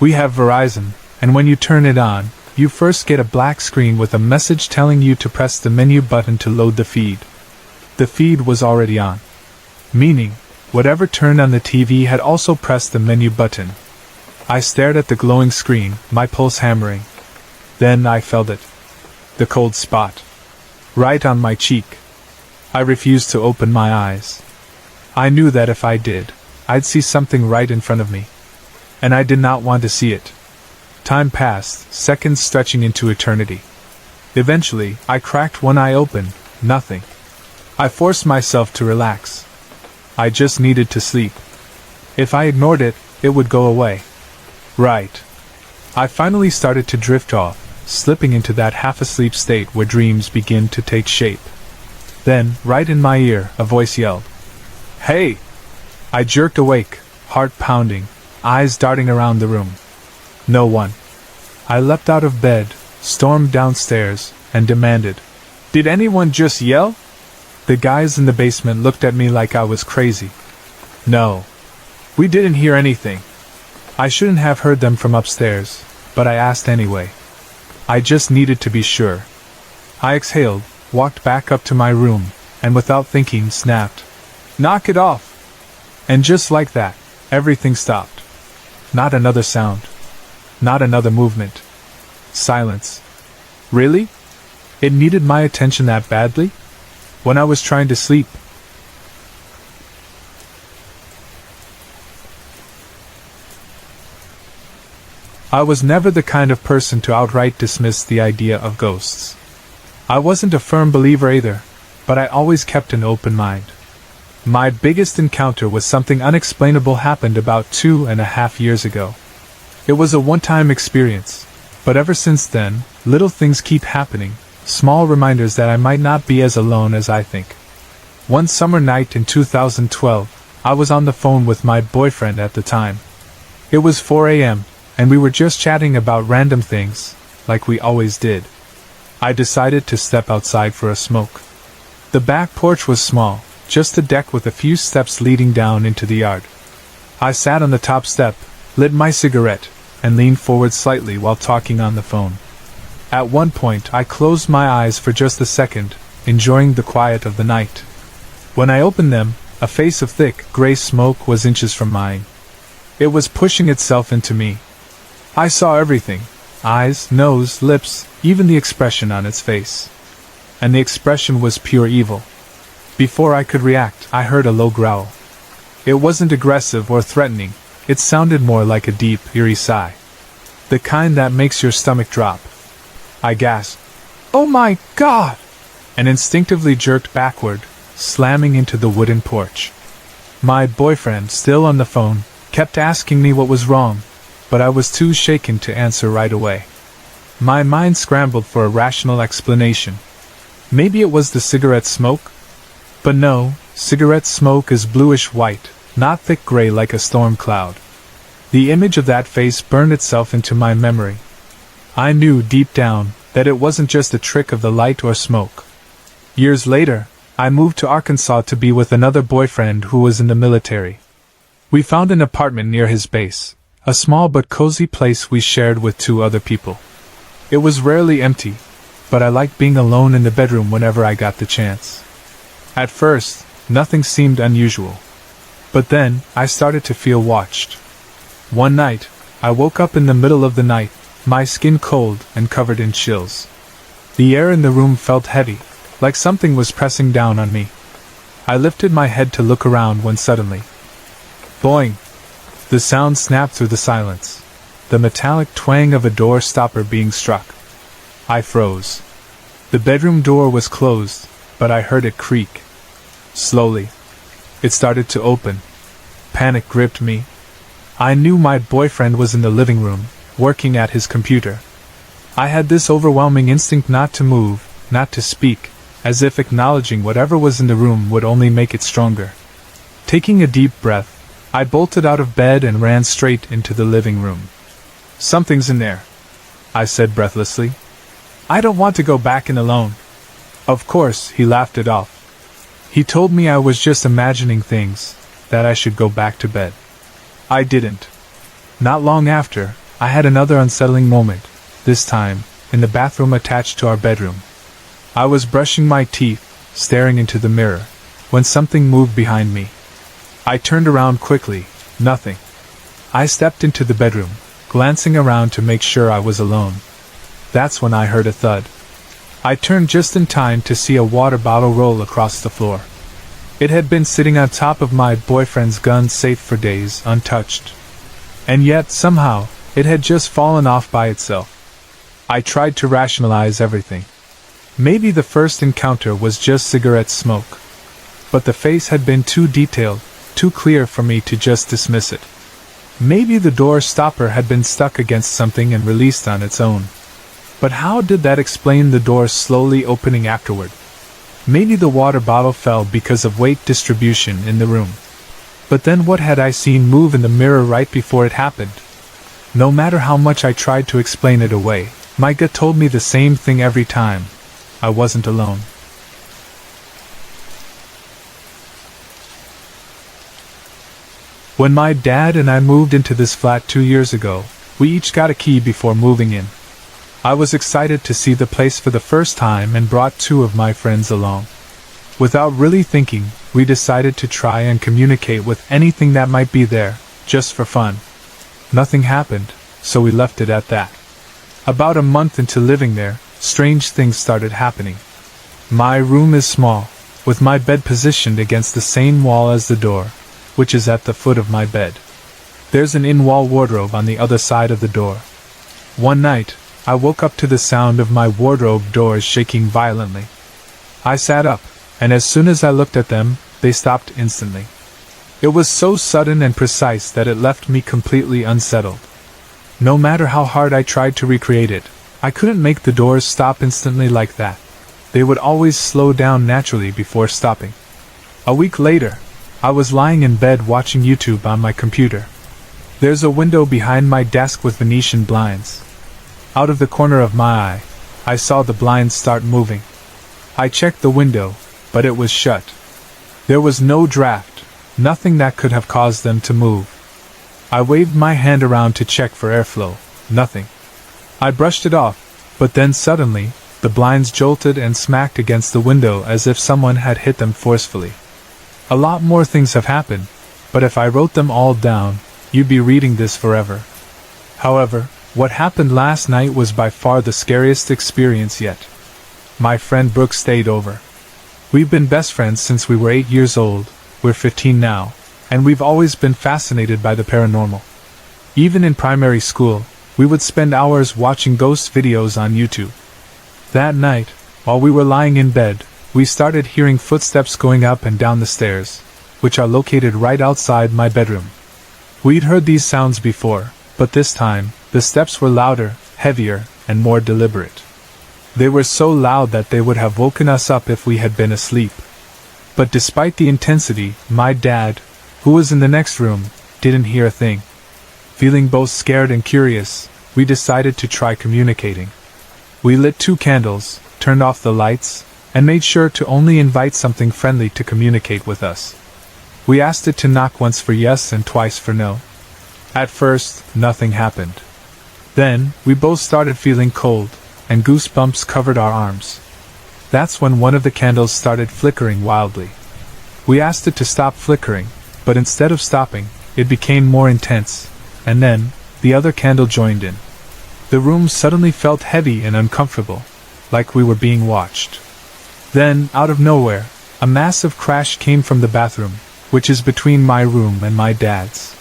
We have Verizon, and when you turn it on, you first get a black screen with a message telling you to press the menu button to load the feed. The feed was already on. Meaning, whatever turned on the TV had also pressed the menu button. I stared at the glowing screen, my pulse hammering. Then I felt it. The cold spot. Right on my cheek. I refused to open my eyes. I knew that if I did, I'd see something right in front of me. And I did not want to see it. Time passed, seconds stretching into eternity. Eventually, I cracked one eye open, nothing. I forced myself to relax. I just needed to sleep. If I ignored it, it would go away. Right. I finally started to drift off, slipping into that half-asleep state where dreams begin to take shape. Then, right in my ear, a voice yelled, "Hey!" I jerked awake, heart pounding, eyes darting around the room. No one. I leapt out of bed, stormed downstairs, and demanded, "Did anyone just yell?" The guys in the basement looked at me like I was crazy. No. We didn't hear anything. I shouldn't have heard them from upstairs, but I asked anyway. I just needed to be sure. I exhaled, walked back up to my room, and without thinking snapped, "Knock it off!" And just like that, everything stopped. Not another sound. Not another movement. Silence. Really? It needed my attention that badly? When I was trying to sleep. I was never the kind of person to outright dismiss the idea of ghosts. I wasn't a firm believer either, but I always kept an open mind. My biggest encounter with something unexplainable happened about 2.5 years ago. It was a one-time experience, but ever since then, little things keep happening, small reminders that I might not be as alone as I think. One summer night in 2012, I was on the phone with my boyfriend at the time. It was 4 a.m., and we were just chatting about random things, like we always did. I decided to step outside for a smoke. The back porch was small, just a deck with a few steps leading down into the yard. I sat on the top step, lit my cigarette, and leaned forward slightly while talking on the phone. At one point I closed my eyes for just a second, enjoying the quiet of the night. When I opened them, a face of thick, gray smoke was inches from mine. It was pushing itself into me. I saw everything. Eyes, nose, lips, even the expression on its face. And the expression was pure evil. Before I could react, I heard a low growl. It wasn't aggressive or threatening, it sounded more like a deep, eerie sigh. The kind that makes your stomach drop. I gasped, "Oh my God!" and instinctively jerked backward, slamming into the wooden porch. My boyfriend, still on the phone, kept asking me what was wrong, but I was too shaken to answer right away. My mind scrambled for a rational explanation. Maybe it was the cigarette smoke? But no, cigarette smoke is bluish-white, not thick gray like a storm cloud. The image of that face burned itself into my memory. I knew deep down that it wasn't just a trick of the light or smoke. Years later, I moved to Arkansas to be with another boyfriend who was in the military. We found an apartment near his base, a small but cozy place we shared with 2 other people. It was rarely empty, but I liked being alone in the bedroom whenever I got the chance. At first, nothing seemed unusual. But then, I started to feel watched. One night, I woke up in the middle of the night, my skin cold and covered in chills. The air in the room felt heavy, like something was pressing down on me. I lifted my head to look around when suddenly, boing! The sound snapped through the silence. The metallic twang of a door stopper being struck. I froze. The bedroom door was closed, but I heard it creak. Slowly, it started to open. Panic gripped me. I knew my boyfriend was in the living room, working at his computer. I had this overwhelming instinct not to move, not to speak, as if acknowledging whatever was in the room would only make it stronger. Taking a deep breath, I bolted out of bed and ran straight into the living room. "Something's in there," I said breathlessly. "I don't want to go back in alone." Of course, he laughed it off. He told me I was just imagining things, that I should go back to bed. I didn't. Not long after, I had another unsettling moment, this time, in the bathroom attached to our bedroom. I was brushing my teeth, staring into the mirror, when something moved behind me. I turned around quickly, nothing. I stepped into the bedroom, glancing around to make sure I was alone. That's when I heard a thud. I turned just in time to see a water bottle roll across the floor. It had been sitting on top of my boyfriend's gun safe for days, untouched. And yet, somehow, it had just fallen off by itself. I tried to rationalize everything. Maybe the first encounter was just cigarette smoke. But the face had been too detailed, too clear for me to just dismiss it. Maybe the door stopper had been stuck against something and released on its own. But how did that explain the door slowly opening afterward? Maybe the water bottle fell because of weight distribution in the room. But then what had I seen move in the mirror right before it happened? No matter how much I tried to explain it away, my gut told me the same thing every time. I wasn't alone. When my dad and I moved into this flat 2 years ago, we each got a key before moving in. I was excited to see the place for the first time and brought 2 of my friends along. Without really thinking, we decided to try and communicate with anything that might be there, just for fun. Nothing happened, so we left it at that. About a month into living there, strange things started happening. My room is small, with my bed positioned against the same wall as the door, which is at the foot of my bed. There's an in-wall wardrobe on the other side of the door. One night, I woke up to the sound of my wardrobe doors shaking violently. I sat up, and as soon as I looked at them, they stopped instantly. It was so sudden and precise that it left me completely unsettled. No matter how hard I tried to recreate it, I couldn't make the doors stop instantly like that. They would always slow down naturally before stopping. A week later, I was lying in bed watching YouTube on my computer. There's a window behind my desk with Venetian blinds. Out of the corner of my eye, I saw the blinds start moving. I checked the window, but it was shut. There was no draft, nothing that could have caused them to move. I waved my hand around to check for airflow, nothing. I brushed it off, but then suddenly, the blinds jolted and smacked against the window as if someone had hit them forcefully. A lot more things have happened, but if I wrote them all down, you'd be reading this forever. However, what happened last night was by far the scariest experience yet. My friend Brooke stayed over. We've been best friends since we were 8 years old, we're 15 now, and we've always been fascinated by the paranormal. Even in primary school, we would spend hours watching ghost videos on YouTube. That night, while we were lying in bed, we started hearing footsteps going up and down the stairs, which are located right outside my bedroom. We'd heard these sounds before, but this time, the steps were louder, heavier, and more deliberate. They were so loud that they would have woken us up if we had been asleep. But despite the intensity, my dad, who was in the next room, didn't hear a thing. Feeling both scared and curious, we decided to try communicating. We lit 2 candles, turned off the lights, and made sure to only invite something friendly to communicate with us. We asked it to knock once for yes and twice for no. At first, nothing happened. Then, we both started feeling cold, and goosebumps covered our arms. That's when one of the candles started flickering wildly. We asked it to stop flickering, but instead of stopping, it became more intense, and then, the other candle joined in. The room suddenly felt heavy and uncomfortable, like we were being watched. Then, out of nowhere, a massive crash came from the bathroom, which is between my room and my dad's.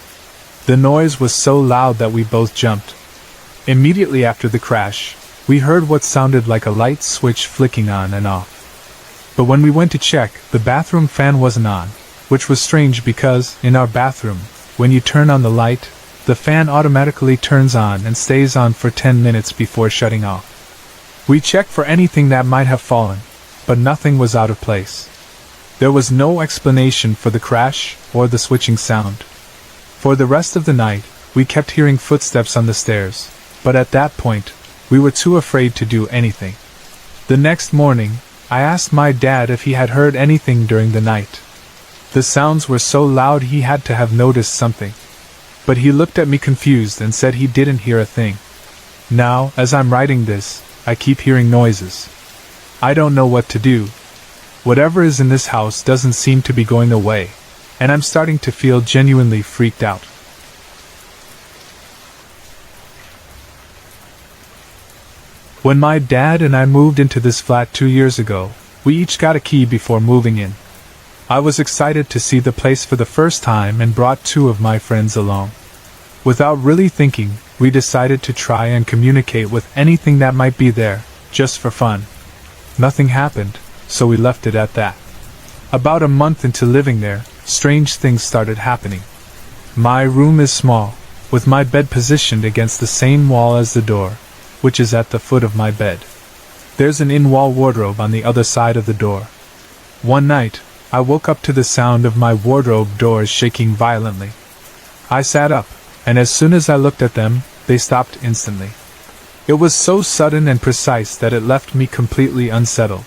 The noise was so loud that we both jumped. Immediately after the crash, we heard what sounded like a light switch flicking on and off. But when we went to check, the bathroom fan wasn't on, which was strange because, in our bathroom, when you turn on the light, the fan automatically turns on and stays on for 10 minutes before shutting off. We checked for anything that might have fallen, but nothing was out of place. There was no explanation for the crash or the switching sound. For the rest of the night, we kept hearing footsteps on the stairs, but at that point, we were too afraid to do anything. The next morning, I asked my dad if he had heard anything during the night. The sounds were so loud he had to have noticed something. But he looked at me confused and said he didn't hear a thing. Now, as I'm writing this, I keep hearing noises. I don't know what to do. Whatever is in this house doesn't seem to be going away, and I'm starting to feel genuinely freaked out. When my dad and I moved into this flat 2 years ago, we each got a key before moving in. I was excited to see the place for the first time and brought 2 of my friends along. Without really thinking, we decided to try and communicate with anything that might be there, just for fun. Nothing happened, so we left it at that. About a month into living there, strange things started happening. My room is small, with my bed positioned against the same wall as the door, which is at the foot of my bed. There's an in-wall wardrobe on the other side of the door. One night, I woke up to the sound of my wardrobe doors shaking violently. I sat up, and as soon as I looked at them, they stopped instantly. It was so sudden and precise that it left me completely unsettled.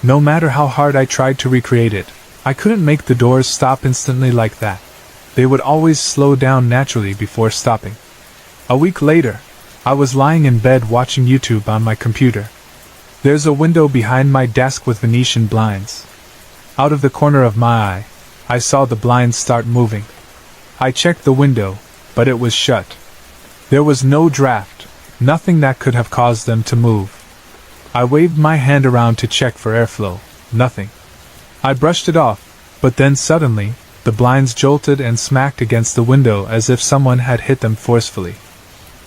No matter how hard I tried to recreate it, I couldn't make the doors stop instantly like that. They would always slow down naturally before stopping. A week later, I was lying in bed watching YouTube on my computer. There's a window behind my desk with Venetian blinds. Out of the corner of my eye, I saw the blinds start moving. I checked the window, but it was shut. There was no draft, nothing that could have caused them to move. I waved my hand around to check for airflow, nothing. I brushed it off, but then suddenly, the blinds jolted and smacked against the window as if someone had hit them forcefully.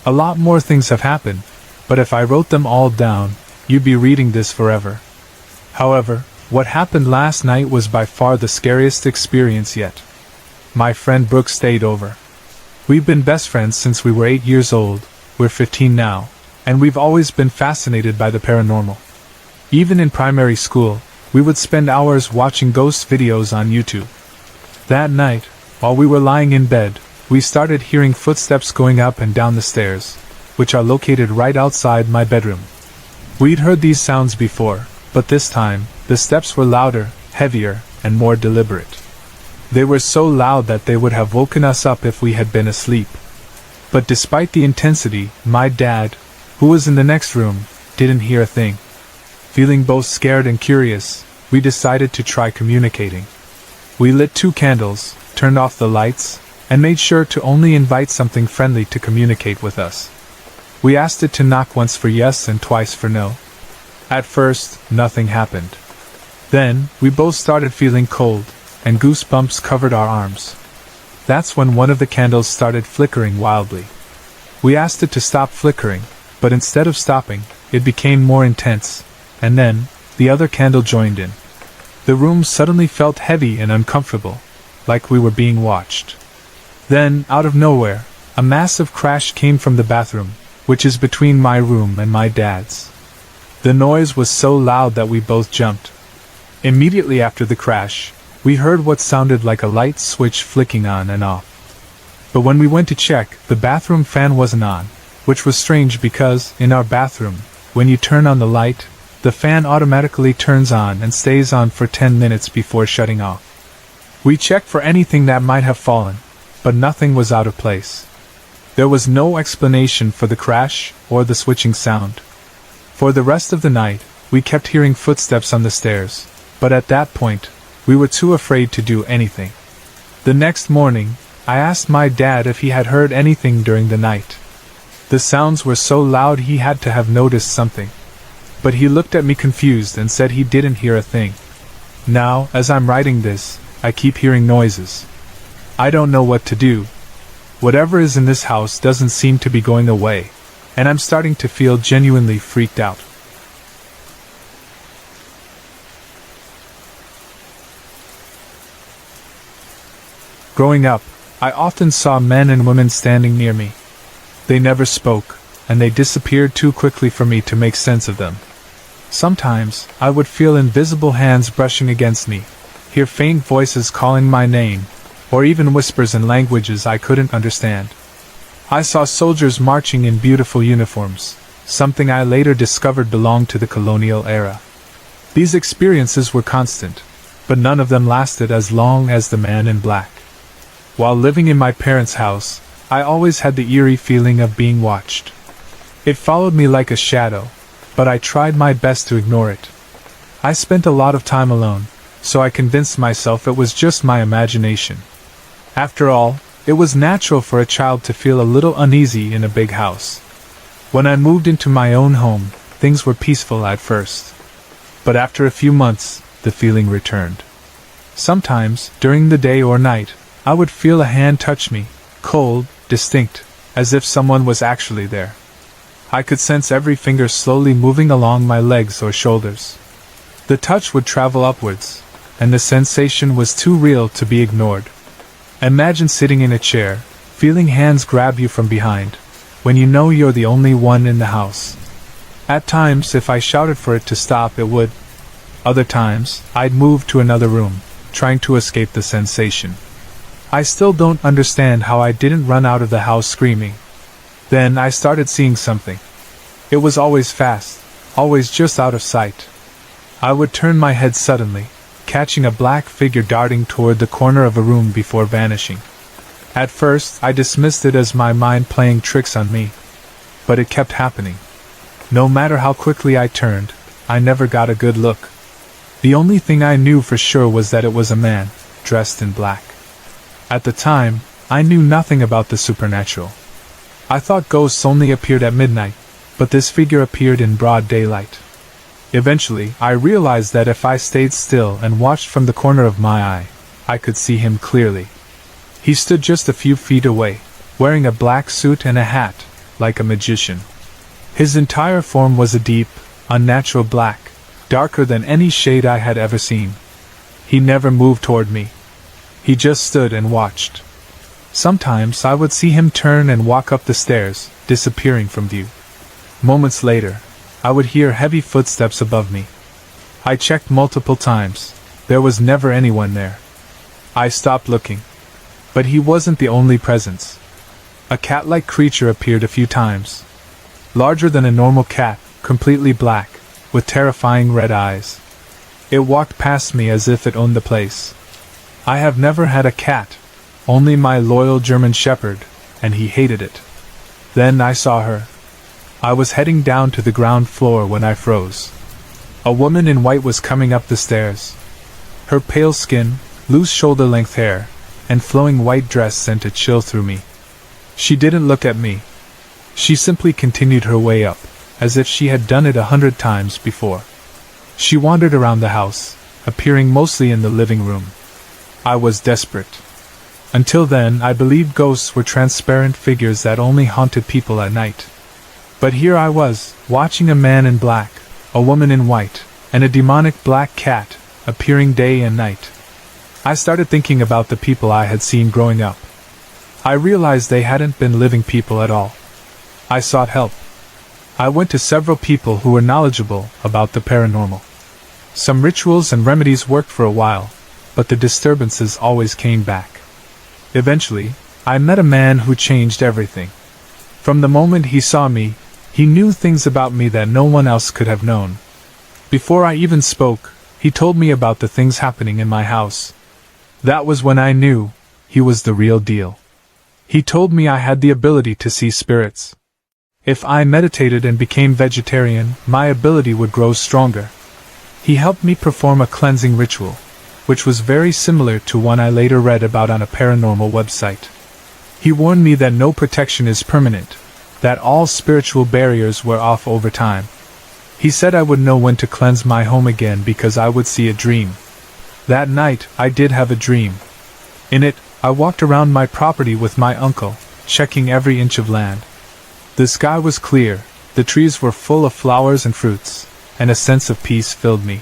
A lot more things have happened, but if I wrote them all down, you'd be reading this forever. However, what happened last night was by far the scariest experience yet. My friend Brooke stayed over. We've been best friends since we were 8 years old, we're 15 now, and we've always been fascinated by the paranormal. Even in primary school, we would spend hours watching ghost videos on YouTube. That night, while we were lying in bed, we started hearing footsteps going up and down the stairs, which are located right outside my bedroom. We'd heard these sounds before, but this time, the steps were louder, heavier, and more deliberate. They were so loud that they would have woken us up if we had been asleep. But despite the intensity, my dad, who was in the next room, didn't hear a thing. Feeling both scared and curious, we decided to try communicating. We lit 2 candles, turned off the lights, and made sure to only invite something friendly to communicate with us. We asked it to knock once for yes and twice for no. At first, nothing happened. Then, we both started feeling cold, and goosebumps covered our arms. That's when one of the candles started flickering wildly. We asked it to stop flickering, but instead of stopping, it became more intense, and then, the other candle joined in. The room suddenly felt heavy and uncomfortable, like we were being watched. Then, out of nowhere, a massive crash came from the bathroom, which is between my room and my dad's. The noise was so loud that we both jumped. Immediately after the crash, we heard what sounded like a light switch flicking on and off. But when we went to check, the bathroom fan wasn't on, which was strange because, in our bathroom, when you turn on the light, the fan automatically turns on and stays on for 10 minutes before shutting off. We checked for anything that might have fallen, but nothing was out of place. There was no explanation for the crash or the switching sound. For the rest of the night, we kept hearing footsteps on the stairs, but at that point, we were too afraid to do anything. The next morning, I asked my dad if he had heard anything during the night. The sounds were so loud he had to have noticed something. But he looked at me confused and said he didn't hear a thing. Now, as I'm writing this, I keep hearing noises. I don't know what to do. Whatever is in this house doesn't seem to be going away, and I'm starting to feel genuinely freaked out. Growing up, I often saw men and women standing near me. They never spoke, and they disappeared too quickly for me to make sense of them. Sometimes, I would feel invisible hands brushing against me, hear faint voices calling my name, or even whispers in languages I couldn't understand. I saw soldiers marching in beautiful uniforms, something I later discovered belonged to the colonial era. These experiences were constant, but none of them lasted as long as the man in black. While living in my parents' house, I always had the eerie feeling of being watched. It followed me like a shadow, but I tried my best to ignore it. I spent a lot of time alone, so I convinced myself it was just my imagination. After all, it was natural for a child to feel a little uneasy in a big house. When I moved into my own home, things were peaceful at first. But after a few months, the feeling returned. Sometimes, during the day or night, I would feel a hand touch me, cold, distinct, as if someone was actually there. I could sense every finger slowly moving along my legs or shoulders. The touch would travel upwards, and the sensation was too real to be ignored. Imagine sitting in a chair, feeling hands grab you from behind, when you know you're the only one in the house. At times, if I shouted for it to stop, it would. Other times, I'd move to another room, trying to escape the sensation. I still don't understand how I didn't run out of the house screaming. Then I started seeing something. It was always fast, always just out of sight. I would turn my head suddenly, catching a black figure darting toward the corner of a room before vanishing. At first, I dismissed it as my mind playing tricks on me. But it kept happening. No matter how quickly I turned, I never got a good look. The only thing I knew for sure was that it was a man, dressed in black. At the time, I knew nothing about the supernatural. I thought ghosts only appeared at midnight, but this figure appeared in broad daylight. Eventually, I realized that if I stayed still and watched from the corner of my eye, I could see him clearly. He stood just a few feet away, wearing a black suit and a hat, like a magician. His entire form was a deep, unnatural black, darker than any shade I had ever seen. He never moved toward me. He just stood and watched. Sometimes I would see him turn and walk up the stairs, disappearing from view. Moments later, I would hear heavy footsteps above me. I checked multiple times. There was never anyone there. I stopped looking. But he wasn't the only presence. A cat-like creature appeared a few times. Larger than a normal cat, completely black, with terrifying red eyes. It walked past me as if it owned the place. I have never had a cat, only my loyal German shepherd, and he hated it. Then I saw her. I was heading down to the ground floor when I froze. A woman in white was coming up the stairs. Her pale skin, loose shoulder-length hair, and flowing white dress sent a chill through me. She didn't look at me. She simply continued her way up, as if she had done it 100 times before. She wandered around the house, appearing mostly in the living room. I was desperate. Until then, I believed ghosts were transparent figures that only haunted people at night. But here I was, watching a man in black, a woman in white, and a demonic black cat, appearing day and night. I started thinking about the people I had seen growing up. I realized they hadn't been living people at all. I sought help. I went to several people who were knowledgeable about the paranormal. Some rituals and remedies worked for a while, but the disturbances always came back. Eventually, I met a man who changed everything. From the moment he saw me, he knew things about me that no one else could have known. Before I even spoke, he told me about the things happening in my house. That was when I knew he was the real deal. He told me I had the ability to see spirits. If I meditated and became vegetarian, my ability would grow stronger. He helped me perform a cleansing ritual. which was very similar to one I later read about on a paranormal website. He warned me that no protection is permanent, that all spiritual barriers wear off over time. He said I would know when to cleanse my home again because I would see a dream. That night, I did have a dream. In it, I walked around my property with my uncle, checking every inch of land. The sky was clear, the trees were full of flowers and fruits, and a sense of peace filled me.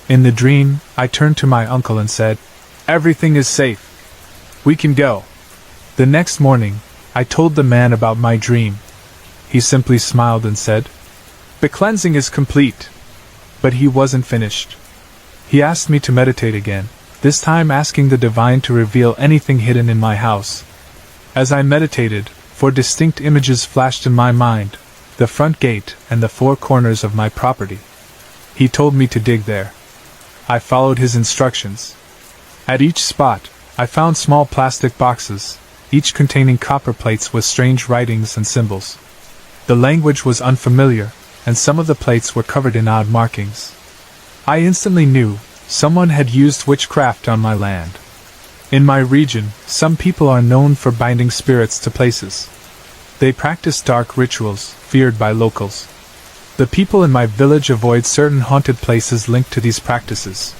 In the dream, I turned to my uncle and said, "Everything is safe. We can go." The next morning, I told the man about my dream. He simply smiled and said, "The cleansing is complete." But he wasn't finished. He asked me to meditate again, this time asking the divine to reveal anything hidden in my house. As I meditated, 4 distinct images flashed in my mind, the front gate and the 4 corners of my property. He told me to dig there. I followed his instructions. At each spot, I found small plastic boxes, each containing copper plates with strange writings and symbols. The language was unfamiliar, and some of the plates were covered in odd markings. I instantly knew someone had used witchcraft on my land. In my region, some people are known for binding spirits to places. They practice dark rituals, feared by locals. The people in my village avoid certain haunted places linked to these practices.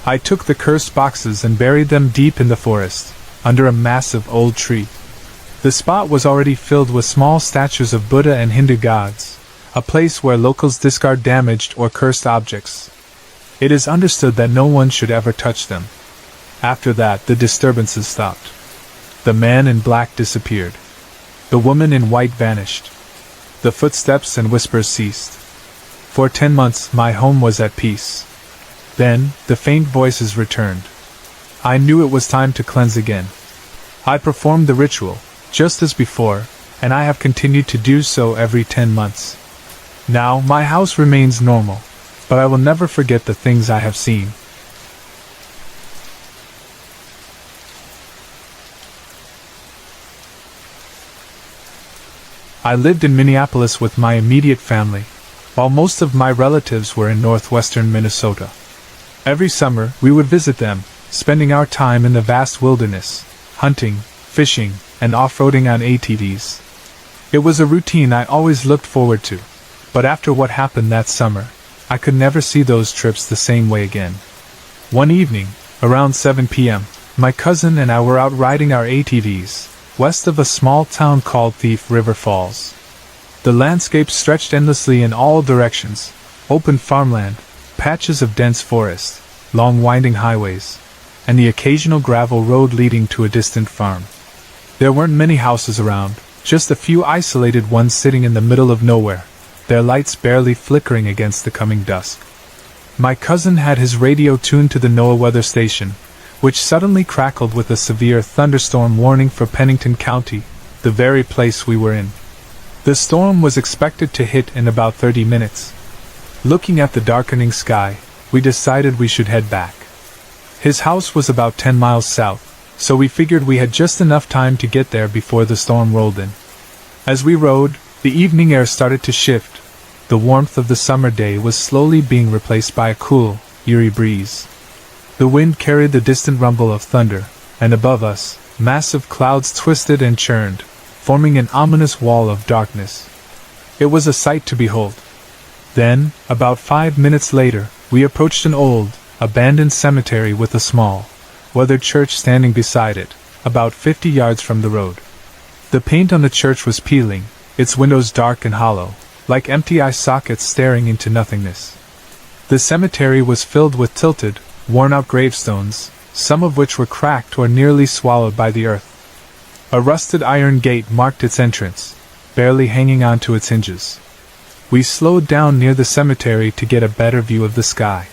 I took the cursed boxes and buried them deep in the forest, under a massive old tree. The spot was already filled with small statues of Buddha and Hindu gods, a place where locals discard damaged or cursed objects. It is understood that no one should ever touch them. After that, the disturbances stopped. The man in black disappeared. The woman in white vanished. The footsteps and whispers ceased. For 10 months, my home was at peace. Then, the faint voices returned. I knew it was time to cleanse again. I performed the ritual, just as before, and I have continued to do so every 10 months. Now, my house remains normal, but I will never forget the things I have seen. I lived in Minneapolis with my immediate family, while most of my relatives were in northwestern Minnesota. Every summer, we would visit them, spending our time in the vast wilderness, hunting, fishing, and off-roading on ATVs. It was a routine I always looked forward to, but after what happened that summer, I could never see those trips the same way again. One evening, around 7 p.m., my cousin and I were out riding our ATVs, west of a small town called Thief River Falls. The landscape stretched endlessly in all directions, open farmland, patches of dense forest, long winding highways, and the occasional gravel road leading to a distant farm. There weren't many houses around, just a few isolated ones sitting in the middle of nowhere, their lights barely flickering against the coming dusk. My cousin had his radio tuned to the NOAA weather station, which suddenly crackled with a severe thunderstorm warning for Pennington County, the very place we were in. The storm was expected to hit in about 30 minutes. Looking at the darkening sky, we decided we should head back. His house was about 10 miles south, so we figured we had just enough time to get there before the storm rolled in. As we rode, the evening air started to shift. The warmth of the summer day was slowly being replaced by a cool, eerie breeze. The wind carried the distant rumble of thunder, and above us, massive clouds twisted and churned, forming an ominous wall of darkness. It was a sight to behold. Then, about 5 minutes later, we approached an old, abandoned cemetery with a small, weathered church standing beside it, about 50 yards from the road. The paint on the church was peeling, its windows dark and hollow, like empty eye sockets staring into nothingness. The cemetery was filled with tilted, worn-out gravestones, some of which were cracked or nearly swallowed by the earth. A rusted iron gate marked its entrance, barely hanging onto its hinges. We slowed down near the cemetery to get a better view of the sky.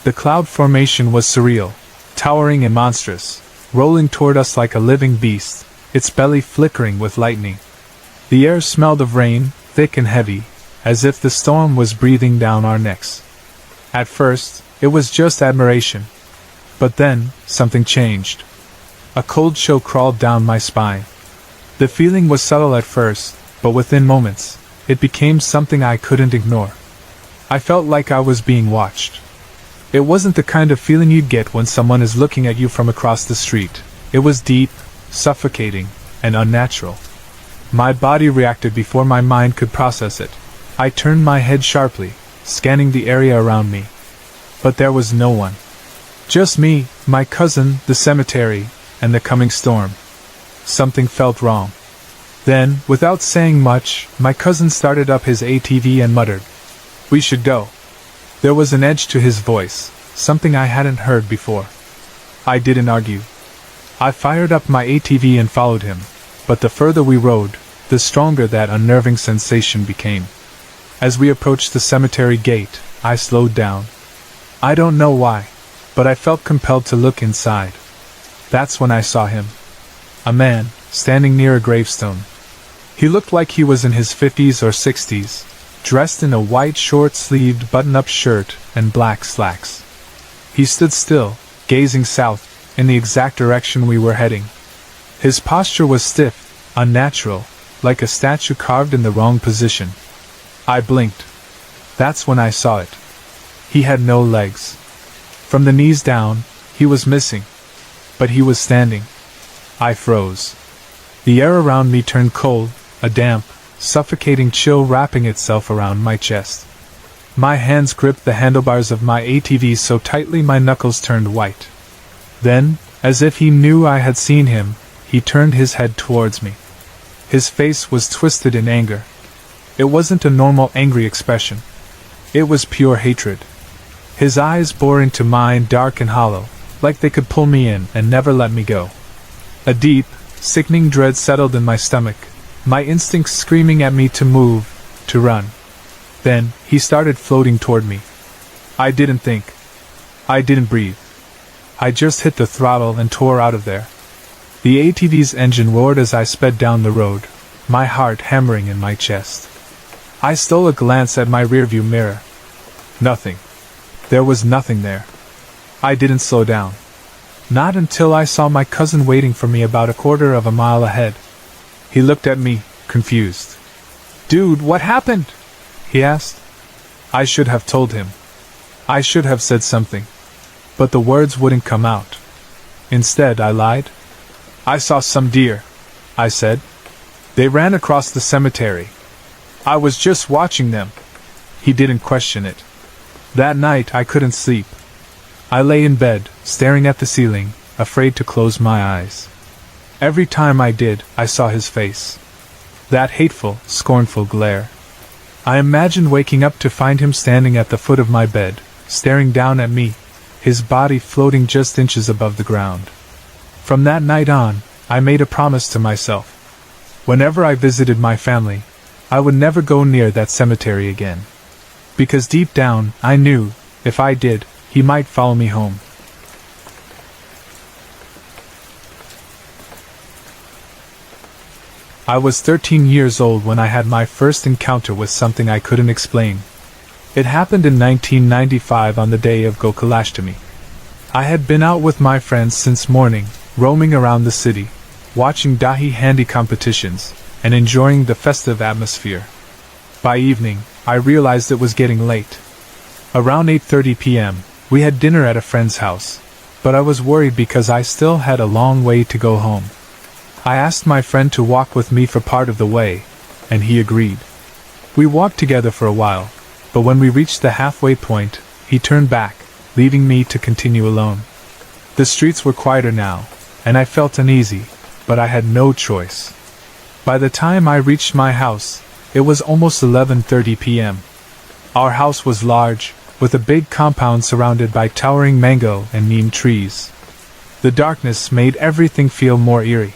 The cloud formation was surreal, towering and monstrous, rolling toward us like a living beast, its belly flickering with lightning. The air smelled of rain, thick and heavy, as if the storm was breathing down our necks. At first, it was just admiration. But then, something changed. A cold chill crawled down my spine. The feeling was subtle at first, but within moments, it became something I couldn't ignore. I felt like I was being watched. It wasn't the kind of feeling you'd get when someone is looking at you from across the street. It was deep, suffocating, and unnatural. My body reacted before my mind could process it. I turned my head sharply, scanning the area around me. But there was no one. Just me, my cousin, the cemetery, and the coming storm. Something felt wrong. Then, without saying much, my cousin started up his ATV and muttered, "We should go." There was an edge to his voice, something I hadn't heard before. I didn't argue. I fired up my ATV and followed him, but the further we rode, the stronger that unnerving sensation became. As we approached the cemetery gate, I slowed down. I don't know why, but I felt compelled to look inside. That's when I saw him. A man, standing near a gravestone. He looked like he was in his 50s or 60s, dressed in a white short-sleeved button-up shirt and black slacks. He stood still, gazing south, in the exact direction we were heading. His posture was stiff, unnatural, like a statue carved in the wrong position. I blinked. That's when I saw it. He had no legs. From the knees down, he was missing. But he was standing. I froze. The air around me turned cold, a damp, suffocating chill wrapping itself around my chest. My hands gripped the handlebars of my ATV so tightly my knuckles turned white. Then, as if he knew I had seen him, he turned his head towards me. His face was twisted in anger. It wasn't a normal angry expression. It was pure hatred. His eyes bore into mine dark and hollow, like they could pull me in and never let me go. A deep, sickening dread settled in my stomach, my instincts screaming at me to move, to run. Then, he started floating toward me. I didn't think. I didn't breathe. I just hit the throttle and tore out of there. The ATV's engine roared as I sped down the road, my heart hammering in my chest. I stole a glance at my rearview mirror. Nothing. There was nothing there. I didn't slow down. Not until I saw my cousin waiting for me about a quarter of a mile ahead. He looked at me, confused. "Dude, what happened?" he asked. I should have told him. I should have said something. But the words wouldn't come out. Instead, I lied. "I saw some deer," I said. "They ran across the cemetery. I was just watching them." He didn't question it. That night I couldn't sleep. I lay in bed, staring at the ceiling, afraid to close my eyes. Every time I did, I saw his face. That hateful, scornful glare. I imagined waking up to find him standing at the foot of my bed, staring down at me, his body floating just inches above the ground. From that night on, I made a promise to myself. Whenever I visited my family, I would never go near that cemetery again. Because deep down, I knew, if I did, he might follow me home. I was 13 years old when I had my first encounter with something I couldn't explain. It happened in 1995 on the day of Gokulashtami. I had been out with my friends since morning, roaming around the city, watching dahi handi competitions, and enjoying the festive atmosphere. By evening, I realized it was getting late. Around 8:30 p.m., we had dinner at a friend's house, but I was worried because I still had a long way to go home. I asked my friend to walk with me for part of the way, and he agreed. We walked together for a while, but when we reached the halfway point, he turned back, leaving me to continue alone. The streets were quieter now, and I felt uneasy, but I had no choice. By the time I reached my house, it was almost 11:30 p.m. Our house was large, with a big compound surrounded by towering mango and neem trees. The darkness made everything feel more eerie.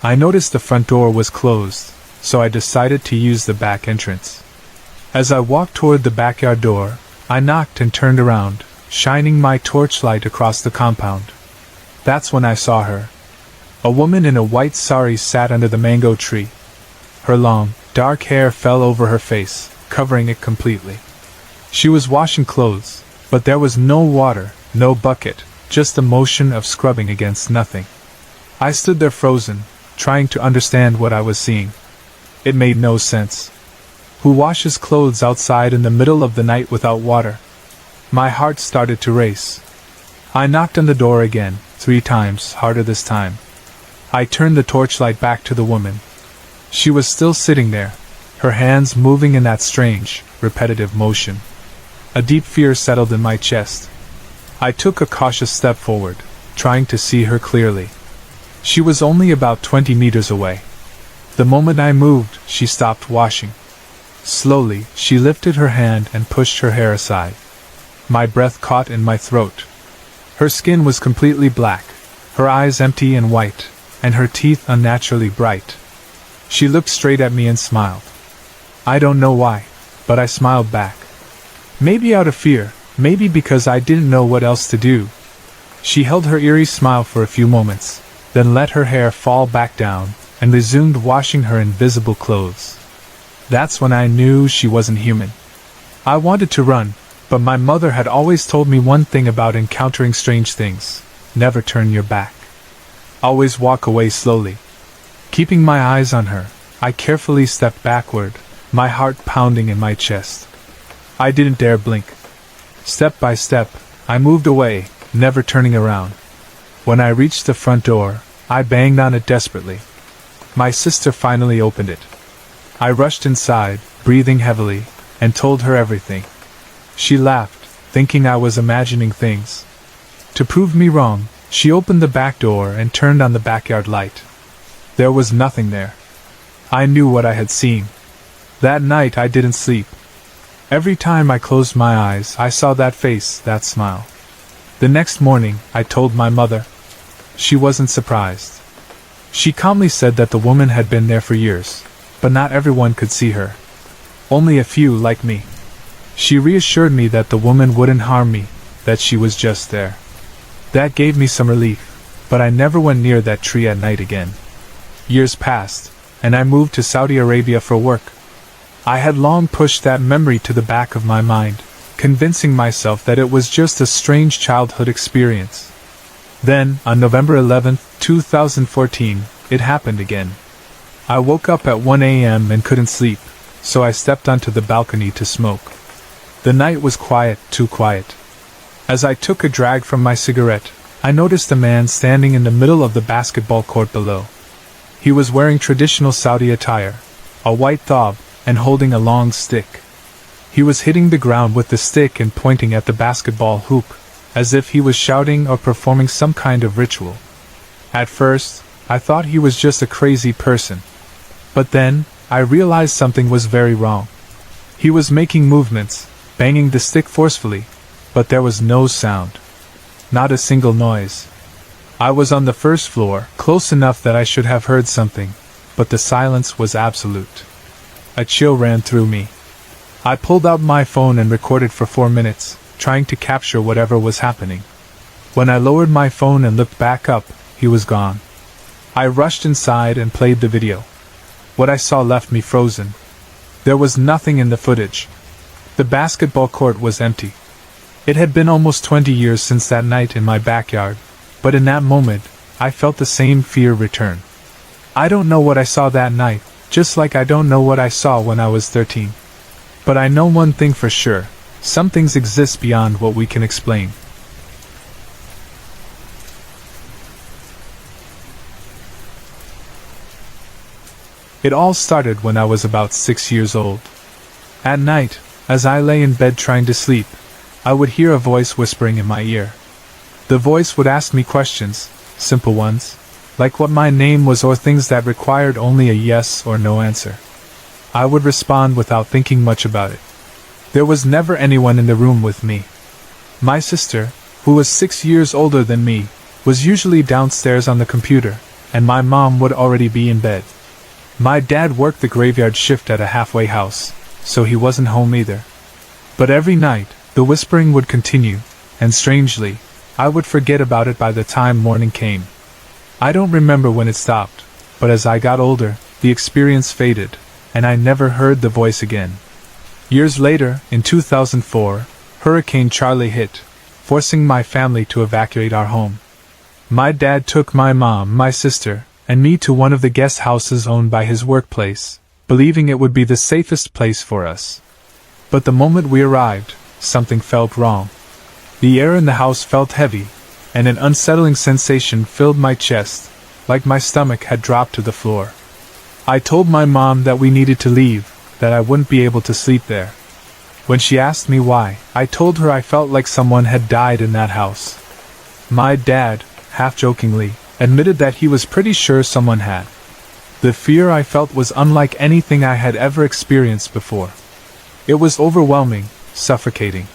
I noticed the front door was closed, so I decided to use the back entrance. As I walked toward the backyard door, I knocked and turned around, shining my torchlight across the compound. That's when I saw her. A woman in a white sari sat under the mango tree. Her long, dark hair fell over her face, covering it completely. She was washing clothes, but there was no water, no bucket, just the motion of scrubbing against nothing. I stood there frozen, trying to understand what I was seeing. It made no sense. Who washes clothes outside in the middle of the night without water? My heart started to race. I knocked on the door again, 3 times, harder this time. I turned the torchlight back to the woman. She was still sitting there, her hands moving in that strange, repetitive motion. A deep fear settled in my chest. I took a cautious step forward, trying to see her clearly. She was only about 20 meters away. The moment I moved, she stopped washing. Slowly, she lifted her hand and pushed her hair aside. My breath caught in my throat. Her skin was completely black, her eyes empty and white, and her teeth unnaturally bright. She looked straight at me and smiled. I don't know why, but I smiled back. Maybe out of fear, maybe because I didn't know what else to do. She held her eerie smile for a few moments, then let her hair fall back down, and resumed washing her invisible clothes. That's when I knew she wasn't human. I wanted to run, but my mother had always told me one thing about encountering strange things: never turn your back. Always walk away slowly. Keeping my eyes on her, I carefully stepped backward, my heart pounding in my chest. I didn't dare blink. Step by step, I moved away, never turning around. When I reached the front door, I banged on it desperately. My sister finally opened it. I rushed inside, breathing heavily, and told her everything. She laughed, thinking I was imagining things. To prove me wrong, she opened the back door and turned on the backyard light. There was nothing there. I knew what I had seen. That night I didn't sleep. Every time I closed my eyes, I saw that face, that smile. The next morning, I told my mother. She wasn't surprised. She calmly said that the woman had been there for years, but not everyone could see her. Only a few like me. She reassured me that the woman wouldn't harm me, that she was just there. That gave me some relief, but I never went near that tree at night again. Years passed, and I moved to Saudi Arabia for work. I had long pushed that memory to the back of my mind, convincing myself that it was just a strange childhood experience. Then, on November 11, 2014, it happened again. I woke up at 1 a.m. and couldn't sleep, so I stepped onto the balcony to smoke. The night was quiet, too quiet. As I took a drag from my cigarette, I noticed a man standing in the middle of the basketball court below. He was wearing traditional Saudi attire, a white thob, and holding a long stick. He was hitting the ground with the stick and pointing at the basketball hoop, as if he was shouting or performing some kind of ritual. At first, I thought he was just a crazy person. But then, I realized something was very wrong. He was making movements, banging the stick forcefully, but there was no sound. Not a single noise. I was on the first floor, close enough that I should have heard something, but the silence was absolute. A chill ran through me. I pulled out my phone and recorded for 4 minutes, trying to capture whatever was happening. When I lowered my phone and looked back up, he was gone. I rushed inside and played the video. What I saw left me frozen. There was nothing in the footage. The basketball court was empty. It had been almost 20 years since that night in my backyard, but in that moment, I felt the same fear return. I don't know what I saw that night, just like I don't know what I saw when I was 13. But I know one thing for sure: some things exist beyond what we can explain. It all started when I was about 6 years old. At night, as I lay in bed trying to sleep, I would hear a voice whispering in my ear. The voice would ask me questions, simple ones, like what my name was or things that required only a yes or no answer. I would respond without thinking much about it. There was never anyone in the room with me. My sister, who was 6 years older than me, was usually downstairs on the computer, and my mom would already be in bed. My dad worked the graveyard shift at a halfway house, so he wasn't home either. But every night, the whispering would continue, and strangely, I would forget about it by the time morning came. I don't remember when it stopped, but as I got older, the experience faded, and I never heard the voice again. Years later, in 2004, Hurricane Charlie hit, forcing my family to evacuate our home. My dad took my mom, my sister, and me to one of the guest houses owned by his workplace, believing it would be the safest place for us. But the moment we arrived, something felt wrong. The air in the house felt heavy, and an unsettling sensation filled my chest, like my stomach had dropped to the floor. I told my mom that we needed to leave, that I wouldn't be able to sleep there. When she asked me why, I told her I felt like someone had died in that house. My dad, half-jokingly, admitted that he was pretty sure someone had. The fear I felt was unlike anything I had ever experienced before. It was overwhelming, suffocating.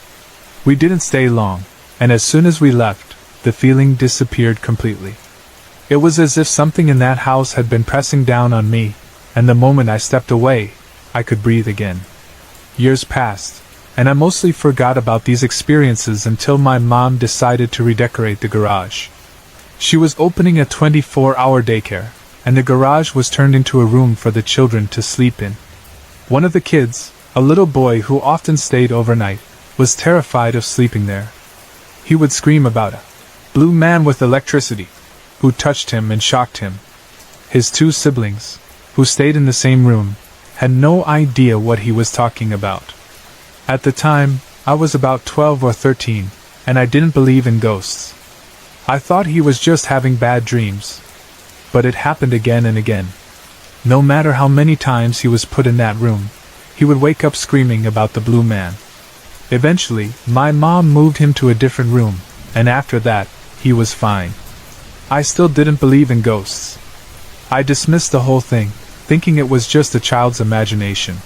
We didn't stay long, and as soon as we left, the feeling disappeared completely. It was as if something in that house had been pressing down on me, and the moment I stepped away, I could breathe again. Years passed, and I mostly forgot about these experiences until my mom decided to redecorate the garage. She was opening a 24-hour daycare, and the garage was turned into a room for the children to sleep in. One of the kids, a little boy who often stayed overnight, was terrified of sleeping there. He would scream about a blue man with electricity, who touched him and shocked him. His two siblings, who stayed in the same room, had no idea what he was talking about. At the time, I was about 12 or 13, and I didn't believe in ghosts. I thought he was just having bad dreams. But it happened again and again. No matter how many times he was put in that room, he would wake up screaming about the blue man. Eventually, my mom moved him to a different room, and after that, he was fine. I still didn't believe in ghosts. I dismissed the whole thing, thinking it was just a child's imagination.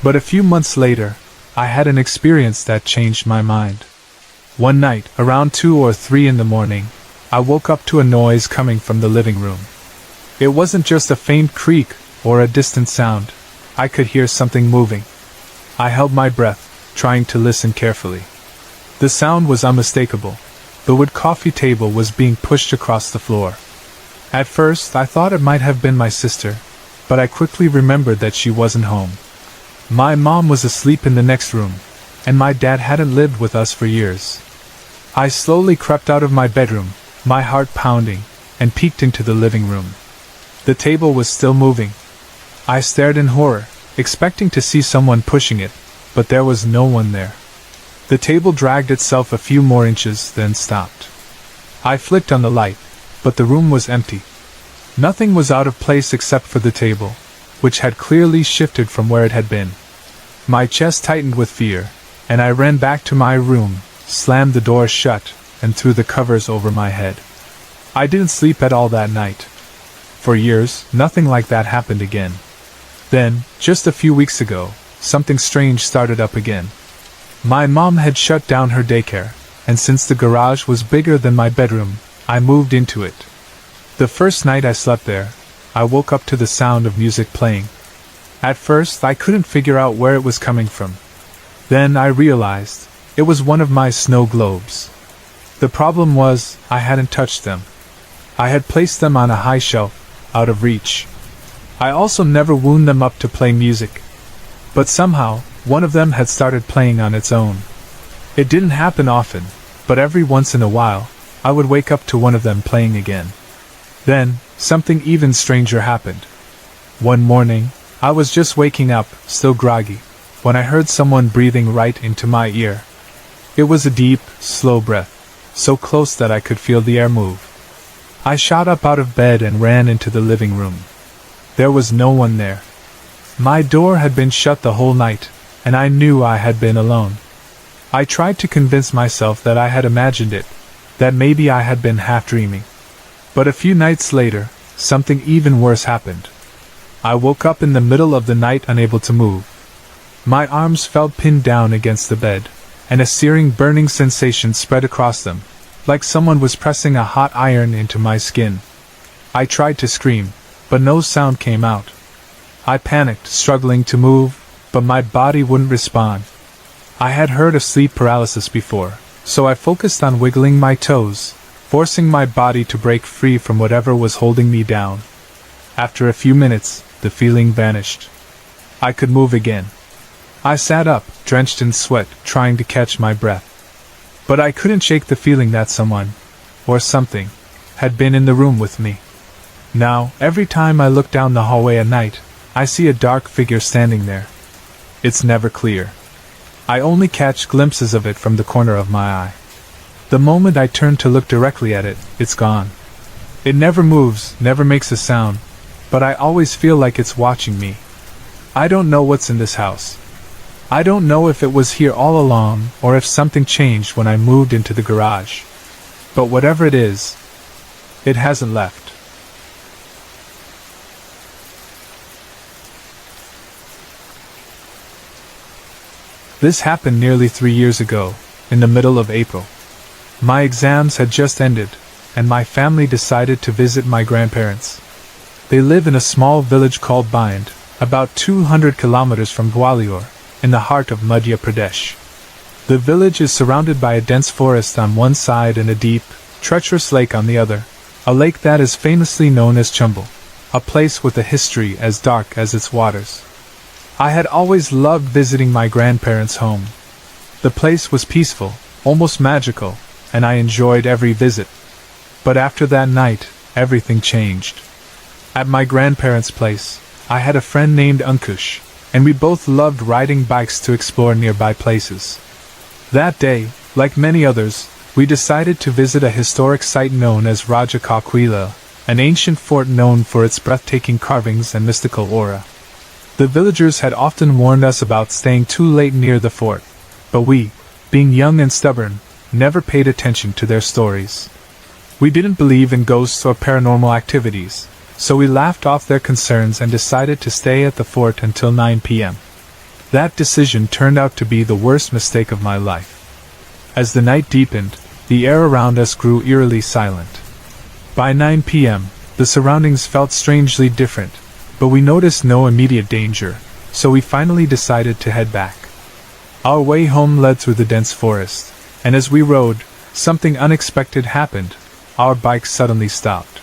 But a few months later, I had an experience that changed my mind. One night, around 2 or 3 in the morning, I woke up to a noise coming from the living room. It wasn't just a faint creak or a distant sound. I could hear something moving. I held my breath, trying to listen carefully. The sound was unmistakable. The wood coffee table was being pushed across the floor. At first, I thought it might have been my sister, but I quickly remembered that she wasn't home. My mom was asleep in the next room, and my dad hadn't lived with us for years. I slowly crept out of my bedroom, my heart pounding, and peeked into the living room. The table was still moving. I stared in horror, expecting to see someone pushing it, but there was no one there. The table dragged itself a few more inches, then stopped. I flicked on the light, but the room was empty. Nothing was out of place except for the table, which had clearly shifted from where it had been. My chest tightened with fear, and I ran back to my room, slammed the door shut, and threw the covers over my head. I didn't sleep at all that night. For years, nothing like that happened again. Then, just a few weeks ago, something strange started up again. My mom had shut down her daycare, and since the garage was bigger than my bedroom, I moved into it. The first night I slept there, I woke up to the sound of music playing. At first, I couldn't figure out where it was coming from. Then I realized it was one of my snow globes. The problem was, I hadn't touched them. I had placed them on a high shelf, out of reach. I also never wound them up to play music. But somehow, one of them had started playing on its own. It didn't happen often, but every once in a while, I would wake up to one of them playing again. Then, something even stranger happened. One morning, I was just waking up, still groggy, when I heard someone breathing right into my ear. It was a deep, slow breath, so close that I could feel the air move. I shot up out of bed and ran into the living room. There was no one there. My door had been shut the whole night, and I knew I had been alone. I tried to convince myself that I had imagined it, that maybe I had been half dreaming. But a few nights later, something even worse happened. I woke up in the middle of the night unable to move. My arms felt pinned down against the bed, and a searing burning sensation spread across them, like someone was pressing a hot iron into my skin. I tried to scream, but no sound came out. I panicked, struggling to move, but my body wouldn't respond. I had heard of sleep paralysis before, so I focused on wiggling my toes, forcing my body to break free from whatever was holding me down. After a few minutes, the feeling vanished. I could move again. I sat up, drenched in sweat, trying to catch my breath. But I couldn't shake the feeling that someone, or something, had been in the room with me. Now, every time I look down the hallway at night, I see a dark figure standing there. It's never clear. I only catch glimpses of it from the corner of my eye. The moment I turn to look directly at it, it's gone. It never moves, never makes a sound, but I always feel like it's watching me. I don't know what's in this house. I don't know if it was here all along or if something changed when I moved into the garage. But whatever it is, it hasn't left. This happened nearly 3 years ago, in the middle of April. My exams had just ended, and my family decided to visit my grandparents. They live in a small village called Bind, about 200 kilometers from Gwalior, in the heart of Madhya Pradesh. The village is surrounded by a dense forest on one side and a deep, treacherous lake on the other, a lake that is famously known as Chambal, a place with a history as dark as its waters. I had always loved visiting my grandparents' home. The place was peaceful, almost magical, and I enjoyed every visit. But after that night, everything changed. At my grandparents' place, I had a friend named Ankush, and we both loved riding bikes to explore nearby places. That day, like many others, we decided to visit a historic site known as Raja Ka Quila, an ancient fort known for its breathtaking carvings and mystical aura. The villagers had often warned us about staying too late near the fort, but we, being young and stubborn, never paid attention to their stories. We didn't believe in ghosts or paranormal activities, so we laughed off their concerns and decided to stay at the fort until 9 p.m. That decision turned out to be the worst mistake of my life. As the night deepened, the air around us grew eerily silent. By 9 p.m., the surroundings felt strangely different, but we noticed no immediate danger, so we finally decided to head back. Our way home led through the dense forest, and as we rode, something unexpected happened. Our bike suddenly stopped.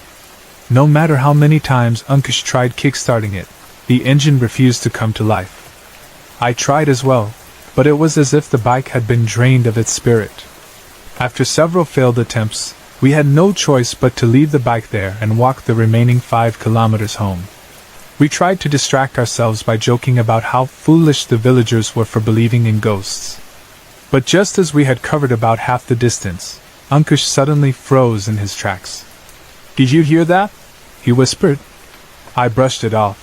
No matter how many times Ankush tried kickstarting it, the engine refused to come to life. I tried as well, but it was as if the bike had been drained of its spirit. After several failed attempts, we had no choice but to leave the bike there and walk the remaining 5 kilometers home. We tried to distract ourselves by joking about how foolish the villagers were for believing in ghosts. But just as we had covered about half the distance, Ankush suddenly froze in his tracks. "Did you hear that?" he whispered. I brushed it off.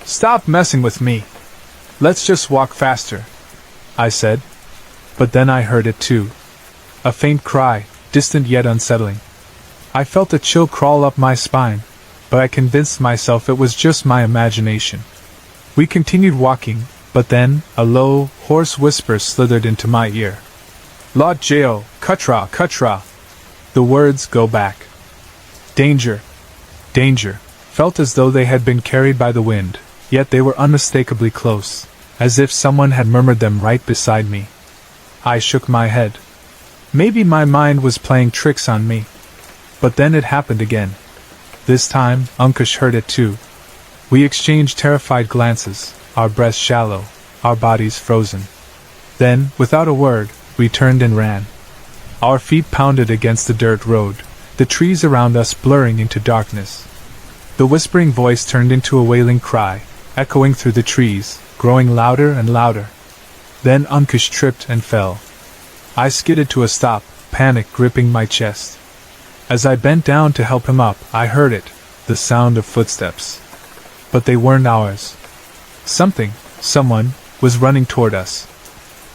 "Stop messing with me. Let's just walk faster," I said. But then I heard it too. A faint cry, distant yet unsettling. I felt a chill crawl up my spine, but I convinced myself it was just my imagination. We continued walking, but then, a low, hoarse whisper slithered into my ear. "Lot Jao, Kutra, Kutra." The words go back. Danger. Danger. Felt as though they had been carried by the wind, yet they were unmistakably close, as if someone had murmured them right beside me. I shook my head. Maybe my mind was playing tricks on me. But then it happened again. This time, Ankush heard it too. We exchanged terrified glances, our breaths shallow, our bodies frozen. Then, without a word, we turned and ran. Our feet pounded against the dirt road, the trees around us blurring into darkness. The whispering voice turned into a wailing cry, echoing through the trees, growing louder and louder. Then Ankush tripped and fell. I skidded to a stop, panic gripping my chest. As I bent down to help him up, I heard it, the sound of footsteps. But they weren't ours. Someone, was running toward us.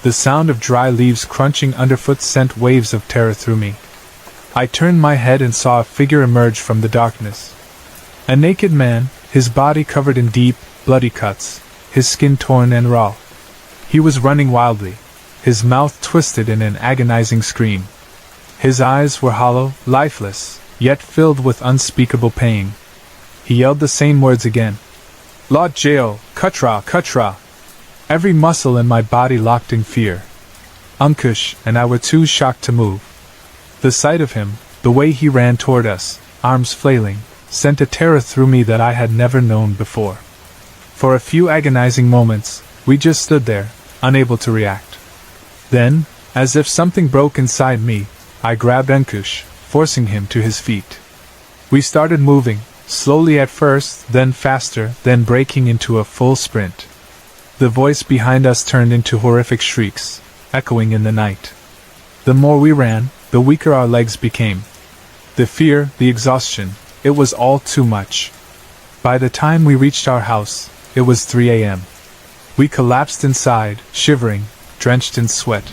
The sound of dry leaves crunching underfoot sent waves of terror through me. I turned my head and saw a figure emerge from the darkness. A naked man, his body covered in deep, bloody cuts, his skin torn and raw. He was running wildly, his mouth twisted in an agonizing scream. His eyes were hollow, lifeless, yet filled with unspeakable pain. He yelled the same words again. "Lot Jao, Kutra, Kutra." Every muscle in my body locked in fear. Ankush and I were too shocked to move. The sight of him, the way he ran toward us, arms flailing, sent a terror through me that I had never known before. For a few agonizing moments, we just stood there, unable to react. Then, as if something broke inside me, I grabbed Ankush, forcing him to his feet. We started moving, slowly at first, then faster, then breaking into a full sprint. The voice behind us turned into horrific shrieks, echoing in the night. The more we ran, the weaker our legs became. The fear, the exhaustion, it was all too much. By the time we reached our house, it was 3 a.m. We collapsed inside, shivering, drenched in sweat.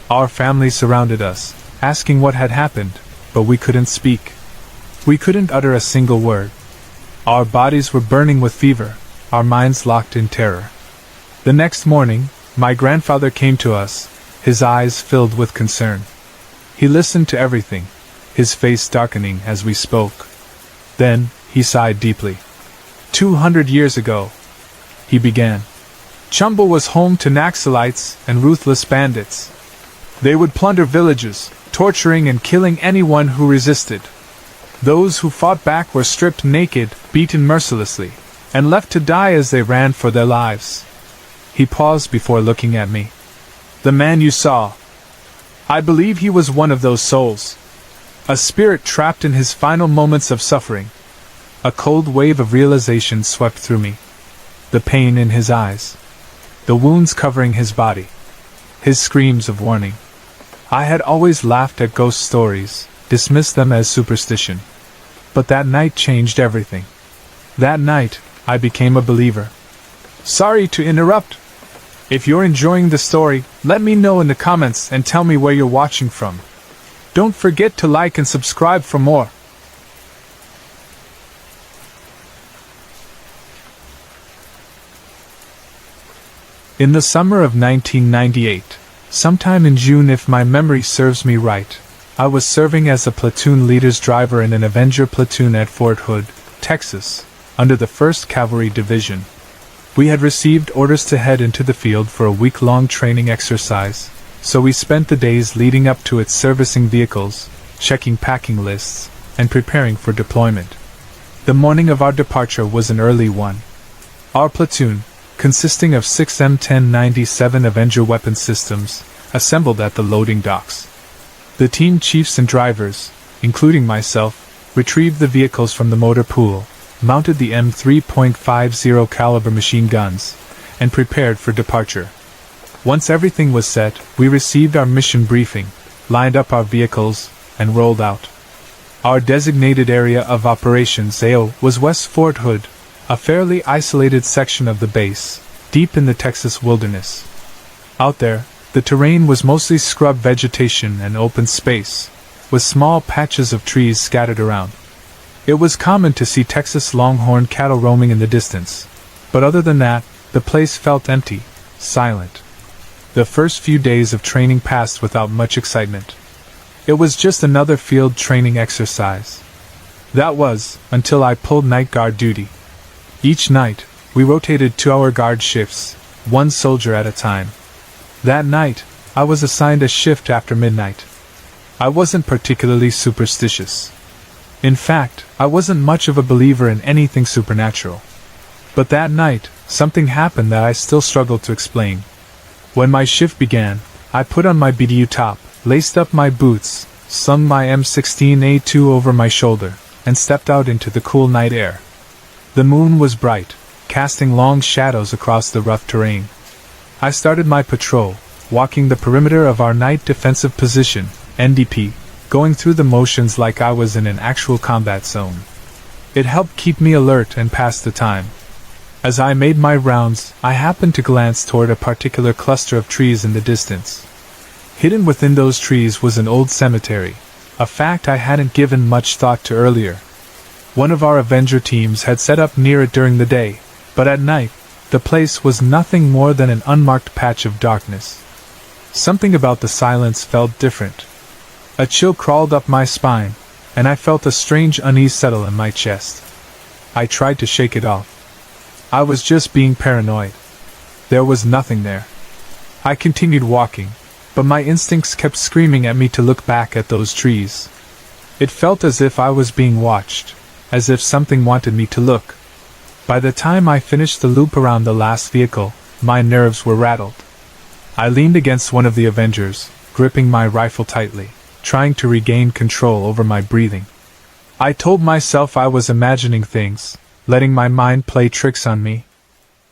Our family surrounded us, asking what had happened, but we couldn't speak. We couldn't utter a single word. Our bodies were burning with fever, our minds locked in terror. The next morning, my grandfather came to us, his eyes filled with concern. He listened to everything, his face darkening as we spoke. Then, he sighed deeply. 200 years ago, he began. Chumbo was home to Naxalites and ruthless bandits. They would plunder villages, torturing and killing anyone who resisted. Those who fought back were stripped naked, beaten mercilessly, and left to die as they ran for their lives. He paused before looking at me. The man you saw, I believe he was one of those souls. A spirit trapped in his final moments of suffering. A cold wave of realization swept through me. The pain in his eyes. The wounds covering his body. His screams of warning. I had always laughed at ghost stories, dismissed them as superstition. But that night changed everything. That night, I became a believer. Sorry to interrupt. If you're enjoying the story, let me know in the comments and tell me where you're watching from. Don't forget to like and subscribe for more. In the summer of 1998, sometime in June if my memory serves me right, I was serving as a platoon leader's driver in an Avenger platoon at Fort Hood, Texas, under the 1st Cavalry Division. We had received orders to head into the field for a week-long training exercise, so we spent the days leading up to it servicing vehicles, checking packing lists, and preparing for deployment. The morning of our departure was an early one. Our platoon, consisting of 6 M1097 Avenger weapon systems, assembled at the loading docks. The team chiefs and drivers, including myself, retrieved the vehicles from the motor pool, mounted the M3.50 caliber machine guns, and prepared for departure. Once everything was set, we received our mission briefing, lined up our vehicles, and rolled out. Our designated area of operations AO was West Fort Hood, a fairly isolated section of the base, deep in the Texas wilderness. Out there, the terrain was mostly scrub vegetation and open space, with small patches of trees scattered around. It was common to see Texas longhorn cattle roaming in the distance, but other than that, the place felt empty, silent. The first few days of training passed without much excitement. It was just another field training exercise. That was, until I pulled night guard duty. Each night, we rotated 2-hour guard shifts, one soldier at a time. That night, I was assigned a shift after midnight. I wasn't particularly superstitious. In fact, I wasn't much of a believer in anything supernatural. But that night, something happened that I still struggled to explain. When my shift began, I put on my BDU top, laced up my boots, slung my M16A2 over my shoulder, and stepped out into the cool night air. The moon was bright, casting long shadows across the rough terrain. I started my patrol, walking the perimeter of our night defensive position, NDP, going through the motions like I was in an actual combat zone. It helped keep me alert and pass the time. As I made my rounds, I happened to glance toward a particular cluster of trees in the distance. Hidden within those trees was an old cemetery, a fact I hadn't given much thought to earlier. One of our Avenger teams had set up near it during the day, but at night, the place was nothing more than an unmarked patch of darkness. Something about the silence felt different. A chill crawled up my spine, and I felt a strange unease settle in my chest. I tried to shake it off. I was just being paranoid. There was nothing there. I continued walking, but my instincts kept screaming at me to look back at those trees. It felt as if I was being watched, as if something wanted me to look. By the time I finished the loop around the last vehicle, my nerves were rattled. I leaned against one of the Avengers, gripping my rifle tightly, trying to regain control over my breathing. I told myself I was imagining things, letting my mind play tricks on me.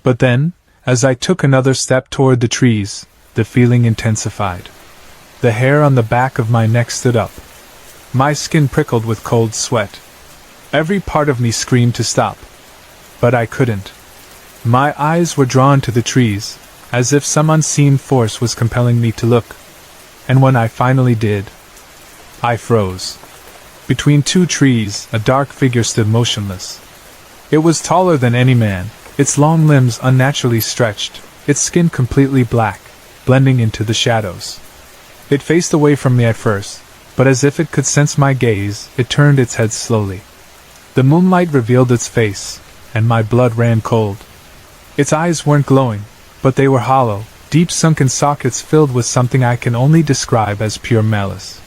But then, as I took another step toward the trees, the feeling intensified. The hair on the back of my neck stood up. My skin prickled with cold sweat. Every part of me screamed to stop. But I couldn't. My eyes were drawn to the trees, as if some unseen force was compelling me to look. And when I finally did, I froze. Between two trees, a dark figure stood motionless. It was taller than any man, its long limbs unnaturally stretched, its skin completely black, blending into the shadows. It faced away from me at first, but as if it could sense my gaze, it turned its head slowly. The moonlight revealed its face, and my blood ran cold. Its eyes weren't glowing, but they were hollow, deep sunken sockets filled with something I can only describe as pure malice.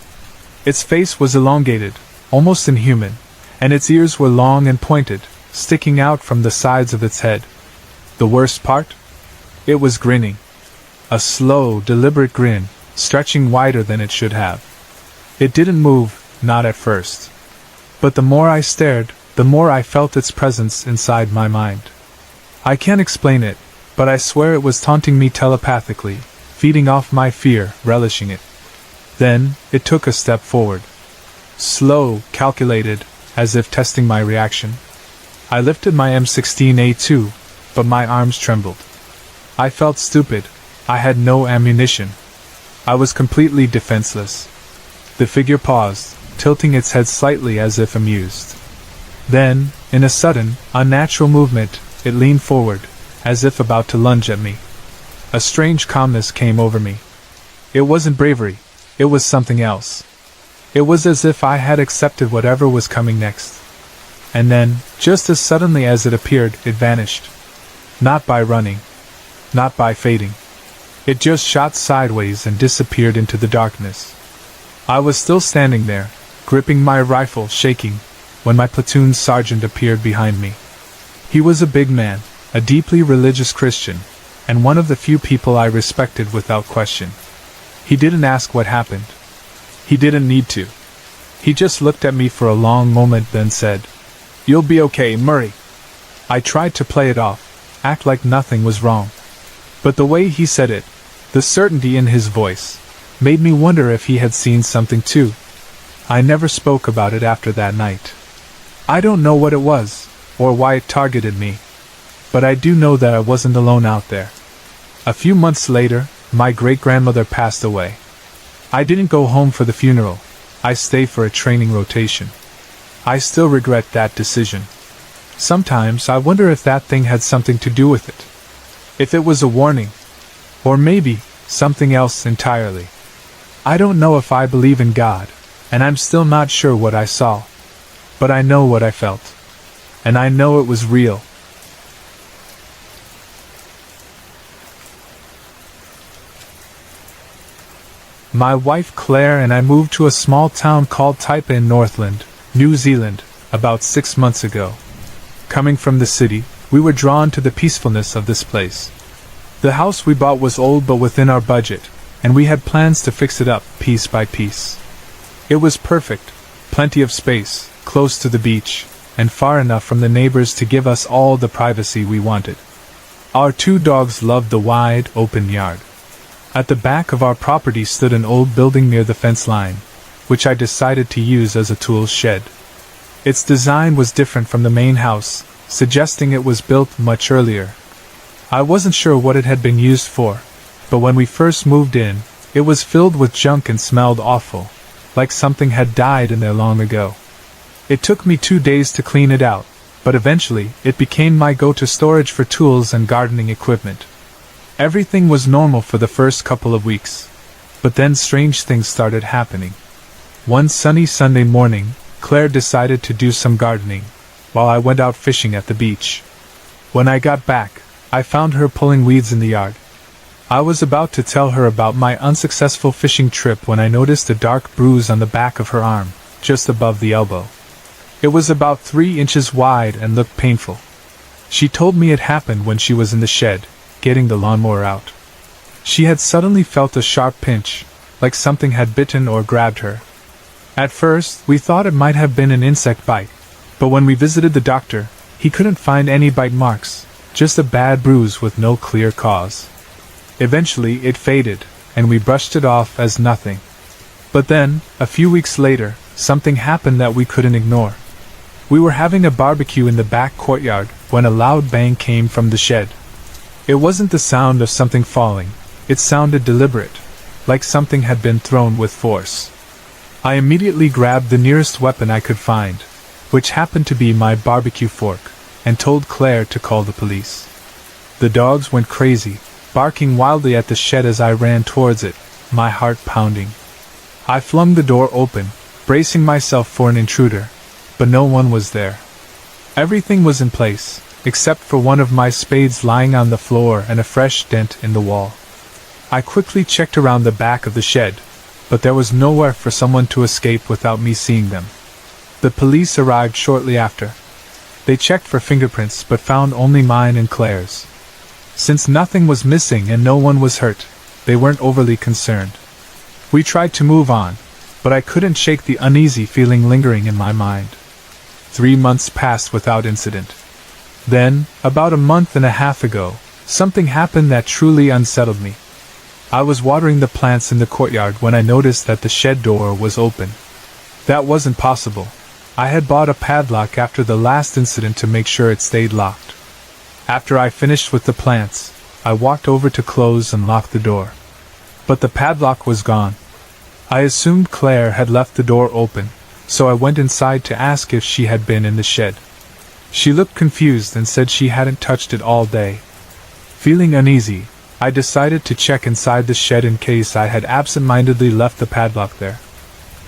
Its face was elongated, almost inhuman, and its ears were long and pointed, sticking out from the sides of its head. The worst part? It was grinning. A slow, deliberate grin, stretching wider than it should have. It didn't move, not at first. But the more I stared, the more I felt its presence inside my mind. I can't explain it, but I swear it was taunting me telepathically, feeding off my fear, relishing it. Then, it took a step forward. Slow, calculated, as if testing my reaction. I lifted my M16A2, but my arms trembled. I felt stupid. I had no ammunition. I was completely defenseless. The figure paused, tilting its head slightly as if amused. Then, in a sudden, unnatural movement, it leaned forward, as if about to lunge at me. A strange calmness came over me. It wasn't bravery, it was something else. It was as if I had accepted whatever was coming next. And then, just as suddenly as it appeared, it vanished. Not by running. Not by fading. It just shot sideways and disappeared into the darkness. I was still standing there, gripping my rifle, shaking, when my platoon sergeant appeared behind me. He was a big man, a deeply religious Christian, and one of the few people I respected without question. He didn't ask what happened. He didn't need to. He just looked at me for a long moment, then said, "You'll be okay, Murray." I tried to play it off, act like nothing was wrong. But the way he said it, the certainty in his voice, made me wonder if he had seen something too. I never spoke about it after that night. I don't know what it was, or why it targeted me, but I do know that I wasn't alone out there. A few months later, my great-grandmother passed away. I didn't go home for the funeral. I stayed for a training rotation. I still regret that decision. Sometimes I wonder if that thing had something to do with it. If it was a warning. Or maybe something else entirely. I don't know if I believe in God, and I'm still not sure what I saw. But I know what I felt. And I know it was real. My wife Claire and I moved to a small town called Taipa in Northland, New Zealand, about 6 months ago. Coming from the city, we were drawn to the peacefulness of this place. The house we bought was old but within our budget, and we had plans to fix it up piece by piece. It was perfect, plenty of space, close to the beach, and far enough from the neighbors to give us all the privacy we wanted. Our 2 dogs loved the wide, open yard. At the back of our property stood an old building near the fence line, which I decided to use as a tool shed. Its design was different from the main house, suggesting it was built much earlier. I wasn't sure what it had been used for, but when we first moved in, it was filled with junk and smelled awful, like something had died in there long ago. It took me 2 days to clean it out, but eventually it became my go-to storage for tools and gardening equipment. Everything was normal for the first couple of weeks, but then strange things started happening. One sunny Sunday morning, Claire decided to do some gardening, while I went out fishing at the beach. When I got back, I found her pulling weeds in the yard. I was about to tell her about my unsuccessful fishing trip when I noticed a dark bruise on the back of her arm, just above the elbow. It was about 3 inches wide and looked painful. She told me it happened when she was in the shed, getting the lawnmower out. She had suddenly felt a sharp pinch, like something had bitten or grabbed her. At first, we thought it might have been an insect bite, but when we visited the doctor, he couldn't find any bite marks, just a bad bruise with no clear cause. Eventually it faded, and we brushed it off as nothing. But then, a few weeks later, something happened that we couldn't ignore. We were having a barbecue in the back courtyard when a loud bang came from the shed. It wasn't the sound of something falling, it sounded deliberate, like something had been thrown with force. I immediately grabbed the nearest weapon I could find, which happened to be my barbecue fork, and told Claire to call the police. The dogs went crazy, barking wildly at the shed as I ran towards it, my heart pounding. I flung the door open, bracing myself for an intruder, but no one was there. Everything was in place, except for one of my spades lying on the floor and a fresh dent in the wall. I quickly checked around the back of the shed, but there was nowhere for someone to escape without me seeing them. The police arrived shortly after. They checked for fingerprints but found only mine and Claire's. Since nothing was missing and no one was hurt, they weren't overly concerned. We tried to move on, but I couldn't shake the uneasy feeling lingering in my mind. 3 months passed without incident. Then, about a month and a half ago, something happened that truly unsettled me. I was watering the plants in the courtyard when I noticed that the shed door was open. That wasn't possible. I had bought a padlock after the last incident to make sure it stayed locked. After I finished with the plants, I walked over to close and lock the door. But the padlock was gone. I assumed Claire had left the door open, so I went inside to ask if she had been in the shed. She looked confused and said she hadn't touched it all day. Feeling uneasy, I decided to check inside the shed in case I had absent-mindedly left the padlock there.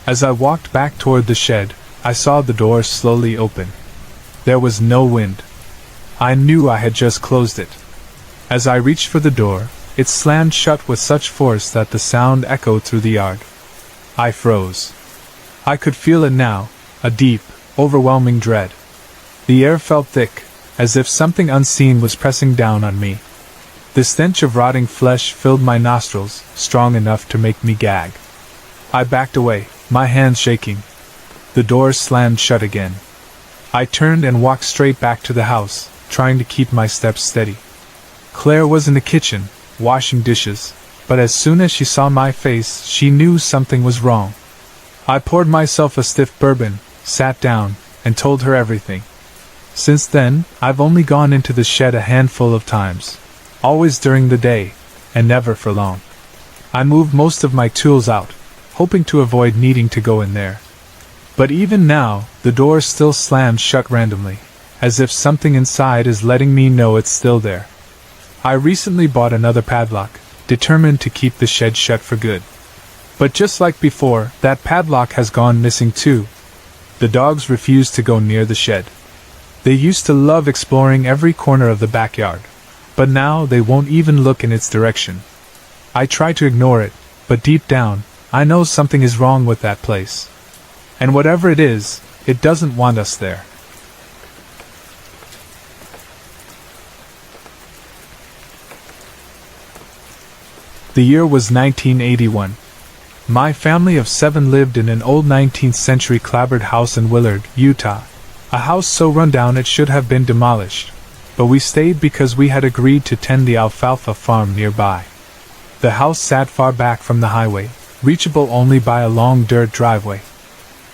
As I walked back toward the shed, I saw the door slowly open. There was no wind. I knew I had just closed it. As I reached for the door, it slammed shut with such force that the sound echoed through the yard. I froze. I could feel it now, a deep, overwhelming dread. The air felt thick, as if something unseen was pressing down on me. The stench of rotting flesh filled my nostrils, strong enough to make me gag. I backed away, my hands shaking. The door slammed shut again. I turned and walked straight back to the house, trying to keep my steps steady. Claire was in the kitchen, washing dishes, but as soon as she saw my face, she knew something was wrong. I poured myself a stiff bourbon, sat down, and told her everything. Since then, I've only gone into the shed a handful of times, always during the day, and never for long. I moved most of my tools out, hoping to avoid needing to go in there. But even now, the door still slams shut randomly, as if something inside is letting me know it's still there. I recently bought another padlock, determined to keep the shed shut for good. But just like before, that padlock has gone missing too. The dogs refuse to go near the shed. They used to love exploring every corner of the backyard, but now they won't even look in its direction. I try to ignore it, but deep down, I know something is wrong with that place. And whatever it is, it doesn't want us there. The year was 1981. My family of 7 lived in an old 19th century clapboard house in Willard, Utah. A house so run down it should have been demolished, but we stayed because we had agreed to tend the alfalfa farm nearby. The house sat far back from the highway, reachable only by a long dirt driveway.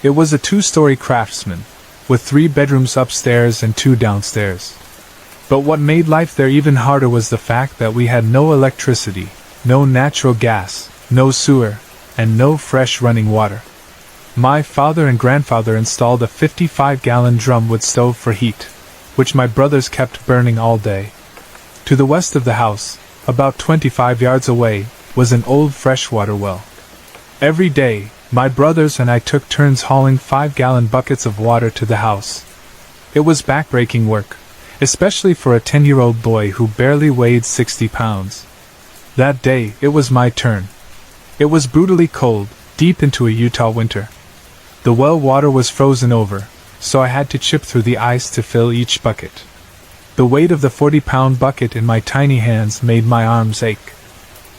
It was a 2-story craftsman, with 3 bedrooms upstairs and 2 downstairs. But what made life there even harder was the fact that we had no electricity, no natural gas, no sewer, and no fresh running water. My father and grandfather installed a 55-gallon drumwood stove for heat, which my brothers kept burning all day. To the west of the house, about 25 yards away, was an old freshwater well. Every day, my brothers and I took turns hauling 5-gallon buckets of water to the house. It was backbreaking work, especially for a 10-year-old boy who barely weighed 60 pounds. That day, it was my turn. It was brutally cold, deep into a Utah winter. The well water was frozen over, so I had to chip through the ice to fill each bucket. The weight of the 40-pound bucket in my tiny hands made my arms ache.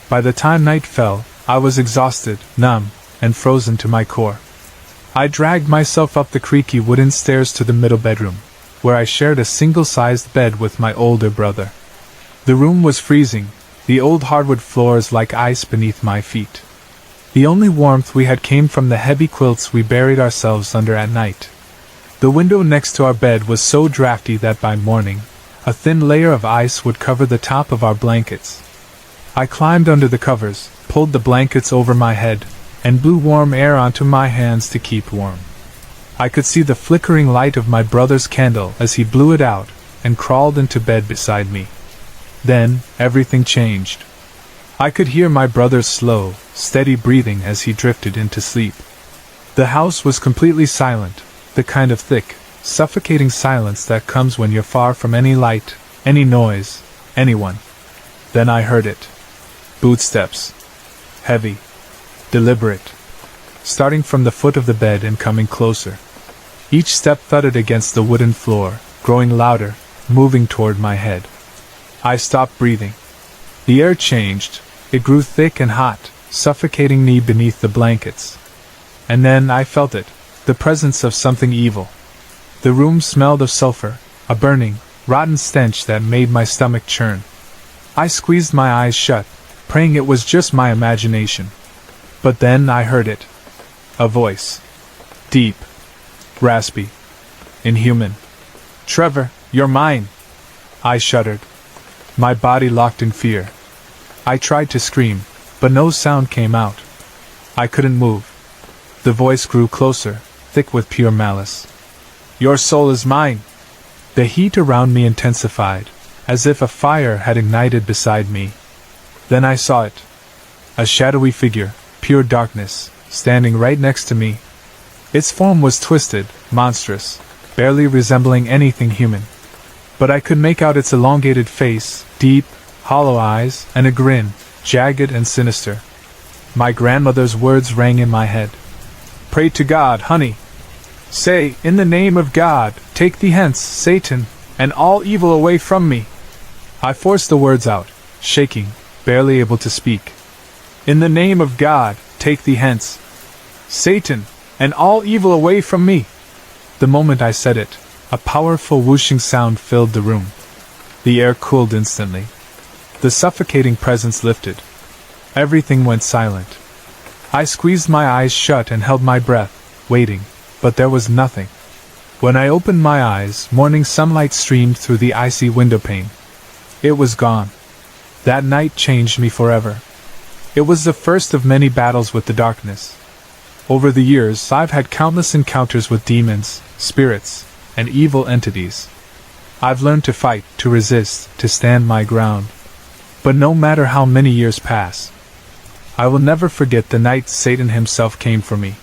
By the time night fell, I was exhausted, numb, and frozen to my core. I dragged myself up the creaky wooden stairs to the middle bedroom, where I shared a single-sized bed with my older brother. The room was freezing, the old hardwood floors like ice beneath my feet. The only warmth we had came from the heavy quilts we buried ourselves under at night. The window next to our bed was so drafty that by morning, a thin layer of ice would cover the top of our blankets. I climbed under the covers, pulled the blankets over my head, and blew warm air onto my hands to keep warm. I could see the flickering light of my brother's candle as he blew it out and crawled into bed beside me. Then, everything changed. I could hear my brother's slow, steady breathing as he drifted into sleep. The house was completely silent, the kind of thick, suffocating silence that comes when you're far from any light, any noise, anyone. Then I heard it. Footsteps. Heavy. Deliberate. Starting from the foot of the bed and coming closer. Each step thudded against the wooden floor, growing louder, moving toward my head. I stopped breathing. The air changed. It grew thick and hot, suffocating me beneath the blankets. And then I felt it, the presence of something evil. The room smelled of sulfur, a burning, rotten stench that made my stomach churn. I squeezed my eyes shut, praying it was just my imagination. But then I heard it. A voice. Deep. Raspy. Inhuman. "Trevor, you're mine!" I shuddered. My body locked in fear. I tried to scream, but no sound came out. I couldn't move. The voice grew closer, thick with pure malice. "Your soul is mine!" The heat around me intensified, as if a fire had ignited beside me. Then I saw it. A shadowy figure, pure darkness, standing right next to me. Its form was twisted, monstrous, barely resembling anything human. But I could make out its elongated face, deep, hollow eyes, and a grin, jagged and sinister. My grandmother's words rang in my head. "Pray to God, honey. Say, in the name of God, take thee hence, Satan, and all evil away from me." I forced the words out, shaking, barely able to speak. "In the name of God, take thee hence, Satan, and all evil away from me." The moment I said it, a powerful whooshing sound filled the room. The air cooled instantly. The suffocating presence lifted. Everything went silent. I squeezed my eyes shut and held my breath, waiting, but there was nothing. When I opened my eyes, morning sunlight streamed through the icy windowpane. It was gone. That night changed me forever. It was the first of many battles with the darkness. Over the years, I've had countless encounters with demons, spirits, and evil entities. I've learned to fight, to resist, to stand my ground. But no matter how many years pass, I will never forget the night Satan himself came for me.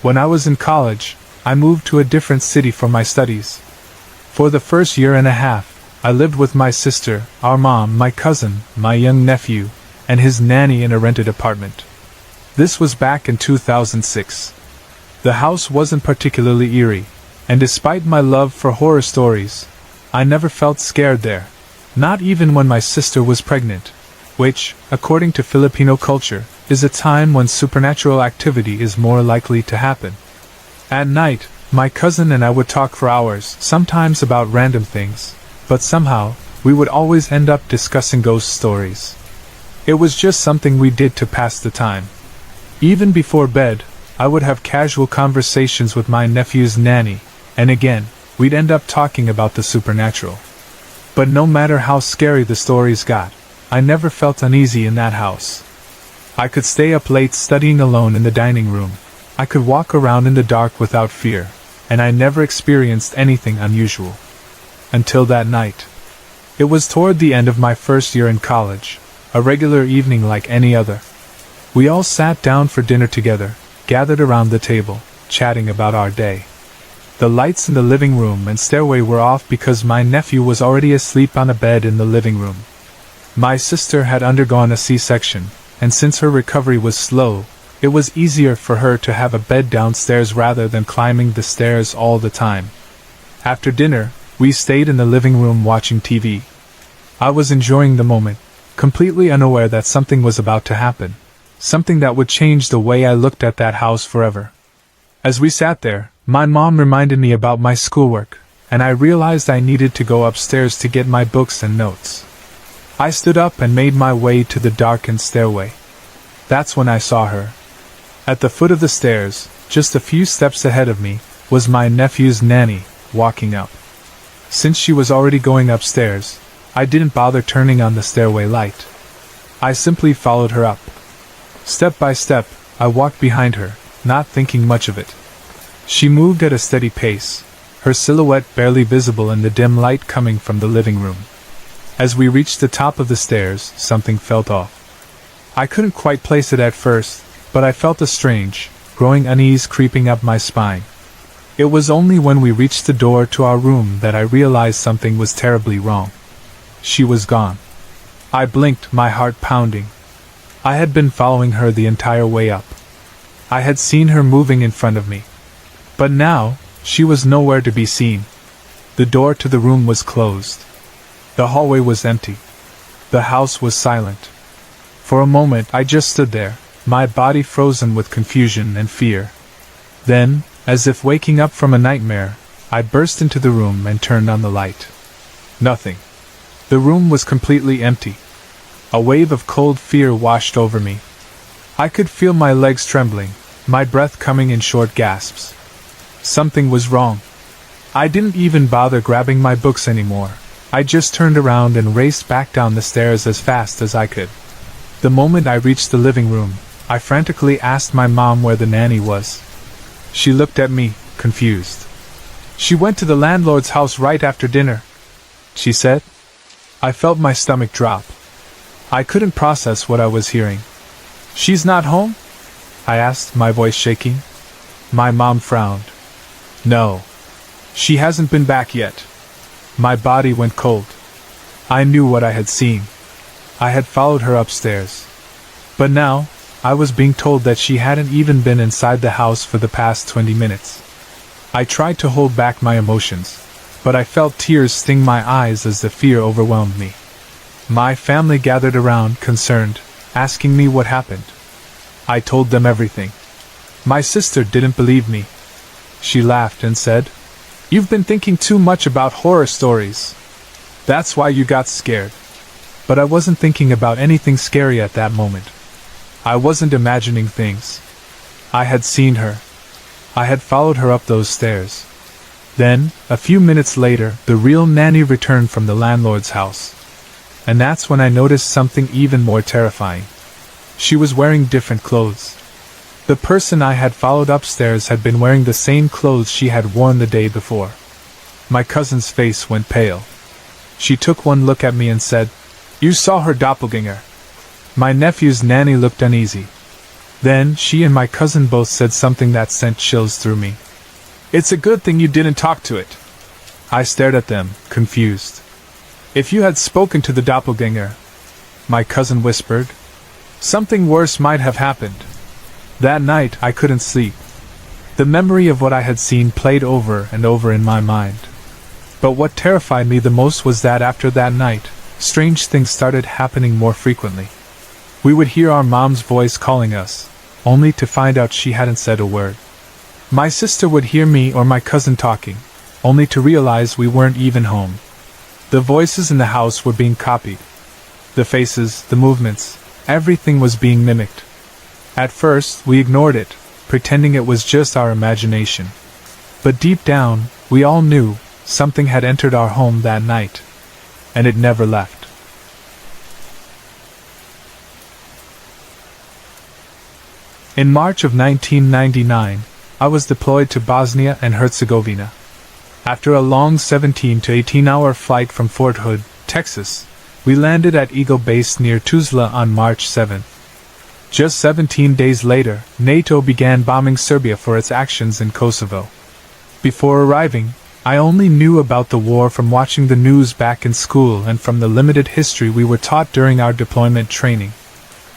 When I was in college, I moved to a different city for my studies. For the first year and a half, I lived with my sister, our mom, my cousin, my young nephew, and his nanny in a rented apartment. This was back in 2006. The house wasn't particularly eerie, and despite my love for horror stories, I never felt scared there, not even when my sister was pregnant, which, according to Filipino culture, is a time when supernatural activity is more likely to happen. At night, my cousin and I would talk for hours, sometimes about random things, but somehow, we would always end up discussing ghost stories. It was just something we did to pass the time. Even before bed, I would have casual conversations with my nephew's nanny, and again, we'd end up talking about the supernatural. But no matter how scary the stories got, I never felt uneasy in that house. I could stay up late studying alone in the dining room. I could walk around in the dark without fear, and I never experienced anything unusual. Until that night. It was toward the end of my first year in college, a regular evening like any other. We all sat down for dinner together, gathered around the table, chatting about our day. The lights in the living room and stairway were off because my nephew was already asleep on a bed in the living room. My sister had undergone a C-section, and since her recovery was slow, it was easier for her to have a bed downstairs rather than climbing the stairs all the time. After dinner, we stayed in the living room watching TV. I was enjoying the moment, completely unaware that something was about to happen, something that would change the way I looked at that house forever. As we sat there, My mom reminded me about my schoolwork, and I realized I needed to go upstairs to get my books and notes. I stood up and made my way to the darkened stairway. That's when I saw her. At the foot of the stairs, just a few steps ahead of me, was my nephew's nanny, walking up. Since she was already going upstairs, I didn't bother turning on the stairway light. I simply followed her up. Step by step, I walked behind her, not thinking much of it. She moved at a steady pace, her silhouette barely visible in the dim light coming from the living room. As we reached the top of the stairs, something felt off. I couldn't quite place it at first, but I felt a strange, growing unease creeping up my spine. It was only when we reached the door to our room that I realized something was terribly wrong. She was gone. I blinked, my heart pounding. I had been following her the entire way up. I had seen her moving in front of me. But now, she was nowhere to be seen. The door to the room was closed. The hallway was empty. The house was silent. For a moment I just stood there, my body frozen with confusion and fear. Then, as if waking up from a nightmare, I burst into the room and turned on the light. Nothing. The room was completely empty. A wave of cold fear washed over me. I could feel my legs trembling, my breath coming in short gasps. Something was wrong. I didn't even bother grabbing my books anymore. I just turned around and raced back down the stairs as fast as I could. The moment I reached the living room, I frantically asked my mom where the nanny was. She looked at me, confused. "She went to the landlord's house right after dinner," she said. I felt my stomach drop. I couldn't process what I was hearing. "She's not home?" I asked, my voice shaking. My mom frowned. "No. She hasn't been back yet." My body went cold. I knew what I had seen. I had followed her upstairs. But now, I was being told that she hadn't even been inside the house for the past 20 minutes. I tried to hold back my emotions, but I felt tears sting my eyes as the fear overwhelmed me. My family gathered around, concerned, asking me what happened. I told them everything. My sister didn't believe me. She laughed and said, "You've been thinking too much about horror stories. That's why you got scared." But I wasn't thinking about anything scary at that moment. I wasn't imagining things. I had seen her. I had followed her up those stairs. Then, a few minutes later, the real nanny returned from the landlord's house. And that's when I noticed something even more terrifying. She was wearing different clothes. The person I had followed upstairs had been wearing the same clothes she had worn the day before. My cousin's face went pale. She took one look at me and said, "You saw her doppelganger." My nephew's nanny looked uneasy. Then she and my cousin both said something that sent chills through me. "It's a good thing you didn't talk to it." I stared at them, confused. "If you had spoken to the doppelganger," my cousin whispered, "something worse might have happened." That night I couldn't sleep. The memory of what I had seen played over and over in my mind. But what terrified me the most was that after that night, strange things started happening more frequently. We would hear our mom's voice calling us, only to find out she hadn't said a word. My sister would hear me or my cousin talking, only to realize we weren't even home. The voices in the house were being copied. The faces, the movements, everything was being mimicked. At first, we ignored it, pretending it was just our imagination. But deep down, we all knew something had entered our home that night. And it never left. In March of 1999, I was deployed to Bosnia and Herzegovina. After a long 17 to 18-hour flight from Fort Hood, Texas, we landed at Eagle Base near Tuzla on March 7. Just 17 days later, NATO began bombing Serbia for its actions in Kosovo. Before arriving, I only knew about the war from watching the news back in school and from the limited history we were taught during our deployment training.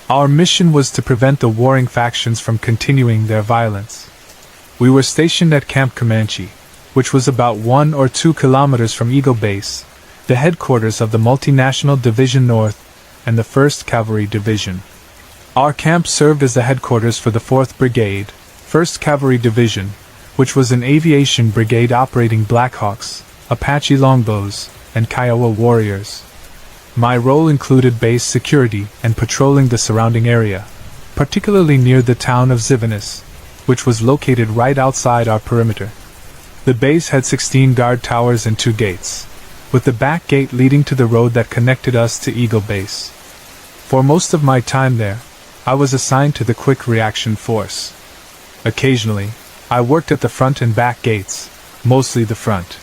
Our mission was to prevent the warring factions from continuing their violence. We were stationed at Camp Comanche, which was about 1 or 2 kilometers from Eagle Base, the headquarters of the Multinational Division North and the 1st Cavalry Division. Our camp served as the headquarters for the 4th Brigade, 1st Cavalry Division, which was an aviation brigade operating Blackhawks, Apache longbows, and Kiowa warriors. My role included base security and patrolling the surrounding area, particularly near the town of Zivinus, which was located right outside our perimeter. The base had 16 guard towers and 2 gates, with the back gate leading to the road that connected us to Eagle Base. For most of my time there, I was assigned to the Quick Reaction Force. Occasionally, I worked at the front and back gates, mostly the front.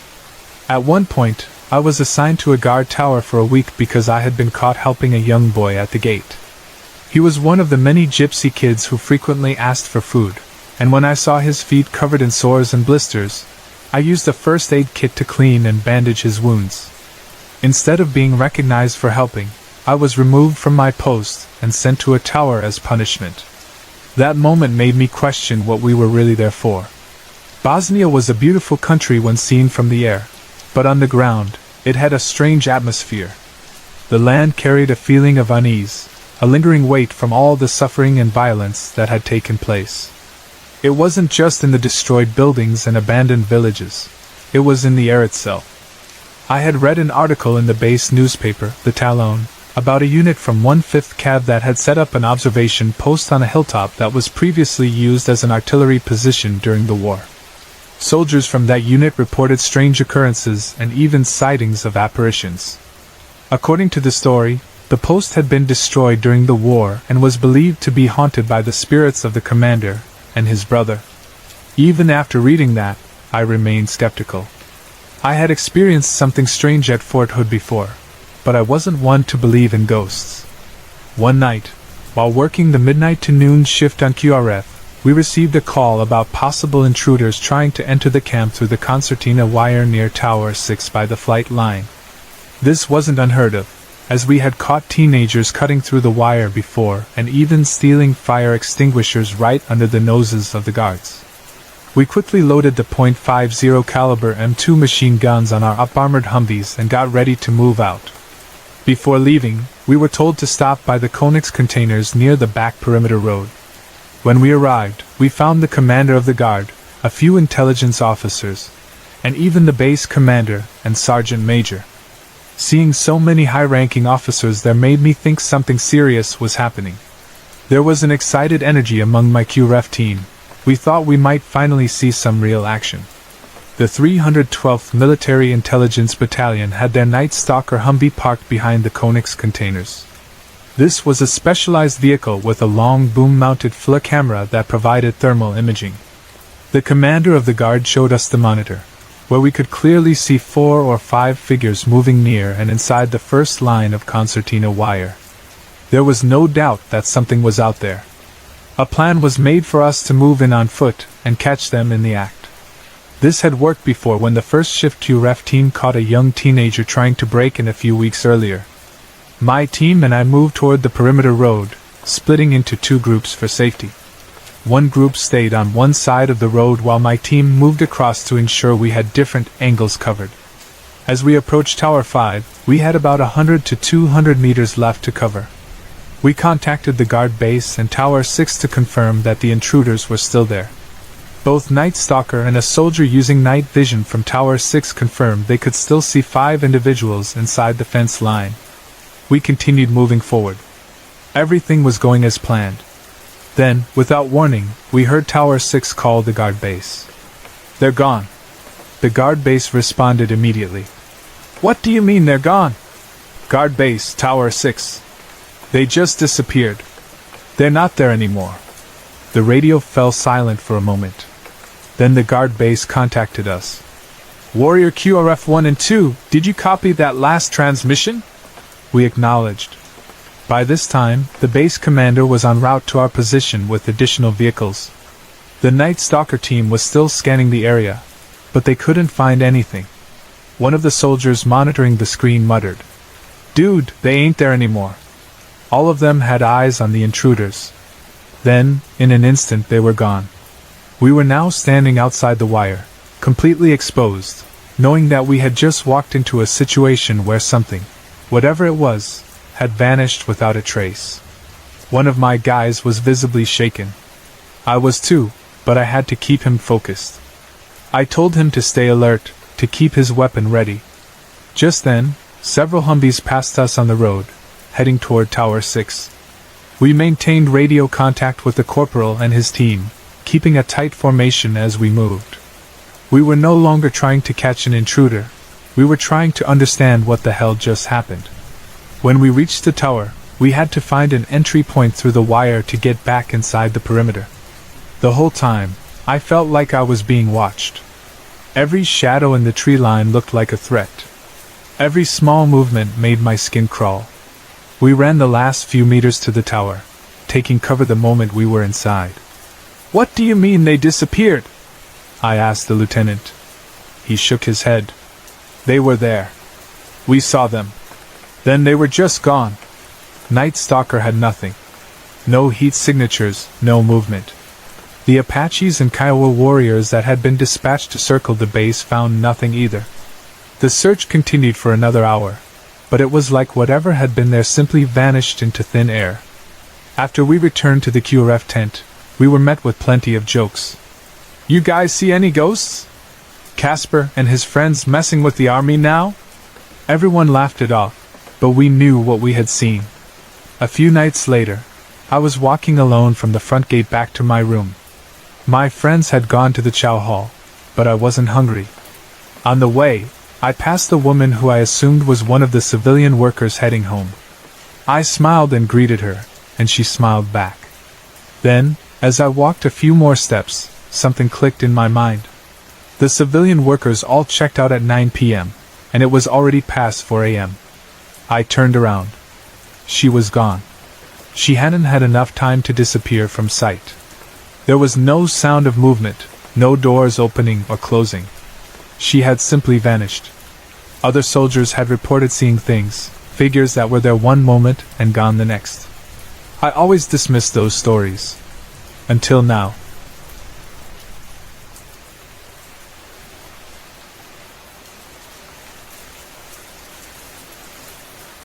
At one point, I was assigned to a guard tower for a week because I had been caught helping a young boy at the gate. He was one of the many gypsy kids who frequently asked for food, and when I saw his feet covered in sores and blisters, I used a first aid kit to clean and bandage his wounds. Instead of being recognized for helping, I was removed from my post and sent to a tower as punishment. That moment made me question what we were really there for. Bosnia was a beautiful country when seen from the air, but on the ground, it had a strange atmosphere. The land carried a feeling of unease, a lingering weight from all the suffering and violence that had taken place. It wasn't just in the destroyed buildings and abandoned villages, it was in the air itself. I had read an article in the base newspaper, the Talon, about a unit from 1/5th Cav that had set up an observation post on a hilltop that was previously used as an artillery position during the war. Soldiers from that unit reported strange occurrences and even sightings of apparitions. According to the story, the post had been destroyed during the war and was believed to be haunted by the spirits of the commander and his brother. Even after reading that, I remained skeptical. I had experienced something strange at Fort Hood before, but I wasn't one to believe in ghosts. One night, while working the midnight to noon shift on QRF, we received a call about possible intruders trying to enter the camp through the concertina wire near Tower 6 by the flight line. This wasn't unheard of, as we had caught teenagers cutting through the wire before and even stealing fire extinguishers right under the noses of the guards. We quickly loaded the .50 caliber M2 machine guns on our up-armored Humvees and got ready to move out. Before leaving, we were told to stop by the Konex containers near the back perimeter road. When we arrived, we found the commander of the guard, a few intelligence officers, and even the base commander and sergeant major. Seeing so many high-ranking officers there made me think something serious was happening. There was an excited energy among my QRF team. We thought we might finally see some real action. The 312th Military Intelligence Battalion had their Night Stalker Humvee parked behind the Konex containers. This was a specialized vehicle with a long boom-mounted FLA camera that provided thermal imaging. The commander of the guard showed us the monitor, where we could clearly see 4 or 5 figures moving near and inside the first line of concertina wire. There was no doubt that something was out there. A plan was made for us to move in on foot and catch them in the act. This had worked before when the first shift QRF team caught a young teenager trying to break in a few weeks earlier. My team and I moved toward the perimeter road, splitting into 2 groups for safety. One group stayed on one side of the road while my team moved across to ensure we had different angles covered. As we approached Tower 5, we had about 100 to 200 meters left to cover. We contacted the guard base and Tower 6 to confirm that the intruders were still there. Both Night Stalker and a soldier using night vision from Tower 6 confirmed they could still see 5 individuals inside the fence line. We continued moving forward. Everything was going as planned. Then, without warning, we heard Tower 6 call the guard base. "They're gone." The guard base responded immediately. "What do you mean they're gone?" "Guard base, Tower 6. They just disappeared. They're not there anymore." The radio fell silent for a moment. Then the guard base contacted us. "Warrior QRF 1 and 2, did you copy that last transmission?" We acknowledged. By this time, the base commander was en route to our position with additional vehicles. The Night Stalker team was still scanning the area, but they couldn't find anything. One of the soldiers monitoring the screen muttered, "Dude, they ain't there anymore." All of them had eyes on the intruders. Then, in an instant they were gone. We were now standing outside the wire, completely exposed, knowing that we had just walked into a situation where something, whatever it was, had vanished without a trace. One of my guys was visibly shaken. I was too, but I had to keep him focused. I told him to stay alert, to keep his weapon ready. Just then, several Humvees passed us on the road, heading toward Tower 6. We maintained radio contact with the corporal and his team, keeping a tight formation as we moved. We were no longer trying to catch an intruder, we were trying to understand what the hell just happened. When we reached the tower, we had to find an entry point through the wire to get back inside the perimeter. The whole time, I felt like I was being watched. Every shadow in the tree line looked like a threat. Every small movement made my skin crawl. We ran the last few meters to the tower, taking cover the moment we were inside. "What do you mean they disappeared?" I asked the lieutenant. He shook his head. "They were there. We saw them. Then they were just gone." Night Stalker had nothing. No heat signatures, no movement. The Apaches and Kiowa warriors that had been dispatched to circle the base found nothing either. The search continued for another hour, but it was like whatever had been there simply vanished into thin air. After we returned to the QRF tent, we were met with plenty of jokes. "You guys see any ghosts? Casper and his friends messing with the army now?" Everyone laughed it off, but we knew what we had seen. A few nights later, I was walking alone from the front gate back to my room. My friends had gone to the chow hall, but I wasn't hungry. On the way, I passed the woman who I assumed was one of the civilian workers heading home. I smiled and greeted her, and she smiled back. Then, as I walked a few more steps, something clicked in my mind. The civilian workers all checked out at 9 p.m., and it was already past 4 a.m. I turned around. She was gone. She hadn't had enough time to disappear from sight. There was no sound of movement, no doors opening or closing. She had simply vanished. Other soldiers had reported seeing things, figures that were there one moment and gone the next. I always dismissed those stories. Until now.